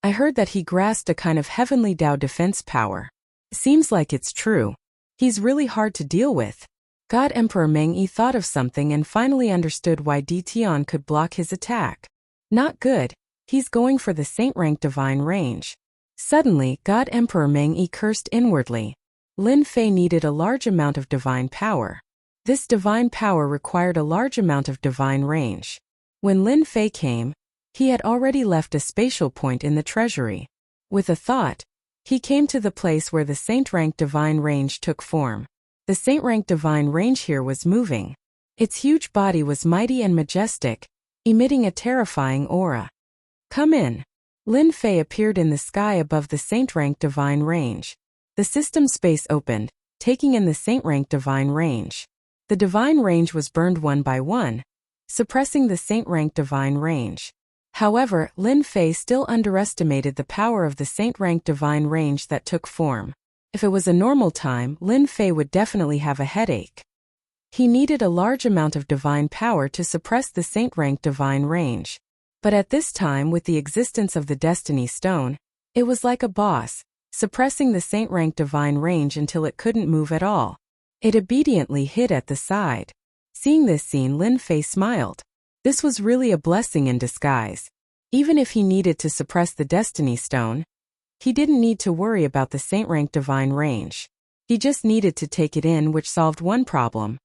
I heard that he grasped a kind of heavenly Dao defense power. Seems like it's true. He's really hard to deal with. God Emperor Meng Yi thought of something and finally understood why Ditian could block his attack. Not good. He's going for the saint-rank divine range. Suddenly, God Emperor Meng Yi cursed inwardly. Lin Fei needed a large amount of divine power. This divine power required a large amount of divine range. When Lin Fei came, he had already left a spatial point in the treasury. With a thought, he came to the place where the saint-rank divine range took form. The saint-rank divine range here was moving. Its huge body was mighty and majestic, emitting a terrifying aura. Come in. Lin Fei appeared in the sky above the saint-rank divine range. The system space opened, taking in the saint-rank divine range. The divine range was burned one by one, suppressing the saint-rank divine range. However, Lin Fei still underestimated the power of the saint-rank divine range that took form. If it was a normal time, Lin Fei would definitely have a headache. He needed a large amount of divine power to suppress the saint-rank divine range. But at this time, with the existence of the Destiny Stone, it was like a boss, suppressing the saint-rank divine range until it couldn't move at all. It obediently hid at the side. Seeing this scene, Lin Fei smiled. This was really a blessing in disguise. Even if he needed to suppress the Destiny Stone, he didn't need to worry about the saint-rank divine range. He just needed to take it in, which solved one problem.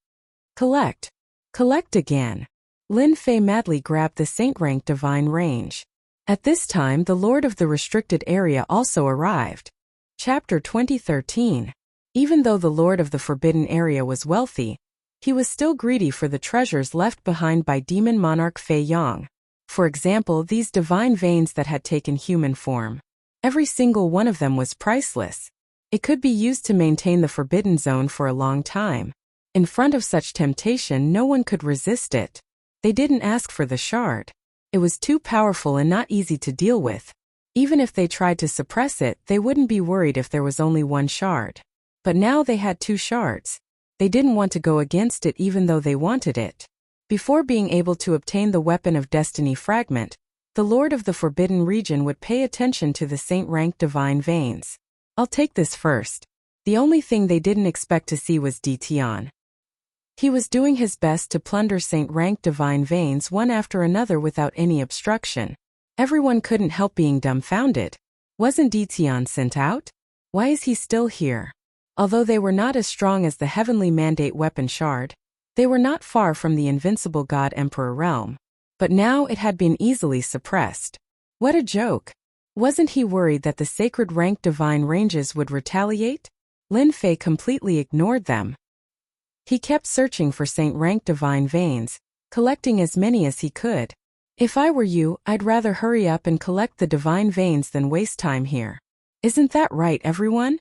Collect. Collect again. Lin Fei madly grabbed the saint-rank divine range. At this time, the Lord of the Restricted Area also arrived. Chapter 2013. Even though the Lord of the Forbidden Area was wealthy, he was still greedy for the treasures left behind by demon monarch Fei Yang. For example, these divine veins that had taken human form. Every single one of them was priceless. It could be used to maintain the Forbidden Zone for a long time. In front of such temptation, no one could resist it. They didn't ask for the shard. It was too powerful and not easy to deal with. Even if they tried to suppress it, they wouldn't be worried if there was only one shard. But now they had two shards. They didn't want to go against it even though they wanted it. Before being able to obtain the Weapon of Destiny fragment, the Lord of the Forbidden Region would pay attention to the saint-rank divine veins. I'll take this first. The only thing they didn't expect to see was Ditian. He was doing his best to plunder saint-rank divine veins one after another without any obstruction. Everyone couldn't help being dumbfounded. Wasn't Ditian sent out? Why is he still here? Although they were not as strong as the Heavenly Mandate weapon shard, they were not far from the invincible God Emperor realm. But now it had been easily suppressed. What a joke! Wasn't he worried that the sacred rank divine ranges would retaliate? Lin Fei completely ignored them. He kept searching for saint rank divine veins, collecting as many as he could. If I were you, I'd rather hurry up and collect the divine veins than waste time here. Isn't that right, everyone?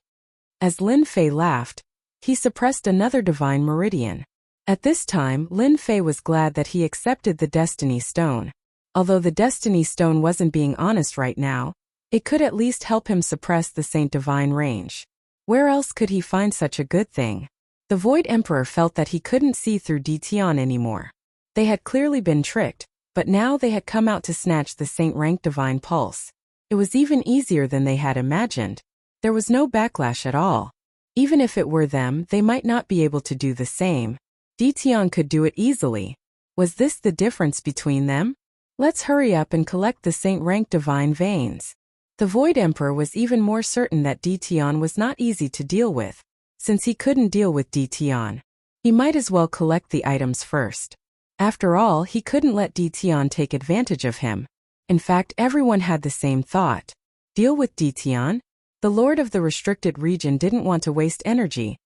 As Lin Fei laughed, he suppressed another divine meridian. At this time, Lin Fei was glad that he accepted the Destiny Stone. Although the Destiny Stone wasn't being honest right now, it could at least help him suppress the Saint Divine range. Where else could he find such a good thing? The Void Emperor felt that he couldn't see through Tian anymore. They had clearly been tricked, but now they had come out to snatch the Saint-rank Divine Pulse. It was even easier than they had imagined. There was no backlash at all. Even if it were them, they might not be able to do the same. Tian could do it easily. Was this the difference between them? Let's hurry up and collect the Saint-rank Divine Veins. The Void Emperor was even more certain that Tian was not easy to deal with. Since he couldn't deal with Tian, he might as well collect the items first. After all, he couldn't let Tian take advantage of him. In fact, everyone had the same thought. Deal with Tian? The Lord of the restricted region didn't want to waste energy.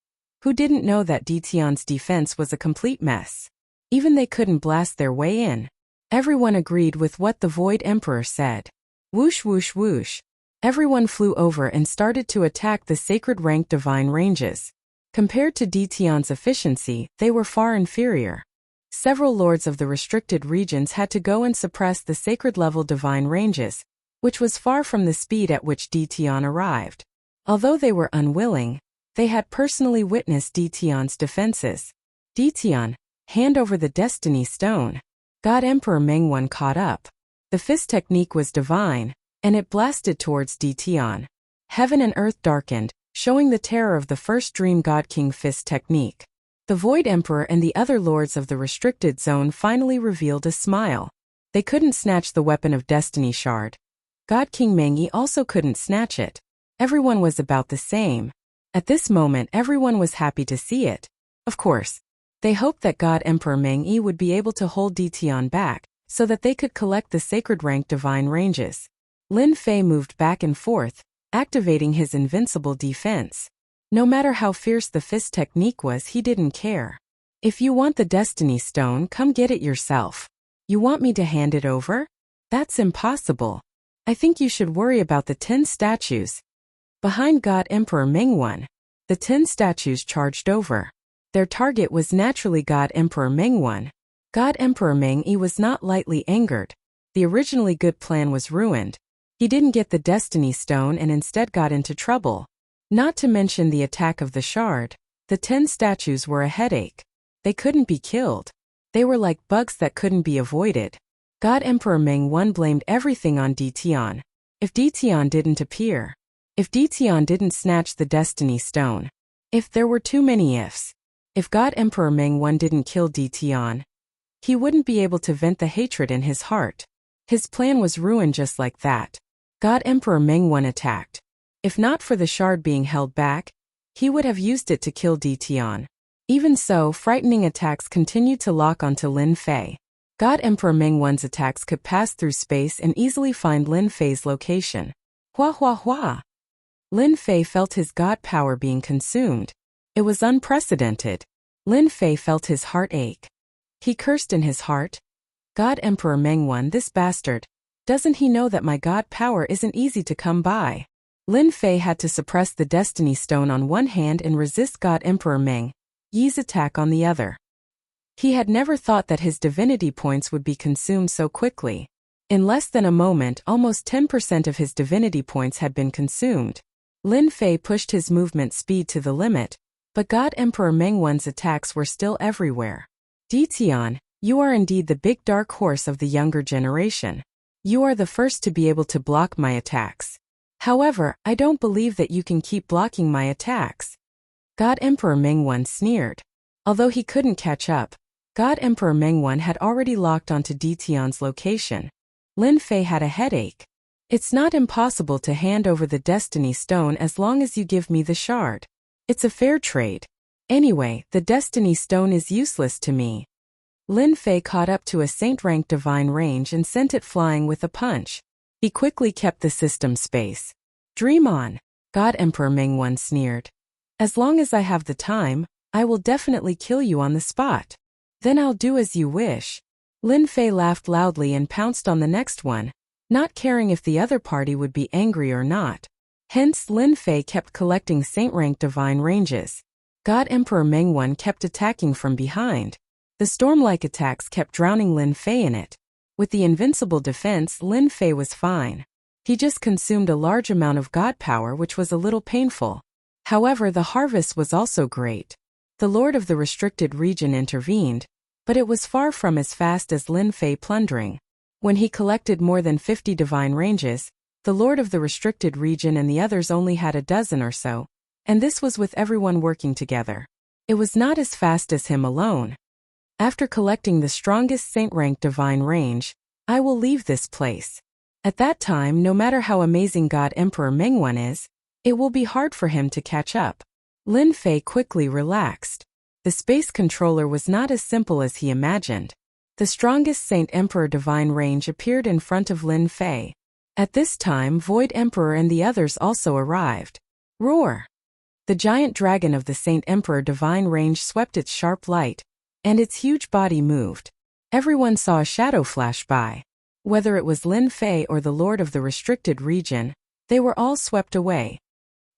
Who didn't know that Tian's defense was a complete mess? Even they couldn't blast their way in. Everyone agreed with what the Void Emperor said. Whoosh whoosh whoosh. Everyone flew over and started to attack the sacred rank divine ranges. Compared to Tian's efficiency, they were far inferior. Several lords of the restricted regions had to go and suppress the sacred level divine ranges, which was far from the speed at which Tian arrived. Although they were unwilling, they had personally witnessed Tian's defenses. Tian, hand over the Destiny Stone. God Emperor Mengwan caught up. The fist technique was divine, and it blasted towards Tian. Heaven and earth darkened, showing the terror of the first Dream God King fist technique. The Void Emperor and the other lords of the restricted zone finally revealed a smile. They couldn't snatch the weapon of Destiny Shard. God King Mengyi also couldn't snatch it. Everyone was about the same. At this moment, everyone was happy to see it. Of course, they hoped that God Emperor Mengyi would be able to hold Tian back, so that they could collect the sacred rank divine ranges. Lin Fei moved back and forth, activating his invincible defense. No matter how fierce the fist technique was, he didn't care. If you want the Destiny Stone, come get it yourself. You want me to hand it over? That's impossible. I think you should worry about the 10 statues. Behind God Emperor Mengwan, the 10 statues charged over. Their target was naturally God Emperor Mengwan. God Emperor Mengyi was not lightly angered. The originally good plan was ruined. He didn't get the Destiny Stone and instead got into trouble. Not to mention the attack of the shard. The 10 statues were a headache. They couldn't be killed. They were like bugs that couldn't be avoided. God Emperor Mengwan blamed everything on Tian. If Tian didn't appear. If Tian didn't snatch the Destiny Stone. If there were too many ifs. If God Emperor Mengwan didn't kill Tian, he wouldn't be able to vent the hatred in his heart. His plan was ruined just like that. God Emperor Mengwan attacked. If not for the shard being held back, he would have used it to kill Tian. Even so, frightening attacks continued to lock onto Lin Fei. God Emperor Mengwan's attacks could pass through space and easily find Lin Fei's location. Hua hua hua. Lin Fei felt his god power being consumed. It was unprecedented. Lin Fei felt his heart ache. He cursed in his heart. God Emperor Mengwan, this bastard. Doesn't he know that my god power isn't easy to come by? Lin Fei had to suppress the Destiny Stone on one hand and resist God Emperor Mengyi's attack on the other. He had never thought that his divinity points would be consumed so quickly. In less than a moment, almost 10% of his divinity points had been consumed. Lin Fei pushed his movement speed to the limit, but God Emperor Mengwan's attacks were still everywhere. Tian, you are indeed the big dark horse of the younger generation. You are the first to be able to block my attacks. However, I don't believe that you can keep blocking my attacks. God Emperor Mengwan sneered. Although he couldn't catch up, God Emperor Mengwan had already locked onto Tian's location. Lin Fei had a headache. It's not impossible to hand over the Destiny Stone as long as you give me the shard. It's a fair trade. Anyway, the Destiny Stone is useless to me. Lin Fei caught up to a saint-rank divine range and sent it flying with a punch. He quickly kept the system space. Dream on, God Emperor Mengwan sneered. As long as I have the time, I will definitely kill you on the spot. Then I'll do as you wish. Lin Fei laughed loudly and pounced on the next one, not caring if the other party would be angry or not. Hence, Lin Fei kept collecting saint-rank divine ranges. God Emperor Mengwan kept attacking from behind. The storm-like attacks kept drowning Lin Fei in it. With the invincible defense, Lin Fei was fine. He just consumed a large amount of god power, which was a little painful. However, the harvest was also great. The Lord of the restricted region intervened, but it was far from as fast as Lin Fei plundering. When he collected more than 50 divine ranges, the Lord of the restricted region and the others only had a dozen or so, and this was with everyone working together. It was not as fast as him alone. After collecting the strongest saint-rank divine range, I will leave this place. At that time, no matter how amazing God Emperor Mengwan is, it will be hard for him to catch up. Lin Fei quickly relaxed. The space controller was not as simple as he imagined. The strongest Saint Emperor divine range appeared in front of Lin Fei. At this time, Void Emperor and the others also arrived. Roar! The giant dragon of the Saint Emperor divine range swept its sharp light, and its huge body moved. Everyone saw a shadow flash by. Whether it was Lin Fei or the Lord of the restricted region, they were all swept away.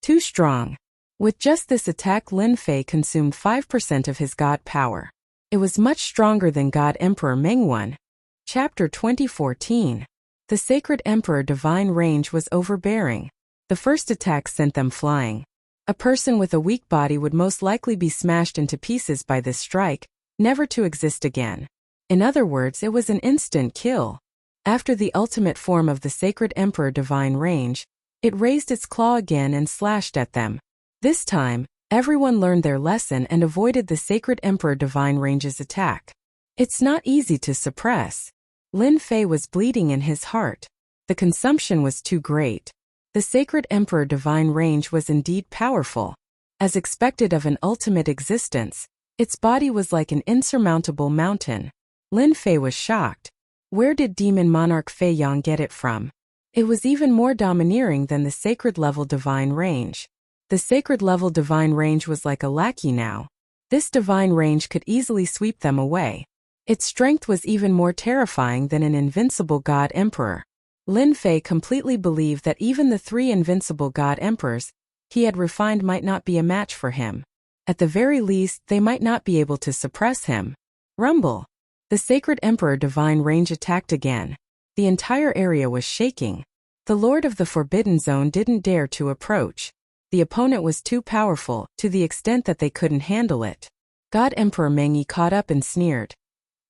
Too strong. With just this attack, Lin Fei consumed 5% of his god power. It was much stronger than God Emperor Mengwan. Chapter 2014. The Sacred Emperor divine range was overbearing. The first attack sent them flying. A person with a weak body would most likely be smashed into pieces by this strike, never to exist again. In other words, it was an instant kill. After the ultimate form of the Sacred Emperor divine range, it raised its claw again and slashed at them. This time, everyone learned their lesson and avoided the Sacred Emperor divine range's attack. It's not easy to suppress. Lin Fei was bleeding in his heart. The consumption was too great. The Sacred Emperor divine range was indeed powerful. As expected of an ultimate existence, its body was like an insurmountable mountain. Lin Fei was shocked. Where did Demon Monarch Fei Yang get it from? It was even more domineering than the Sacred Level divine range. The Sacred Level divine range was like a lackey now. This divine range could easily sweep them away. Its strength was even more terrifying than an invincible God Emperor. Lin Fei completely believed that even the 3 invincible God Emperors he had refined might not be a match for him. At the very least, they might not be able to suppress him. Rumble! The Sacred Emperor divine range attacked again. The entire area was shaking. The Lord of the Forbidden Zone didn't dare to approach. The opponent was too powerful, to the extent that they couldn't handle it. God Emperor Meng Yi caught up and sneered.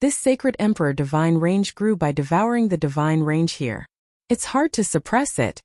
This Sacred Emperor divine range grew by devouring the divine range here. It's hard to suppress it.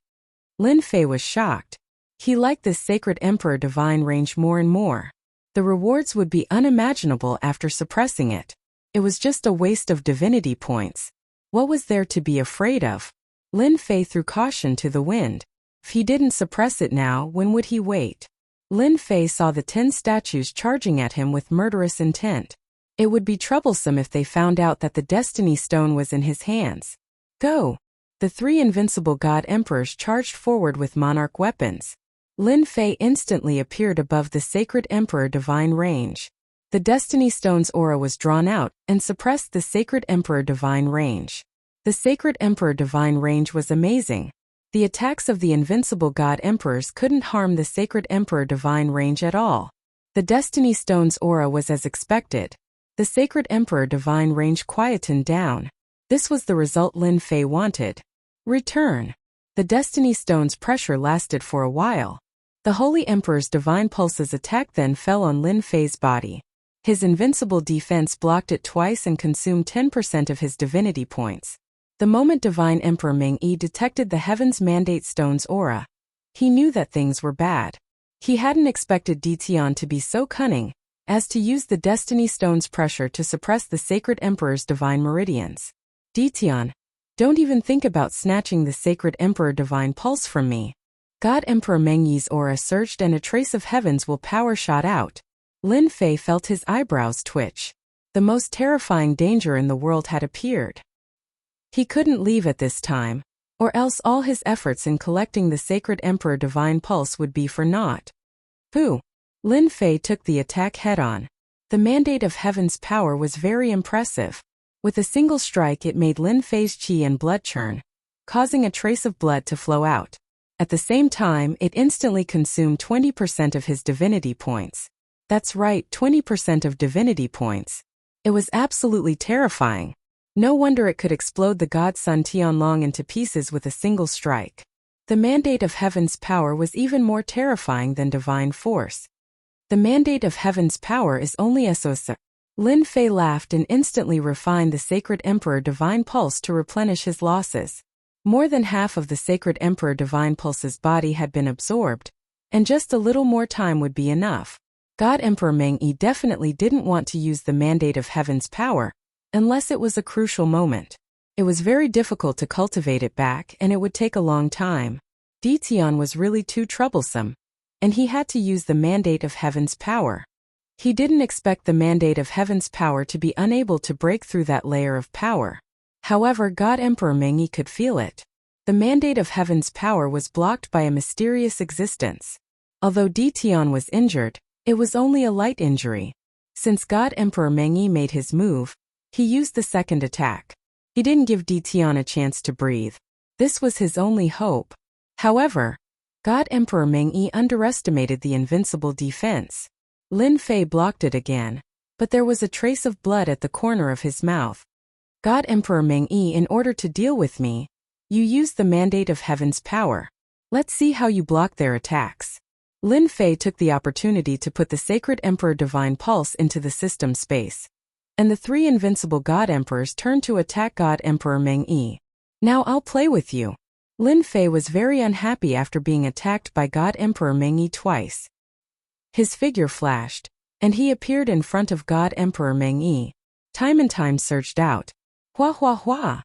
Lin Fei was shocked. He liked this Sacred Emperor divine range more and more. The rewards would be unimaginable after suppressing it. It was just a waste of divinity points. What was there to be afraid of? Lin Fei threw caution to the wind. If he didn't suppress it now, when would he wait? Lin Fei saw the 10 statues charging at him with murderous intent. It would be troublesome if they found out that the Destiny Stone was in his hands. Go! The 3 invincible God Emperors charged forward with Monarch weapons. Lin Fei instantly appeared above the Sacred Emperor divine range. The Destiny Stone's aura was drawn out and suppressed the Sacred Emperor divine range. The Sacred Emperor divine range was amazing. The attacks of the invincible God Emperors couldn't harm the Sacred Emperor divine range at all. The Destiny Stone's aura was as expected. The Sacred Emperor divine range quietened down. This was the result Lin Fei wanted. Return. The Destiny Stone's pressure lasted for a while. The Holy Emperor's divine pulse's attack then fell on Lin Fei's body. His invincible defense blocked it twice and consumed 10% of his divinity points. The moment Divine Emperor Meng Yi detected the Heaven's Mandate Stone's aura, he knew that things were bad. He hadn't expected Detian to be so cunning as to use the Destiny Stone's pressure to suppress the Sacred Emperor's divine meridians. Detian, don't even think about snatching the Sacred Emperor divine pulse from me. God Emperor Meng Yi's aura surged and a trace of Heaven's willpower shot out. Lin Fei felt his eyebrows twitch. The most terrifying danger in the world had appeared. He couldn't leave at this time, or else all his efforts in collecting the Sacred Emperor divine pulse would be for naught. Who? Lin Fei took the attack head-on. The mandate of Heaven's power was very impressive. With a single strike it made Lin Fei's qi and blood churn, causing a trace of blood to flow out. At the same time, it instantly consumed 20% of his divinity points. That's right, 20% of divinity points. It was absolutely terrifying. No wonder it could explode the godson Tianlong into pieces with a single strike. The mandate of heaven's power was even more terrifying than divine force. The mandate of heaven's power is only SOS. Lin Fei laughed and instantly refined the Sacred Emperor Divine Pulse to replenish his losses. More than half of the Sacred Emperor Divine Pulse's body had been absorbed, and just a little more time would be enough. God Emperor Meng Yi definitely didn't want to use the mandate of heaven's power, unless it was a crucial moment. It was very difficult to cultivate it back and it would take a long time. Di Tian was really too troublesome, and he had to use the mandate of heaven's power. He didn't expect the mandate of heaven's power to be unable to break through that layer of power. However, God Emperor Meng Yi could feel it. The mandate of heaven's power was blocked by a mysterious existence. Although Di Tian was injured, it was only a light injury. Since God Emperor Meng Yi made his move, he used the second attack. He didn't give Di Tian a chance to breathe. This was his only hope. However, God Emperor Meng Yi underestimated the invincible defense. Lin Fei blocked it again, but there was a trace of blood at the corner of his mouth. God Emperor Meng Yi, in order to deal with me, you used the mandate of heaven's power. Let's see how you block their attacks. Lin Fei took the opportunity to put the Sacred Emperor Divine Pulse into the system space. And the three invincible God Emperors turned to attack God Emperor Meng Yi. Now I'll play with you. Lin Fei was very unhappy after being attacked by God Emperor Meng Yi twice. His figure flashed, and he appeared in front of God Emperor Meng Yi. Time and time surged out. Hua hua hua.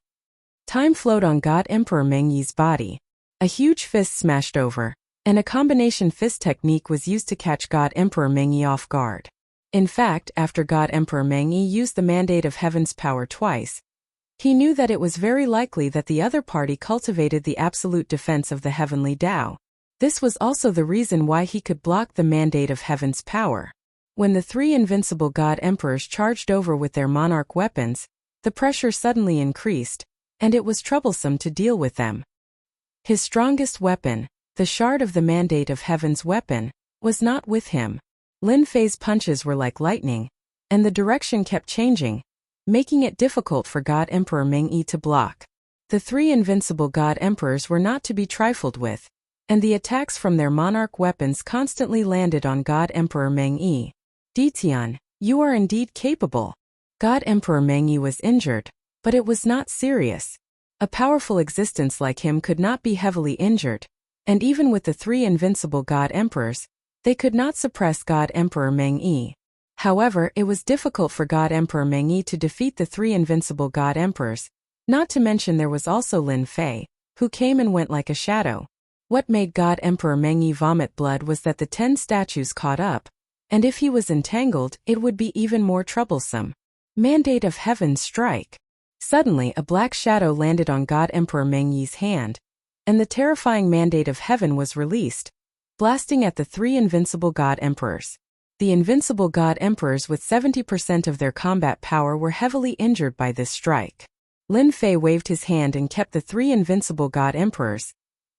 Time flowed on God Emperor Meng Yi's body. A huge fist smashed over, and a combination fist technique was used to catch God Emperor Meng Yi off guard. In fact, after God Emperor Meng Yi used the mandate of heaven's power twice, he knew that it was very likely that the other party cultivated the absolute defense of the heavenly Tao. This was also the reason why he could block the mandate of heaven's power. When the three invincible God Emperors charged over with their Monarch weapons, the pressure suddenly increased, and it was troublesome to deal with them. His strongest weapon, the shard of the mandate of heaven's weapon, was not with him. Lin Fei's punches were like lightning, and the direction kept changing, making it difficult for God Emperor Meng Yi to block. The three invincible God Emperors were not to be trifled with, and the attacks from their Monarch weapons constantly landed on God Emperor Meng Yi. Di Tian, you are indeed capable. God Emperor Meng Yi was injured, but it was not serious. A powerful existence like him could not be heavily injured, and even with the three invincible God Emperors, they could not suppress God Emperor Meng Yi. However, it was difficult for God Emperor Meng Yi to defeat the three invincible God Emperors, not to mention there was also Lin Fei, who came and went like a shadow. What made God Emperor Meng Yi vomit blood was that the 10 statues caught up, and if he was entangled, it would be even more troublesome. Mandate of Heaven strike. Suddenly a black shadow landed on God Emperor Meng Yi's hand, and the terrifying mandate of heaven was released, blasting at the three invincible God Emperors. The invincible God Emperors with 70% of their combat power were heavily injured by this strike. Lin Fei waved his hand and kept the three invincible God Emperors.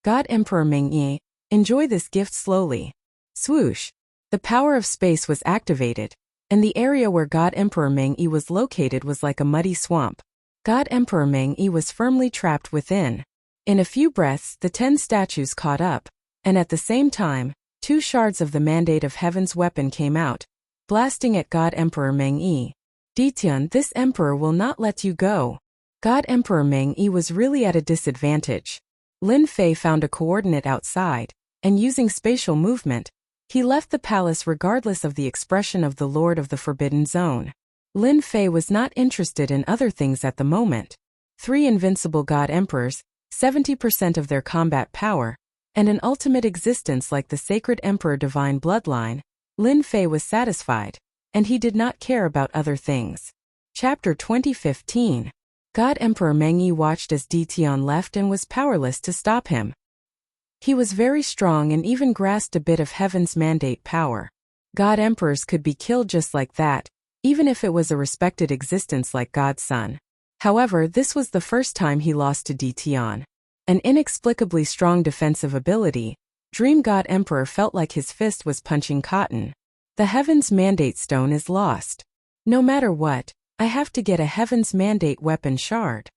God Emperor Meng Yi, enjoy this gift slowly. Swoosh. The power of space was activated, and the area where God Emperor Meng Yi was located was like a muddy swamp. God Emperor Meng Yi was firmly trapped within. In a few breaths, the 10 statues caught up, and at the same time, 2 shards of the mandate of heaven's weapon came out, blasting at God Emperor Meng Yi. Di Tian, this emperor will not let you go. God Emperor Meng Yi was really at a disadvantage. Lin Fei found a coordinate outside, and using spatial movement, he left the palace regardless of the expression of the Lord of the Forbidden Zone. Lin Fei was not interested in other things at the moment. 3 invincible God Emperors, 70% of their combat power, and an ultimate existence like the Sacred Emperor Divine Bloodline, Lin Fei was satisfied, and he did not care about other things. Chapter 2015. God Emperor Meng Yi watched as Di Tian left and was powerless to stop him. He was very strong and even grasped a bit of heaven's mandate power. God Emperors could be killed just like that, even if it was a respected existence like God's son. However, this was the first time he lost to Dtion. An inexplicably strong defensive ability, Dream God Emperor felt like his fist was punching cotton. The Heaven's Mandate Stone is lost. No matter what, I have to get a Heaven's Mandate weapon shard.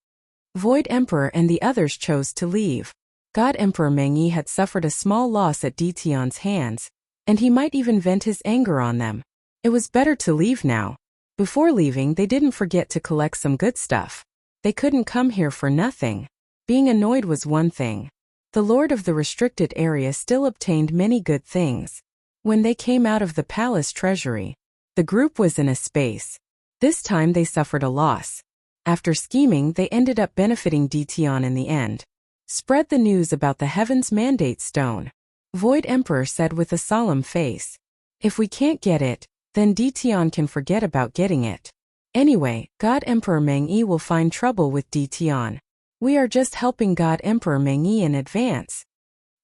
Void Emperor and the others chose to leave. God Emperor Meng-Yi had suffered a small loss at Dtion's hands, and he might even vent his anger on them. It was better to leave now. Before leaving, they didn't forget to collect some good stuff. They couldn't come here for nothing. Being annoyed was one thing. The Lord of the Restricted Area still obtained many good things. When they came out of the palace treasury, the group was in a space. This time they suffered a loss. After scheming, they ended up benefiting Dtion in the end. Spread the news about the Heaven's Mandate Stone, Void Emperor said with a solemn face. If we can't get it, then Dtion can forget about getting it. Anyway, God Emperor Meng-Yi will find trouble with Dtion. We are just helping God Emperor Meng-Yi in advance.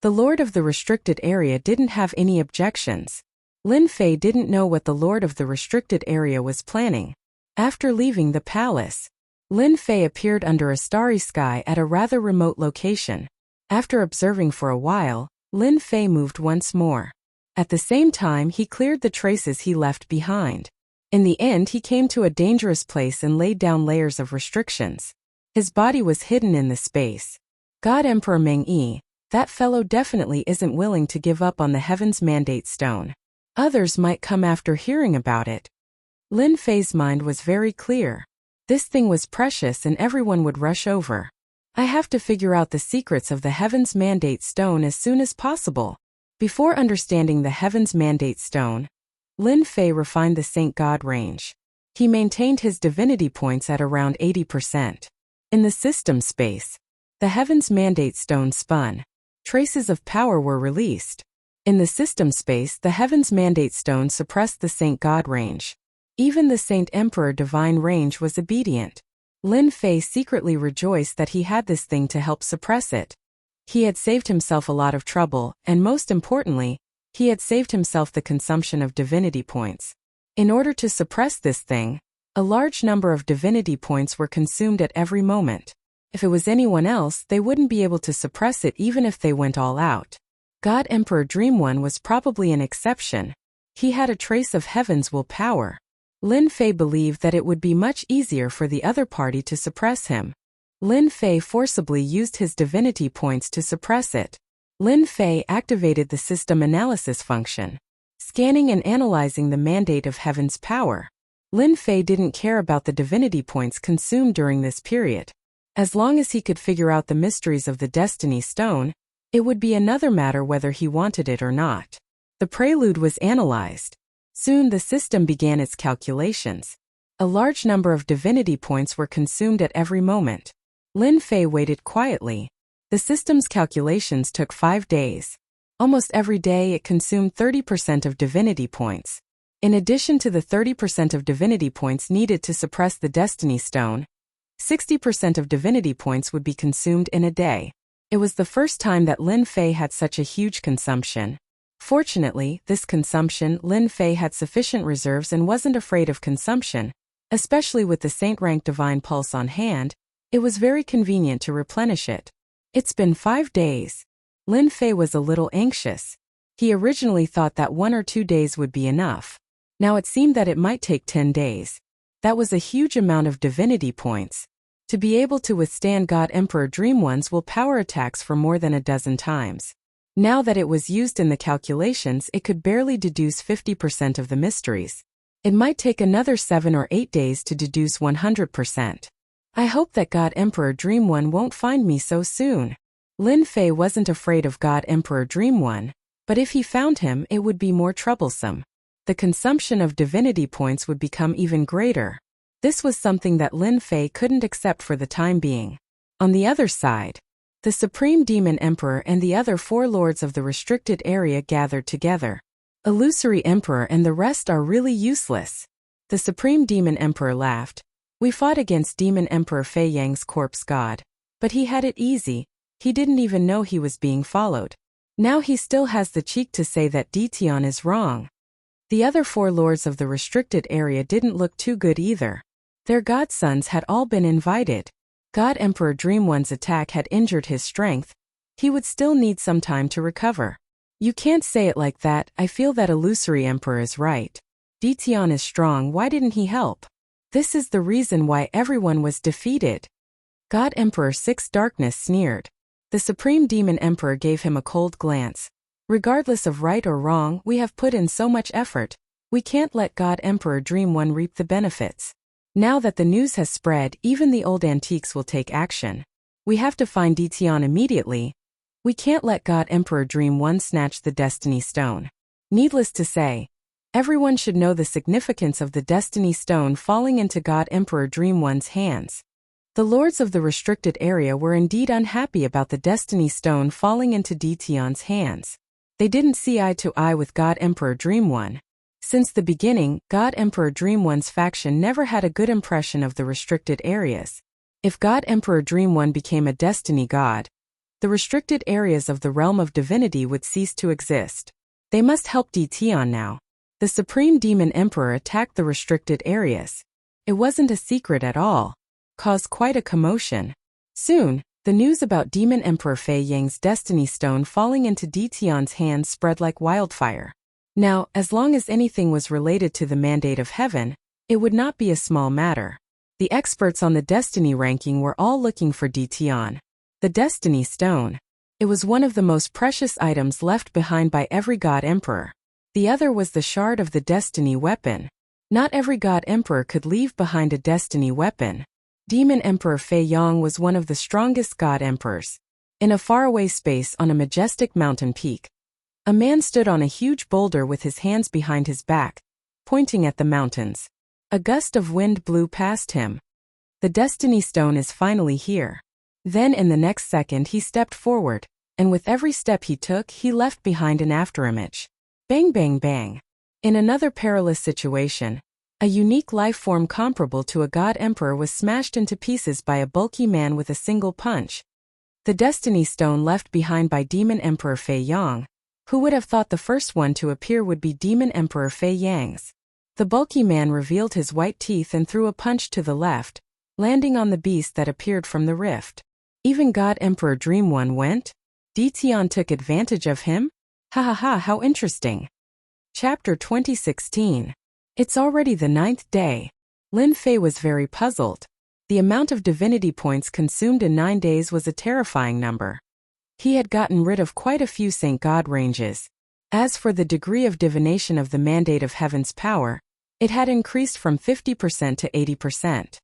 The Lord of the Restricted Area didn't have any objections. Lin Fei didn't know what the Lord of the Restricted Area was planning. After leaving the palace, Lin Fei appeared under a starry sky at a rather remote location. After observing for a while, Lin Fei moved once more. At the same time, he cleared the traces he left behind. In the end, he came to a dangerous place and laid down layers of restrictions. His body was hidden in the space. God Emperor Meng-Yi, that fellow definitely isn't willing to give up on the Heaven's Mandate Stone. Others might come after hearing about it. Lin Fei's mind was very clear. This thing was precious and everyone would rush over. I have to figure out the secrets of the Heaven's Mandate Stone as soon as possible. Before understanding the Heaven's Mandate Stone, Lin Fei refined the Saint God range. He maintained his divinity points at around 80%. In the system space, the Heaven's Mandate Stone spun. Traces of power were released. In the system space, the Heaven's Mandate Stone suppressed the Saint God range. Even the Saint Emperor Divine range was obedient. Lin Fei secretly rejoiced that he had this thing to help suppress it. He had saved himself a lot of trouble, and most importantly, he had saved himself the consumption of divinity points. In order to suppress this thing, a large number of divinity points were consumed at every moment. If it was anyone else, they wouldn't be able to suppress it even if they went all out. God Emperor Dream One was probably an exception. He had a trace of Heaven's will power. Lin Fei believed that it would be much easier for the other party to suppress him. Lin Fei forcibly used his divinity points to suppress it. Lin Fei activated the system analysis function, scanning and analyzing the mandate of Heaven's power. Lin Fei didn't care about the divinity points consumed during this period. As long as he could figure out the mysteries of the Destiny Stone, it would be another matter whether he wanted it or not. The prelude was analyzed. Soon the system began its calculations. A large number of divinity points were consumed at every moment. Lin Fei waited quietly. The system's calculations took 5 days. Almost every day it consumed 30% of divinity points. In addition to the 30% of divinity points needed to suppress the Destiny Stone, 60% of divinity points would be consumed in a day. It was the first time that Lin Fei had such a huge consumption. Fortunately, this consumption, Lin Fei had sufficient reserves and wasn't afraid of consumption. Especially with the Saint-rank Divine Pulse on hand, it was very convenient to replenish it. It's been 5 days. Lin Fei was a little anxious. He originally thought that 1 or 2 days would be enough. Now it seemed that it might take 10 days. That was a huge amount of divinity points. To be able to withstand God Emperor Dream One's will power attacks for more than a dozen times. Now that it was used in the calculations, it could barely deduce 50% of the mysteries. It might take another 7 or 8 days to deduce 100%. I hope that God Emperor Dream One won't find me so soon. Lin Fei wasn't afraid of God Emperor Dream One, but if he found him, it would be more troublesome. The consumption of divinity points would become even greater. This was something that Lin Fei couldn't accept for the time being. On the other side, the Supreme Demon Emperor and the other 4 lords of the restricted area gathered together. Illusory Emperor and the rest are really useless. The Supreme Demon Emperor laughed. We fought against Demon Emperor Fei Yang's corpse god, but he had it easy. He didn't even know he was being followed. Now he still has the cheek to say that Dtion is wrong. The other 4 lords of the restricted area didn't look too good either. Their godsons had all been invited. God Emperor Dream One's attack had injured his strength. He would still need some time to recover. You can't say it like that. I feel that Illusory Emperor is right. Ditian is strong, why didn't he help? This is the reason why everyone was defeated. God Emperor 6 Darkness sneered. The Supreme Demon Emperor gave him a cold glance. Regardless of right or wrong, we have put in so much effort. We can't let God Emperor Dream One reap the benefits. Now that the news has spread, even the old antiques will take action. We have to find Ditian immediately. We can't let God Emperor Dream One snatch the Destiny Stone. Needless to say, everyone should know the significance of the Destiny Stone falling into God Emperor Dream One's hands. The lords of the restricted area were indeed unhappy about the Destiny Stone falling into Ditian's hands. They didn't see eye to eye with God Emperor Dream One. Since the beginning, God Emperor Dream One's faction never had a good impression of the restricted areas. If God Emperor Dream One became a destiny god, the restricted areas of the realm of divinity would cease to exist. They must help Ditian now. The Supreme Demon Emperor attacked the restricted areas. It wasn't a secret at all. Caused quite a commotion. Soon, the news about Demon Emperor Fei Yang's Destiny Stone falling into Ditian's hands spread like wildfire. Now, as long as anything was related to the mandate of heaven, it would not be a small matter. The experts on the Destiny ranking were all looking for Ditian. The Destiny Stone. It was one of the most precious items left behind by every God Emperor. The other was the shard of the Destiny weapon. Not every God Emperor could leave behind a Destiny weapon. Demon Emperor Fei Yang was one of the strongest God Emperors. In a faraway space on a majestic mountain peak, a man stood on a huge boulder with his hands behind his back, pointing at the mountains. A gust of wind blew past him. The Destiny Stone is finally here. Then in the next second he stepped forward, and with every step he took, he left behind an afterimage. Bang bang bang. In another perilous situation, a unique life form comparable to a God Emperor was smashed into pieces by a bulky man with a single punch. The Destiny Stone left behind by Demon Emperor Fei Yang. Who would have thought the first one to appear would be Demon Emperor Fei Yang's? The bulky man revealed his white teeth and threw a punch to the left, landing on the beast that appeared from the rift. Even God Emperor Dream One went? Ditian took advantage of him? Ha ha ha, how interesting. Chapter 2016. It's already the 9th day. Lin Fei was very puzzled. The amount of divinity points consumed in 9 days was a terrifying number. He had gotten rid of quite a few Saint God ranges. As for the degree of divination of the mandate of heaven's power, it had increased from 50% to 80%.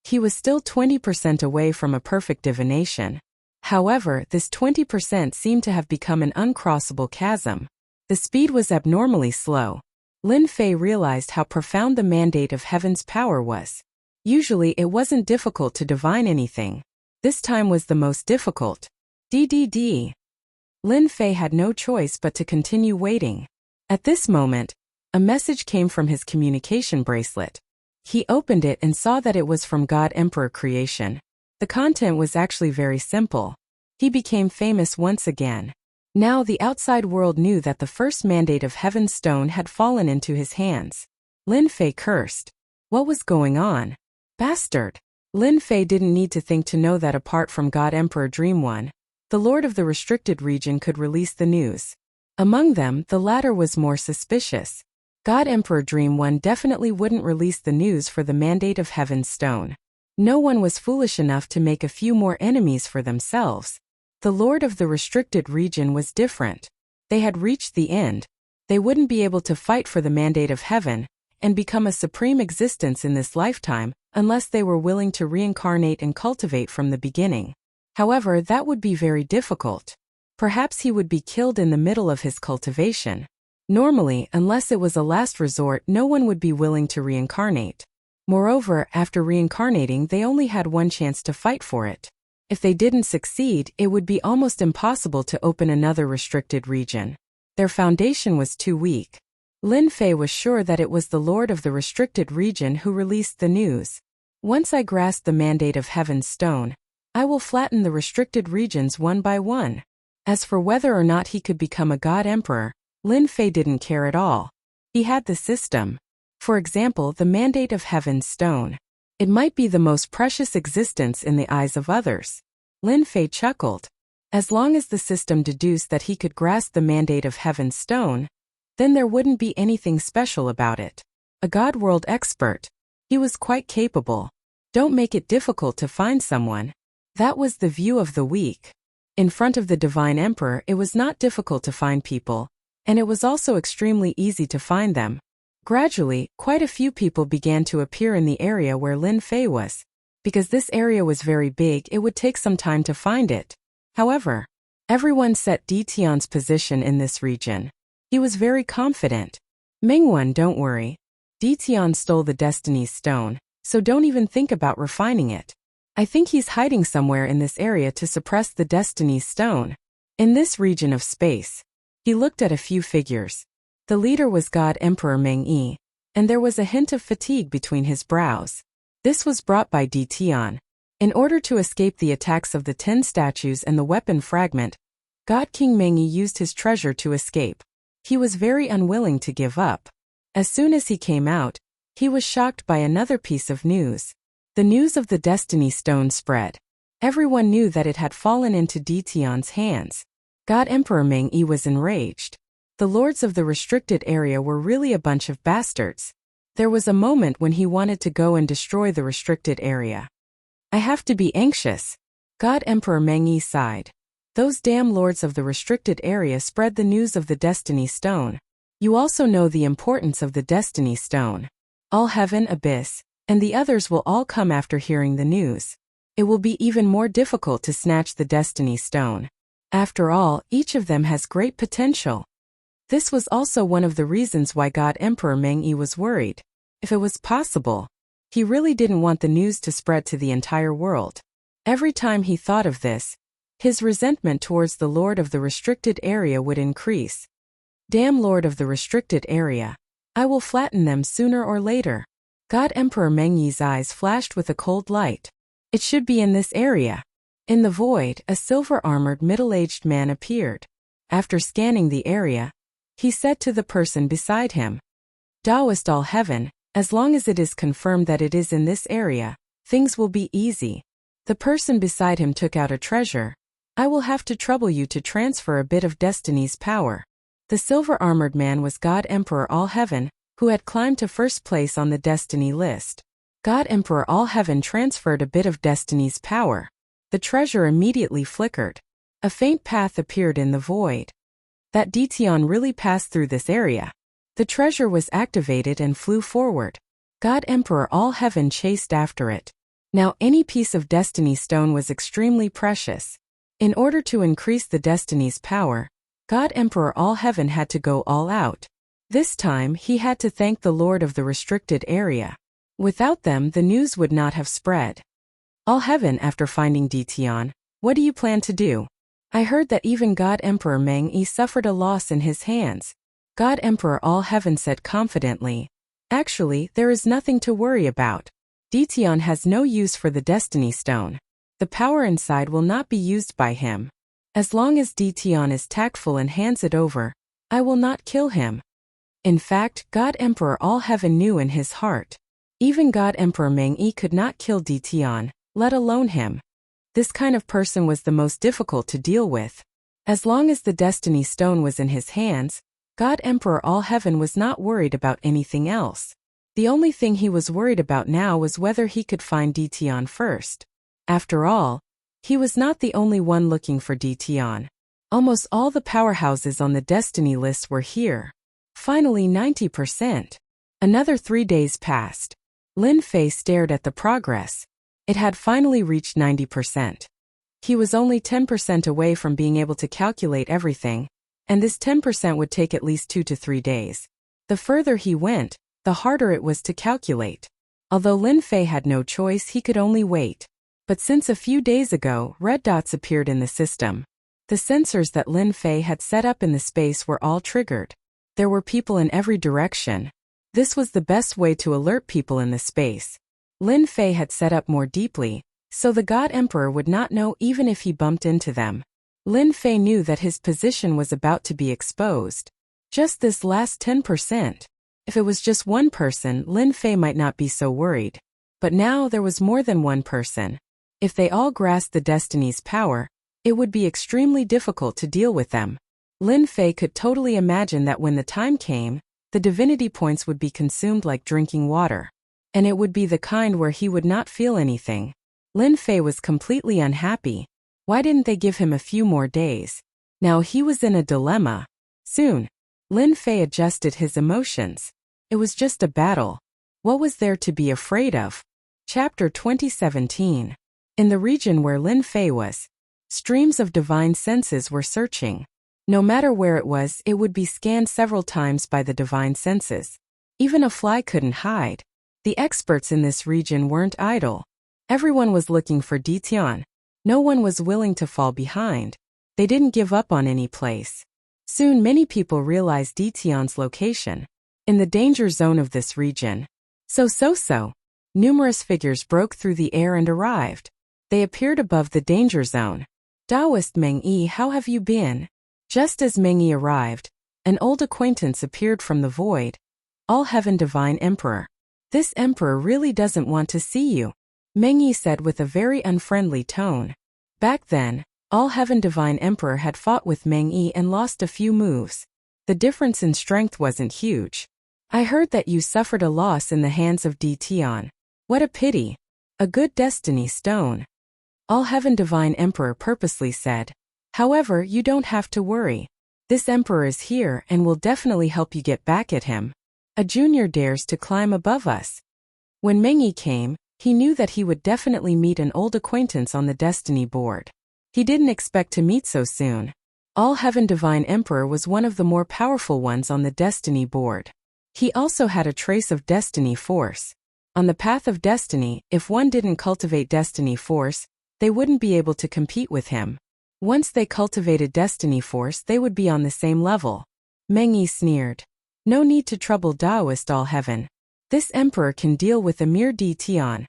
He was still 20% away from a perfect divination. However, this 20% seemed to have become an uncrossable chasm. The speed was abnormally slow. Lin Fei realized how profound the mandate of heaven's power was. Usually it wasn't difficult to divine anything. This time was the most difficult. DDD. Lin Fei had no choice but to continue waiting. At this moment, a message came from his communication bracelet. He opened it and saw that it was from God Emperor Creation. The content was actually very simple. He became famous once again. Now the outside world knew that the first mandate of Heaven's Stone had fallen into his hands. Lin Fei cursed. What was going on? Bastard! Lin Fei didn't need to think to know that apart from God Emperor Dream One, the Lord of the restricted region could release the news. Among them, the latter was more suspicious. God Emperor Dream One definitely wouldn't release the news for the mandate of Heaven's Stone. No one was foolish enough to make a few more enemies for themselves. The Lord of the restricted region was different. They had reached the end. They wouldn't be able to fight for the mandate of heaven and become a supreme existence in this lifetime unless they were willing to reincarnate and cultivate from the beginning. However, that would be very difficult. Perhaps he would be killed in the middle of his cultivation. Normally, unless it was a last resort, no one would be willing to reincarnate. Moreover, after reincarnating, they only had one chance to fight for it. If they didn't succeed, it would be almost impossible to open another restricted region. Their foundation was too weak. Lin Fei was sure that it was the Lord of the restricted region who released the news. Once I grasp the mandate of Heaven's Stone, I will flatten the restricted regions one by one. As for whether or not he could become a God Emperor, Lin Fei didn't care at all. He had the system. For example, the mandate of Heaven's Stone. It might be the most precious existence in the eyes of others. Lin Fei chuckled. As long as the system deduced that he could grasp the mandate of Heaven's stone, then there wouldn't be anything special about it. A God world expert. He was quite capable. Don't make it difficult to find someone. That was the view of the weak. In front of the Divine Emperor, it was not difficult to find people, and it was also extremely easy to find them. Gradually, quite a few people began to appear in the area where Lin Fei was. Because this area was very big, it would take some time to find it. However, everyone set Di Tian's position in this region. He was very confident. Mingwen, don't worry. Di Tian stole the Destiny's Stone, so don't even think about refining it. I think he's hiding somewhere in this area to suppress the Destiny's Stone. In this region of space, he looked at a few figures. The leader was God Emperor Meng Yi, and there was a hint of fatigue between his brows. This was brought by Di Tian. In order to escape the attacks of the 10 statues and the weapon fragment, God King Meng Yi used his treasure to escape. He was very unwilling to give up. As soon as he came out, he was shocked by another piece of news. The news of the Destiny Stone spread. Everyone knew that it had fallen into Di Tian's hands. God Emperor Meng Yi was enraged. The lords of the restricted area were really a bunch of bastards. There was a moment when he wanted to go and destroy the restricted area. I have to be anxious. God Emperor Meng Yi sighed. Those damn lords of the restricted area spread the news of the Destiny Stone. You also know the importance of the Destiny Stone. All Heaven, Abyss, and the others will all come after hearing the news. It will be even more difficult to snatch the Destiny Stone. After all, each of them has great potential. This was also one of the reasons why God Emperor Meng Yi was worried. If it was possible, he really didn't want the news to spread to the entire world. Every time he thought of this, his resentment towards the Lord of the restricted area would increase. Damn Lord of the restricted area. I will flatten them sooner or later. God Emperor Meng Yi's eyes flashed with a cold light. It should be in this area. In the void, a silver-armored middle-aged man appeared. After scanning the area, he said to the person beside him, Taoist All Heaven, as long as it is confirmed that it is in this area, things will be easy. The person beside him took out a treasure. I will have to trouble you to transfer a bit of destiny's power. The silver-armored man was God Emperor All Heaven, who had climbed to first place on the destiny list. God Emperor All Heaven transferred a bit of destiny's power. The treasure immediately flickered. A faint path appeared in the void. That Di Tian really passed through this area. The treasure was activated and flew forward. God Emperor All Heaven chased after it. Now any piece of Destiny Stone was extremely precious. In order to increase the Destiny's power, God Emperor All Heaven had to go all out. This time he had to thank the Lord of the restricted area. Without them the news would not have spread. All Heaven, after finding Di Tian, what do you plan to do? I heard that even God Emperor Meng Yi suffered a loss in his hands. God Emperor All Heaven said confidently, actually, there is nothing to worry about. Di Tian has no use for the Destiny Stone. The power inside will not be used by him. As long as Di Tian is tactful and hands it over, I will not kill him. In fact, God Emperor All Heaven knew in his heart. Even God Emperor Meng Yi could not kill Di Tian, let alone him. This kind of person was the most difficult to deal with. As long as the Destiny Stone was in his hands, God Emperor All Heaven was not worried about anything else. The only thing he was worried about now was whether he could find Di Tian first. After all, he was not the only one looking for Di Tian. Almost all the powerhouses on the Destiny list were here. Finally 90%. Another 3 days passed. Lin Fei stared at the progress. It had finally reached 90%. He was only 10% away from being able to calculate everything, and this 10% would take at least 2 to 3 days. The further he went, the harder it was to calculate. Although Lin Fei had no choice, he could only wait. But since a few days ago, red dots appeared in the system. The sensors that Lin Fei had set up in the space were all triggered. There were people in every direction. This was the best way to alert people in the space. Lin Fei had set up more deeply, so the God Emperor would not know even if he bumped into them. Lin Fei knew that his position was about to be exposed. Just this last 10%. If it was just one person, Lin Fei might not be so worried. But now there was more than one person. If they all grasped the destiny's power, it would be extremely difficult to deal with them. Lin Fei could totally imagine that when the time came, the divinity points would be consumed like drinking water. And it would be the kind where he would not feel anything. Lin Fei was completely unhappy. Why didn't they give him a few more days? Now he was in a dilemma. Soon, Lin Fei adjusted his emotions. It was just a battle. What was there to be afraid of? Chapter 2017. In the region where Lin Fei was, streams of divine senses were searching. No matter where it was, it would be scanned several times by the divine senses. Even a fly couldn't hide. The experts in this region weren't idle. Everyone was looking for Ditian. No one was willing to fall behind. They didn't give up on any place. Soon many people realized Ditian's location. In the danger zone of this region. So. Numerous figures broke through the air and arrived. They appeared above the danger zone. Taoist Meng Yi, how have you been? Just as Meng Yi arrived, an old acquaintance appeared from the void. All Heaven Divine Emperor. This emperor really doesn't want to see you, Meng Yi said with a very unfriendly tone. Back then, All Heaven Divine Emperor had fought with Meng Yi and lost a few moves. The difference in strength wasn't huge. I heard that you suffered a loss in the hands of Ditian. What a pity. A good destiny stone. All Heaven Divine Emperor purposely said. However, you don't have to worry. This emperor is here and will definitely help you get back at him. A junior dares to climb above us. When Meng Yi came, he knew that he would definitely meet an old acquaintance on the destiny board. He didn't expect to meet so soon. All Heaven Divine Emperor was one of the more powerful ones on the destiny board. He also had a trace of destiny force. On the path of destiny, if one didn't cultivate destiny force, they wouldn't be able to compete with him. Once they cultivated destiny force, they would be on the same level. Meng Yi sneered. No need to trouble Taoist All Heaven. This emperor can deal with a mere Ditian.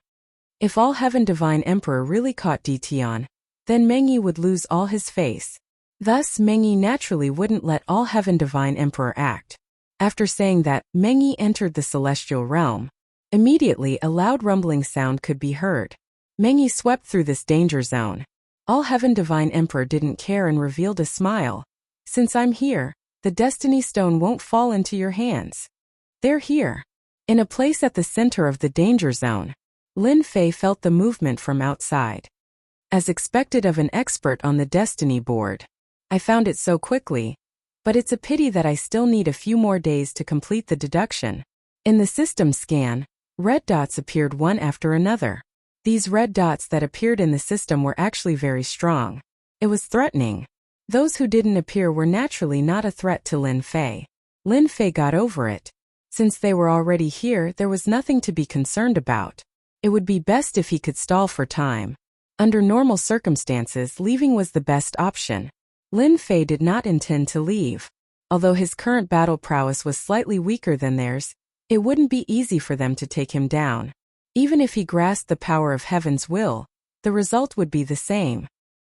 If All Heaven Divine Emperor really caught Ditian, then Meng Yi would lose all his face. Thus Meng Yi naturally wouldn't let All Heaven Divine Emperor act. After saying that, Meng Yi entered the celestial realm. Immediately a loud rumbling sound could be heard. Meng Yi swept through this danger zone. All Heaven Divine Emperor didn't care and revealed a smile. Since I'm here, the Destiny Stone won't fall into your hands. They're here. In a place at the center of the danger zone. Lin Fei felt the movement from outside. As expected of an expert on the destiny board. I found it so quickly. But it's a pity that I still need a few more days to complete the deduction. In the system scan, red dots appeared one after another. These red dots that appeared in the system were actually very strong. It was threatening. Those who didn't appear were naturally not a threat to Lin Fei. Lin Fei got over it. Since they were already here, there was nothing to be concerned about. It would be best if he could stall for time. Under normal circumstances, leaving was the best option. Lin Fei did not intend to leave. Although his current battle prowess was slightly weaker than theirs, it wouldn't be easy for them to take him down. Even if he grasped the power of heaven's will, the result would be the same.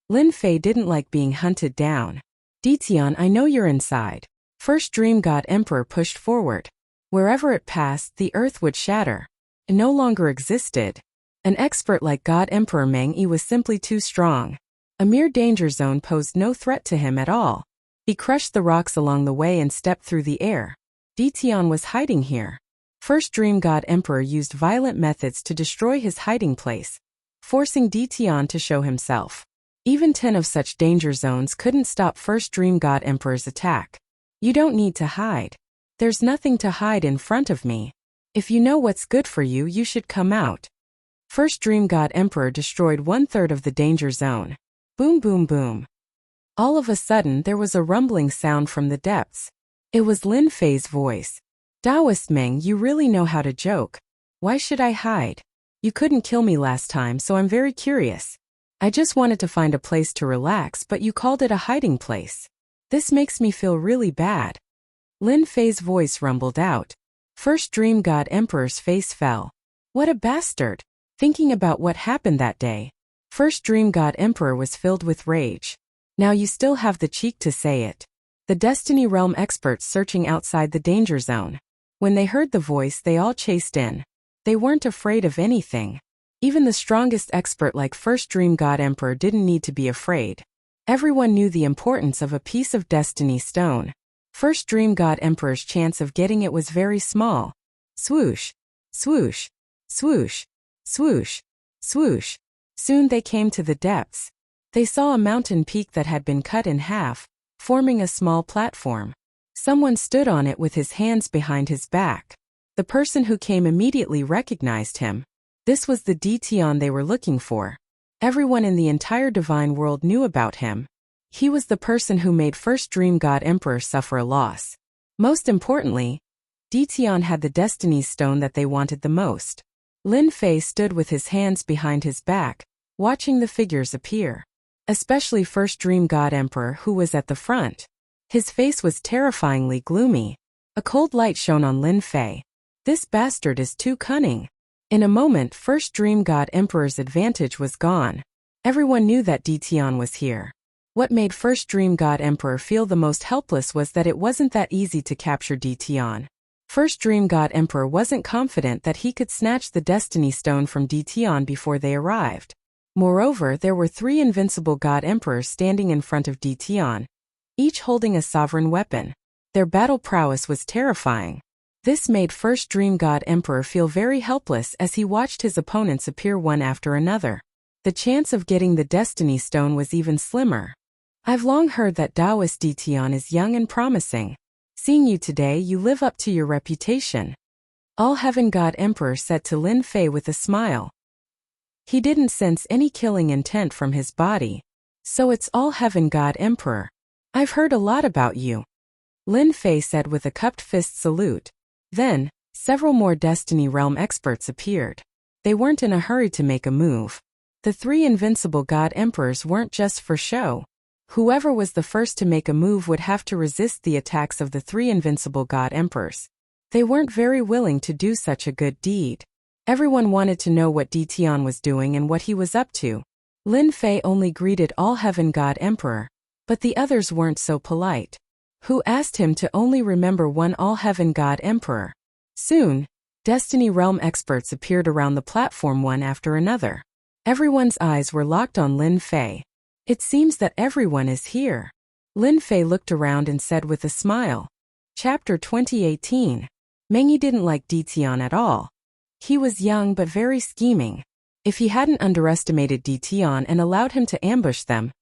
Lin Fei didn't like being hunted down. Ditian, I know you're inside. First Dream God Emperor pushed forward. Wherever it passed, the earth would shatter. It no longer existed. An expert like God Emperor Meng Yi was simply too strong. A mere danger zone posed no threat to him at all. He crushed the rocks along the way and stepped through the air. Ditian was hiding here. First Dream God Emperor used violent methods to destroy his hiding place, forcing Ditian to show himself. Even 10 of such danger zones couldn't stop First Dream God Emperor's attack. You don't need to hide. There's nothing to hide in front of me. If you know what's good for you, you should come out. First Dream God Emperor destroyed 1/3 of the danger zone. Boom boom boom. All of a sudden there was a rumbling sound from the depths. It was Lin Fei's voice. Taoist Meng, you really know how to joke. Why should I hide? You couldn't kill me last time, so I'm very curious. I just wanted to find a place to relax, but you called it a hiding place. This makes me feel really bad. Lin Fei's voice rumbled out. First Dream God Emperor's face fell. What a bastard! Thinking about what happened that day, First Dream God Emperor was filled with rage. Now you still have the cheek to say it. The Destiny Realm experts searching outside the danger zone. When they heard the voice, they all chased in. They weren't afraid of anything. Even the strongest expert like First Dream God Emperor didn't need to be afraid. Everyone knew the importance of a piece of destiny stone. First Dream God Emperor's chance of getting it was very small. Swoosh, swoosh, swoosh, swoosh, swoosh. Soon they came to the depths. They saw a mountain peak that had been cut in half, forming a small platform. Someone stood on it with his hands behind his back. The person who came immediately recognized him. This was the Dtion they were looking for. Everyone in the entire divine world knew about him. He was the person who made First Dream God Emperor suffer a loss. Most importantly, Dtion had the destiny stone that they wanted the most. Lin Fei stood with his hands behind his back, watching the figures appear. Especially First Dream God Emperor, who was at the front. His face was terrifyingly gloomy. A cold light shone on Lin Fei. This bastard is too cunning. In a moment, First Dream God Emperor's advantage was gone. Everyone knew that Dtion was here. What made First Dream God Emperor feel the most helpless was that it wasn't that easy to capture Dtion. First Dream God Emperor wasn't confident that he could snatch the Destiny Stone from Dtion before they arrived. Moreover, there were 3 invincible God Emperors standing in front of Dtion, each holding a sovereign weapon. Their battle prowess was terrifying. This made First Dream God Emperor feel very helpless as he watched his opponents appear one after another. The chance of getting the Destiny Stone was even slimmer. I've long heard that Taoist Dtion is young and promising. Seeing you today, you live up to your reputation. All Heaven God Emperor said to Lin Fei with a smile. He didn't sense any killing intent from his body. So it's All Heaven God Emperor. I've heard a lot about you. Lin Fei said with a cupped fist salute. Then, several more Destiny Realm experts appeared. They weren't in a hurry to make a move. The 3 invincible God Emperors weren't just for show. Whoever was the first to make a move would have to resist the attacks of the 3 invincible God Emperors. They weren't very willing to do such a good deed. Everyone wanted to know what Dtion was doing and what he was up to. Lin Fei only greeted All Heaven God Emperor, but the others weren't so polite. Who asked him to only remember one All Heaven God Emperor. Soon, Destiny Realm experts appeared around the platform one after another. Everyone's eyes were locked on Lin Fei. It seems that everyone is here. Lin Fei looked around and said with a smile. Chapter 2018. Mengyi didn't like Dtion at all. He was young but very scheming. If he hadn't underestimated Dtion and allowed him to ambush them,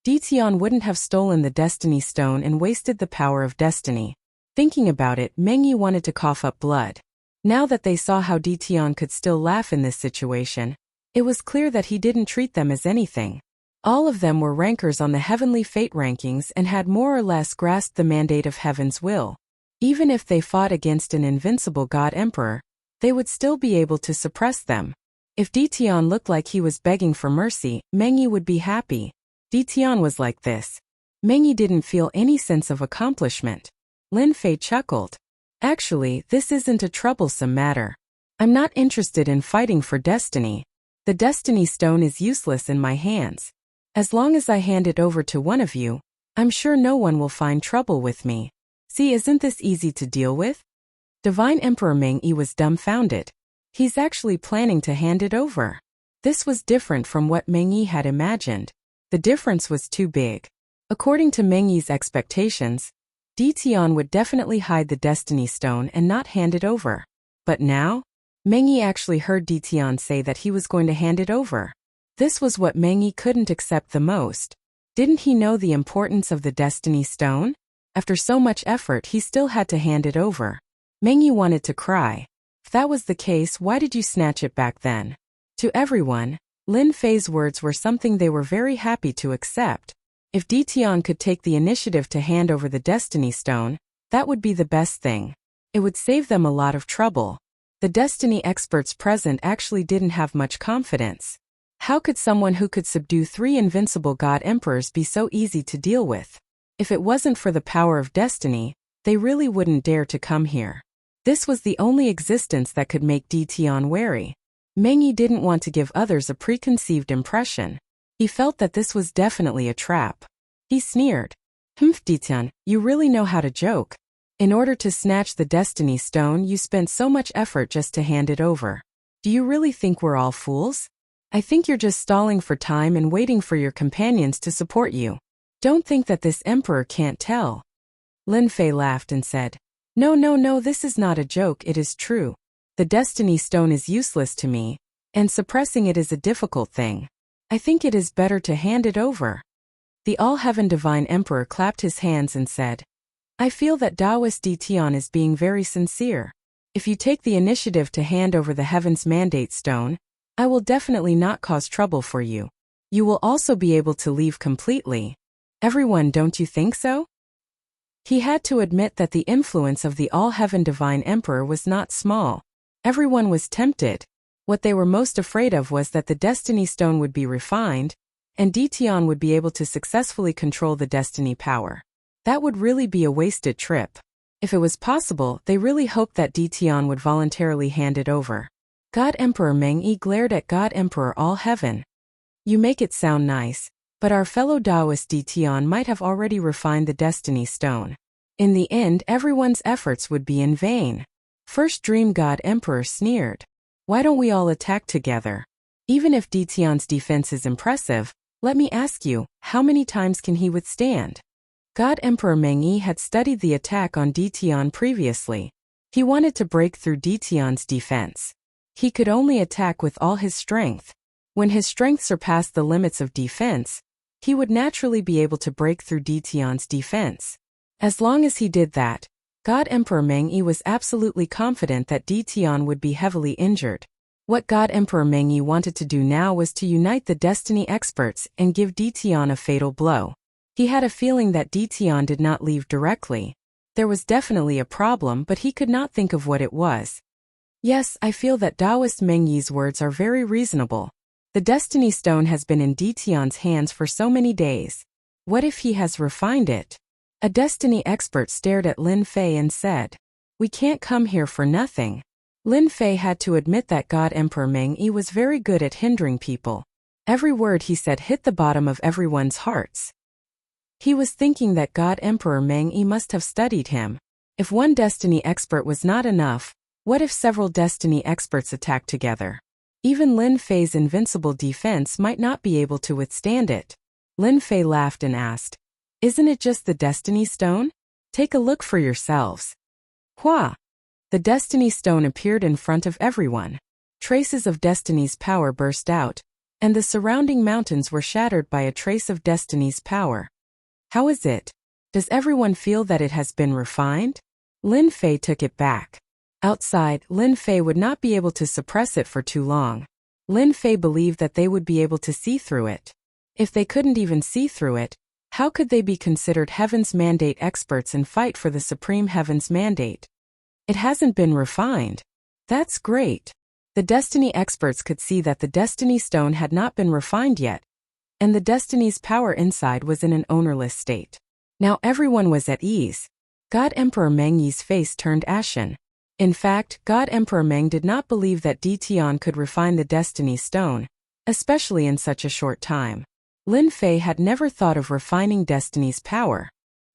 Dtion wouldn't have stolen the Destiny Stone and wasted the power of destiny. Thinking about it, Mengyi wanted to cough up blood. Now that they saw how Dtion could still laugh in this situation, it was clear that he didn't treat them as anything. All of them were rankers on the heavenly fate rankings and had more or less grasped the mandate of heaven's will. Even if they fought against an invincible God Emperor, they would still be able to suppress them. If Dtion looked like he was begging for mercy, Mengyi would be happy. Dtion was like this. Mengyi didn't feel any sense of accomplishment. Lin Fei chuckled. Actually, this isn't a troublesome matter. I'm not interested in fighting for destiny. The Destiny Stone is useless in my hands. As long as I hand it over to one of you, I'm sure no one will find trouble with me. See, isn't this easy to deal with? Divine Emperor Mengyi was dumbfounded. He's actually planning to hand it over. This was different from what Mengyi had imagined. The difference was too big. According to Mengyi's expectations, Dtion would definitely hide the Destiny Stone and not hand it over. But now, Mengyi actually heard Dtion say that he was going to hand it over. This was what Mengyi couldn't accept the most. Didn't he know the importance of the Destiny Stone? After so much effort, he still had to hand it over. Mengyi wanted to cry. If that was the case, why did you snatch it back then? To everyone, Lin Fei's words were something they were very happy to accept. If Dtion could take the initiative to hand over the Destiny Stone, that would be the best thing. It would save them a lot of trouble. The Destiny experts present actually didn't have much confidence. How could someone who could subdue 3 invincible God Emperors be so easy to deal with? If it wasn't for the power of destiny, they really wouldn't dare to come here. This was the only existence that could make Dtion wary. Mengyi didn't want to give others a preconceived impression. He felt that this was definitely a trap. He sneered. Dtion, you really know how to joke. In order to snatch the Destiny Stone, you spent so much effort just to hand it over. Do you really think we're all fools? I think you're just stalling for time and waiting for your companions to support you. Don't think that this emperor can't tell. Lin Fei laughed and said, No, no, no, this is not a joke, it is true. The destiny stone is useless to me, and suppressing it is a difficult thing. I think it is better to hand it over. The All-Heaven Divine Emperor clapped his hands and said, I feel that Taoist D Tian is being very sincere. If you take the initiative to hand over the Heaven's Mandate Stone, I will definitely not cause trouble for you. You will also be able to leave completely. Everyone, don't you think so? He had to admit that the influence of the All-Heaven Divine Emperor was not small. Everyone was tempted. What they were most afraid of was that the Destiny Stone would be refined, and D Tian would be able to successfully control the Destiny power. That would really be a wasted trip. If it was possible, they really hoped that D Tian would voluntarily hand it over. God Emperor Meng Yi glared at God Emperor All-Heaven. You make it sound nice, but our fellow Taoist D Tian might have already refined the Destiny Stone. In the end, everyone's efforts would be in vain. First Dream God Emperor sneered. Why don't we all attack together? Even if D Tian's defense is impressive, let me ask you, how many times can he withstand? God Emperor Meng Yi had studied the attack on D Tian previously. He wanted to break through D Tian's defense. He could only attack with all his strength. When his strength surpassed the limits of defense, he would naturally be able to break through D Tian's defense. As long as he did that, God Emperor Meng Yi was absolutely confident that D Tian would be heavily injured. What God Emperor Meng Yi wanted to do now was to unite the Destiny experts and give D Tian a fatal blow. He had a feeling that D Tian did not leave directly. There was definitely a problem, but he could not think of what it was. Yes, I feel that Taoist Meng Yi's words are very reasonable. The Destiny Stone has been in D Tian's hands for so many days. What if he has refined it? A Destiny expert stared at Lin Fei and said, We can't come here for nothing. Lin Fei had to admit that God Emperor Meng Yi was very good at hindering people. Every word he said hit the bottom of everyone's hearts. He was thinking that God Emperor Meng Yi must have studied him. If one Destiny expert was not enough, what if several Destiny experts attacked together? Even Lin Fei's invincible defense might not be able to withstand it. Lin Fei laughed and asked, Isn't it just the Destiny Stone? Take a look for yourselves. Hua! The Destiny Stone appeared in front of everyone. Traces of Destiny's power burst out, and the surrounding mountains were shattered by a trace of Destiny's power. How is it? Does everyone feel that it has been refined? Lin Fei took it back. Outside, Lin Fei would not be able to suppress it for too long. Lin Fei believed that they would be able to see through it. If they couldn't even see through it, how could they be considered Heaven's Mandate experts and fight for the Supreme Heaven's Mandate? It hasn't been refined. That's great. The Destiny experts could see that the Destiny Stone had not been refined yet, and the Destiny's power inside was in an ownerless state. Now everyone was at ease. God Emperor Meng Yi's face turned ashen. In fact, God Emperor Meng did not believe that D Tian could refine the Destiny Stone, especially in such a short time. Lin Fei had never thought of refining Destiny's power.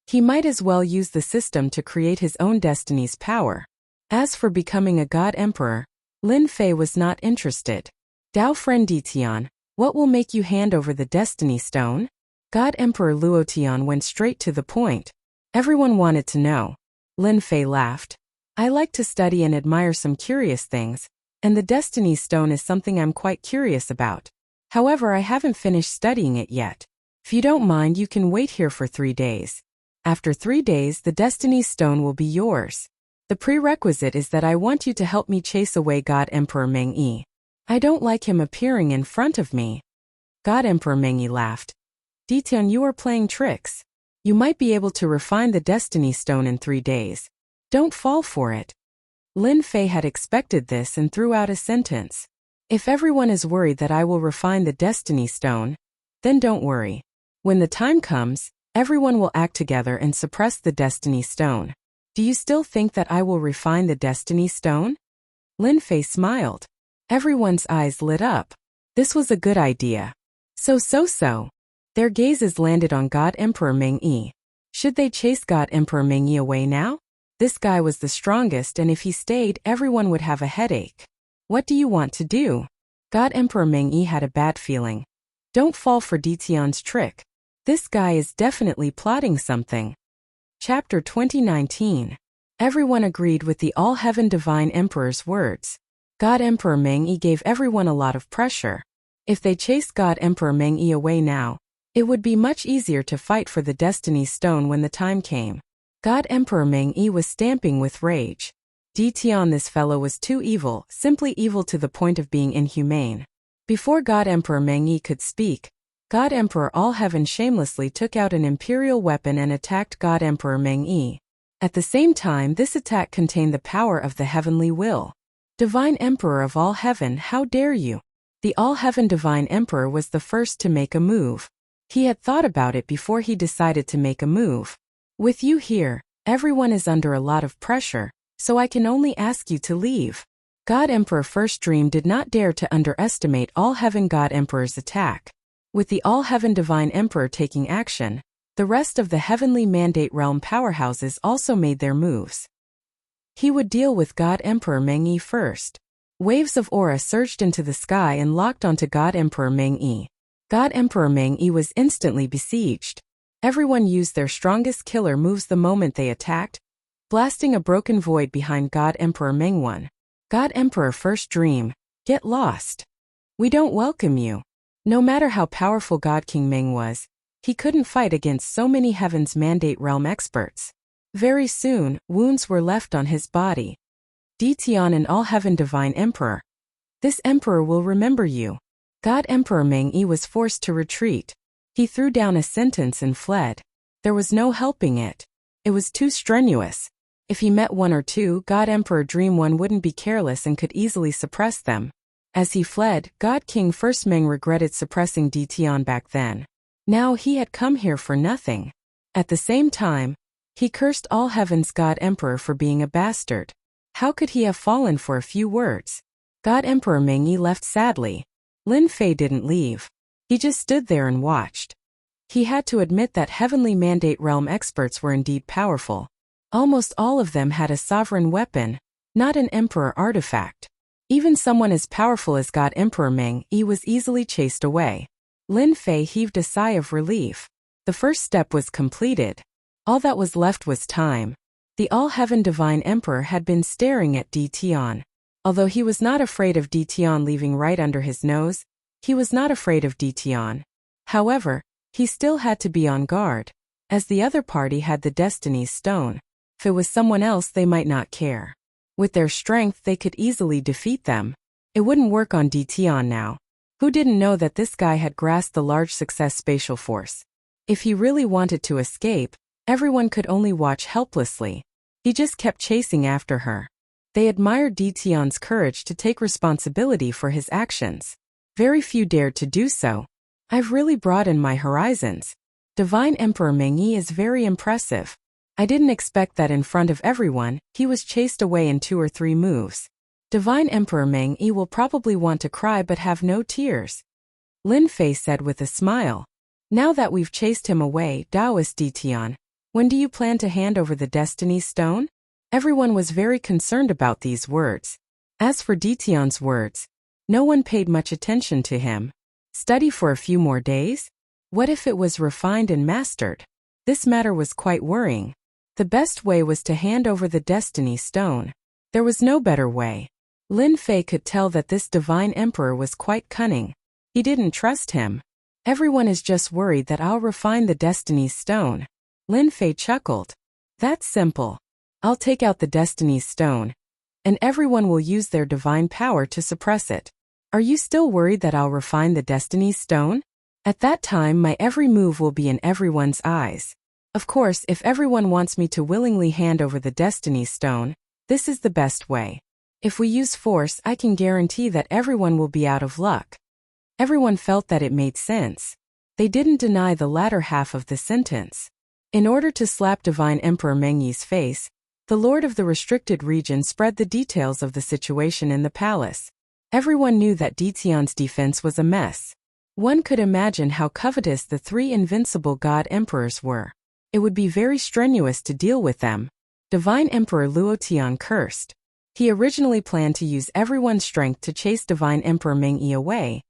He might as well use the system to create his own Destiny's power. As for becoming a God Emperor, Lin Fei was not interested. Dao friend D Tian, what will make you hand over the Destiny Stone? God Emperor Luo Tian went straight to the point. Everyone wanted to know. Lin Fei laughed. I like to study and admire some curious things, and the Destiny Stone is something I'm quite curious about. However, I haven't finished studying it yet. If you don't mind, you can wait here for 3 days. After 3 days, the Destiny Stone will be yours. The prerequisite is that I want you to help me chase away God Emperor Meng Yi. I don't like him appearing in front of me. God Emperor Meng Yi laughed. D Tian, you are playing tricks. You might be able to refine the Destiny Stone in 3 days. Don't fall for it. Lin Fei had expected this and threw out a sentence. If everyone is worried that I will refine the Destiny Stone, then don't worry. When the time comes, everyone will act together and suppress the Destiny Stone. Do you still think that I will refine the Destiny Stone? Lin Fei smiled. Everyone's eyes lit up. This was a good idea. So. Their gazes landed on God Emperor Meng Yi. Should they chase God Emperor Meng Yi away now? This guy was the strongest, and if he stayed, everyone would have a headache. What do you want to do? God Emperor Meng-yi had a bad feeling. Don't fall for Ditian's trick. This guy is definitely plotting something. Chapter 2019. Everyone agreed with the All-Heaven Divine Emperor's words. God Emperor Meng-yi gave everyone a lot of pressure. If they chased God Emperor Meng-yi away now, it would be much easier to fight for the Destiny Stone when the time came. God Emperor Meng-yi was stamping with rage. Ditian, this fellow was too evil, simply evil to the point of being inhumane. Before God Emperor Meng-yi could speak, God Emperor All-Heaven shamelessly took out an imperial weapon and attacked God Emperor Meng-yi. At the same time, this attack contained the power of the heavenly will. Divine Emperor of All-Heaven, how dare you? The All-Heaven Divine Emperor was the first to make a move. He had thought about it before he decided to make a move. With you here, everyone is under a lot of pressure, so I can only ask you to leave. God Emperor First Dream did not dare to underestimate All-Heaven God Emperor's attack. With the All-Heaven Divine Emperor taking action, the rest of the Heavenly Mandate Realm powerhouses also made their moves. He would deal with God Emperor Meng-yi first. Waves of aura surged into the sky and locked onto God Emperor Meng-yi. God Emperor Meng-yi was instantly besieged. Everyone used their strongest killer moves the moment they attacked, blasting a broken void behind God Emperor Meng-1. God Emperor First Dream, get lost. We don't welcome you. No matter how powerful God King Meng was, he couldn't fight against so many Heaven's Mandate Realm experts. Very soon, wounds were left on his body. Ditian and All-Heaven Divine Emperor. This emperor will remember you. God Emperor Meng-yi was forced to retreat. He threw down a sentence and fled. There was no helping it. It was too strenuous. If he met one or two, God Emperor Dream One wouldn't be careless and could easily suppress them. As he fled, God King First Meng regretted suppressing Ditian back then. Now he had come here for nothing. At the same time, he cursed All Heaven's God Emperor for being a bastard. How could he have fallen for a few words? God Emperor Meng-yi left sadly. Lin Fei didn't leave. He just stood there and watched. He had to admit that Heavenly Mandate Realm experts were indeed powerful. Almost all of them had a sovereign weapon, not an emperor artifact. Even someone as powerful as God Emperor Meng-yi was easily chased away. Lin Fei heaved a sigh of relief. The first step was completed. All that was left was time. The All-Heaven Divine Emperor had been staring at Ditian. Although he was not afraid of Ditian leaving right under his nose, he was not afraid of Ditian. However, he still had to be on guard, as the other party had the Destiny's Stone. If it was someone else, they might not care. With their strength, they could easily defeat them. It wouldn't work on Ditian now. Who didn't know that this guy had grasped the large success spatial force? If he really wanted to escape, everyone could only watch helplessly. He just kept chasing after her. They admired Ditian's courage to take responsibility for his actions. Very few dared to do so. I've really broadened my horizons. Divine Emperor Meng-yi is very impressive. I didn't expect that in front of everyone, he was chased away in 2 or 3 moves. Divine Emperor Meng-yi will probably want to cry but have no tears. Lin Fei said with a smile. Now that we've chased him away, Taoist Ditian, when do you plan to hand over the Destiny Stone? Everyone was very concerned about these words. As for Ditian's words, no one paid much attention to him. Study for a few more days? What if it was refined and mastered? This matter was quite worrying. The best way was to hand over the Destiny Stone. There was no better way. Lin Fei could tell that this Divine Emperor was quite cunning. He didn't trust him. Everyone is just worried that I'll refine the Destiny's Stone. Lin Fei chuckled. That's simple. I'll take out the Destiny's Stone, and everyone will use their divine power to suppress it. Are you still worried that I'll refine the Destiny's Stone? At that time, my every move will be in everyone's eyes. Of course, if everyone wants me to willingly hand over the Destiny's Stone, this is the best way. If we use force, I can guarantee that everyone will be out of luck. Everyone felt that it made sense. They didn't deny the latter half of the sentence. In order to slap Divine Emperor Meng-yi's face, the Lord of the Restricted Region spread the details of the situation in the palace. Everyone knew that Ditian's defense was a mess. One could imagine how covetous the 3 invincible God Emperors were. It would be very strenuous to deal with them. Divine Emperor Luotian cursed. He originally planned to use everyone's strength to chase Divine Emperor Meng-Yi away,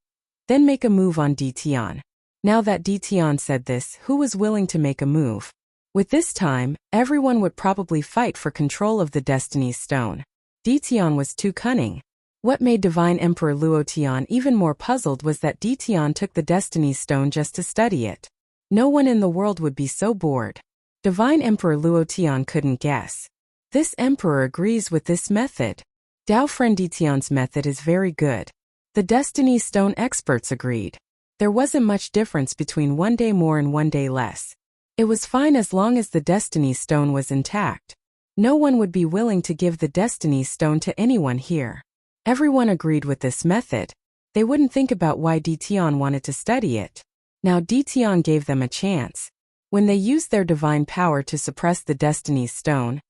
then make a move on Ditian. Now that Ditian said this, who was willing to make a move? With this time, everyone would probably fight for control of the Destiny's Stone. Ditian was too cunning. What made Divine Emperor Luotian even more puzzled was that Ditian took the Destiny's Stone just to study it. No one in the world would be so bored. Divine Emperor Luotian couldn't guess. This emperor agrees with this method. Dao friend Ditian's method is very good. The Destiny's Stone experts agreed. There wasn't much difference between 1 day more and 1 day less. It was fine as long as the Destiny's Stone was intact. No one would be willing to give the Destiny's Stone to anyone here. Everyone agreed with this method. They wouldn't think about why Ditian wanted to study it. Now Ditian gave them a chance. When they used their divine power to suppress the Destiny's Stone,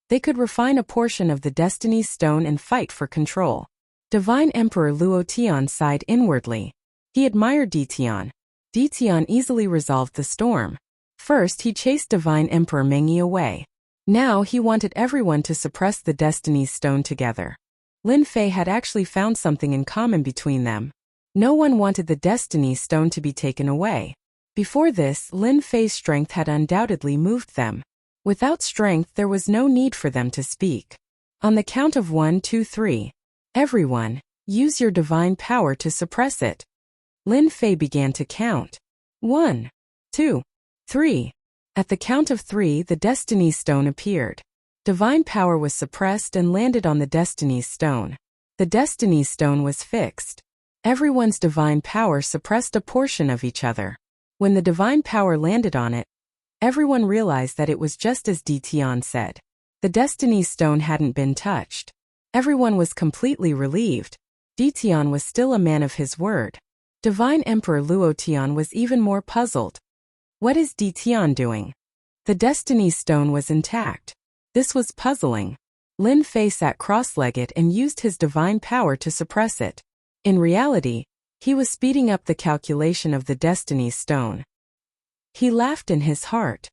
they could refine a portion of the Destiny's Stone and fight for control. Divine Emperor Luotian sighed inwardly. He admired Ditian. Ditian easily resolved the storm. First, he chased Divine Emperor Meng-Yi away. Now he wanted everyone to suppress the Destiny's Stone together. Lin Fei had actually found something in common between them. No one wanted the Destiny's Stone to be taken away. Before this, Lin Fei's strength had undoubtedly moved them. Without strength, there was no need for them to speak. On the count of 1, 2, 3. Everyone, use your divine power to suppress it. Lin Fei began to count. 1, 2, 3. At the count of 3, the Destiny's Stone appeared. Divine power was suppressed and landed on the Destiny's Stone. The Destiny's Stone was fixed. Everyone's divine power suppressed a portion of each other. When the divine power landed on it, everyone realized that it was just as Ditian said. The Destiny's Stone hadn't been touched. Everyone was completely relieved. Ditian was still a man of his word. Divine Emperor Luotian was even more puzzled. What is Ditian doing? The Destiny's Stone was intact. This was puzzling. Lin Fei sat cross-legged and used his divine power to suppress it. In reality, he was speeding up the calculation of the Destiny's Stone. He laughed in his heart.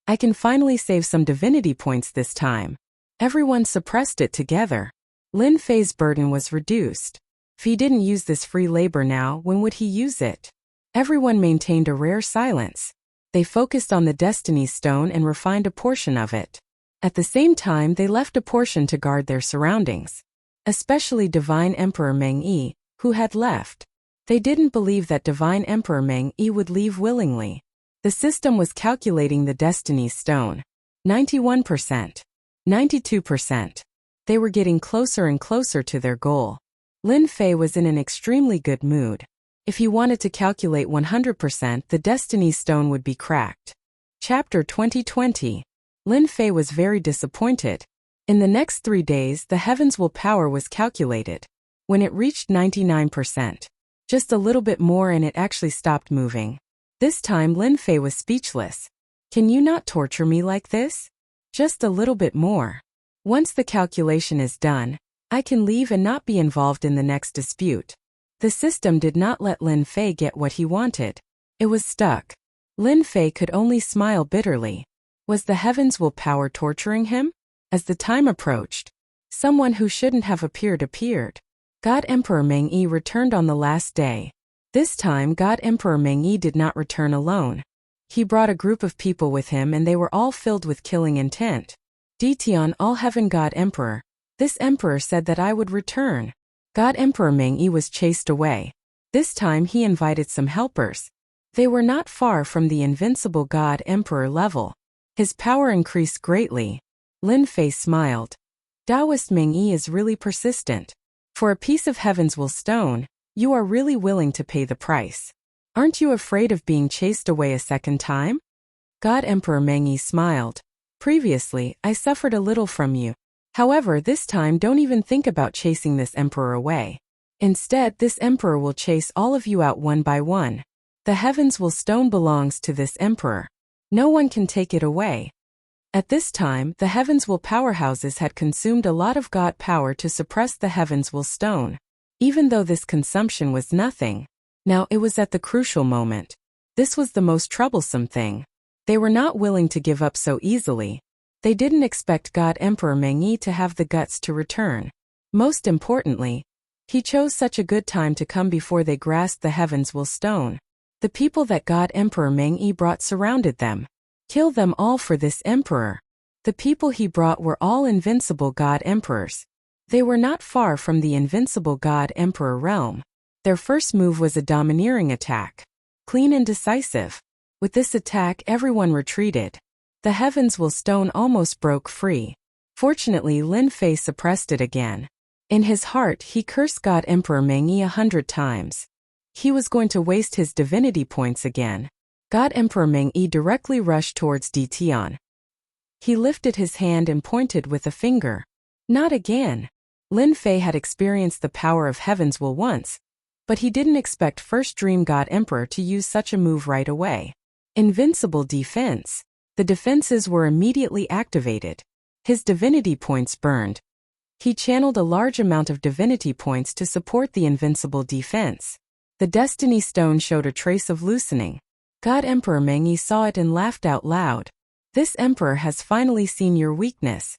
I can finally save some divinity points this time. Everyone suppressed it together. Lin Fei's burden was reduced. If he didn't use this free labor now, when would he use it? Everyone maintained a rare silence. They focused on the Destiny's Stone and refined a portion of it. At the same time, they left a portion to guard their surroundings. Especially Divine Emperor Meng-Yi, who had left. They didn't believe that Divine Emperor Meng-Yi would leave willingly. The system was calculating the Destiny's Stone. 91%. 92%. They were getting closer and closer to their goal. Lin Fei was in an extremely good mood. If he wanted to calculate 100%, the Destiny's Stone would be cracked. Chapter 2020. Lin Fei was very disappointed. In the next 3 days, the heaven's will power was calculated. When it reached 99%, just a little bit more and it actually stopped moving. This time Lin Fei was speechless. Can you not torture me like this? Just a little bit more. Once the calculation is done, I can leave and not be involved in the next dispute. The system did not let Lin Fei get what he wanted. It was stuck. Lin Fei could only smile bitterly. Was the heavens will power torturing him? As the time approached, someone who shouldn't have appeared. God Emperor Meng-Yi returned on the last day. This time God Emperor Meng-Yi did not return alone. He brought a group of people with him and they were all filled with killing intent. Ditian, all-heaven God Emperor. This emperor said that I would return. God Emperor Meng-Yi was chased away. This time he invited some helpers. They were not far from the invincible God Emperor level. His power increased greatly. Lin Fei smiled. Taoist Meng-Yi is really persistent. For a piece of heaven's will stone, you are really willing to pay the price. Aren't you afraid of being chased away a second time? God Emperor Meng-Yi smiled. Previously, I suffered a little from you. However, this time don't even think about chasing this emperor away. Instead, this emperor will chase all of you out one by one. The heavens will stone belongs to this emperor. No one can take it away. At this time, the heavens will powerhouses had consumed a lot of God power to suppress the heavens will stone. Even though this consumption was nothing, now it was at the crucial moment. This was the most troublesome thing. They were not willing to give up so easily. They didn't expect God Emperor Meng Yi to have the guts to return. Most importantly, he chose such a good time to come before they grasped the heavens will stone. The people that God Emperor Meng Yi brought surrounded them. Kill them all for this emperor. The people he brought were all invincible God Emperors. They were not far from the invincible God Emperor realm. Their first move was a domineering attack. Clean and decisive. With this attack everyone retreated. The heavens will stone almost broke free. Fortunately Lin Fei suppressed it again. In his heart he cursed God Emperor Meng Yi 100 times. He was going to waste his divinity points again. God Emperor Meng Yi directly rushed towards Di Tian. He lifted his hand and pointed with a finger. Not again. Lin Fei had experienced the power of heaven's will once, but he didn't expect First Dream God Emperor to use such a move right away. Invincible defense. The defenses were immediately activated. His divinity points burned. He channeled a large amount of divinity points to support the invincible defense. The Destiny Stone showed a trace of loosening. God Emperor Meng Yi saw it and laughed out loud. This emperor has finally seen your weakness.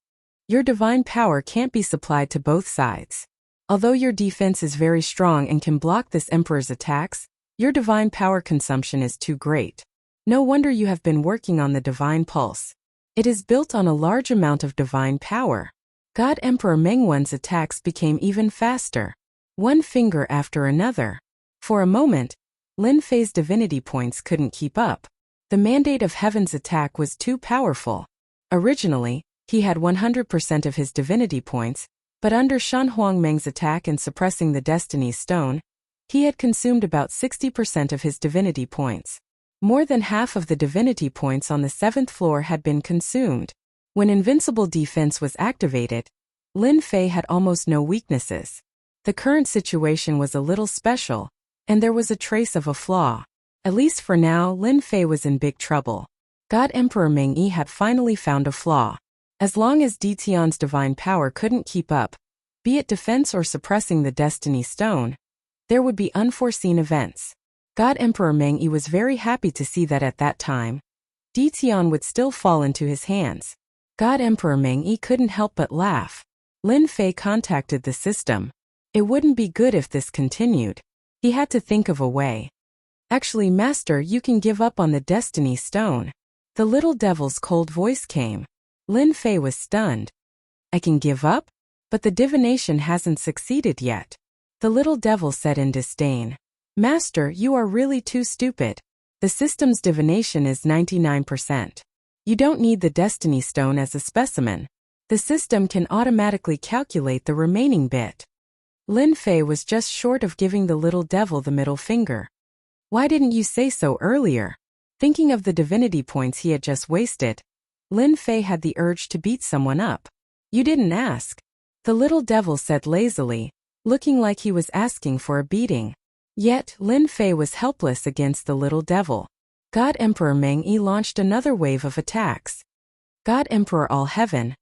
Your divine power can't be supplied to both sides. Although your defense is very strong and can block this emperor's attacks, your divine power consumption is too great. No wonder you have been working on the divine pulse. It is built on a large amount of divine power. God Emperor Mengwen's attacks became even faster. One finger after another. For a moment, Lin Fei's divinity points couldn't keep up. The mandate of heaven's attack was too powerful. Originally, he had 100% of his divinity points, but under Shan Huangmeng's attack and suppressing the Destiny Stone, he had consumed about 60% of his divinity points. More than half of the divinity points on the 7th floor had been consumed. When Invincible Defense was activated, Lin Fei had almost no weaknesses. The current situation was a little special, and there was a trace of a flaw. At least for now, Lin Fei was in big trouble. God Emperor Meng Yi had finally found a flaw. As long as Di Tian's divine power couldn't keep up, be it defense or suppressing the Destiny Stone, there would be unforeseen events. God Emperor Meng Yi was very happy to see that at that time, Di Tian would still fall into his hands. God Emperor Meng Yi couldn't help but laugh. Lin Fei contacted the system. It wouldn't be good if this continued. He had to think of a way. Actually, Master, you can give up on the Destiny Stone. The little devil's cold voice came. Lin Fei was stunned. I can give up? But the divination hasn't succeeded yet. The little devil said in disdain. Master, you are really too stupid. The system's divination is 99%. You don't need the Destiny Stone as a specimen. The system can automatically calculate the remaining bit. Lin Fei was just short of giving the little devil the middle finger. Why didn't you say so earlier? Thinking of the divinity points he had just wasted, Lin Fei had the urge to beat someone up. You didn't ask. The little devil said lazily, looking like he was asking for a beating. Yet, Lin Fei was helpless against the little devil. God Emperor Meng Yi launched another wave of attacks. God Emperor All Heaven,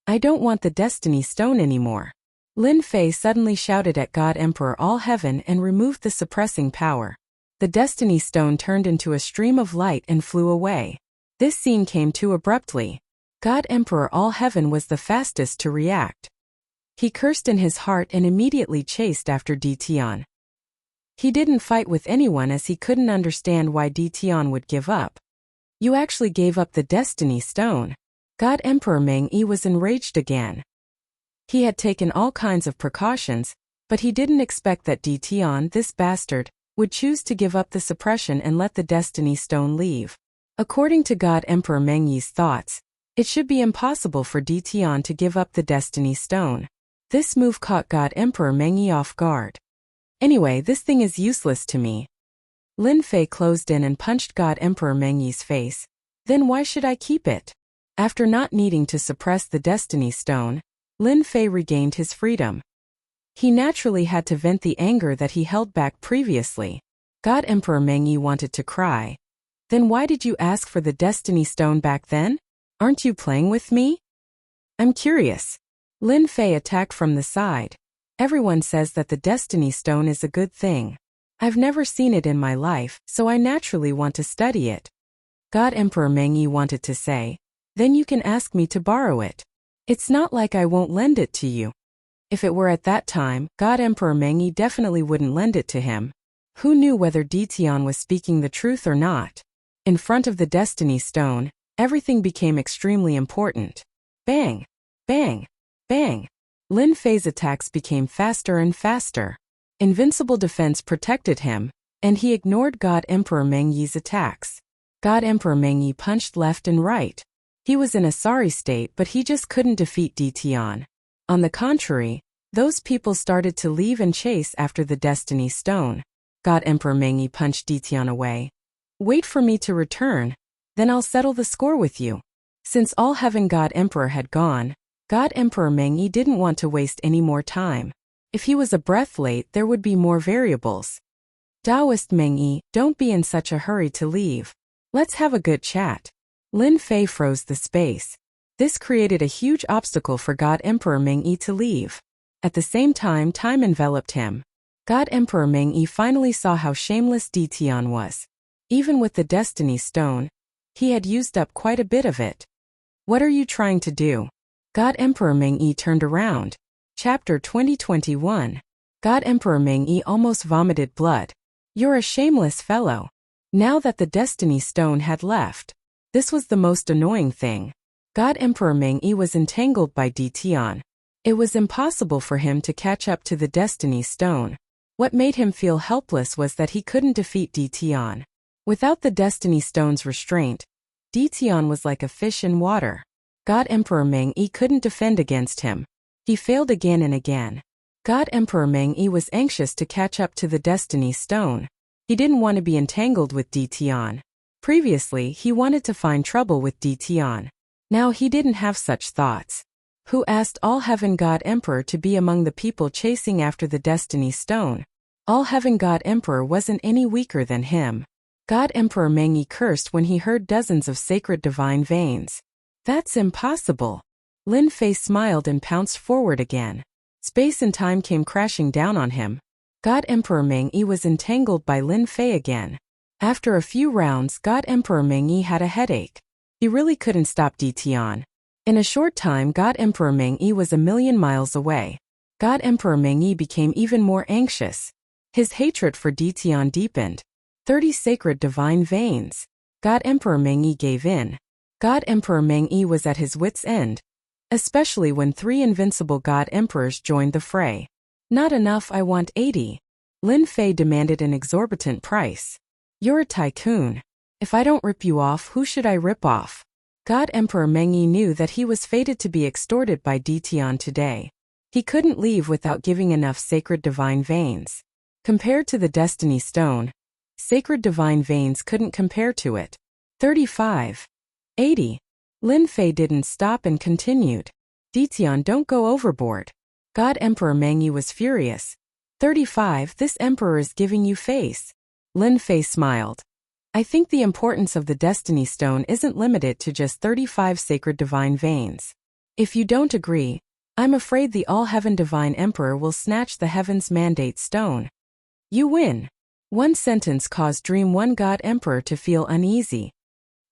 I don't want the Destiny Stone anymore. Lin Fei suddenly shouted at God Emperor All Heaven and removed the suppressing power. The Destiny Stone turned into a stream of light and flew away. This scene came too abruptly. God Emperor All Heaven was the fastest to react. He cursed in his heart and immediately chased after Di Tian. He didn't fight with anyone as he couldn't understand why Di Tian would give up. You actually gave up the Destiny Stone. God Emperor Meng Yi was enraged again. He had taken all kinds of precautions, but he didn't expect that Di Tian, this bastard, would choose to give up the suppression and let the Destiny Stone leave. According to God Emperor Meng Yi's thoughts, it should be impossible for Di Tian to give up the Destiny Stone. This move caught God Emperor Meng Yi off guard. Anyway, this thing is useless to me. Lin Fei closed in and punched God Emperor Meng Yi's face. Then why should I keep it? After not needing to suppress the Destiny Stone, Lin Fei regained his freedom. He naturally had to vent the anger that he held back previously. God Emperor Meng Yi wanted to cry. Then why did you ask for the Destiny Stone back then? Aren't you playing with me? I'm curious. Lin Fei attacked from the side. Everyone says that the Destiny Stone is a good thing. I've never seen it in my life, so I naturally want to study it. God Emperor Meng Yi wanted to say, Then you can ask me to borrow it. It's not like I won't lend it to you. If it were at that time, God Emperor Mengyi definitely wouldn't lend it to him. Who knew whether Ditian was speaking the truth or not? In front of the Destiny Stone, everything became extremely important. Bang! Bang! Bang! Lin Fei's attacks became faster and faster. Invincible defense protected him, and he ignored God Emperor Mengyi's attacks. God Emperor Mengyi punched left and right. He was in a sorry state, but he just couldn't defeat Ditian. On the contrary, those people started to leave and chase after the Destiny Stone. God Emperor Mengyi punched Ditian away. Wait for me to return, then I'll settle the score with you. Since All Heaven God Emperor had gone, God Emperor Mengyi didn't want to waste any more time. If he was a breath late, there would be more variables. Taoist Mengyi, don't be in such a hurry to leave. Let's have a good chat. Lin Fei froze the space. This created a huge obstacle for God Emperor Mengyi to leave. At the same time, time enveloped him. God Emperor Mengyi finally saw how shameless Ditian was. Even with the Destiny Stone, he had used up quite a bit of it. What are you trying to do? God Emperor Mengyi turned around. Chapter 2021. God Emperor Mengyi almost vomited blood. You're a shameless fellow. Now that the Destiny Stone had left, this was the most annoying thing. God Emperor Mengyi was entangled by Ditian. It was impossible for him to catch up to the Destiny Stone. What made him feel helpless was that he couldn't defeat Ditian. Without the Destiny Stone's restraint, Ditian was like a fish in water. God Emperor Mengyi couldn't defend against him. He failed again and again. God Emperor Mengyi was anxious to catch up to the Destiny Stone. He didn't want to be entangled with Ditian. Previously, he wanted to find trouble with Ditian. Now he didn't have such thoughts. Who asked All Heaven God Emperor to be among the people chasing after the Destiny Stone? All Heaven God Emperor wasn't any weaker than him. God Emperor Mengyi cursed when he heard dozens of sacred divine veins. That's impossible. Lin Fei smiled and pounced forward again. Space and time came crashing down on him. God Emperor Mengyi was entangled by Lin Fei again. After a few rounds, God Emperor Mengyi had a headache. He really couldn't stop Ditian. In a short time, God Emperor Mengyi was 1,000,000 miles away. God Emperor Mengyi became even more anxious. His hatred for Ditian deepened. 30 sacred divine veins. God Emperor Mengyi gave in. God Emperor Mengyi was at his wits' end, especially when 3 invincible God Emperors joined the fray. Not enough, I want 80. Lin Fei demanded an exorbitant price. You're a tycoon. If I don't rip you off, who should I rip off? God Emperor Mengyi knew that he was fated to be extorted by Ditian today. He couldn't leave without giving enough sacred divine veins. Compared to the Destiny Stone, sacred divine veins couldn't compare to it. 35. 80. Lin Fei didn't stop and continued. Ditian, don't go overboard. God Emperor Mengyi was furious. 35. This emperor is giving you face. Lin Fei smiled. I think the importance of the Destiny Stone isn't limited to just 35 sacred divine veins. If you don't agree, I'm afraid the All-Heaven Divine Emperor will snatch the Heaven's Mandate Stone. You win. One sentence caused Dream 1 God Emperor to feel uneasy.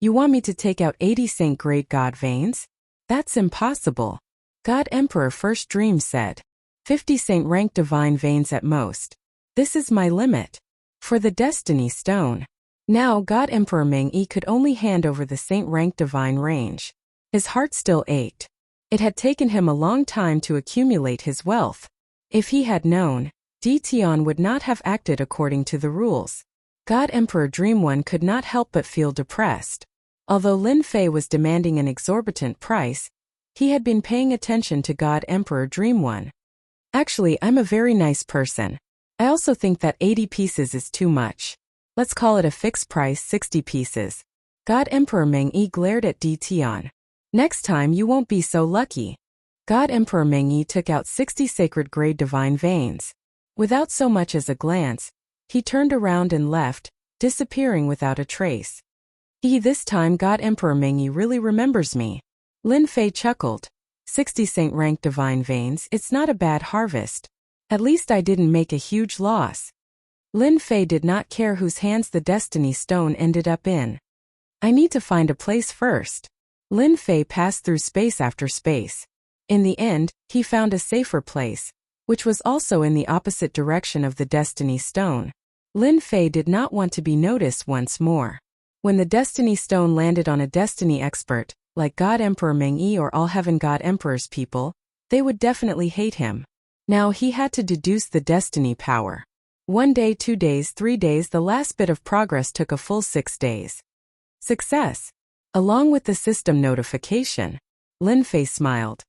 You want me to take out 80 Saint Grade God veins? That's impossible. God Emperor First Dream said. 50 Saint Rank Divine veins at most. This is my limit. For the Destiny Stone. Now God Emperor Mengyi could only hand over the Saint Rank Divine range. His heart still ached. It had taken him a long time to accumulate his wealth. If he had known, Ditian would not have acted according to the rules. God Emperor Dream 1 could not help but feel depressed. Although Lin Fei was demanding an exorbitant price, he had been paying attention to God Emperor Dream 1. Actually, I'm a very nice person. I also think that 80 pieces is too much. Let's call it a fixed price, 60 pieces. God Emperor Mengyi glared at Ditian. Next time you won't be so lucky. God Emperor Mengyi took out 60 sacred grade divine veins. Without so much as a glance, he turned around and left, disappearing without a trace. This time God Emperor Mengyi really remembers me. Lin Fei chuckled. 60 Saint Rank divine veins, it's not a bad harvest. At least I didn't make a huge loss. Lin Fei did not care whose hands the Destiny Stone ended up in. I need to find a place first. Lin Fei passed through space after space. In the end, he found a safer place, which was also in the opposite direction of the Destiny Stone. Lin Fei did not want to be noticed once more. When the Destiny Stone landed on a Destiny expert, like God Emperor Meng Yi or All Heaven God Emperor's people, they would definitely hate him. Now he had to deduce the Destiny power. 1 day, 2 days, 3 days, the last bit of progress took a full 6 days. Success! Along with the system notification, Lin Fei smiled.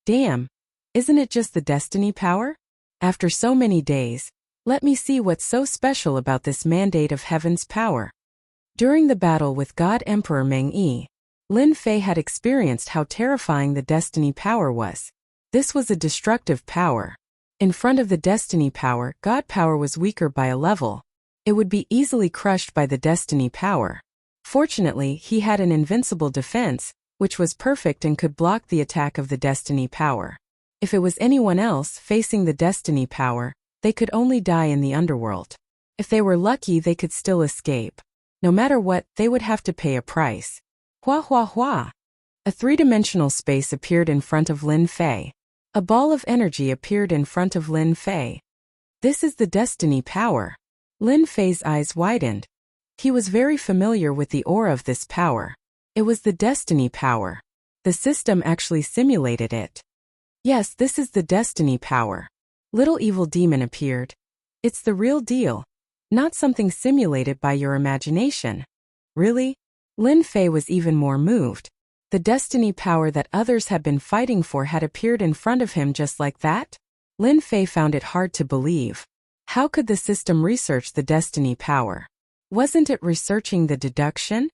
Damn! Isn't it just the Destiny power? After so many days, let me see what's so special about this mandate of heaven's power. During the battle with God Emperor Meng Yi, Lin Fei had experienced how terrifying the Destiny power was. This was a destructive power. In front of the Destiny power, God power was weaker by a level. It would be easily crushed by the Destiny power. Fortunately, he had an invincible defense, which was perfect and could block the attack of the Destiny power. If it was anyone else facing the Destiny power, they could only die in the underworld. If they were lucky, they could still escape. No matter what, they would have to pay a price. Hua hua hua! A three-dimensional space appeared in front of Lin Fei. A ball of energy appeared in front of Lin Fei. This is the Destiny power. Lin Fei's eyes widened. He was very familiar with the aura of this power. It was the Destiny power. The system actually simulated it. Yes, this is the Destiny power. Little evil demon appeared. It's the real deal. Not something simulated by your imagination. Really? Lin Fei was even more moved. The Destiny power that others had been fighting for had appeared in front of him just like that? Lin Fei found it hard to believe. How could the system research the Destiny power? Wasn't it researching the deduction?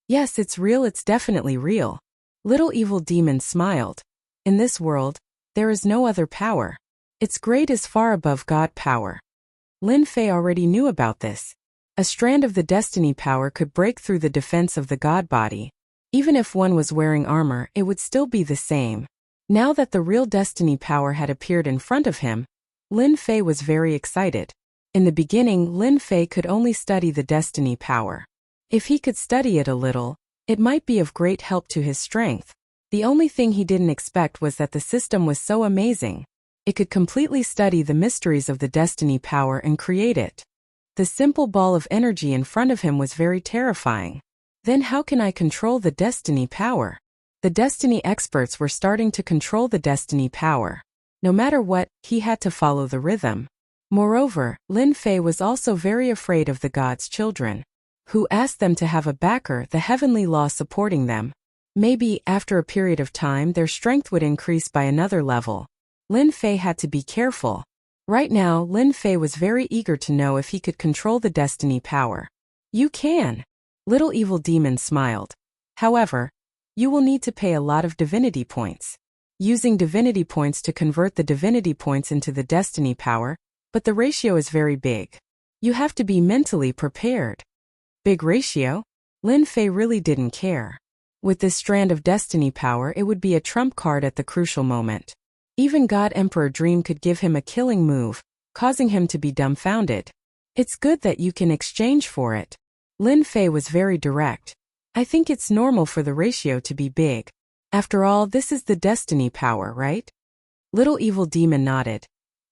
Yes, it's real, it's definitely real. Little evil demon smiled. In this world, there is no other power. Its grade is far above God power. Lin Fei already knew about this. A strand of the Destiny power could break through the defense of the God body. Even if one was wearing armor, it would still be the same. Now that the real Destiny power had appeared in front of him, Lin Fei was very excited. In the beginning, Lin Fei could only study the Destiny power. If he could study it a little, it might be of great help to his strength. The only thing he didn't expect was that the system was so amazing. It could completely study the mysteries of the Destiny power and create it. The simple ball of energy in front of him was very terrifying. Then how can I control the Destiny power? The Destiny experts were starting to control the Destiny power. No matter what, he had to follow the rhythm. Moreover, Lin Fei was also very afraid of the God's children, who asked them to have a backer, the heavenly law supporting them. Maybe, after a period of time, their strength would increase by another level. Lin Fei had to be careful. Right now, Lin Fei was very eager to know if he could control the Destiny power. You can. Little evil demon smiled. However, you will need to pay a lot of divinity points. Using divinity points to convert the divinity points into the Destiny power, but the ratio is very big. You have to be mentally prepared. Big ratio? Lin Fei really didn't care. With this strand of Destiny power, it would be a trump card at the crucial moment. Even God Emperor Dream could give him a killing move, causing him to be dumbfounded. It's good that you can exchange for it. Lin Fei was very direct. I think it's normal for the ratio to be big. After all, this is the Destiny power, right? Little evil demon nodded.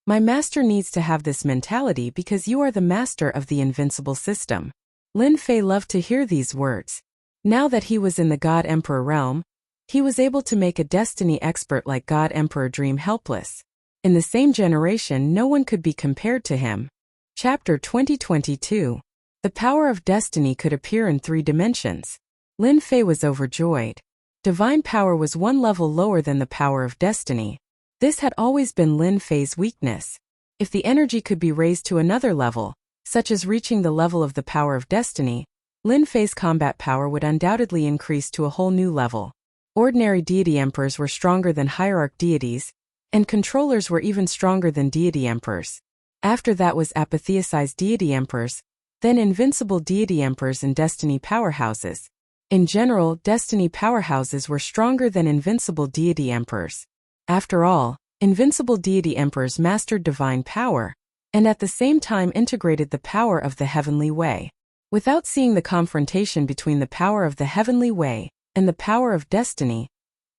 My master needs to have this mentality because you are the master of the invincible system. Lin Fei loved to hear these words. Now that he was in the God Emperor realm, he was able to make a Destiny expert like God Emperor Dream helpless. In the same generation, no one could be compared to him. Chapter 2022. The power of Destiny could appear in 3 dimensions. Lin Fei was overjoyed. Divine power was 1 level lower than the power of Destiny. This had always been Lin Fei's weakness. If the energy could be raised to another level, such as reaching the level of the power of Destiny, Lin Fei's combat power would undoubtedly increase to a whole new level. Ordinary deity emperors were stronger than hierarch deities, and controllers were even stronger than deity emperors. After that was apotheosized deity emperors, then invincible deity emperors and Destiny powerhouses. In general, Destiny powerhouses were stronger than invincible deity emperors. After all, invincible deity emperors mastered divine power, and at the same time integrated the power of the heavenly way. Without seeing the confrontation between the power of the heavenly way and the power of destiny,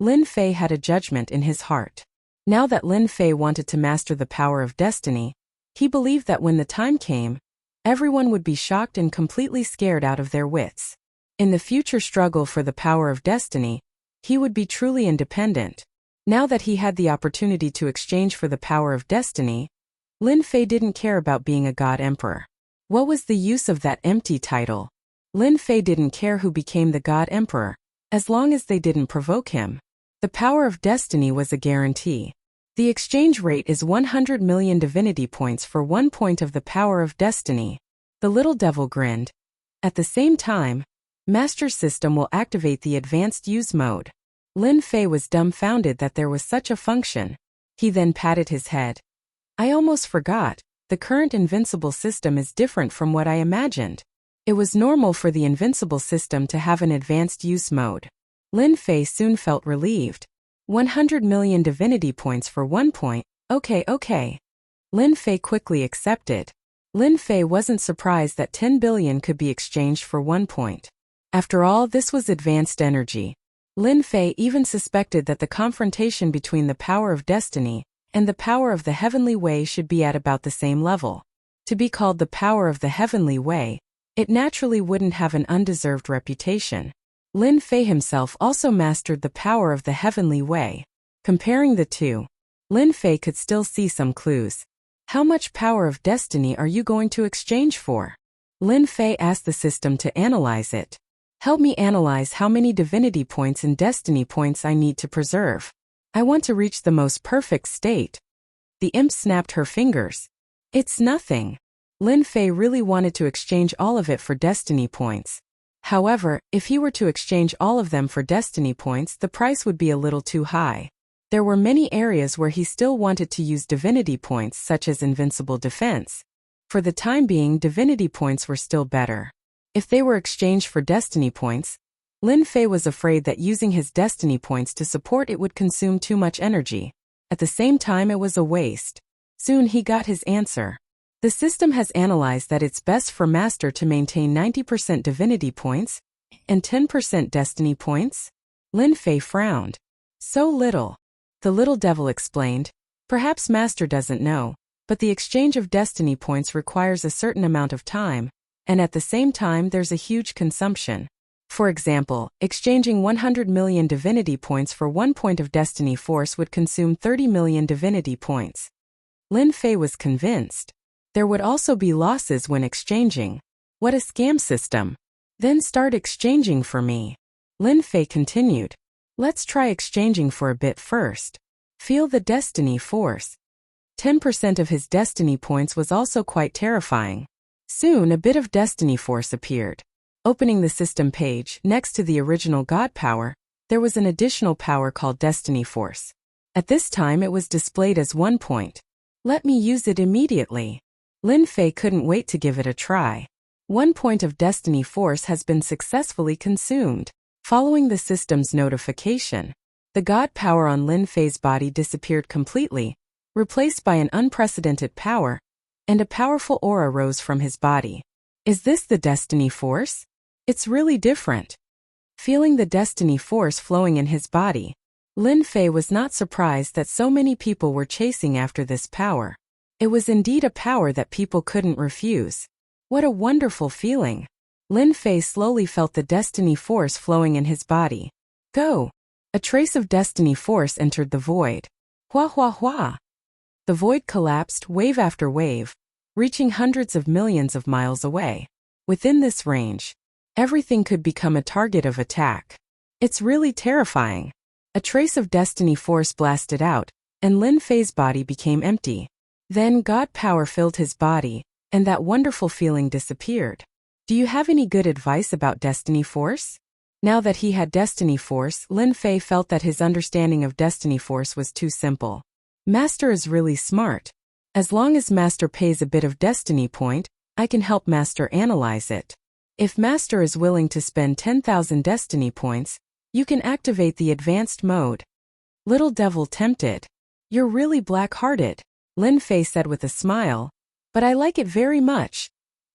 Lin Fei had a judgment in his heart. Now that Lin Fei wanted to master the power of destiny, he believed that when the time came, everyone would be shocked and completely scared out of their wits. In the future struggle for the power of destiny, he would be truly independent. Now that he had the opportunity to exchange for the power of destiny, Lin Fei didn't care about being a god emperor. What was the use of that empty title? Lin Fei didn't care who became the god emperor, as long as they didn't provoke him. The power of destiny was a guarantee. The exchange rate is 100 million divinity points for 1 point of the power of destiny. The little devil grinned. At the same time, Master System will activate the advanced use mode. Lin Fei was dumbfounded that there was such a function. He then patted his head. I almost forgot, the current invincible system is different from what I imagined. It was normal for the invincible system to have an advanced use mode. Lin Fei soon felt relieved. 100 million divinity points for 1 point, okay. Lin Fei quickly accepted. Lin Fei wasn't surprised that 10 billion could be exchanged for 1 point. After all, this was advanced energy. Lin Fei even suspected that the confrontation between the power of destiny and the power of the heavenly way should be at about the same level. To be called the power of the heavenly way, it naturally wouldn't have an undeserved reputation. Lin Fei himself also mastered the power of the heavenly way. Comparing the two, Lin Fei could still see some clues. How much power of destiny are you going to exchange for? Lin Fei asked the system to analyze it. Help me analyze how many divinity points and destiny points I need to preserve. I want to reach the most perfect state. The imp snapped her fingers. It's nothing. Lin Fei really wanted to exchange all of it for destiny points. However, if he were to exchange all of them for destiny points, the price would be a little too high. There were many areas where he still wanted to use divinity points, such as invincible defense. For the time being, divinity points were still better. If they were exchanged for destiny points, Lin Fei was afraid that using his destiny points to support it would consume too much energy. At the same time, it was a waste. Soon he got his answer. The system has analyzed that it's best for Master to maintain 90% divinity points and 10% destiny points. Lin Fei frowned. So little. The little devil explained. Perhaps Master doesn't know, but the exchange of destiny points requires a certain amount of time, and at the same time there's a huge consumption. For example, exchanging 100 million divinity points for 1 point of destiny force would consume 30 million divinity points. Lin Fei was convinced. There would also be losses when exchanging. What a scam system. Then start exchanging for me. Lin Fei continued. Let's try exchanging for a bit first. Feel the destiny force. 10% of his destiny points was also quite terrifying. Soon a bit of destiny force appeared. Opening the system page, next to the original God power, there was an additional power called destiny force. At this time it was displayed as 1 point. Let me use it immediately. Lin Fei couldn't wait to give it a try. 1 point of destiny force has been successfully consumed. Following the system's notification, the God power on Lin Fei's body disappeared completely, replaced by an unprecedented power, and a powerful aura rose from his body. Is this the destiny force? It's really different. Feeling the destiny force flowing in his body, Lin Fei was not surprised that so many people were chasing after this power. It was indeed a power that people couldn't refuse. What a wonderful feeling. Lin Fei slowly felt the destiny force flowing in his body. Go! A trace of destiny force entered the void. Hua hua hua! The void collapsed wave after wave, reaching hundreds of millions of miles away. Within this range, everything could become a target of attack. It's really terrifying. A trace of destiny force blasted out, and Lin Fei's body became empty. Then God power filled his body, and that wonderful feeling disappeared. Do you have any good advice about destiny force? Now that he had destiny force, Lin Fei felt that his understanding of destiny force was too simple. Master is really smart. As long as Master pays a bit of destiny point, I can help Master analyze it. If Master is willing to spend 10,000 destiny points, you can activate the advanced mode. Little devil tempted. You're really black-hearted, Lin Fei said with a smile, but I like it very much.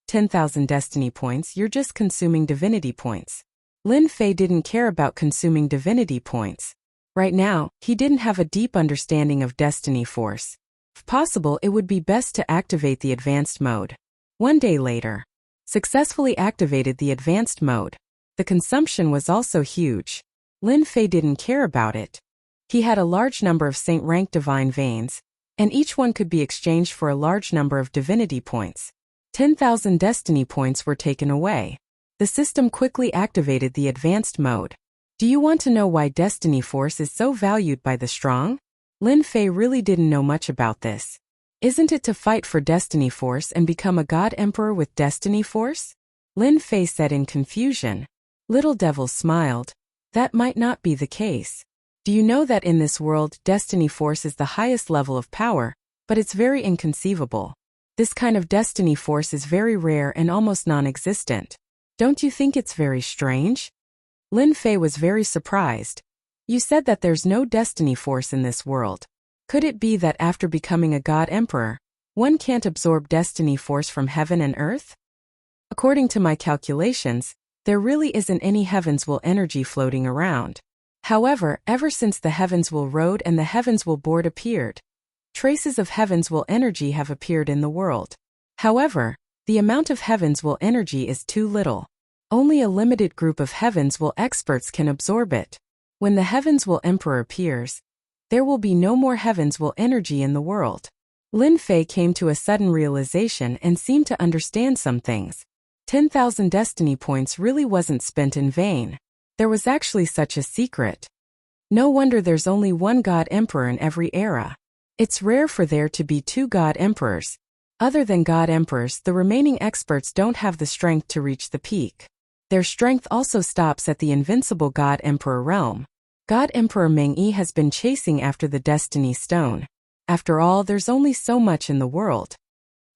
10,000 destiny points, you're just consuming divinity points. Lin Fei didn't care about consuming divinity points. Right now, he didn't have a deep understanding of destiny force. If possible, it would be best to activate the advanced mode. One day later, successfully activated the advanced mode. The consumption was also huge. Lin Fei didn't care about it. He had a large number of saint-rank divine veins, and each one could be exchanged for a large number of divinity points. 10,000 destiny points were taken away. The system quickly activated the advanced mode. Do you want to know why destiny force is so valued by the strong? Lin Fei really didn't know much about this. Isn't it to fight for destiny force and become a god emperor with destiny force? Lin Fei said in confusion. Little Devil smiled. That might not be the case. Do you know that in this world, destiny force is the highest level of power, but it's very inconceivable. This kind of destiny force is very rare and almost non-existent. Don't you think it's very strange? Lin Fei was very surprised. You said that there's no destiny force in this world. Could it be that after becoming a god emperor, one can't absorb destiny force from heaven and earth? According to my calculations, there really isn't any heavens will energy floating around. However, ever since the heavens will road and the heavens will board appeared, traces of heavens will energy have appeared in the world. However, the amount of heavens will energy is too little. Only a limited group of heavens will experts can absorb it. When the heavens will emperor appears, there will be no more heavens will energy in the world. Lin Fei came to a sudden realization and seemed to understand some things. 10,000 destiny points really wasn't spent in vain. There was actually such a secret. No wonder there's only one god emperor in every era. It's rare for there to be two god emperors. Other than god emperors, the remaining experts don't have the strength to reach the peak. Their strength also stops at the invincible god emperor realm. God Emperor Meng Yi has been chasing after the Destiny Stone. After all, there's only so much in the world.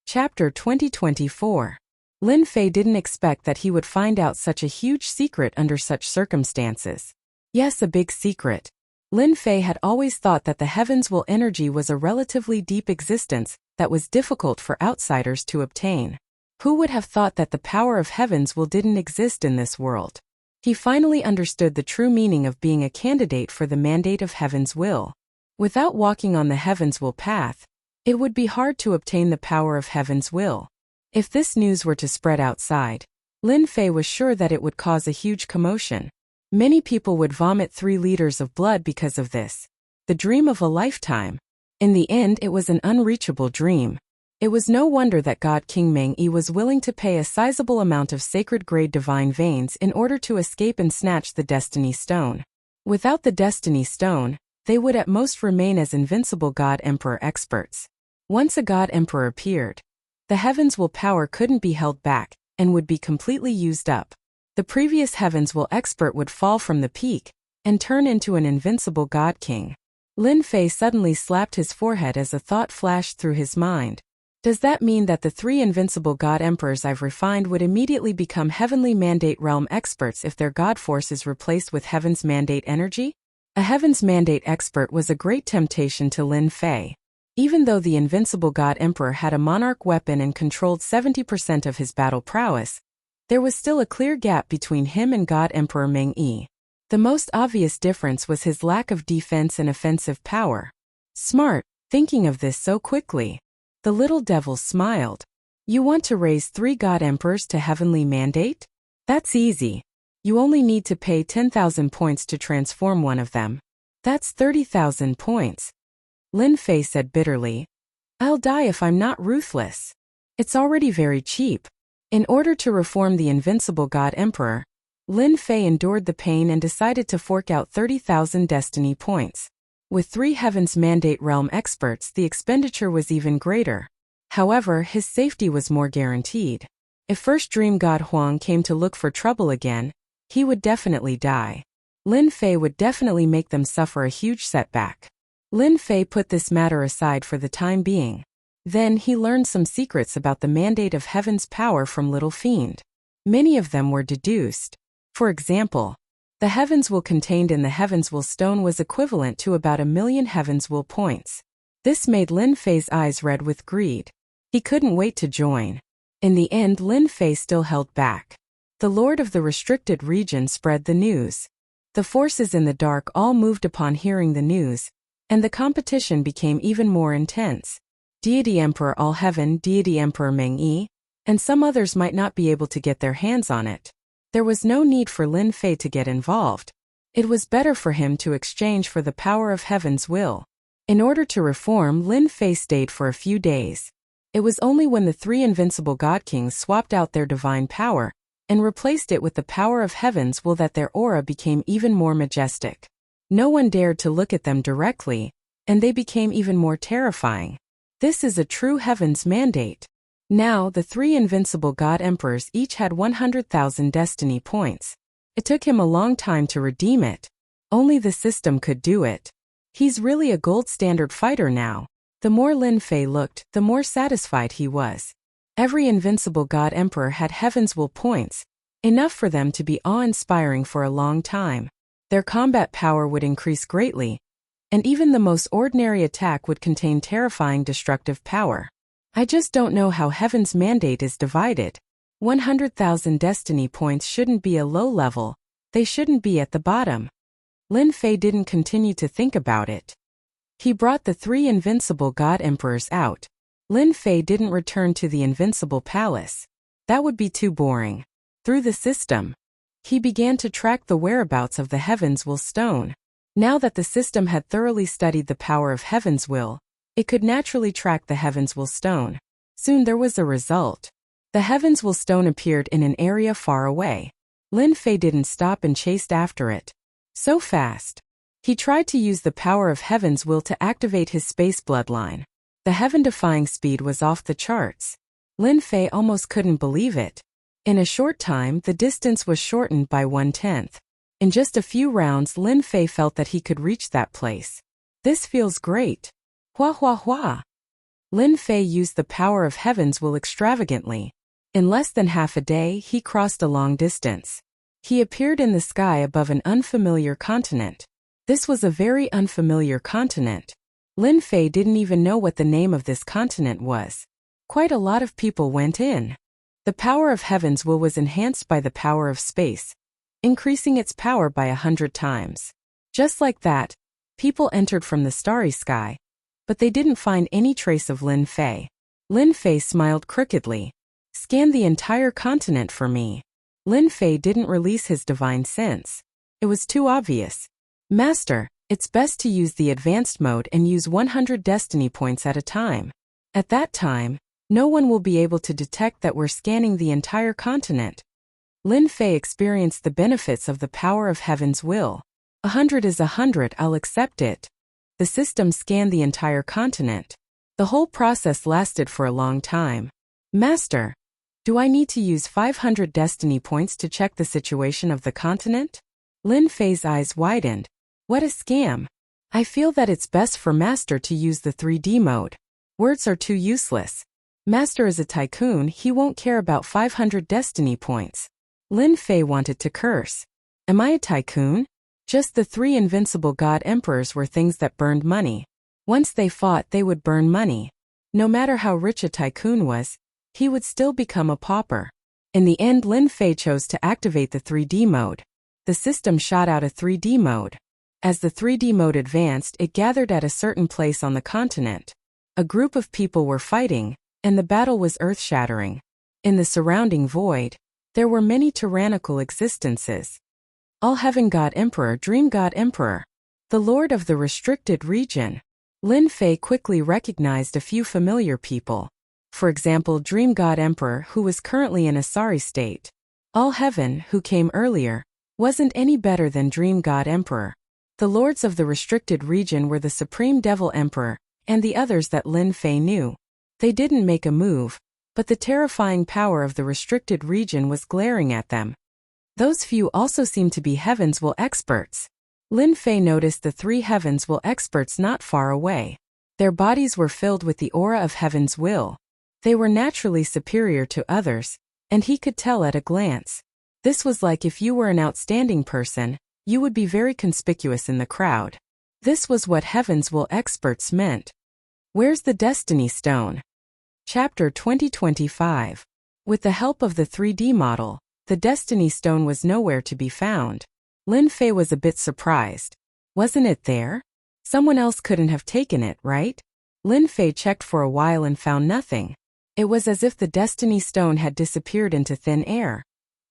Chapter 2024. Lin Fei didn't expect that he would find out such a huge secret under such circumstances. Yes, a big secret. Lin Fei had always thought that the heavens will energy was a relatively deep existence that was difficult for outsiders to obtain. Who would have thought that the power of heavens will didn't exist in this world? He finally understood the true meaning of being a candidate for the mandate of heaven's will. Without walking on the heaven's will path, it would be hard to obtain the power of heaven's will. If this news were to spread outside, Lin Fei was sure that it would cause a huge commotion. Many people would vomit 3 liters of blood because of this. The dream of a lifetime. In the end, it was an unreachable dream. It was no wonder that God King Meng Yi was willing to pay a sizable amount of sacred-grade divine veins in order to escape and snatch the Destiny Stone. Without the Destiny Stone, they would at most remain as invincible God Emperor experts. Once a God Emperor appeared, the heavens will power couldn't be held back and would be completely used up. The previous heavens will expert would fall from the peak and turn into an invincible God King. Lin Fei suddenly slapped his forehead as a thought flashed through his mind. Does that mean that the 3 invincible God Emperors I've refined would immediately become Heavenly Mandate Realm experts if their God force is replaced with Heaven's Mandate energy? A Heaven's Mandate expert was a great temptation to Lin Fei. Even though the invincible God Emperor had a Monarch weapon and controlled 70% of his battle prowess, there was still a clear gap between him and God Emperor Meng Yi. The most obvious difference was his lack of defense and offensive power. Smart, thinking of this so quickly. The little devil smiled. You want to raise 3 God Emperors to Heavenly Mandate? That's easy. You only need to pay 10,000 points to transform one of them. That's 30,000 points. Lin Fei said bitterly. I'll die if I'm not ruthless. It's already very cheap. In order to reform the invincible God Emperor, Lin Fei endured the pain and decided to fork out 30,000 destiny points. With 3 Heaven's Mandate Realm experts, the expenditure was even greater. However, his safety was more guaranteed. If First Dream God Huang came to look for trouble again, he would definitely die. Lin Fei would definitely make them suffer a huge setback. Lin Fei put this matter aside for the time being. Then he learned some secrets about the mandate of heaven's power from Little Fiend. Many of them were deduced. For example, the Heaven's Will contained in the Heaven's Will stone was equivalent to about 1,000,000 Heaven's Will points. This made Lin Fei's eyes red with greed. He couldn't wait to join. In the end, Lin Fei still held back. The Lord of the restricted region spread the news. The forces in the dark all moved upon hearing the news, and the competition became even more intense. Deity Emperor All Heaven, Deity Emperor Meng Yi, and some others might not be able to get their hands on it. There was no need for Lin Fei to get involved. It was better for him to exchange for the power of heaven's will. In order to reform, Lin Fei stayed for a few days. It was only when the three invincible God Kings swapped out their divine power and replaced it with the power of heaven's will that their aura became even more majestic. No one dared to look at them directly, and they became even more terrifying. This is a true heaven's mandate. Now, the three invincible God Emperors each had 100,000 destiny points. It took him a long time to redeem it. Only the system could do it. He's really a gold standard fighter now. The more Lin Fei looked, the more satisfied he was. Every invincible God Emperor had heaven's will points, enough for them to be awe-inspiring for a long time. Their combat power would increase greatly, and even the most ordinary attack would contain terrifying destructive power. I just don't know how heaven's mandate is divided. 100,000 destiny points shouldn't be a low level, they shouldn't be at the bottom. Lin Fei didn't continue to think about it. He brought the three invincible God Emperors out. Lin Fei didn't return to the invincible palace. That would be too boring. Through the system, he began to track the whereabouts of the Heaven's Will stone. Now that the system had thoroughly studied the power of Heaven's Will, it could naturally track the Heaven's Will stone. Soon there was a result. The Heaven's Will stone appeared in an area far away. Lin Fei didn't stop and chased after it. So fast. He tried to use the power of Heaven's Will to activate his space bloodline. The heaven-defying speed was off the charts. Lin Fei almost couldn't believe it. In a short time, the distance was shortened by 1/10. In just a few rounds, Lin Fei felt that he could reach that place. This feels great. Hua hua hua. Lin Fei used the power of Heaven's Will extravagantly. In less than half a day, he crossed a long distance. He appeared in the sky above an unfamiliar continent. This was a very unfamiliar continent. Lin Fei didn't even know what the name of this continent was. Quite a lot of people went in. The power of Heaven's Will was enhanced by the power of space, increasing its power by 100 times. Just like that, people entered from the starry sky, but they didn't find any trace of Lin Fei. Lin Fei smiled crookedly. Scan the entire continent for me. Lin Fei didn't release his divine sense. It was too obvious. Master, it's best to use the advanced mode and use 100 destiny points at a time. At that time, no one will be able to detect that we're scanning the entire continent. Lin Fei experienced the benefits of the power of Heaven's Will. 100 is 100, I'll accept it. The system scanned the entire continent. The whole process lasted for a long time. Master, do I need to use 500 destiny points to check the situation of the continent? Lin Fei's eyes widened. What a scam. I feel that it's best for Master to use the 3D mode. Words are too useless. Master is a tycoon, he won't care about 500 destiny points. Lin Fei wanted to curse. Am I a tycoon? Just the three invincible God Emperors were things that burned money. Once they fought, they would burn money. No matter how rich a tycoon was, he would still become a pauper. In the end, Lin Fei chose to activate the 3D mode. The system shot out a 3D mode. As the 3D mode advanced, it gathered at a certain place on the continent. A group of people were fighting, and the battle was earth-shattering. In the surrounding void, there were many tyrannical existences. All Heaven God Emperor, Dream God Emperor, the Lord of the restricted region. Lin Fei quickly recognized a few familiar people. For example, Dream God Emperor, who was currently in a sorry state. All Heaven, who came earlier, wasn't any better than Dream God Emperor. The lords of the restricted region were the Supreme Devil Emperor, and the others that Lin Fei knew. They didn't make a move, but the terrifying power of the restricted region was glaring at them. Those few also seemed to be Heaven's Will experts. Lin Fei noticed the three Heaven's Will experts not far away. Their bodies were filled with the aura of Heaven's Will. They were naturally superior to others, and he could tell at a glance. This was like if you were an outstanding person, you would be very conspicuous in the crowd. This was what Heaven's Will experts meant. Where's the Destiny Stone? Chapter 2025. With the help of the 3D model, The Destiny Stone was nowhere to be found. Lin Fei was a bit surprised. Wasn't it there? Someone else couldn't have taken it, right? Lin Fei checked for a while and found nothing. It was as if the Destiny Stone had disappeared into thin air.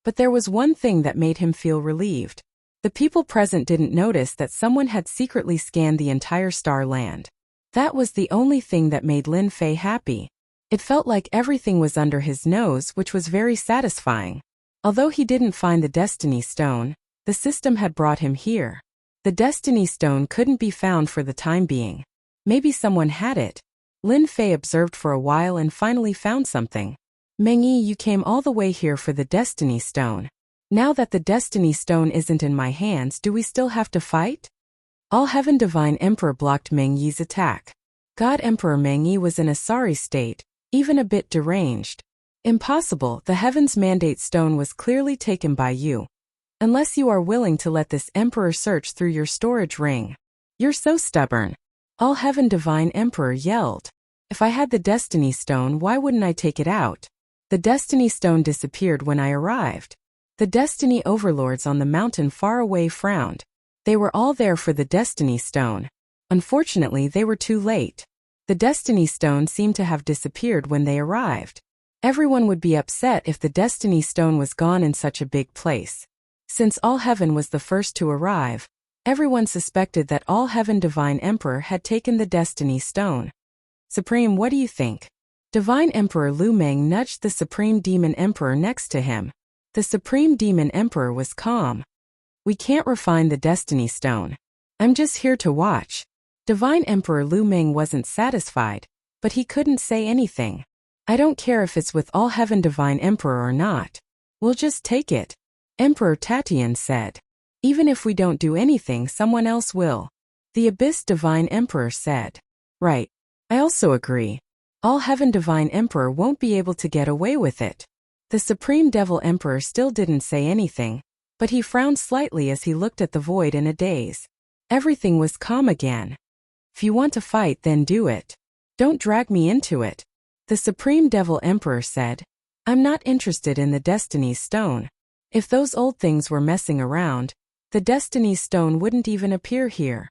But there was one thing that made him feel relieved. The people present didn't notice that someone had secretly scanned the entire star land. That was the only thing that made Lin Fei happy. It felt like everything was under his nose, which was very satisfying. Although he didn't find the Destiny Stone, the system had brought him here. The Destiny Stone couldn't be found for the time being. Maybe someone had it. Lin Fei observed for a while and finally found something. Meng Yi, you came all the way here for the Destiny Stone. Now that the Destiny Stone isn't in my hands, do we still have to fight? All Heaven Divine Emperor blocked Meng Yi's attack. God Emperor Meng Yi was in a sorry state, even a bit deranged. Impossible, the Heaven's Mandate Stone was clearly taken by you. Unless you are willing to let this Emperor search through your storage ring. You're so stubborn. All Heaven Divine Emperor yelled. If I had the Destiny Stone, why wouldn't I take it out? The Destiny Stone disappeared when I arrived. The Destiny Overlords on the mountain far away frowned. They were all there for the Destiny Stone. Unfortunately, they were too late. The Destiny Stone seemed to have disappeared when they arrived. Everyone would be upset if the Destiny Stone was gone in such a big place. Since All Heaven was the first to arrive, everyone suspected that All Heaven Divine Emperor had taken the Destiny Stone. Supreme, what do you think? Divine Emperor Lu Meng nudged the Supreme Demon Emperor next to him. The Supreme Demon Emperor was calm. We can't refine the Destiny Stone. I'm just here to watch. Divine Emperor Lu Meng wasn't satisfied, but he couldn't say anything. I don't care if it's with All Heaven Divine Emperor or not. We'll just take it. Emperor Tatian said. Even if we don't do anything, someone else will. The Abyss Divine Emperor said. Right. I also agree. All Heaven Divine Emperor won't be able to get away with it. The Supreme Devil Emperor still didn't say anything, but he frowned slightly as he looked at the void in a daze. Everything was calm again. If you want to fight, then do it. Don't drag me into it. The Supreme Devil Emperor said. I'm not interested in the Destiny's Stone. If those old things were messing around, the Destiny's Stone wouldn't even appear here.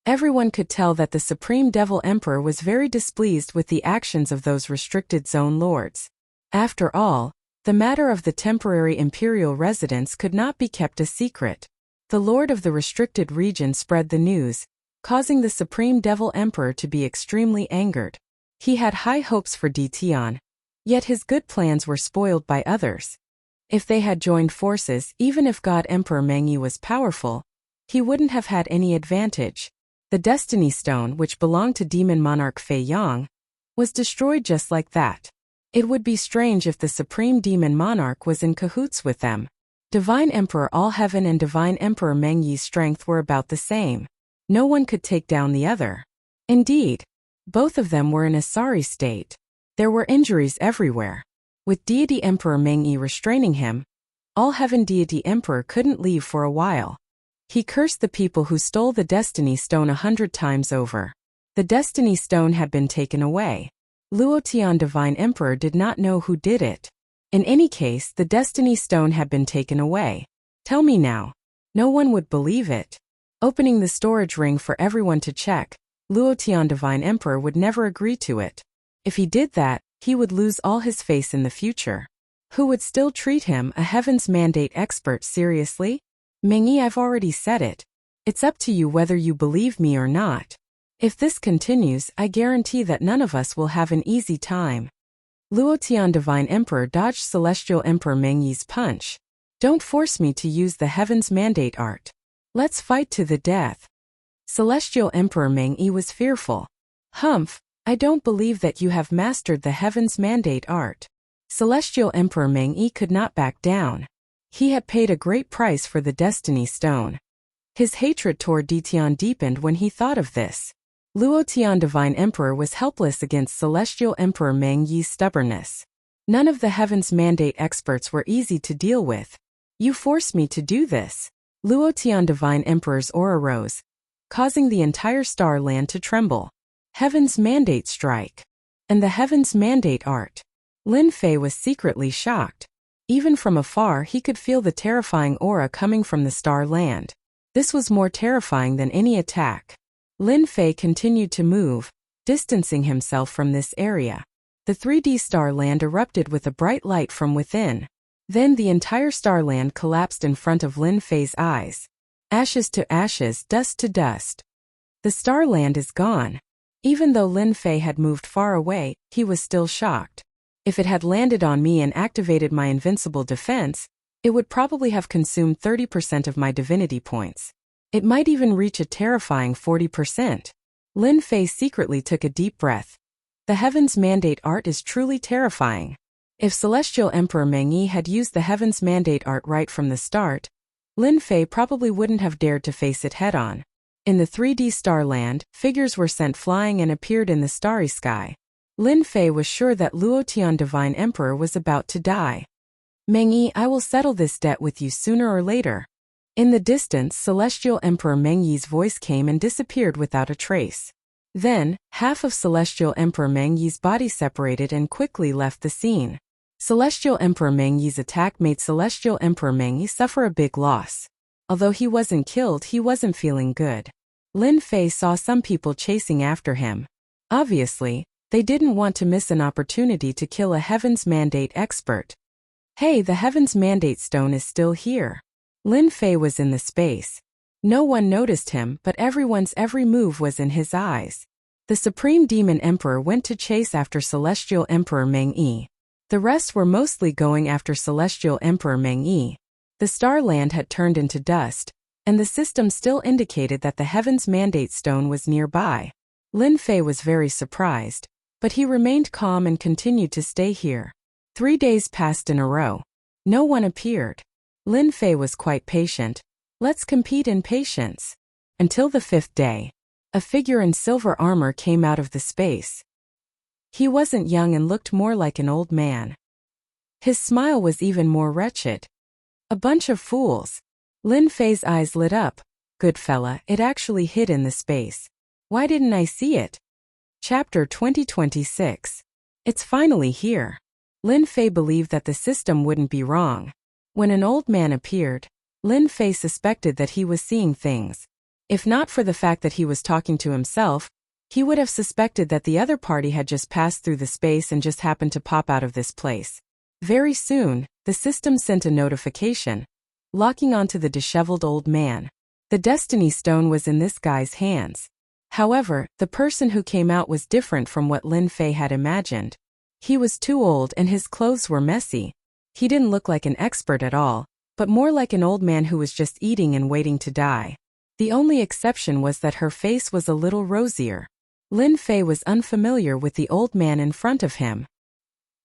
Everyone could tell that the Supreme Devil Emperor was very displeased with the actions of those restricted zone lords. After all, the matter of the temporary imperial residence could not be kept a secret. The Lord of the restricted region spread the news, causing the Supreme Devil Emperor to be extremely angered. He had high hopes for Ditian, yet his good plans were spoiled by others. If they had joined forces, even if God Emperor Meng Yi was powerful, he wouldn't have had any advantage. The Destiny Stone, which belonged to Demon Monarch Fei Yang, was destroyed just like that. It would be strange if the Supreme Demon Monarch was in cahoots with them. Divine Emperor All Heaven and Divine Emperor Meng Yi's strength were about the same. No one could take down the other. Indeed, both of them were in a sorry state. There were injuries everywhere. With Deity Emperor Meng Yi restraining him, All Heaven Deity Emperor couldn't leave for a while. He cursed the people who stole the Destiny Stone 100 times over. The Destiny Stone had been taken away. Luotian Divine Emperor did not know who did it. In any case, the Destiny Stone had been taken away. Tell me now. No one would believe it. Opening the storage ring for everyone to check, Luotian Divine Emperor would never agree to it. If he did that, he would lose all his face in the future. Who would still treat him, a Heaven's Mandate expert, seriously? Meng Yi, I've already said it. It's up to you whether you believe me or not. If this continues, I guarantee that none of us will have an easy time. Luotian Divine Emperor dodged Celestial Emperor Meng Yi's punch. Don't force me to use the Heaven's Mandate art. Let's fight to the death. Celestial Emperor Meng Yi was fearful. Humph, I don't believe that you have mastered the Heaven's Mandate art. Celestial Emperor Meng Yi could not back down. He had paid a great price for the Destiny Stone. His hatred toward Ditian deepened when he thought of this. Luotian Divine Emperor was helpless against Celestial Emperor Meng Yi's stubbornness. None of the Heaven's Mandate experts were easy to deal with. You forced me to do this. Luotian Divine Emperor's aura rose, causing the entire star land to tremble. Heaven's Mandate strike. And the Heaven's Mandate art. Lin Fei was secretly shocked. Even from afar he could feel the terrifying aura coming from the star land. This was more terrifying than any attack. Lin Fei continued to move, distancing himself from this area. The 3D star land erupted with a bright light from within. Then the entire starland collapsed in front of Lin Fei's eyes. Ashes to ashes, dust to dust. The starland is gone. Even though Lin Fei had moved far away, he was still shocked. If it had landed on me and activated my invincible defense, it would probably have consumed 30% of my divinity points. It might even reach a terrifying 40%. Lin Fei secretly took a deep breath. The Heaven's Mandate art is truly terrifying. If Celestial Emperor Meng Yi had used the Heaven's Mandate art right from the start, Lin Fei probably wouldn't have dared to face it head-on. In the 3D starland, figures were sent flying and appeared in the starry sky. Lin Fei was sure that Luotian Divine Emperor was about to die. Meng Yi, I will settle this debt with you sooner or later. In the distance, Celestial Emperor Meng Yi's voice came and disappeared without a trace. Then, half of Celestial Emperor Meng Yi's body separated and quickly left the scene. Celestial Emperor Meng Yi's attack made Celestial Emperor Meng Yi suffer a big loss. Although he wasn't killed, he wasn't feeling good. Lin Fei saw some people chasing after him. Obviously, they didn't want to miss an opportunity to kill a Heaven's Mandate expert. Hey, the Heaven's Mandate stone is still here. Lin Fei was in the space. No one noticed him, but everyone's every move was in his eyes. The Supreme Demon Emperor went to chase after Celestial Emperor Meng Yi. The rest were mostly going after Celestial Emperor Meng Yi. The starland had turned into dust, and the system still indicated that the Heaven's Mandate stone was nearby. Lin Fei was very surprised, but he remained calm and continued to stay here. 3 days passed in a row. No one appeared. Lin Fei was quite patient. Let's compete in patience. Until the 5th day. A figure in silver armor came out of the space. He wasn't young and looked more like an old man. His smile was even more wretched. A bunch of fools. Lin Fei's eyes lit up. Good fella, it actually hid in the space. Why didn't I see it? Chapter 2026. It's finally here. Lin Fei believed that the system wouldn't be wrong. When an old man appeared, Lin Fei suspected that he was seeing things. If not for the fact that he was talking to himself, he would have suspected that the other party had just passed through the space and just happened to pop out of this place. Very soon, the system sent a notification, locking onto the disheveled old man. The Destiny Stone was in this guy's hands. However, the person who came out was different from what Lin Fei had imagined. He was too old and his clothes were messy. He didn't look like an expert at all, but more like an old man who was just eating and waiting to die. The only exception was that her face was a little rosier. Lin Fei was unfamiliar with the old man in front of him.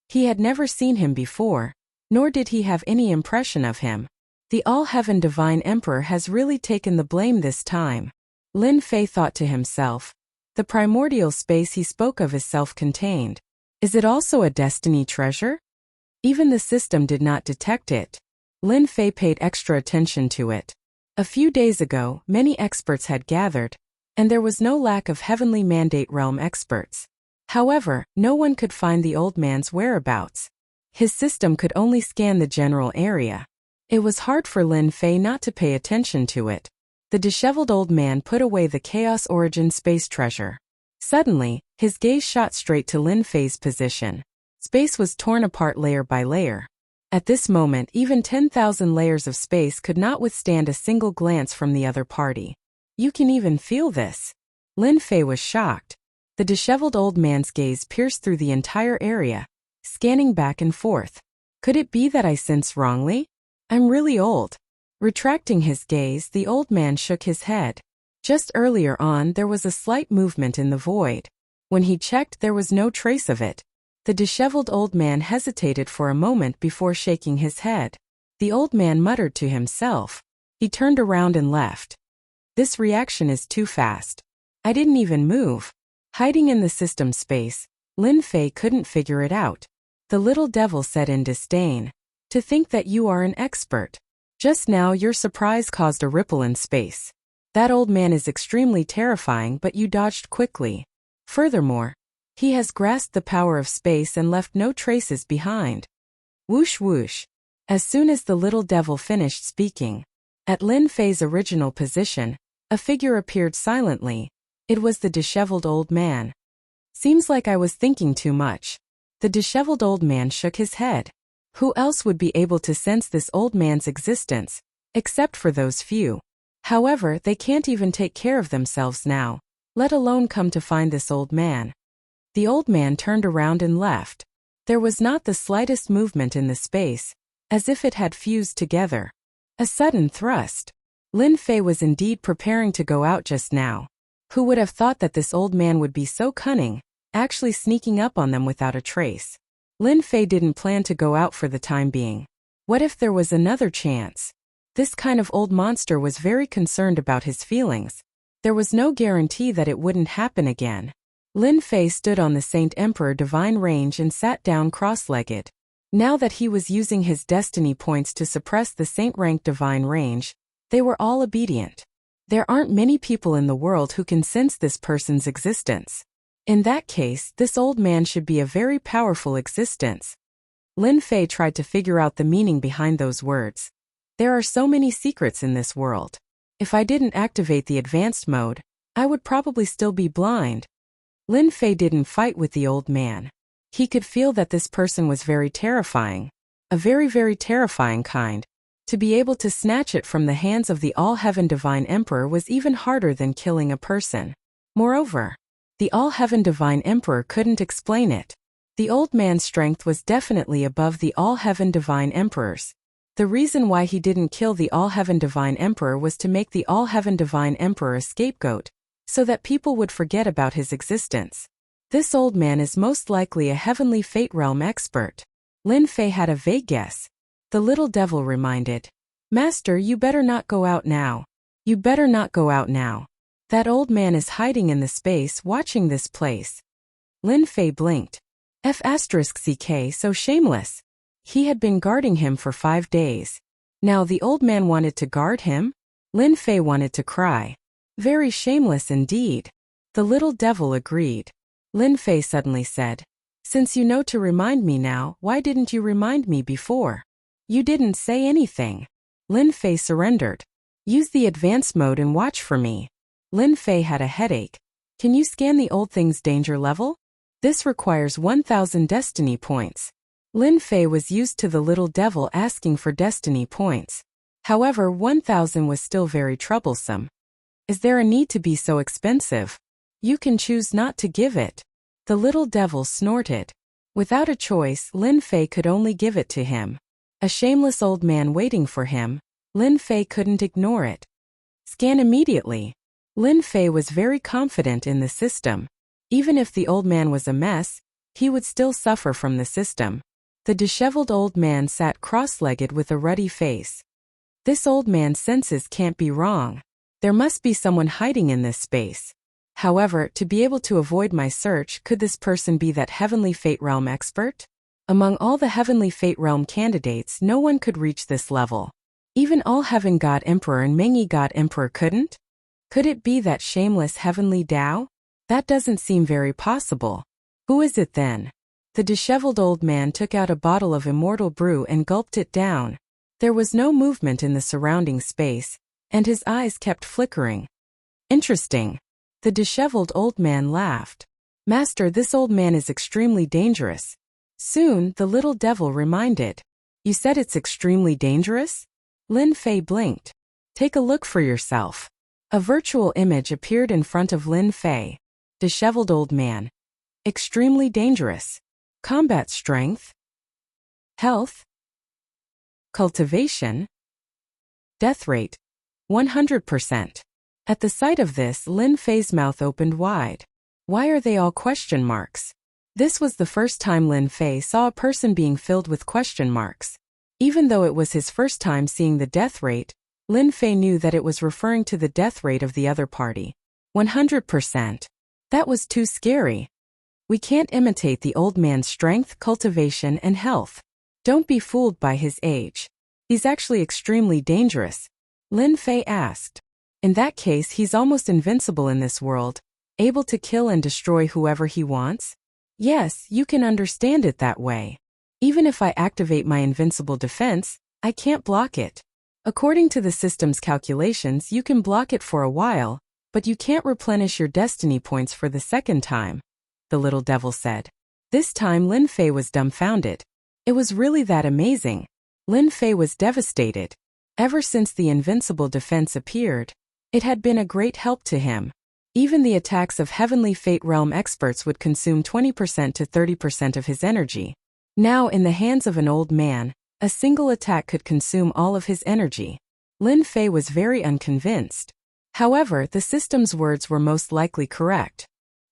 He had never seen him before, nor did he have any impression of him. The All-Heaven Divine Emperor has really taken the blame this time. Lin Fei thought to himself. The primordial space he spoke of is self-contained. Is it also a destiny treasure? Even the system did not detect it. Lin Fei paid extra attention to it. A few days ago, many experts had gathered, and there was no lack of Heavenly Mandate Realm experts. However, no one could find the old man's whereabouts. His system could only scan the general area. It was hard for Lin Fei not to pay attention to it. The disheveled old man put away the Chaos Origin space treasure. Suddenly, his gaze shot straight to Lin Fei's position. Space was torn apart layer by layer. At this moment, even 10,000 layers of space could not withstand a single glance from the other party. You can even feel this. Lin Fei was shocked. The disheveled old man's gaze pierced through the entire area, scanning back and forth. Could it be that I sense wrongly? I'm really old. Retracting his gaze, the old man shook his head. Just earlier on, there was a slight movement in the void. When he checked, there was no trace of it. The disheveled old man hesitated for a moment before shaking his head. The old man muttered to himself. He turned around and left. This reaction is too fast. I didn't even move. Hiding in the system space, Lin Fei couldn't figure it out. The little devil said in disdain. To think that you are an expert. Just now your surprise caused a ripple in space. That old man is extremely terrifying, but you dodged quickly. Furthermore, he has grasped the power of space and left no traces behind. Whoosh whoosh. As soon as the little devil finished speaking, at Lin Fei's original position, a figure appeared silently. It was the disheveled old man. Seems like I was thinking too much. The disheveled old man shook his head. Who else would be able to sense this old man's existence, except for those few? However, they can't even take care of themselves now, let alone come to find this old man. The old man turned around and left. There was not the slightest movement in the space, as if it had fused together. A sudden thrust. Lin Fei was indeed preparing to go out just now. Who would have thought that this old man would be so cunning, actually sneaking up on them without a trace? Lin Fei didn't plan to go out for the time being. What if there was another chance? This kind of old monster was very concerned about his feelings. There was no guarantee that it wouldn't happen again. Lin Fei stood on the Saint Emperor Divine Range and sat down cross-legged. Now that he was using his destiny points to suppress the Saint Rank Divine Range, they were all obedient. There aren't many people in the world who can sense this person's existence. In that case, this old man should be a very powerful existence. Lin Fei tried to figure out the meaning behind those words. There are so many secrets in this world. If I didn't activate the advanced mode, I would probably still be blind. Lin Fei didn't fight with the old man. He could feel that this person was very terrifying. A very, very terrifying kind. To be able to snatch it from the hands of the All-Heaven Divine Emperor was even harder than killing a person. Moreover, the All-Heaven Divine Emperor couldn't explain it. The old man's strength was definitely above the All-Heaven Divine Emperor's. The reason why he didn't kill the All-Heaven Divine Emperor was to make the All-Heaven Divine Emperor a scapegoat, so that people would forget about his existence. This old man is most likely a heavenly fate realm expert. Lin Fei had a vague guess. The little devil reminded, "Master, you better not go out now. You better not go out now. That old man is hiding in the space watching this place." Lin Fei blinked. F***ck, so shameless. He had been guarding him for 5 days. Now the old man wanted to guard him? Lin Fei wanted to cry. Very shameless indeed. The little devil agreed. Lin Fei suddenly said, "Since you know to remind me now, why didn't you remind me before? You didn't say anything." Lin Fei surrendered. "Use the advanced mode and watch for me." Lin Fei had a headache. "Can you scan the old thing's danger level? This requires 1,000 destiny points." Lin Fei was used to the little devil asking for destiny points. However, 1,000 was still very troublesome. Is there a need to be so expensive? You can choose not to give it. The little devil snorted. Without a choice, Lin Fei could only give it to him. A shameless old man waiting for him. Lin Fei couldn't ignore it. Scan immediately. Lin Fei was very confident in the system. Even if the old man was a mess, he would still suffer from the system. The disheveled old man sat cross-legged with a ruddy face. This old man's senses can't be wrong. There must be someone hiding in this space. However, to be able to avoid my search, could this person be that Heavenly Fate Realm expert? Among all the Heavenly Fate Realm candidates, no one could reach this level. Even All-Heaven God Emperor and Mengi God Emperor couldn't? Could it be that shameless Heavenly Tao? That doesn't seem very possible. Who is it then? The disheveled old man took out a bottle of immortal brew and gulped it down. There was no movement in the surrounding space, and his eyes kept flickering. Interesting. The disheveled old man laughed. "Master, this old man is extremely dangerous." Soon, the little devil reminded. "You said it's extremely dangerous?" Lin Fei blinked. "Take a look for yourself." A virtual image appeared in front of Lin Fei. Disheveled old man. Extremely dangerous. Combat strength. Health. Cultivation. Death rate. 100%. At the sight of this, Lin Fei's mouth opened wide. Why are they all question marks? This was the first time Lin Fei saw a person being filled with question marks. Even though it was his first time seeing the death rate, Lin Fei knew that it was referring to the death rate of the other party. 100%. That was too scary. We can't imitate the old man's strength, cultivation, and health. Don't be fooled by his age. He's actually extremely dangerous. Lin Fei asked. In that case, he's almost invincible in this world, able to kill and destroy whoever he wants? Yes, you can understand it that way. Even if I activate my invincible defense, I can't block it. According to the system's calculations, you can block it for a while, but you can't replenish your destiny points for the second time, the little devil said. This time Lin Fei was dumbfounded. It was really that amazing. Lin Fei was devastated. Ever since the invincible defense appeared, it had been a great help to him. Even the attacks of Heavenly Fate Realm experts would consume 20% to 30% of his energy. Now, in the hands of an old man, a single attack could consume all of his energy. Lin Fei was very unconvinced. However, the system's words were most likely correct.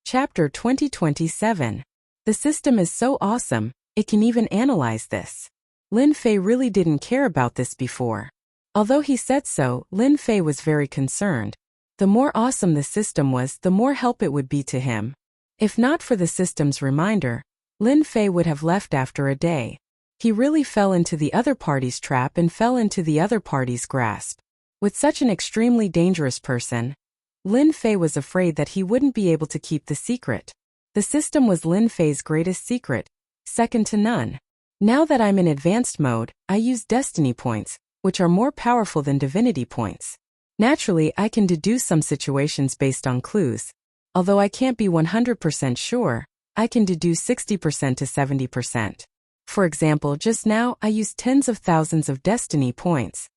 Chapter 2027. The system is so awesome, it can even analyze this. Lin Fei really didn't care about this before. Although he said so, Lin Fei was very concerned. The more awesome the system was, the more help it would be to him. If not for the system's reminder, Lin Fei would have left after a day. He really fell into the other party's trap and fell into the other party's grasp. With such an extremely dangerous person, Lin Fei was afraid that he wouldn't be able to keep the secret. The system was Lin Fei's greatest secret, second to none. Now that I'm in advanced mode, I use destiny points, which are more powerful than divinity points. Naturally, I can deduce some situations based on clues. Although I can't be 100% sure, I can deduce 60% to 70%. For example, just now, I used tens of thousands of destiny points.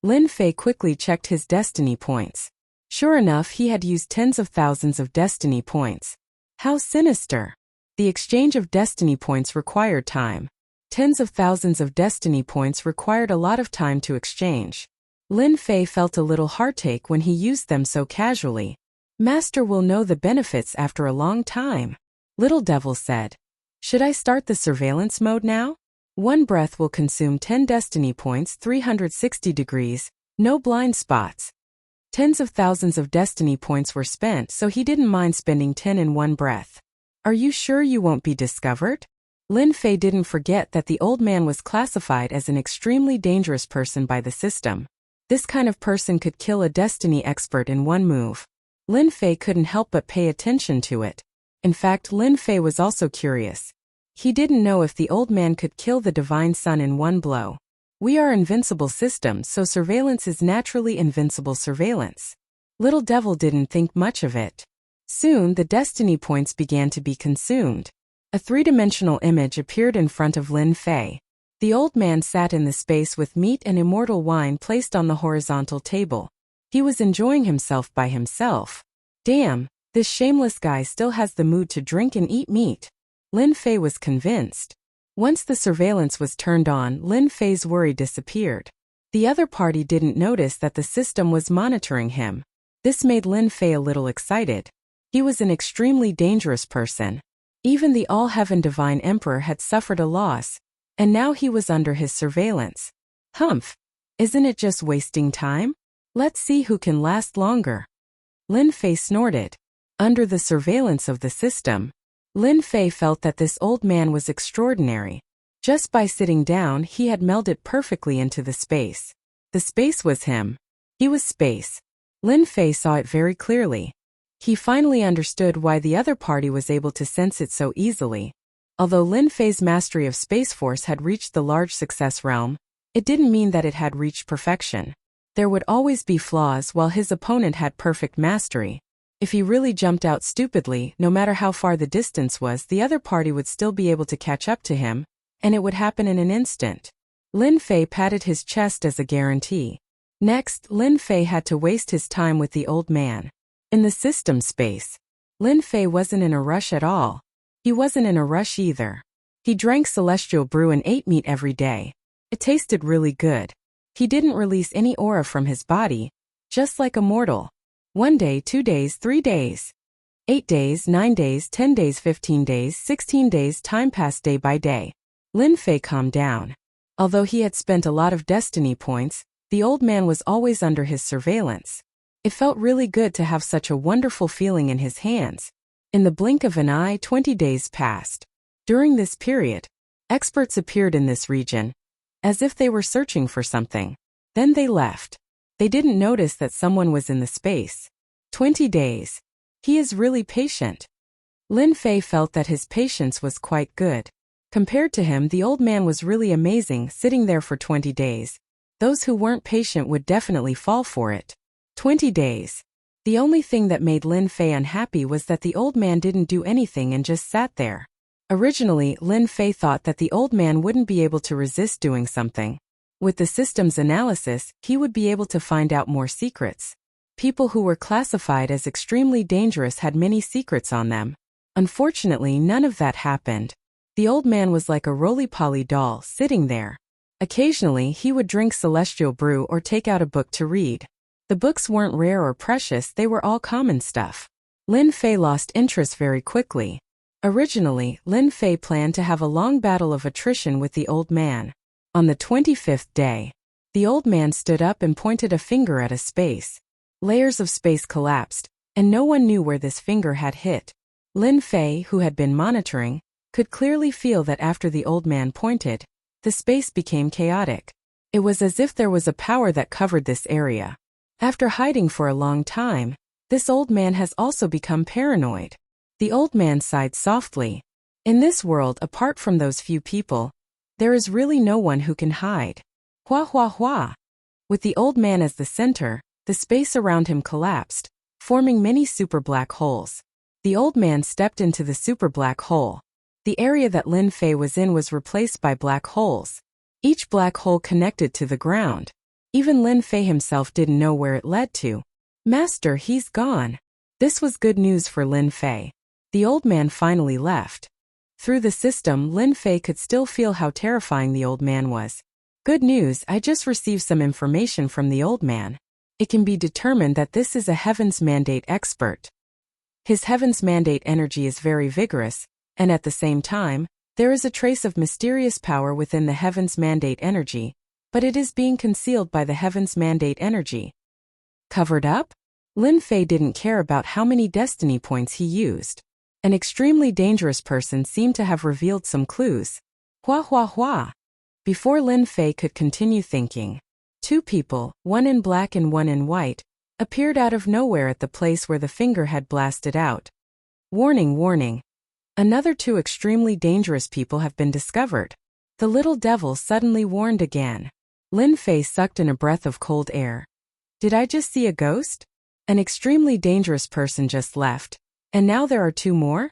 Lin Fei quickly checked his destiny points. Sure enough, he had used tens of thousands of destiny points. How sinister! The exchange of destiny points required time. Tens of thousands of destiny points required a lot of time to exchange. Lin Fei felt a little heartache when he used them so casually. Master will know the benefits after a long time, Little Devil said. Should I start the surveillance mode now? One breath will consume 10 destiny points, 360 degrees, no blind spots. Tens of thousands of destiny points were spent, so he didn't mind spending 10 in one breath. Are you sure you won't be discovered? Lin Fei didn't forget that the old man was classified as an extremely dangerous person by the system. This kind of person could kill a destiny expert in one move. Lin Fei couldn't help but pay attention to it. In fact, Lin Fei was also curious. He didn't know if the old man could kill the divine sun in one blow. We are invincible systems, so surveillance is naturally invincible surveillance. Little Devil didn't think much of it. Soon, the destiny points began to be consumed. A three-dimensional image appeared in front of Lin Fei. The old man sat in the space with meat and immortal wine placed on the horizontal table. He was enjoying himself by himself. Damn, this shameless guy still has the mood to drink and eat meat. Lin Fei was convinced. Once the surveillance was turned on, Lin Fei's worry disappeared. The other party didn't notice that the system was monitoring him. This made Lin Fei a little excited. He was an extremely dangerous person. Even the All-Heaven Divine Emperor had suffered a loss, and now he was under his surveillance. Humph! Isn't it just wasting time? Let's see who can last longer. Lin Fei snorted. Under the surveillance of the system, Lin Fei felt that this old man was extraordinary. Just by sitting down, he had melded perfectly into the space. The space was him. He was space. Lin Fei saw it very clearly. He finally understood why the other party was able to sense it so easily. Although Lin Fei's mastery of Space Force had reached the large success realm, it didn't mean that it had reached perfection. There would always be flaws while his opponent had perfect mastery. If he really jumped out stupidly, no matter how far the distance was, the other party would still be able to catch up to him, and it would happen in an instant. Lin Fei patted his chest as a guarantee. Next, Lin Fei had to waste his time with the old man. In the system space, Lin Fei wasn't in a rush at all. He wasn't in a rush either. He drank celestial brew and ate meat every day. It tasted really good. He didn't release any aura from his body, just like a mortal. 1 day, 2 days, 3 days. 8 days, 9 days, 10 days, 15 days, 16 days, time passed day by day. Lin Fei calmed down. Although he had spent a lot of destiny points, the old man was always under his surveillance. It felt really good to have such a wonderful feeling in his hands. In the blink of an eye, 20 days passed. During this period, experts appeared in this region, as if they were searching for something. Then they left. They didn't notice that someone was in the space. 20 days. He is really patient. Lin Fei felt that his patience was quite good. Compared to him, the old man was really amazing, sitting there for 20 days. Those who weren't patient would definitely fall for it. 20 days. The only thing that made Lin Fei unhappy was that the old man didn't do anything and just sat there. Originally, Lin Fei thought that the old man wouldn't be able to resist doing something. With the system's analysis, he would be able to find out more secrets. People who were classified as extremely dangerous had many secrets on them. Unfortunately, none of that happened. The old man was like a roly-poly doll, sitting there. Occasionally, he would drink celestial brew or take out a book to read. The books weren't rare or precious, they were all common stuff. Lin Fei lost interest very quickly. Originally, Lin Fei planned to have a long battle of attrition with the old man. On the 25th day, the old man stood up and pointed a finger at a space. Layers of space collapsed, and no one knew where this finger had hit. Lin Fei, who had been monitoring, could clearly feel that after the old man pointed, the space became chaotic. It was as if there was a power that covered this area. After hiding for a long time, this old man has also become paranoid. The old man sighed softly. In this world, apart from those few people, there is really no one who can hide. Hua hua hua. With the old man as the center, the space around him collapsed, forming many super black holes. The old man stepped into the super black hole. The area that Lin Fei was in was replaced by black holes. Each black hole connected to the ground. Even Lin Fei himself didn't know where it led to. Master, he's gone. This was good news for Lin Fei. The old man finally left. Through the system, Lin Fei could still feel how terrifying the old man was. Good news, I just received some information from the old man. It can be determined that this is a Heaven's Mandate expert. His Heaven's Mandate energy is very vigorous, and at the same time, there is a trace of mysterious power within the Heaven's Mandate energy, but it is being concealed by the Heaven's Mandate energy. Covered up? Lin Fei didn't care about how many destiny points he used. An extremely dangerous person seemed to have revealed some clues. Hua hua hua. Before Lin Fei could continue thinking, two people, one in black and one in white, appeared out of nowhere at the place where the finger had blasted out. Warning, warning. Another two extremely dangerous people have been discovered. The little devil suddenly warned again. Lin Fei sucked in a breath of cold air. Did I just see a ghost? An extremely dangerous person just left, and now there are two more?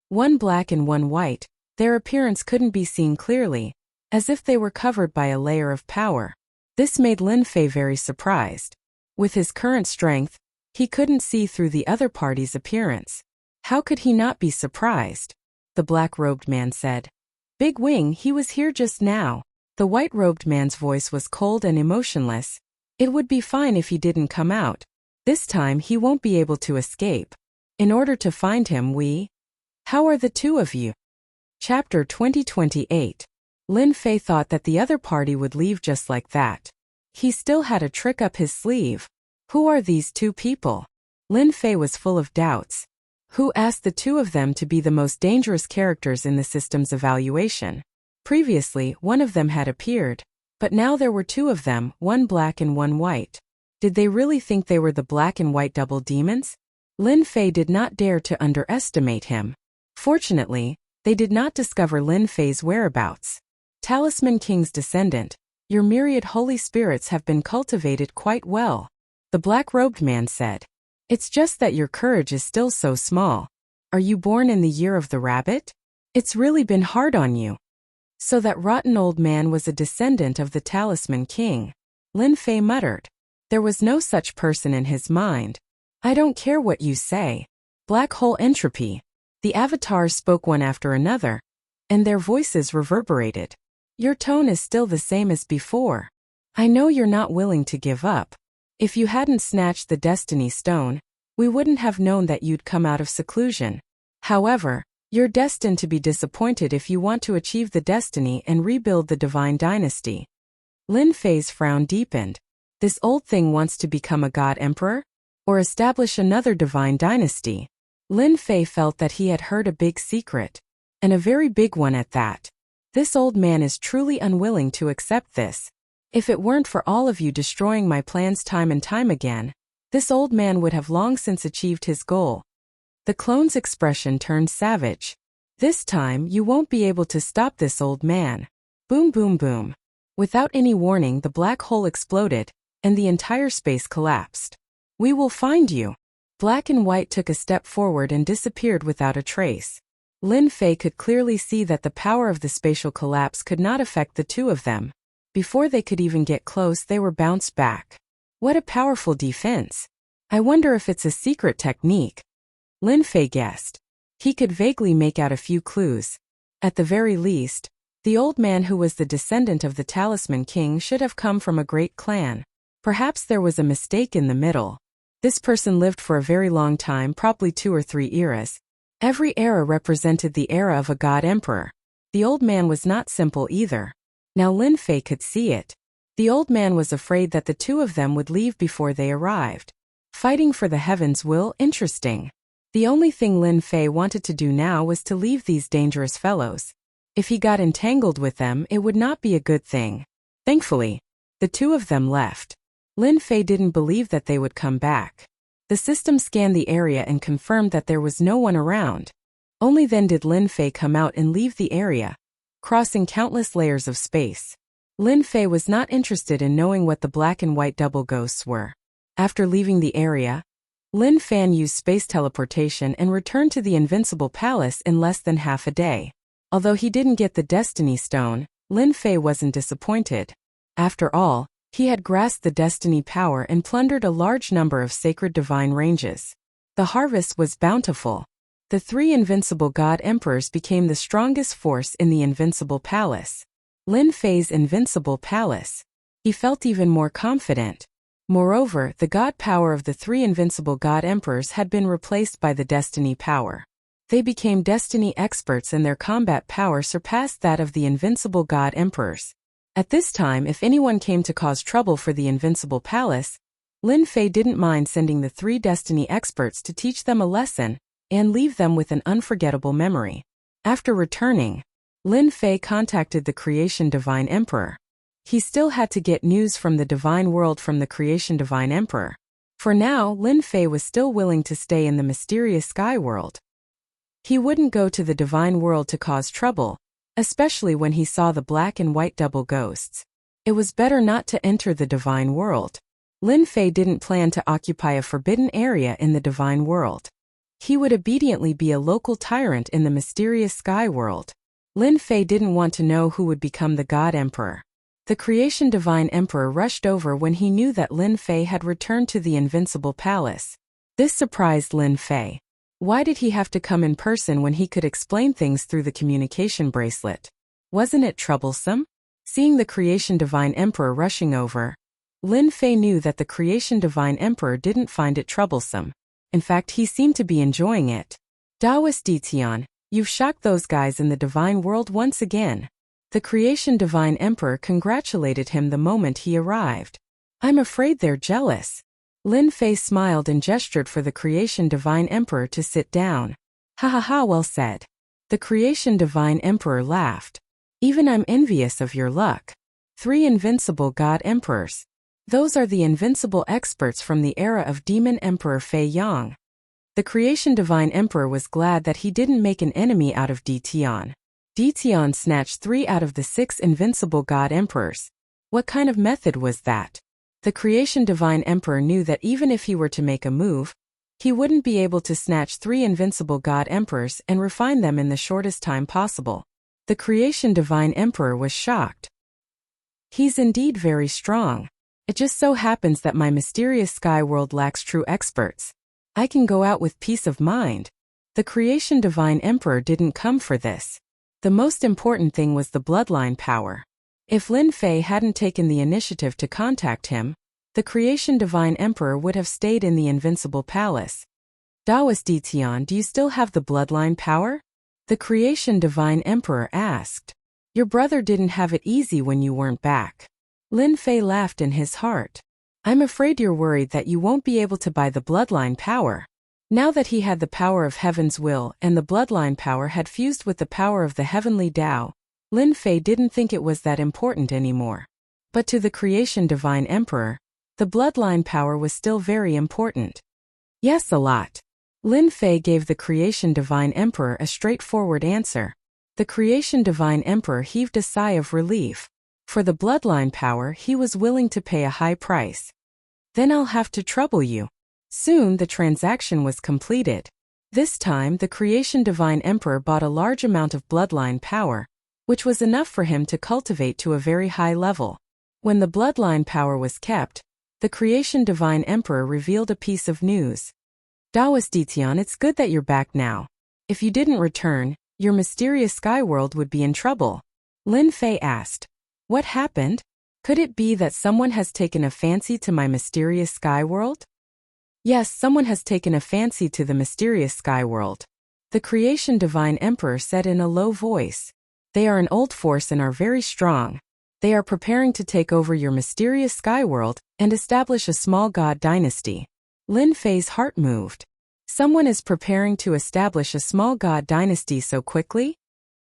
One black and one white. Their appearance couldn't be seen clearly, as if they were covered by a layer of power. This made Lin Fei very surprised. With his current strength, he couldn't see through the other party's appearance. How could he not be surprised? The black-robed man said. Big Wing, he was here just now. The white-robed man's voice was cold and emotionless. It would be fine if he didn't come out. This time he won't be able to escape. In order to find him, How are the two of you? Chapter 2028. Lin Fei thought that the other party would leave just like that. He still had a trick up his sleeve. Who are these two people? Lin Fei was full of doubts. Who asked the two of them to be the most dangerous characters in the system's evaluation? Previously, one of them had appeared, but now there were two of them, one black and one white. Did they really think they were the black and white double demons? Lin Fei did not dare to underestimate him. Fortunately, they did not discover Lin Fei's whereabouts. Talisman King's descendant, your myriad holy spirits have been cultivated quite well, the black-robed man said. It's just that your courage is still so small. Are you born in the year of the rabbit? It's really been hard on you. So that rotten old man was a descendant of the Talisman King. Lin Fei muttered. There was no such person in his mind. I don't care what you say. Black hole entropy. The avatars spoke one after another, and their voices reverberated. Your tone is still the same as before. I know you're not willing to give up. If you hadn't snatched the Destiny Stone, we wouldn't have known that you'd come out of seclusion. However, you're destined to be disappointed if you want to achieve the destiny and rebuild the divine dynasty. Lin Fei's frown deepened. This old thing wants to become a god emperor? Or establish another divine dynasty? Lin Fei felt that he had heard a big secret. And a very big one at that. This old man is truly unwilling to accept this. If it weren't for all of you destroying my plans time and time again, this old man would have long since achieved his goal. The clone's expression turned savage. This time, you won't be able to stop this old man. Boom boom boom. Without any warning, the black hole exploded, and the entire space collapsed. We will find you. Black and White took a step forward and disappeared without a trace. Lin Fei could clearly see that the power of the spatial collapse could not affect the two of them. Before they could even get close, they were bounced back. What a powerful defense. I wonder if it's a secret technique. Lin Fei guessed. He could vaguely make out a few clues. At the very least, the old man who was the descendant of the Talisman King should have come from a great clan. Perhaps there was a mistake in the middle. This person lived for a very long time, probably 2 or 3 eras. Every era represented the era of a god emperor. The old man was not simple either. Now Lin Fei could see it. The old man was afraid that the two of them would leave before they arrived. Fighting for the heavens will, interesting. The only thing Lin Fei wanted to do now was to leave these dangerous fellows. If he got entangled with them, it would not be a good thing. Thankfully, the two of them left. Lin Fei didn't believe that they would come back. The system scanned the area and confirmed that there was no one around. Only then did Lin Fei come out and leave the area, crossing countless layers of space. Lin Fei was not interested in knowing what the black and white double ghosts were. After leaving the area, Lin Fan used space teleportation and returned to the Invincible Palace in less than half a day. Although he didn't get the Destiny Stone, Lin Fei wasn't disappointed. After all, he had grasped the Destiny power and plundered a large number of sacred divine ranges. The harvest was bountiful. The 3 invincible god emperors became the strongest force in the Invincible Palace. Lin Fei's Invincible Palace. He felt even more confident. Moreover, the god power of the 3 invincible god emperors had been replaced by the Destiny power. They became Destiny experts and their combat power surpassed that of the invincible god emperors. At this time, if anyone came to cause trouble for the Invincible Palace, Lin Fei didn't mind sending the 3 Destiny experts to teach them a lesson and leave them with an unforgettable memory. After returning, Lin Fei contacted the Creation Divine Emperor. He still had to get news from the Divine World from the Creation Divine Emperor. For now, Lin Fei was still willing to stay in the mysterious Sky World. He wouldn't go to the Divine World to cause trouble, especially when he saw the black and white double ghosts. It was better not to enter the Divine World. Lin Fei didn't plan to occupy a forbidden area in the Divine World. He would obediently be a local tyrant in the mysterious Sky World. Lin Fei didn't want to know who would become the God Emperor. The Creation Divine Emperor rushed over when he knew that Lin Fei had returned to the Invincible Palace. This surprised Lin Fei. Why did he have to come in person when he could explain things through the communication bracelet? Wasn't it troublesome? Seeing the Creation Divine Emperor rushing over, Lin Fei knew that the Creation Divine Emperor didn't find it troublesome. In fact, he seemed to be enjoying it. Daoist Ditian, you've shocked those guys in the Divine World once again. The Creation Divine Emperor congratulated him the moment he arrived. I'm afraid they're jealous. Lin Fei smiled and gestured for the Creation Divine Emperor to sit down. Ha ha ha, well said. The Creation Divine Emperor laughed. Even I'm envious of your luck. 3 invincible God Emperors. Those are the invincible experts from the era of Demon Emperor Fei Yang. The Creation Divine Emperor was glad that he didn't make an enemy out of Ditian. Ditian snatched 3 out of the 6 invincible God Emperors. What kind of method was that? The Creation Divine Emperor knew that even if he were to make a move, he wouldn't be able to snatch 3 invincible God Emperors and refine them in the shortest time possible. The Creation Divine Emperor was shocked. He's indeed very strong. It just so happens that my mysterious sky world lacks true experts. I can go out with peace of mind. The Creation Divine Emperor didn't come for this. The most important thing was the bloodline power. If Lin Fei hadn't taken the initiative to contact him, the Creation Divine Emperor would have stayed in the Invincible Palace. Daoist Ditian, do you still have the bloodline power? The Creation Divine Emperor asked. Your brother didn't have it easy when you weren't back. Lin Fei laughed in his heart. I'm afraid you're worried that you won't be able to buy the bloodline power. Now that he had the power of Heaven's will and the bloodline power had fused with the power of the Heavenly Tao, Lin Fei didn't think it was that important anymore. But to the Creation Divine Emperor, the bloodline power was still very important. Yes, a lot. Lin Fei gave the Creation Divine Emperor a straightforward answer. The Creation Divine Emperor heaved a sigh of relief. For the bloodline power, he was willing to pay a high price. Then I'll have to trouble you. Soon the transaction was completed. This time the Creation Divine Emperor bought a large amount of bloodline power, which was enough for him to cultivate to a very high level. When the bloodline power was kept, the Creation Divine Emperor revealed a piece of news. Daoist Ditian, it's good that you're back now. If you didn't return, your mysterious sky world would be in trouble. Lin Fei asked. What happened? Could it be that someone has taken a fancy to my mysterious sky world? Yes, someone has taken a fancy to the mysterious sky world. The Creation Divine Emperor said in a low voice. They are an old force and are very strong. They are preparing to take over your mysterious sky world and establish a small god dynasty. Lin Fei's heart moved. Someone is preparing to establish a small god dynasty so quickly?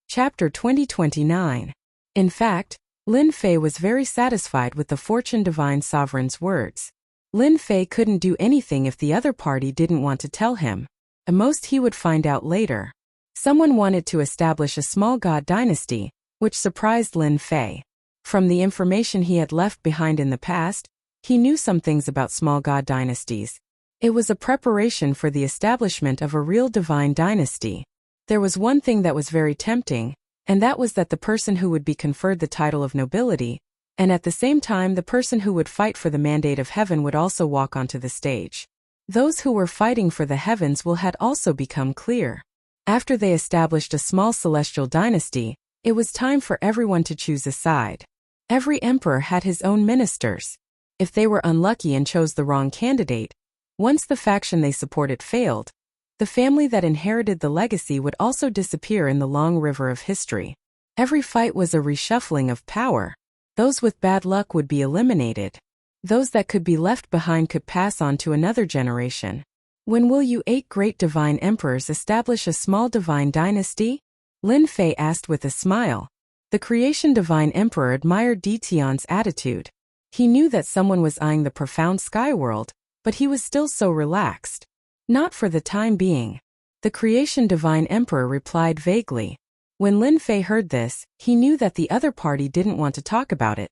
Chapter 2029. In fact, Lin Fei was very satisfied with the Fortune Divine Sovereign's words. Lin Fei couldn't do anything if the other party didn't want to tell him. At most he would find out later. Someone wanted to establish a small god dynasty, which surprised Lin Fei. From the information he had left behind in the past, he knew some things about small god dynasties. It was a preparation for the establishment of a real divine dynasty. There was one thing that was very tempting, and that was that the person who would be conferred the title of nobility, and at the same time the person who would fight for the mandate of heaven would also walk onto the stage. Those who were fighting for the heavens will had also become clear. After they established a small celestial dynasty, it was time for everyone to choose a side. Every emperor had his own ministers. If they were unlucky and chose the wrong candidate, once the faction they supported failed, the family that inherited the legacy would also disappear in the long river of history. Every fight was a reshuffling of power. Those with bad luck would be eliminated. Those that could be left behind could pass on to another generation. When will you 8 great divine emperors establish a small divine dynasty? Lin Fei asked with a smile. The Creation Divine Emperor admired Ditian's attitude. He knew that someone was eyeing the profound sky world, but he was still so relaxed. Not for the time being. The Creation Divine Emperor replied vaguely. When Lin Fei heard this, he knew that the other party didn't want to talk about it.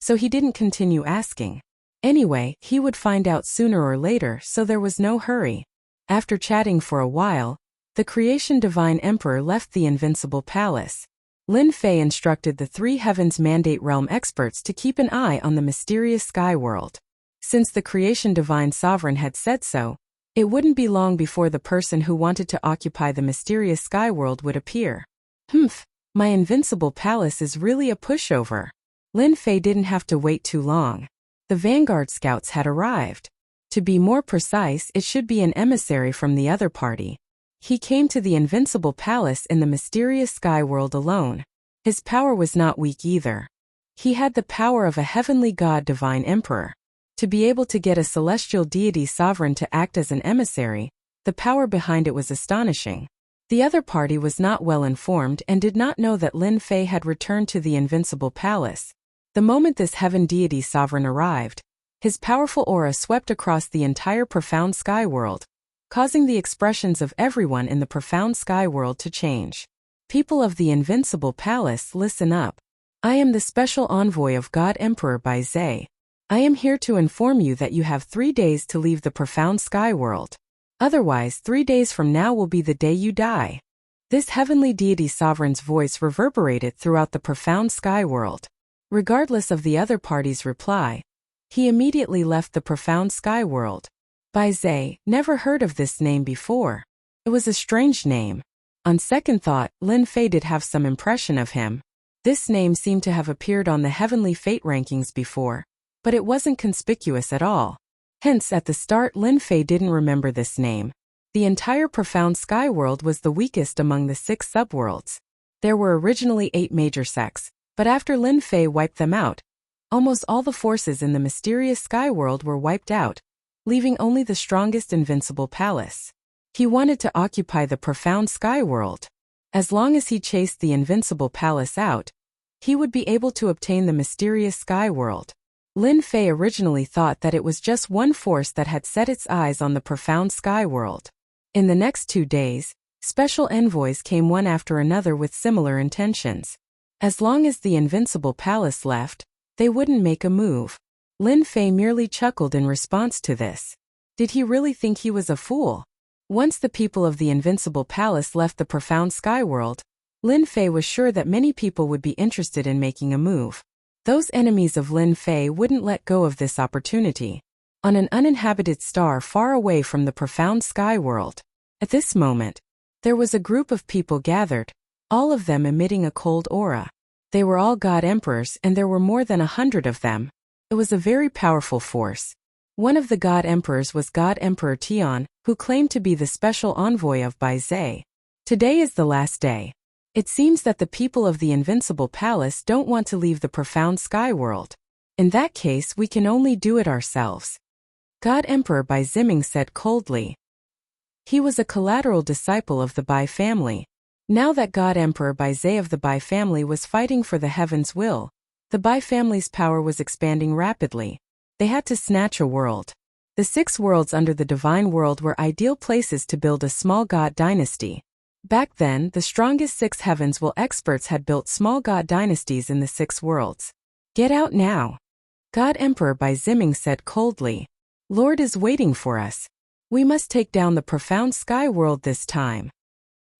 So he didn't continue asking. Anyway, he would find out sooner or later, so there was no hurry. After chatting for a while, the Creation Divine Emperor left the Invincible Palace. Lin Fei instructed the 3 Heavens Mandate Realm experts to keep an eye on the mysterious sky world. Since the Creation Divine Sovereign had said so, it wouldn't be long before the person who wanted to occupy the mysterious sky world would appear. My Invincible Palace is really a pushover. Lin Fei didn't have to wait too long. The Vanguard Scouts had arrived. To be more precise, it should be an emissary from the other party. He came to the Invincible Palace in the mysterious sky world alone. His power was not weak either. He had the power of a heavenly god divine emperor. To be able to get a celestial deity sovereign to act as an emissary, the power behind it was astonishing. The other party was not well informed and did not know that Lin Fei had returned to the Invincible Palace. The moment this heaven deity sovereign arrived, his powerful aura swept across the entire profound sky world, causing the expressions of everyone in the profound sky world to change. People of the Invincible Palace, listen up. I am the special envoy of God Emperor Bai Zhe. I am here to inform you that you have 3 days to leave the profound sky world. Otherwise, 3 days from now will be the day you die. This heavenly deity sovereign's voice reverberated throughout the profound sky world. Regardless of the other party's reply, he immediately left the profound sky world. Bai Zhe, never heard of this name before. It was a strange name. On second thought, Lin Fei did have some impression of him. This name seemed to have appeared on the heavenly fate rankings before, but it wasn't conspicuous at all. Hence, at the start, Lin Fei didn't remember this name. The entire profound sky world was the weakest among the 6 subworlds. There were originally 8 major sects, but after Lin Fei wiped them out, almost all the forces in the mysterious sky world were wiped out, leaving only the strongest Invincible Palace. He wanted to occupy the profound sky world. As long as he chased the Invincible Palace out, he would be able to obtain the mysterious sky world. Lin Fei originally thought that it was just one force that had set its eyes on the profound sky world. In the next 2 days, special envoys came one after another with similar intentions. As long as the invincible palace left, they wouldn't make a move. Lin Fei merely chuckled in response to this. Did he really think he was a fool? Once the people of the invincible palace left the profound sky world, Lin Fei was sure that many people would be interested in making a move. Those enemies of Lin Fei wouldn't let go of this opportunity. On an uninhabited star far away from the profound sky world, at this moment, there was a group of people gathered, all of them emitting a cold aura. They were all god emperors and there were more than 100 of them. It was a very powerful force. One of the god emperors was God Emperor Tian, who claimed to be the special envoy of Bai Zhe. Today is the last day. It seems that the people of the invincible palace don't want to leave the profound sky world. In that case, we can only do it ourselves. God Emperor Bai Ziming said coldly. He was a collateral disciple of the Bai family. Now that God Emperor Bai Zhe of the Bai family was fighting for the heaven's will, the Bai family's power was expanding rapidly. They had to snatch a world. The 6 worlds under the divine world were ideal places to build a small god dynasty. Back then, the strongest 6 heavens will experts had built small god dynasties in the 6 worlds. Get out now. God Emperor Bai Ziming said coldly. Lord is waiting for us. We must take down the profound sky world this time.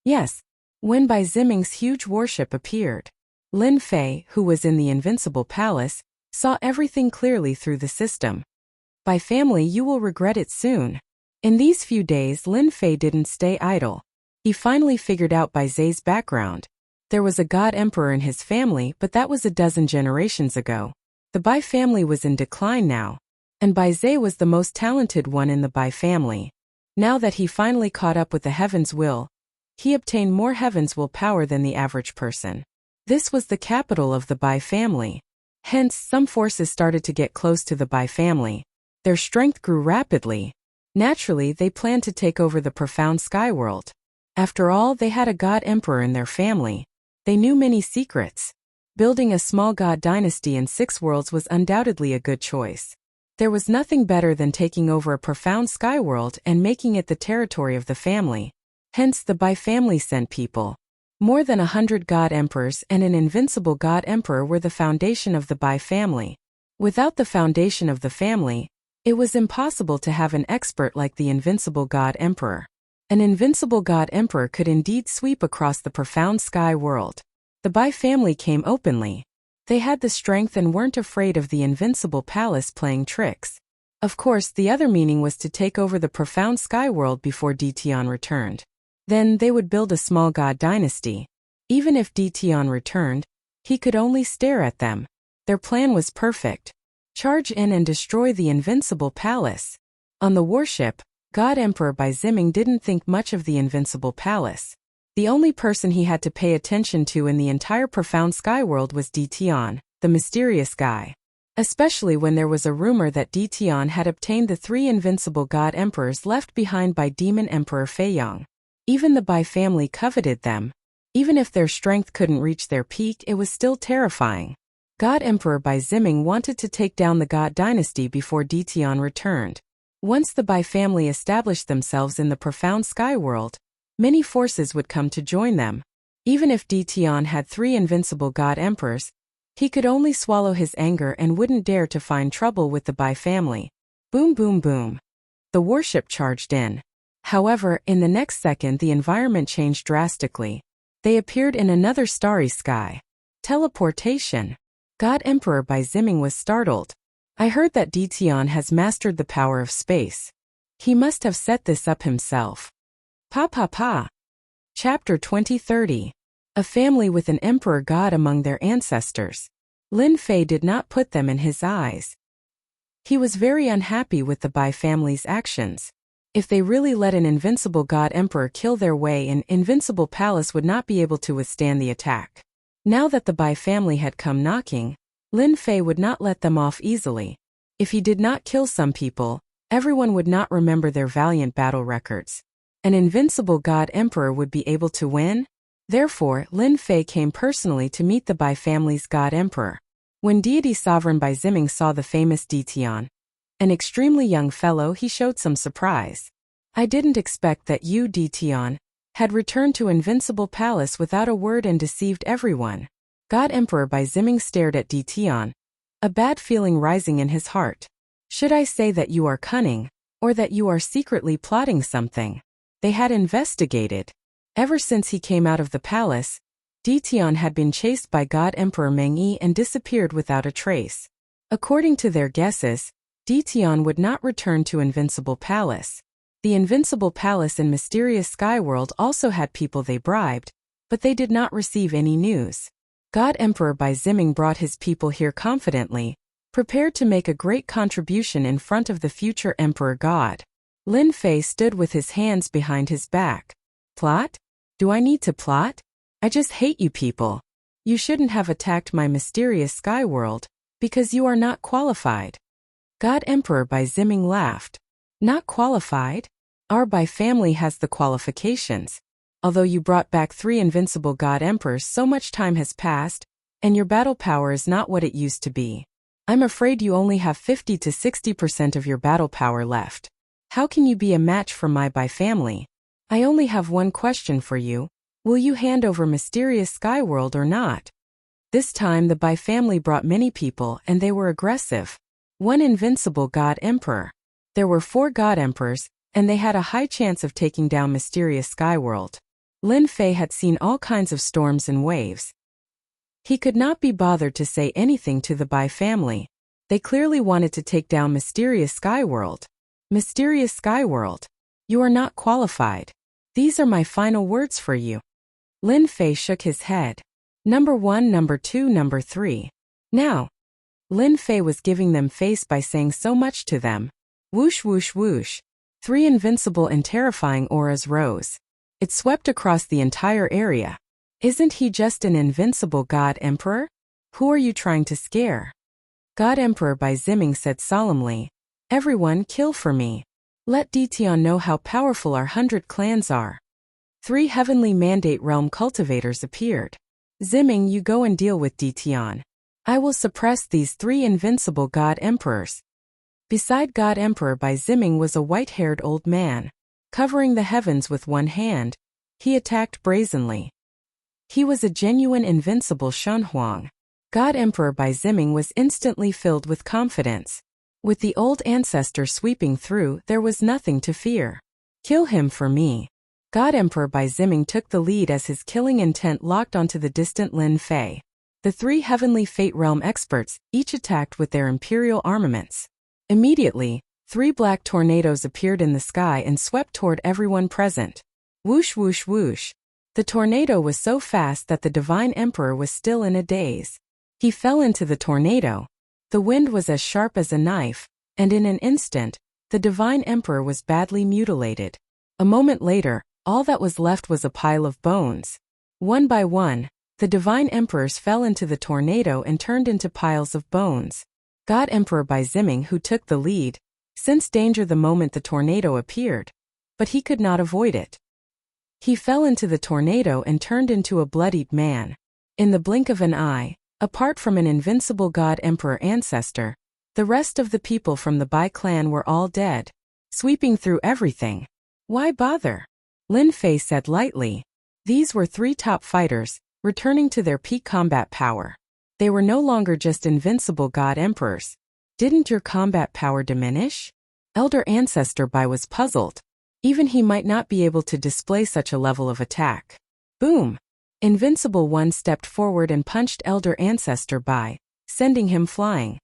Yes. When Bai Ziming's huge warship appeared, Lin Fei, who was in the invincible palace, saw everything clearly through the system. Bai family, you will regret it soon. In these few days, Lin Fei didn't stay idle. He finally figured out Bai Zhe's background. There was a god emperor in his family, but that was a dozen generations ago. The Bai family was in decline now, and Bai Zhe was the most talented one in the Bai family. Now that he finally caught up with the heaven's will, he obtained more heaven's will power than the average person. This was the capital of the Bai family. Hence, some forces started to get close to the Bai family. Their strength grew rapidly. Naturally, they planned to take over the profound sky world. After all, they had a god emperor in their family. They knew many secrets. Building a small god dynasty in 6 worlds was undoubtedly a good choice. There was nothing better than taking over a profound sky world and making it the territory of the family. Hence, the Bai family sent people. More than 100 god emperors and an invincible god emperor were the foundation of the Bai family. Without the foundation of the family, it was impossible to have an expert like the invincible god emperor. An invincible god emperor could indeed sweep across the profound sky world. The Bai family came openly. They had the strength and weren't afraid of the invincible palace playing tricks. Of course, the other meaning was to take over the profound sky world before Tian returned. Then they would build a small god dynasty. Even if Tian returned, he could only stare at them. Their plan was perfect. Charge in and destroy the invincible palace. On the warship, God Emperor Bai Ziming didn't think much of the invincible palace. The only person he had to pay attention to in the entire profound sky world was Tian, the mysterious guy. Especially when there was a rumor that Tian had obtained the 3 invincible god emperors left behind by Demon Emperor Feiyang. Even the Bai family coveted them. Even if their strength couldn't reach their peak, it was still terrifying. God Emperor Bai Ziming wanted to take down the god dynasty before Tian returned. Once the Bai family established themselves in the profound sky world, many forces would come to join them. Even if Tian had 3 invincible god emperors, he could only swallow his anger and wouldn't dare to find trouble with the Bai family. Boom boom boom. The warship charged in. However, in the next second the environment changed drastically. They appeared in another starry sky. Teleportation. God Emperor Bai Ziming was startled. I heard that Tian has mastered the power of space. He must have set this up himself. Pa pa pa. Chapter 2030. A family with an emperor god among their ancestors. Lin Fei did not put them in his eyes. He was very unhappy with the Bai family's actions. If they really let an invincible god emperor kill their way, an invincible palace would not be able to withstand the attack. Now that the Bai family had come knocking, Lin Fei would not let them off easily. If he did not kill some people, everyone would not remember their valiant battle records. An invincible god emperor would be able to win? Therefore, Lin Fei came personally to meet the Bai family's god emperor. When deity sovereign Bai Ziming saw the famous Tian, an extremely young fellow, he showed some surprise. I didn't expect that you, Dition, had returned to Invincible Palace without a word and deceived everyone. God Emperor Bai Ziming stared at Dition, a bad feeling rising in his heart. Should I say that you are cunning, or that you are secretly plotting something? They had investigated. Ever since he came out of the palace, Dition had been chased by God Emperor Meng Yi and disappeared without a trace. According to their guesses, Dition would not return to Invincible Palace. The Invincible Palace in Mysterious Skyworld also had people they bribed, but they did not receive any news. God Emperor Bai Ziming brought his people here confidently, prepared to make a great contribution in front of the future Emperor God. Lin Fei stood with his hands behind his back. Plot? Do I need to plot? I just hate you people. You shouldn't have attacked my Mysterious Skyworld, because you are not qualified. God Emperor Bai Ziming laughed. Not qualified? Our Bai family has the qualifications. Although you brought back 3 invincible God Emperors, so much time has passed, and your battle power is not what it used to be. I'm afraid you only have 50 to 60% of your battle power left. How can you be a match for my Bai family? I only have one question for you. Will you hand over Mysterious Skyworld or not? This time the Bai family brought many people and they were aggressive. 1 invincible God Emperor. There were 4 God Emperors, and they had a high chance of taking down Mysterious Skyworld. Lin Fei had seen all kinds of storms and waves. He could not be bothered to say anything to the Bai family. They clearly wanted to take down Mysterious Skyworld. Mysterious Skyworld. You are not qualified. These are my final words for you. Lin Fei shook his head. Number 1, number 2, number 3. Now. Lin Fei was giving them face by saying so much to them. Whoosh whoosh whoosh. 3 invincible and terrifying auras rose. It swept across the entire area. Isn't he just an invincible God Emperor? Who are you trying to scare? God Emperor Bai Ziming said solemnly. Everyone kill for me. Let Dition know how powerful our 100 clans are. 3 heavenly mandate realm cultivators appeared. Ziming, you go and deal with Dition. I will suppress these 3 invincible God Emperors. Beside God Emperor Bai Ziming was a white-haired old man. Covering the heavens with one hand, he attacked brazenly. He was a genuine invincible Shunhuang. God Emperor Bai Ziming was instantly filled with confidence. With the old ancestor sweeping through, there was nothing to fear. Kill him for me. God Emperor Bai Ziming took the lead as his killing intent locked onto the distant Lin Fei. The 3 heavenly fate realm experts each attacked with their imperial armaments. Immediately, 3 black tornadoes appeared in the sky and swept toward everyone present. Whoosh whoosh whoosh. The tornado was so fast that the Divine Emperor was still in a daze. He fell into the tornado. The wind was as sharp as a knife, and in an instant, the Divine Emperor was badly mutilated. A moment later, all that was left was a pile of bones. One by one, the Divine Emperors fell into the tornado and turned into piles of bones. God Emperor Bai Ziming, who took the lead, sensed danger the moment the tornado appeared, but he could not avoid it. He fell into the tornado and turned into a bloodied man. In the blink of an eye, apart from an invincible God Emperor ancestor, the rest of the people from the Bai clan were all dead, sweeping through everything. Why bother? Lin Fei said lightly. These were 3 top fighters, returning to their peak combat power. They were no longer just invincible God Emperors. Didn't your combat power diminish? Elder Ancestor Bai was puzzled. Even he might not be able to display such a level of attack. Boom! Invincible One stepped forward and punched Elder Ancestor Bai, sending him flying.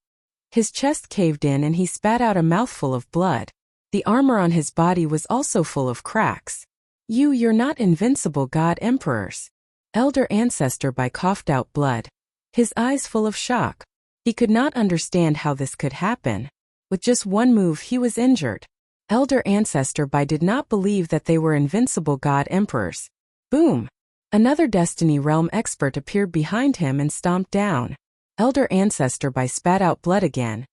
His chest caved in and he spat out a mouthful of blood. The armor on his body was also full of cracks. You're not invincible God Emperors. Elder Ancestor Bai coughed out blood, his eyes full of shock. He could not understand how this could happen. With just one move he was injured. Elder Ancestor Bai did not believe that they were invincible God Emperors. Boom! Another Destiny Realm expert appeared behind him and stomped down. Elder Ancestor Bai spat out blood again,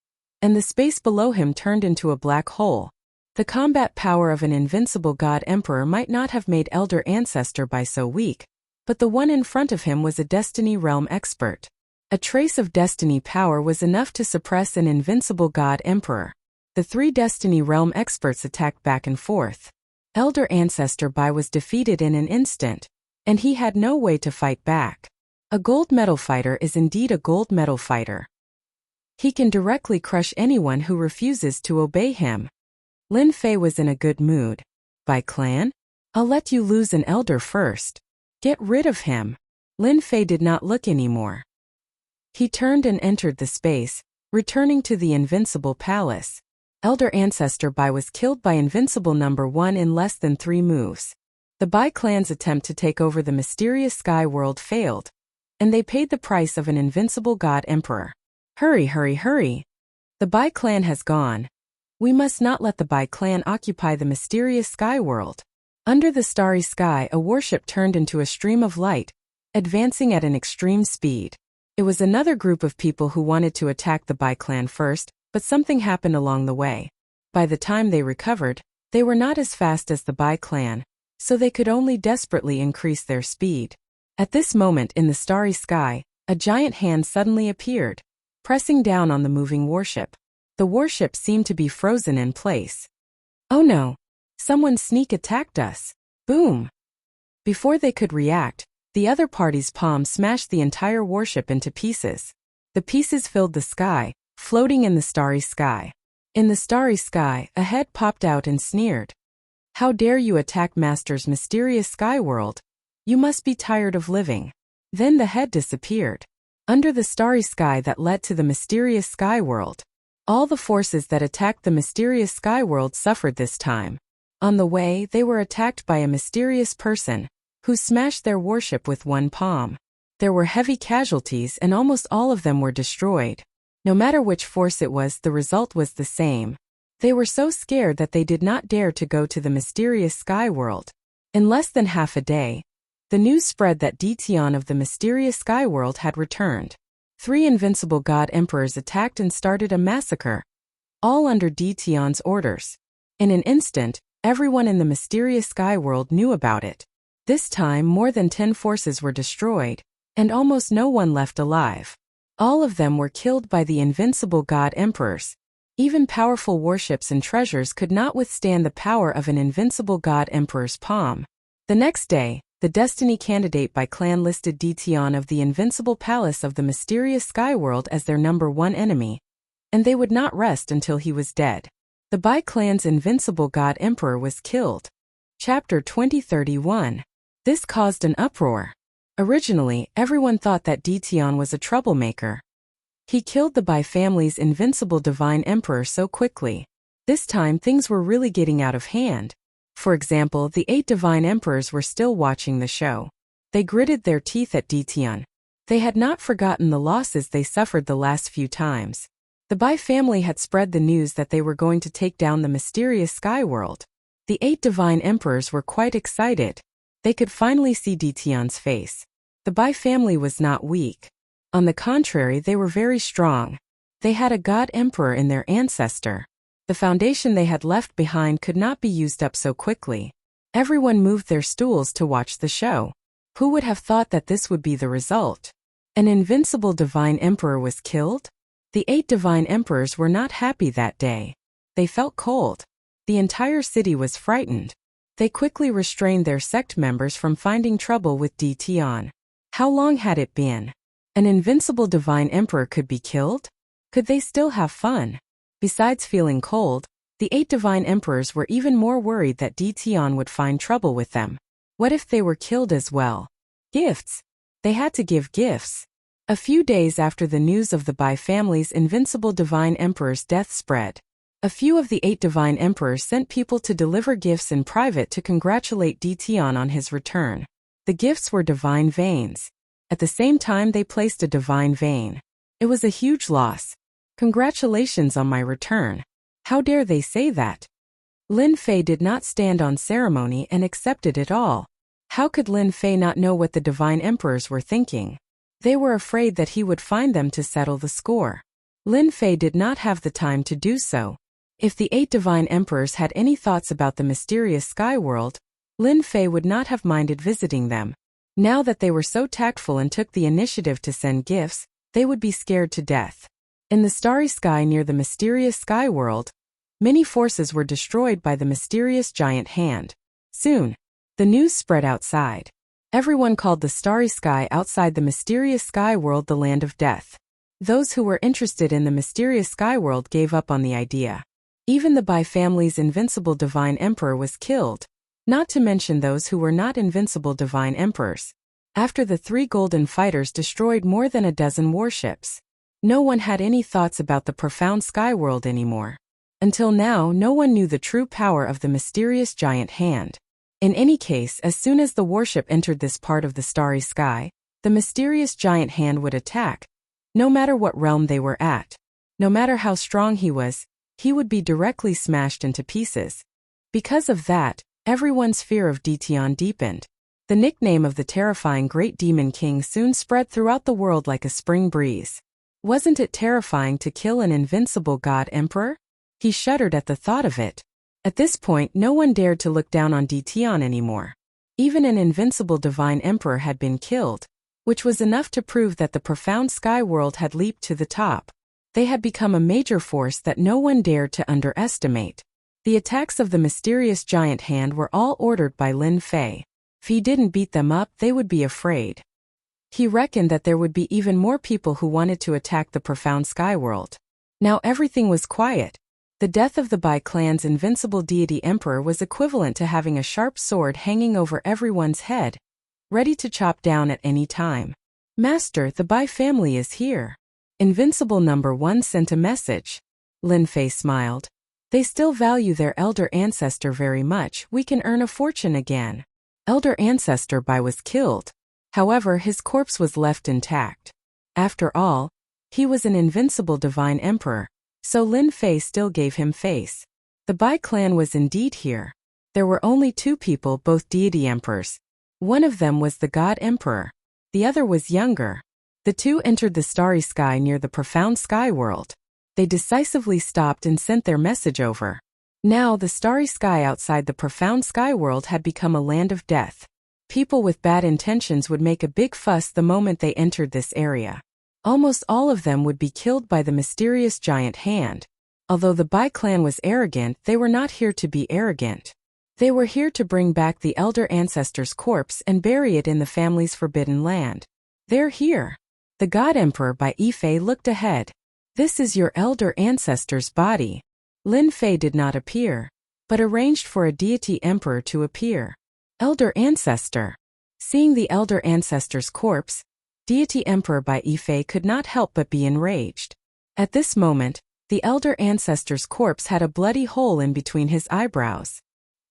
and the space below him turned into a black hole. The combat power of an invincible God Emperor might not have made Elder Ancestor Bai so weak, but the one in front of him was a Destiny Realm expert. A trace of Destiny power was enough to suppress an invincible God Emperor. The 3 Destiny Realm experts attacked back and forth. Elder Ancestor Bai was defeated in an instant, and he had no way to fight back. A gold medal fighter is indeed a gold medal fighter. He can directly crush anyone who refuses to obey him. Lin Fei was in a good mood. Bai clan? I'll let you lose an elder first. Get rid of him. Lin Fei did not look anymore. He turned and entered the space, returning to the Invincible Palace. Elder Ancestor Bai was killed by Invincible Number 1 in less than 3 moves. The Bai clan's attempt to take over the mysterious sky world failed, and they paid the price of an invincible god emperor. Hurry, hurry, hurry. The Bai clan has gone. We must not let the Bai clan occupy the mysterious sky world. Under the starry sky, a warship turned into a stream of light, advancing at an extreme speed. It was another group of people who wanted to attack the Bai clan first, but something happened along the way. By the time they recovered, they were not as fast as the Bai clan, so they could only desperately increase their speed. At this moment in the starry sky, a giant hand suddenly appeared, pressing down on the moving warship. The warship seemed to be frozen in place. Oh no! Someone sneak attacked us! Boom! Before they could react, the other party's palm smashed the entire warship into pieces. The pieces filled the sky, floating in the starry sky. In the starry sky, a head popped out and sneered. How dare you attack Master's mysterious sky world? You must be tired of living. Then the head disappeared. Under the starry sky that led to the mysterious sky world, all the forces that attacked the mysterious sky world suffered this time. On the way, they were attacked by a mysterious person, who smashed their warship with one palm. There were heavy casualties and almost all of them were destroyed. No matter which force it was, the result was the same. They were so scared that they did not dare to go to the mysterious sky world. In less than half a day, the news spread that Ditian of the mysterious sky world had returned. 3 invincible god emperors attacked and started a massacre, all under Ditian's orders. In an instant, everyone in the mysterious sky world knew about it. This time more than 10 forces were destroyed, and almost no one left alive. All of them were killed by the invincible god emperors. Even powerful warships and treasures could not withstand the power of an invincible god emperor's palm. The next day, the Destiny candidate Bai clan listed Ditian of the Invincible Palace of the mysterious sky world as their number 1 enemy, and they would not rest until he was dead. The Bai clan's invincible god emperor was killed. Chapter 2031. This caused an uproar. Originally, everyone thought that Ditian was a troublemaker. He killed the Bai family's invincible divine emperor so quickly. This time things were really getting out of hand. For example, the 8 divine emperors were still watching the show. They gritted their teeth at Ditian. They had not forgotten the losses they suffered the last few times. The Bai family had spread the news that they were going to take down the mysterious sky world. The 8 divine emperors were quite excited. They could finally see Ditian's face. The Bai family was not weak. On the contrary, they were very strong. They had a god emperor in their ancestor. The foundation they had left behind could not be used up so quickly. Everyone moved their stools to watch the show. Who would have thought that this would be the result? An invincible divine emperor was killed? The 8 divine emperors were not happy that day. They felt cold. The entire city was frightened. They quickly restrained their sect members from finding trouble with Ditian. How long had it been? An invincible divine emperor could be killed? Could they still have fun? Besides feeling cold, the 8 divine emperors were even more worried that Ditian would find trouble with them. What if they were killed as well? Gifts. They had to give gifts. A few days after the news of the Bai family's invincible divine emperor's death spread, a few of the 8 divine emperors sent people to deliver gifts in private to congratulate Ditian on his return. The gifts were divine veins. At the same time they placed a divine vein. It was a huge loss. Congratulations on my return. How dare they say that? Lin Fei did not stand on ceremony and accepted it all. How could Lin Fei not know what the divine emperors were thinking? They were afraid that he would find them to settle the score. Lin Fei did not have the time to do so. If the 8 divine emperors had any thoughts about the mysterious sky world, Lin Fei would not have minded visiting them. Now that they were so tactful and took the initiative to send gifts, they would be scared to death. In the starry sky near the mysterious sky world, many forces were destroyed by the mysterious giant hand. Soon, the news spread outside. Everyone called the starry sky outside the mysterious sky world the land of death. Those who were interested in the mysterious sky world gave up on the idea. Even the Bai family's invincible divine emperor was killed, not to mention those who were not invincible divine emperors. After the 3 golden fighters destroyed more than a dozen warships, no one had any thoughts about the profound sky world anymore. Until now, no one knew the true power of the mysterious giant hand. In any case, as soon as the warship entered this part of the starry sky, the mysterious giant hand would attack, no matter what realm they were at. No matter how strong he was, he would be directly smashed into pieces. Because of that, everyone's fear of Dtion deepened. The nickname of the terrifying Great Demon King soon spread throughout the world like a spring breeze. Wasn't it terrifying to kill an invincible god emperor? He shuddered at the thought of it. At this point, no one dared to look down on Dtion anymore. Even an invincible divine emperor had been killed, which was enough to prove that the profound sky world had leaped to the top. They had become a major force that no one dared to underestimate. The attacks of the mysterious giant hand were all ordered by Lin Fei. If he didn't beat them up, they would be afraid. He reckoned that there would be even more people who wanted to attack the profound sky world. Now everything was quiet. The death of the Bai clan's invincible deity emperor was equivalent to having a sharp sword hanging over everyone's head, ready to chop down at any time. Master, the Bai family is here. Invincible number 1 sent a message. Lin Fei smiled. They still value their elder ancestor very much. We can earn a fortune again. Elder ancestor Bai was killed. However, his corpse was left intact. After all, he was an invincible divine emperor. So Lin Fei still gave him face. The Bai clan was indeed here. There were only 2 people, both deity emperors. One of them was the god emperor. The other was younger. The 2 entered the starry sky near the profound sky world. They decisively stopped and sent their message over. Now the starry sky outside the profound sky world had become a land of death. People with bad intentions would make a big fuss the moment they entered this area. Almost all of them would be killed by the mysterious giant hand. Although the Bai clan was arrogant, they were not here to be arrogant. They were here to bring back the elder ancestor's corpse and bury it in the family's forbidden land. They're here. The god emperor Bai Yifei looked ahead. This is your elder ancestor's body. Lin Fei did not appear, but arranged for a deity emperor to appear. Elder ancestor. Seeing the elder ancestor's corpse, deity emperor Bai Yifei could not help but be enraged. At this moment, the elder ancestor's corpse had a bloody hole in between his eyebrows.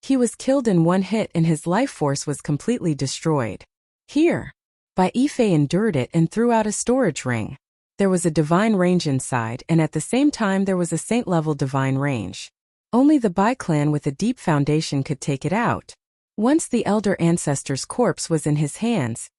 He was killed in one hit and his life force was completely destroyed. Here, Bai Yifei endured it and threw out a storage ring. There was a divine range inside, and at the same time there was a saint-level divine range. Only the Bai clan with a deep foundation could take it out. Once the elder ancestor's corpse was in his hands,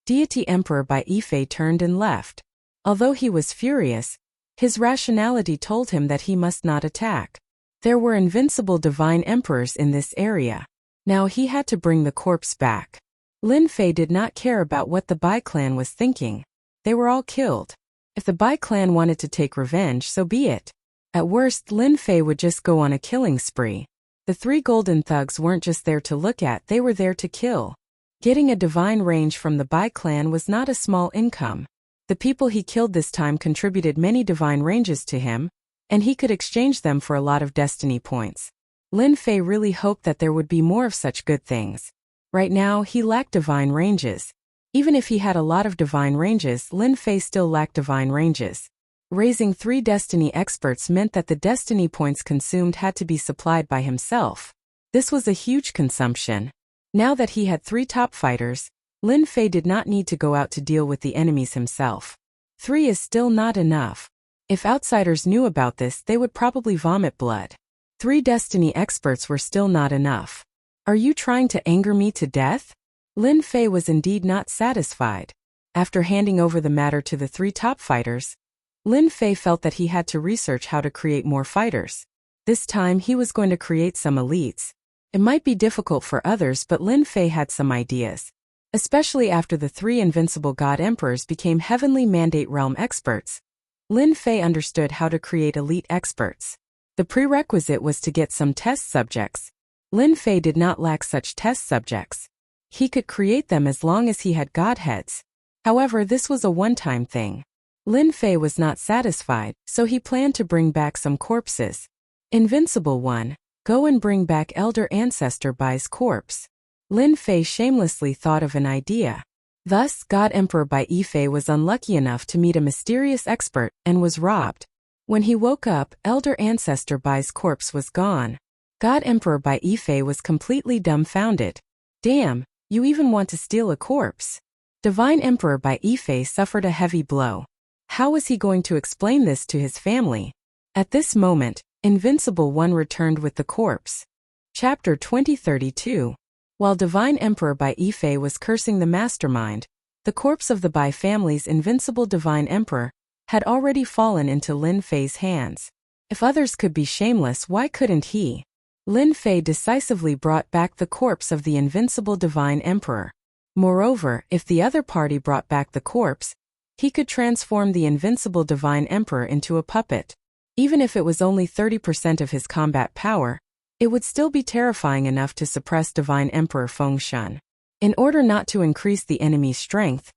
deity emperor Bai Yifei turned and left. Although he was furious, his rationality told him that he must not attack. There were invincible divine emperors in this area. Now he had to bring the corpse back. Lin Fei did not care about what the Bai clan was thinking. They were all killed. If the Bai clan wanted to take revenge, so be it. At worst, Lin Fei would just go on a killing spree. The 3 golden thugs weren't just there to look at, they were there to kill. Getting a divine range from the Bai clan was not a small income. The people he killed this time contributed many divine ranges to him, and he could exchange them for a lot of destiny points. Lin Fei really hoped that there would be more of such good things. Right now, he lacked divine ranges. Even if he had a lot of divine ranges, Lin Fei still lacked divine ranges. Raising 3 destiny experts meant that the destiny points consumed had to be supplied by himself. This was a huge consumption. Now that he had 3 top fighters, Lin Fei did not need to go out to deal with the enemies himself. 3 is still not enough. If outsiders knew about this, they would probably vomit blood. 3 destiny experts were still not enough. Are you trying to anger me to death? Lin Fei was indeed not satisfied. After handing over the matter to the 3 top fighters, Lin Fei felt that he had to research how to create more fighters. This time he was going to create some elites. It might be difficult for others, but Lin Fei had some ideas. Especially after the 3 invincible god emperors became heavenly mandate realm experts, Lin Fei understood how to create elite experts. The prerequisite was to get some test subjects. Lin Fei did not lack such test subjects. He could create them as long as he had godheads. However, this was a one-time thing. Lin Fei was not satisfied, so he planned to bring back some corpses. Invincible One, go and bring back Elder Ancestor Bai's corpse. Lin Fei shamelessly thought of an idea. Thus, God Emperor Bai Yifei was unlucky enough to meet a mysterious expert and was robbed. When he woke up, Elder Ancestor Bai's corpse was gone. God Emperor Bai Yifei was completely dumbfounded. Damn, you even want to steal a corpse? Divine Emperor Bai Yifei suffered a heavy blow. How was he going to explain this to his family? At this moment, Invincible One returned with the corpse. Chapter 2032. While Divine Emperor Bai Yifei was cursing the mastermind, the corpse of the Bai family's invincible Divine Emperor had already fallen into Lin Fei's hands. If others could be shameless, why couldn't he? Lin Fei decisively brought back the corpse of the invincible Divine Emperor. Moreover, if the other party brought back the corpse, he could transform the invincible Divine Emperor into a puppet. Even if it was only 30% of his combat power, it would still be terrifying enough to suppress Divine Emperor Fengshen. In order not to increase the enemy's strength,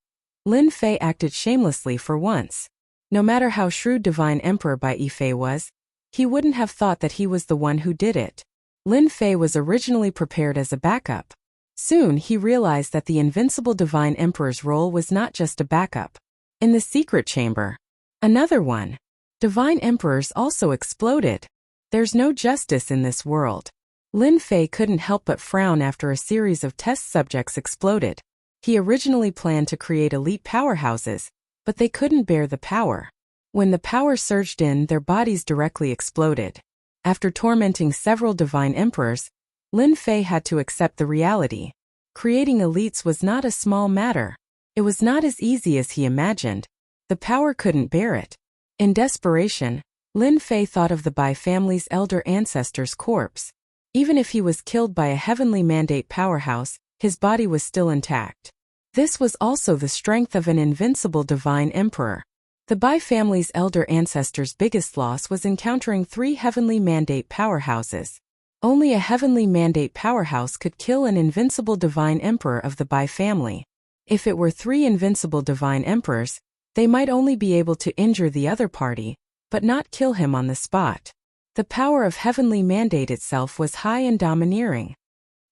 Lin Fei acted shamelessly for once. No matter how shrewd Divine Emperor Bai Yifei was, he wouldn't have thought that he was the one who did it. Lin Fei was originally prepared as a backup. Soon he realized that the invincible Divine Emperor's role was not just a backup. In the secret chamber, another one. Divine Emperors also exploded. There's no justice in this world. Lin Fei couldn't help but frown after a series of test subjects exploded. He originally planned to create elite powerhouses, but they couldn't bear the power. When the power surged in, their bodies directly exploded. After tormenting several Divine Emperors, Lin Fei had to accept the reality. Creating elites was not a small matter. It was not as easy as he imagined. The power couldn't bear it. In desperation, Lin Fei thought of the Bai family's elder ancestor's corpse. Even if he was killed by a heavenly mandate powerhouse, his body was still intact. This was also the strength of an invincible Divine Emperor. The Bai family's elder ancestor's biggest loss was encountering 3 heavenly mandate powerhouses. Only a heavenly mandate powerhouse could kill an invincible Divine Emperor of the Bai family. If it were 3 invincible Divine Emperors, they might only be able to injure the other party, but not kill him on the spot. The power of heavenly mandate itself was high and domineering.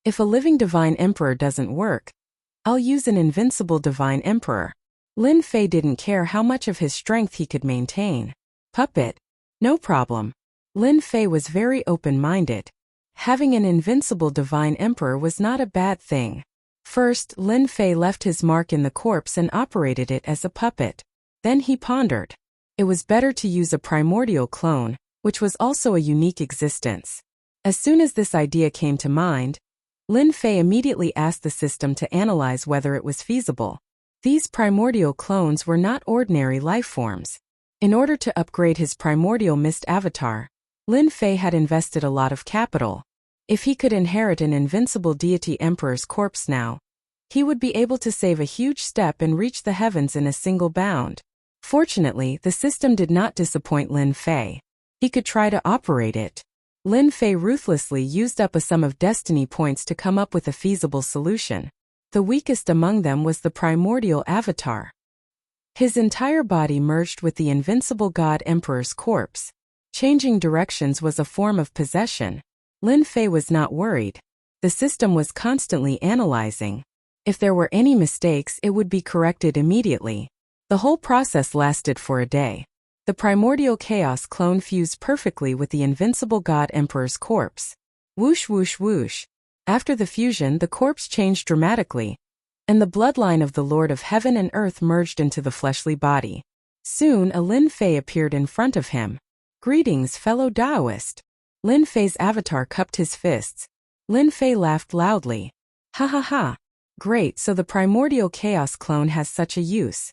If a living Divine Emperor doesn't work, I'll use an invincible Divine Emperor. Lin Fei didn't care how much of his strength he could maintain. Puppet? No problem. Lin Fei was very open-minded. Having an invincible Divine Emperor was not a bad thing. First, Lin Fei left his mark in the corpse and operated it as a puppet. Then he pondered. It was better to use a primordial clone, which was also a unique existence. As soon as this idea came to mind, Lin Fei immediately asked the system to analyze whether it was feasible. These primordial clones were not ordinary life forms. In order to upgrade his primordial mist avatar, Lin Fei had invested a lot of capital. If he could inherit an invincible deity emperor's corpse now, he would be able to save a huge step and reach the heavens in a single bound. Fortunately, the system did not disappoint Lin Fei. He could try to operate it. Lin Fei ruthlessly used up a sum of destiny points to come up with a feasible solution. The weakest among them was the primordial avatar. His entire body merged with the invincible God Emperor's corpse. Changing directions was a form of possession. Lin Fei was not worried. The system was constantly analyzing. If there were any mistakes, it would be corrected immediately. The whole process lasted for a day. The primordial chaos clone fused perfectly with the invincible God Emperor's corpse. Whoosh whoosh whoosh. After the fusion, the corpse changed dramatically, and the bloodline of the Lord of Heaven and Earth merged into the fleshly body. Soon a Lin Fei appeared in front of him. Greetings, fellow Taoist. Lin Fei's avatar cupped his fists. Lin Fei laughed loudly. Ha ha ha. Great, so the primordial chaos clone has such a use.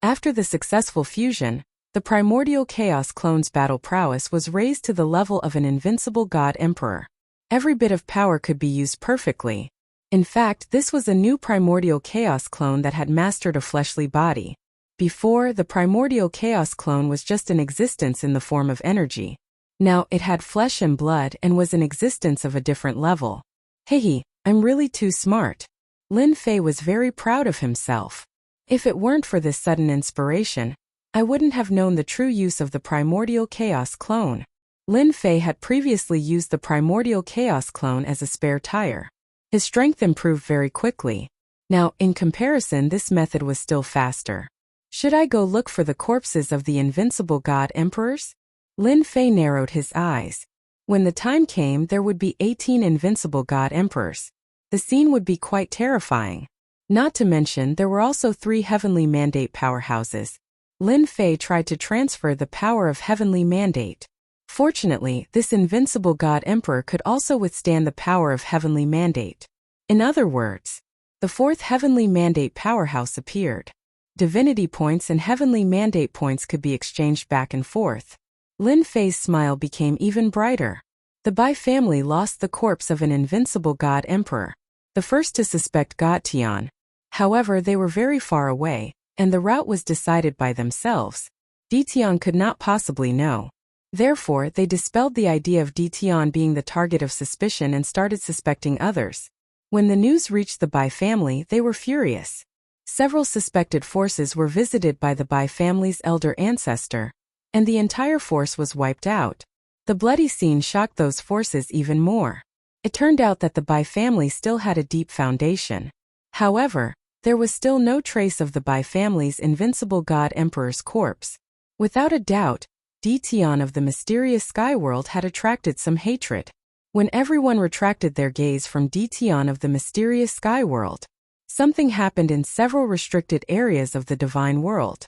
After the successful fusion, the primordial chaos clone's battle prowess was raised to the level of an invincible God Emperor. Every bit of power could be used perfectly. In fact, this was a new primordial chaos clone that had mastered a fleshly body. Before, the primordial chaos clone was just an existence in the form of energy. Now it had flesh and blood and was in existence of a different level. Hey, I'm really too smart. Lin Fei was very proud of himself. If it weren't for this sudden inspiration, I wouldn't have known the true use of the primordial chaos clone. Lin Fei had previously used the primordial chaos clone as a spare tire. His strength improved very quickly. Now, in comparison, this method was still faster. Should I go look for the corpses of the invincible god emperors? Lin Fei narrowed his eyes. When the time came, there would be 18 invincible god emperors. The scene would be quite terrifying. Not to mention, there were also 3 heavenly mandate powerhouses. Lin Fei tried to transfer the power of heavenly mandate. Fortunately, this invincible god emperor could also withstand the power of heavenly mandate. In other words, the 4th heavenly mandate powerhouse appeared. Divinity points and heavenly mandate points could be exchanged back and forth. Lin Fei's smile became even brighter. The Bai family lost the corpse of an invincible god emperor, the first to suspect God Tian. However, they were very far away, and the route was decided by themselves. Di Tian could not possibly know. Therefore, they dispelled the idea of Di Tian being the target of suspicion and started suspecting others. When the news reached the Bai family, they were furious. Several suspected forces were visited by the Bai family's elder ancestor, and the entire force was wiped out. The bloody scene shocked those forces even more. It turned out that the Bai family still had a deep foundation. However, there was still no trace of the Bai family's invincible god emperor's corpse. Without a doubt, Di Tian of the mysterious sky world had attracted some hatred. When everyone retracted their gaze from Di Tian of the mysterious sky world, something happened in several restricted areas of the divine world.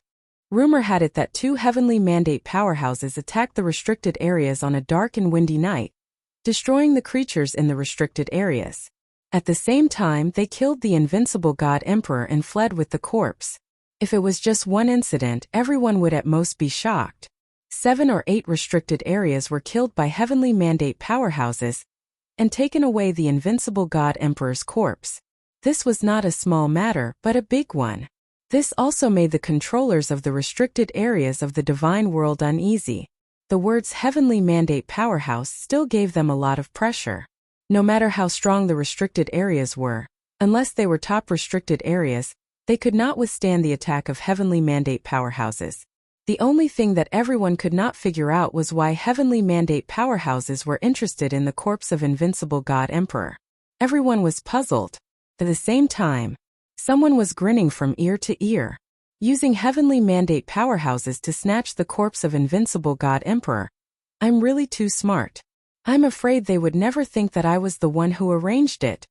Rumor had it that 2 heavenly mandate powerhouses attacked the restricted areas on a dark and windy night, destroying the creatures in the restricted areas. At the same time, they killed the invincible god emperor and fled with the corpse. If it was just one incident, everyone would at most be shocked. 7 or 8 restricted areas were killed by heavenly mandate powerhouses and taken away the invincible god emperor's corpse. This was not a small matter, but a big one. This also made the controllers of the restricted areas of the divine world uneasy. The words heavenly mandate powerhouse still gave them a lot of pressure. No matter how strong the restricted areas were, unless they were top restricted areas, they could not withstand the attack of heavenly mandate powerhouses. The only thing that everyone could not figure out was why heavenly mandate powerhouses were interested in the corpse of invincible god emperor. Everyone was puzzled. At the same time, someone was grinning from ear to ear. Using heavenly mandate powerhouses to snatch the corpse of invincible god emperor. I'm really too smart. I'm afraid they would never think that I was the one who arranged it.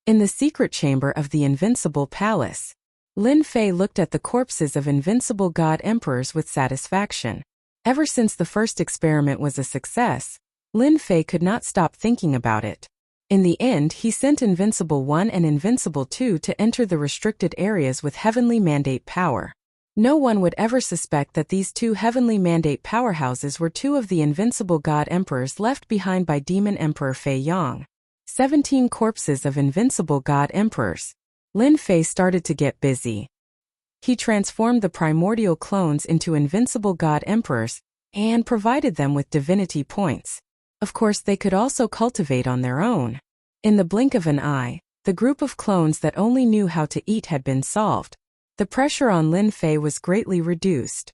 In the secret chamber of the invincible palace, Lin Fei looked at the corpses of invincible god emperors with satisfaction. Ever since the first experiment was a success, Lin Fei could not stop thinking about it. In the end, he sent Invincible 1 and Invincible 2 to enter the restricted areas with heavenly mandate power. No one would ever suspect that these 2 heavenly mandate powerhouses were 2 of the invincible god emperors left behind by Demon Emperor Fei Yang. 17 corpses of invincible god emperors. Lin Fei started to get busy. He transformed the primordial clones into invincible god emperors and provided them with divinity points. Of course, they could also cultivate on their own. In the blink of an eye, the group of clones that only knew how to eat had been solved. The pressure on Lin Fei was greatly reduced.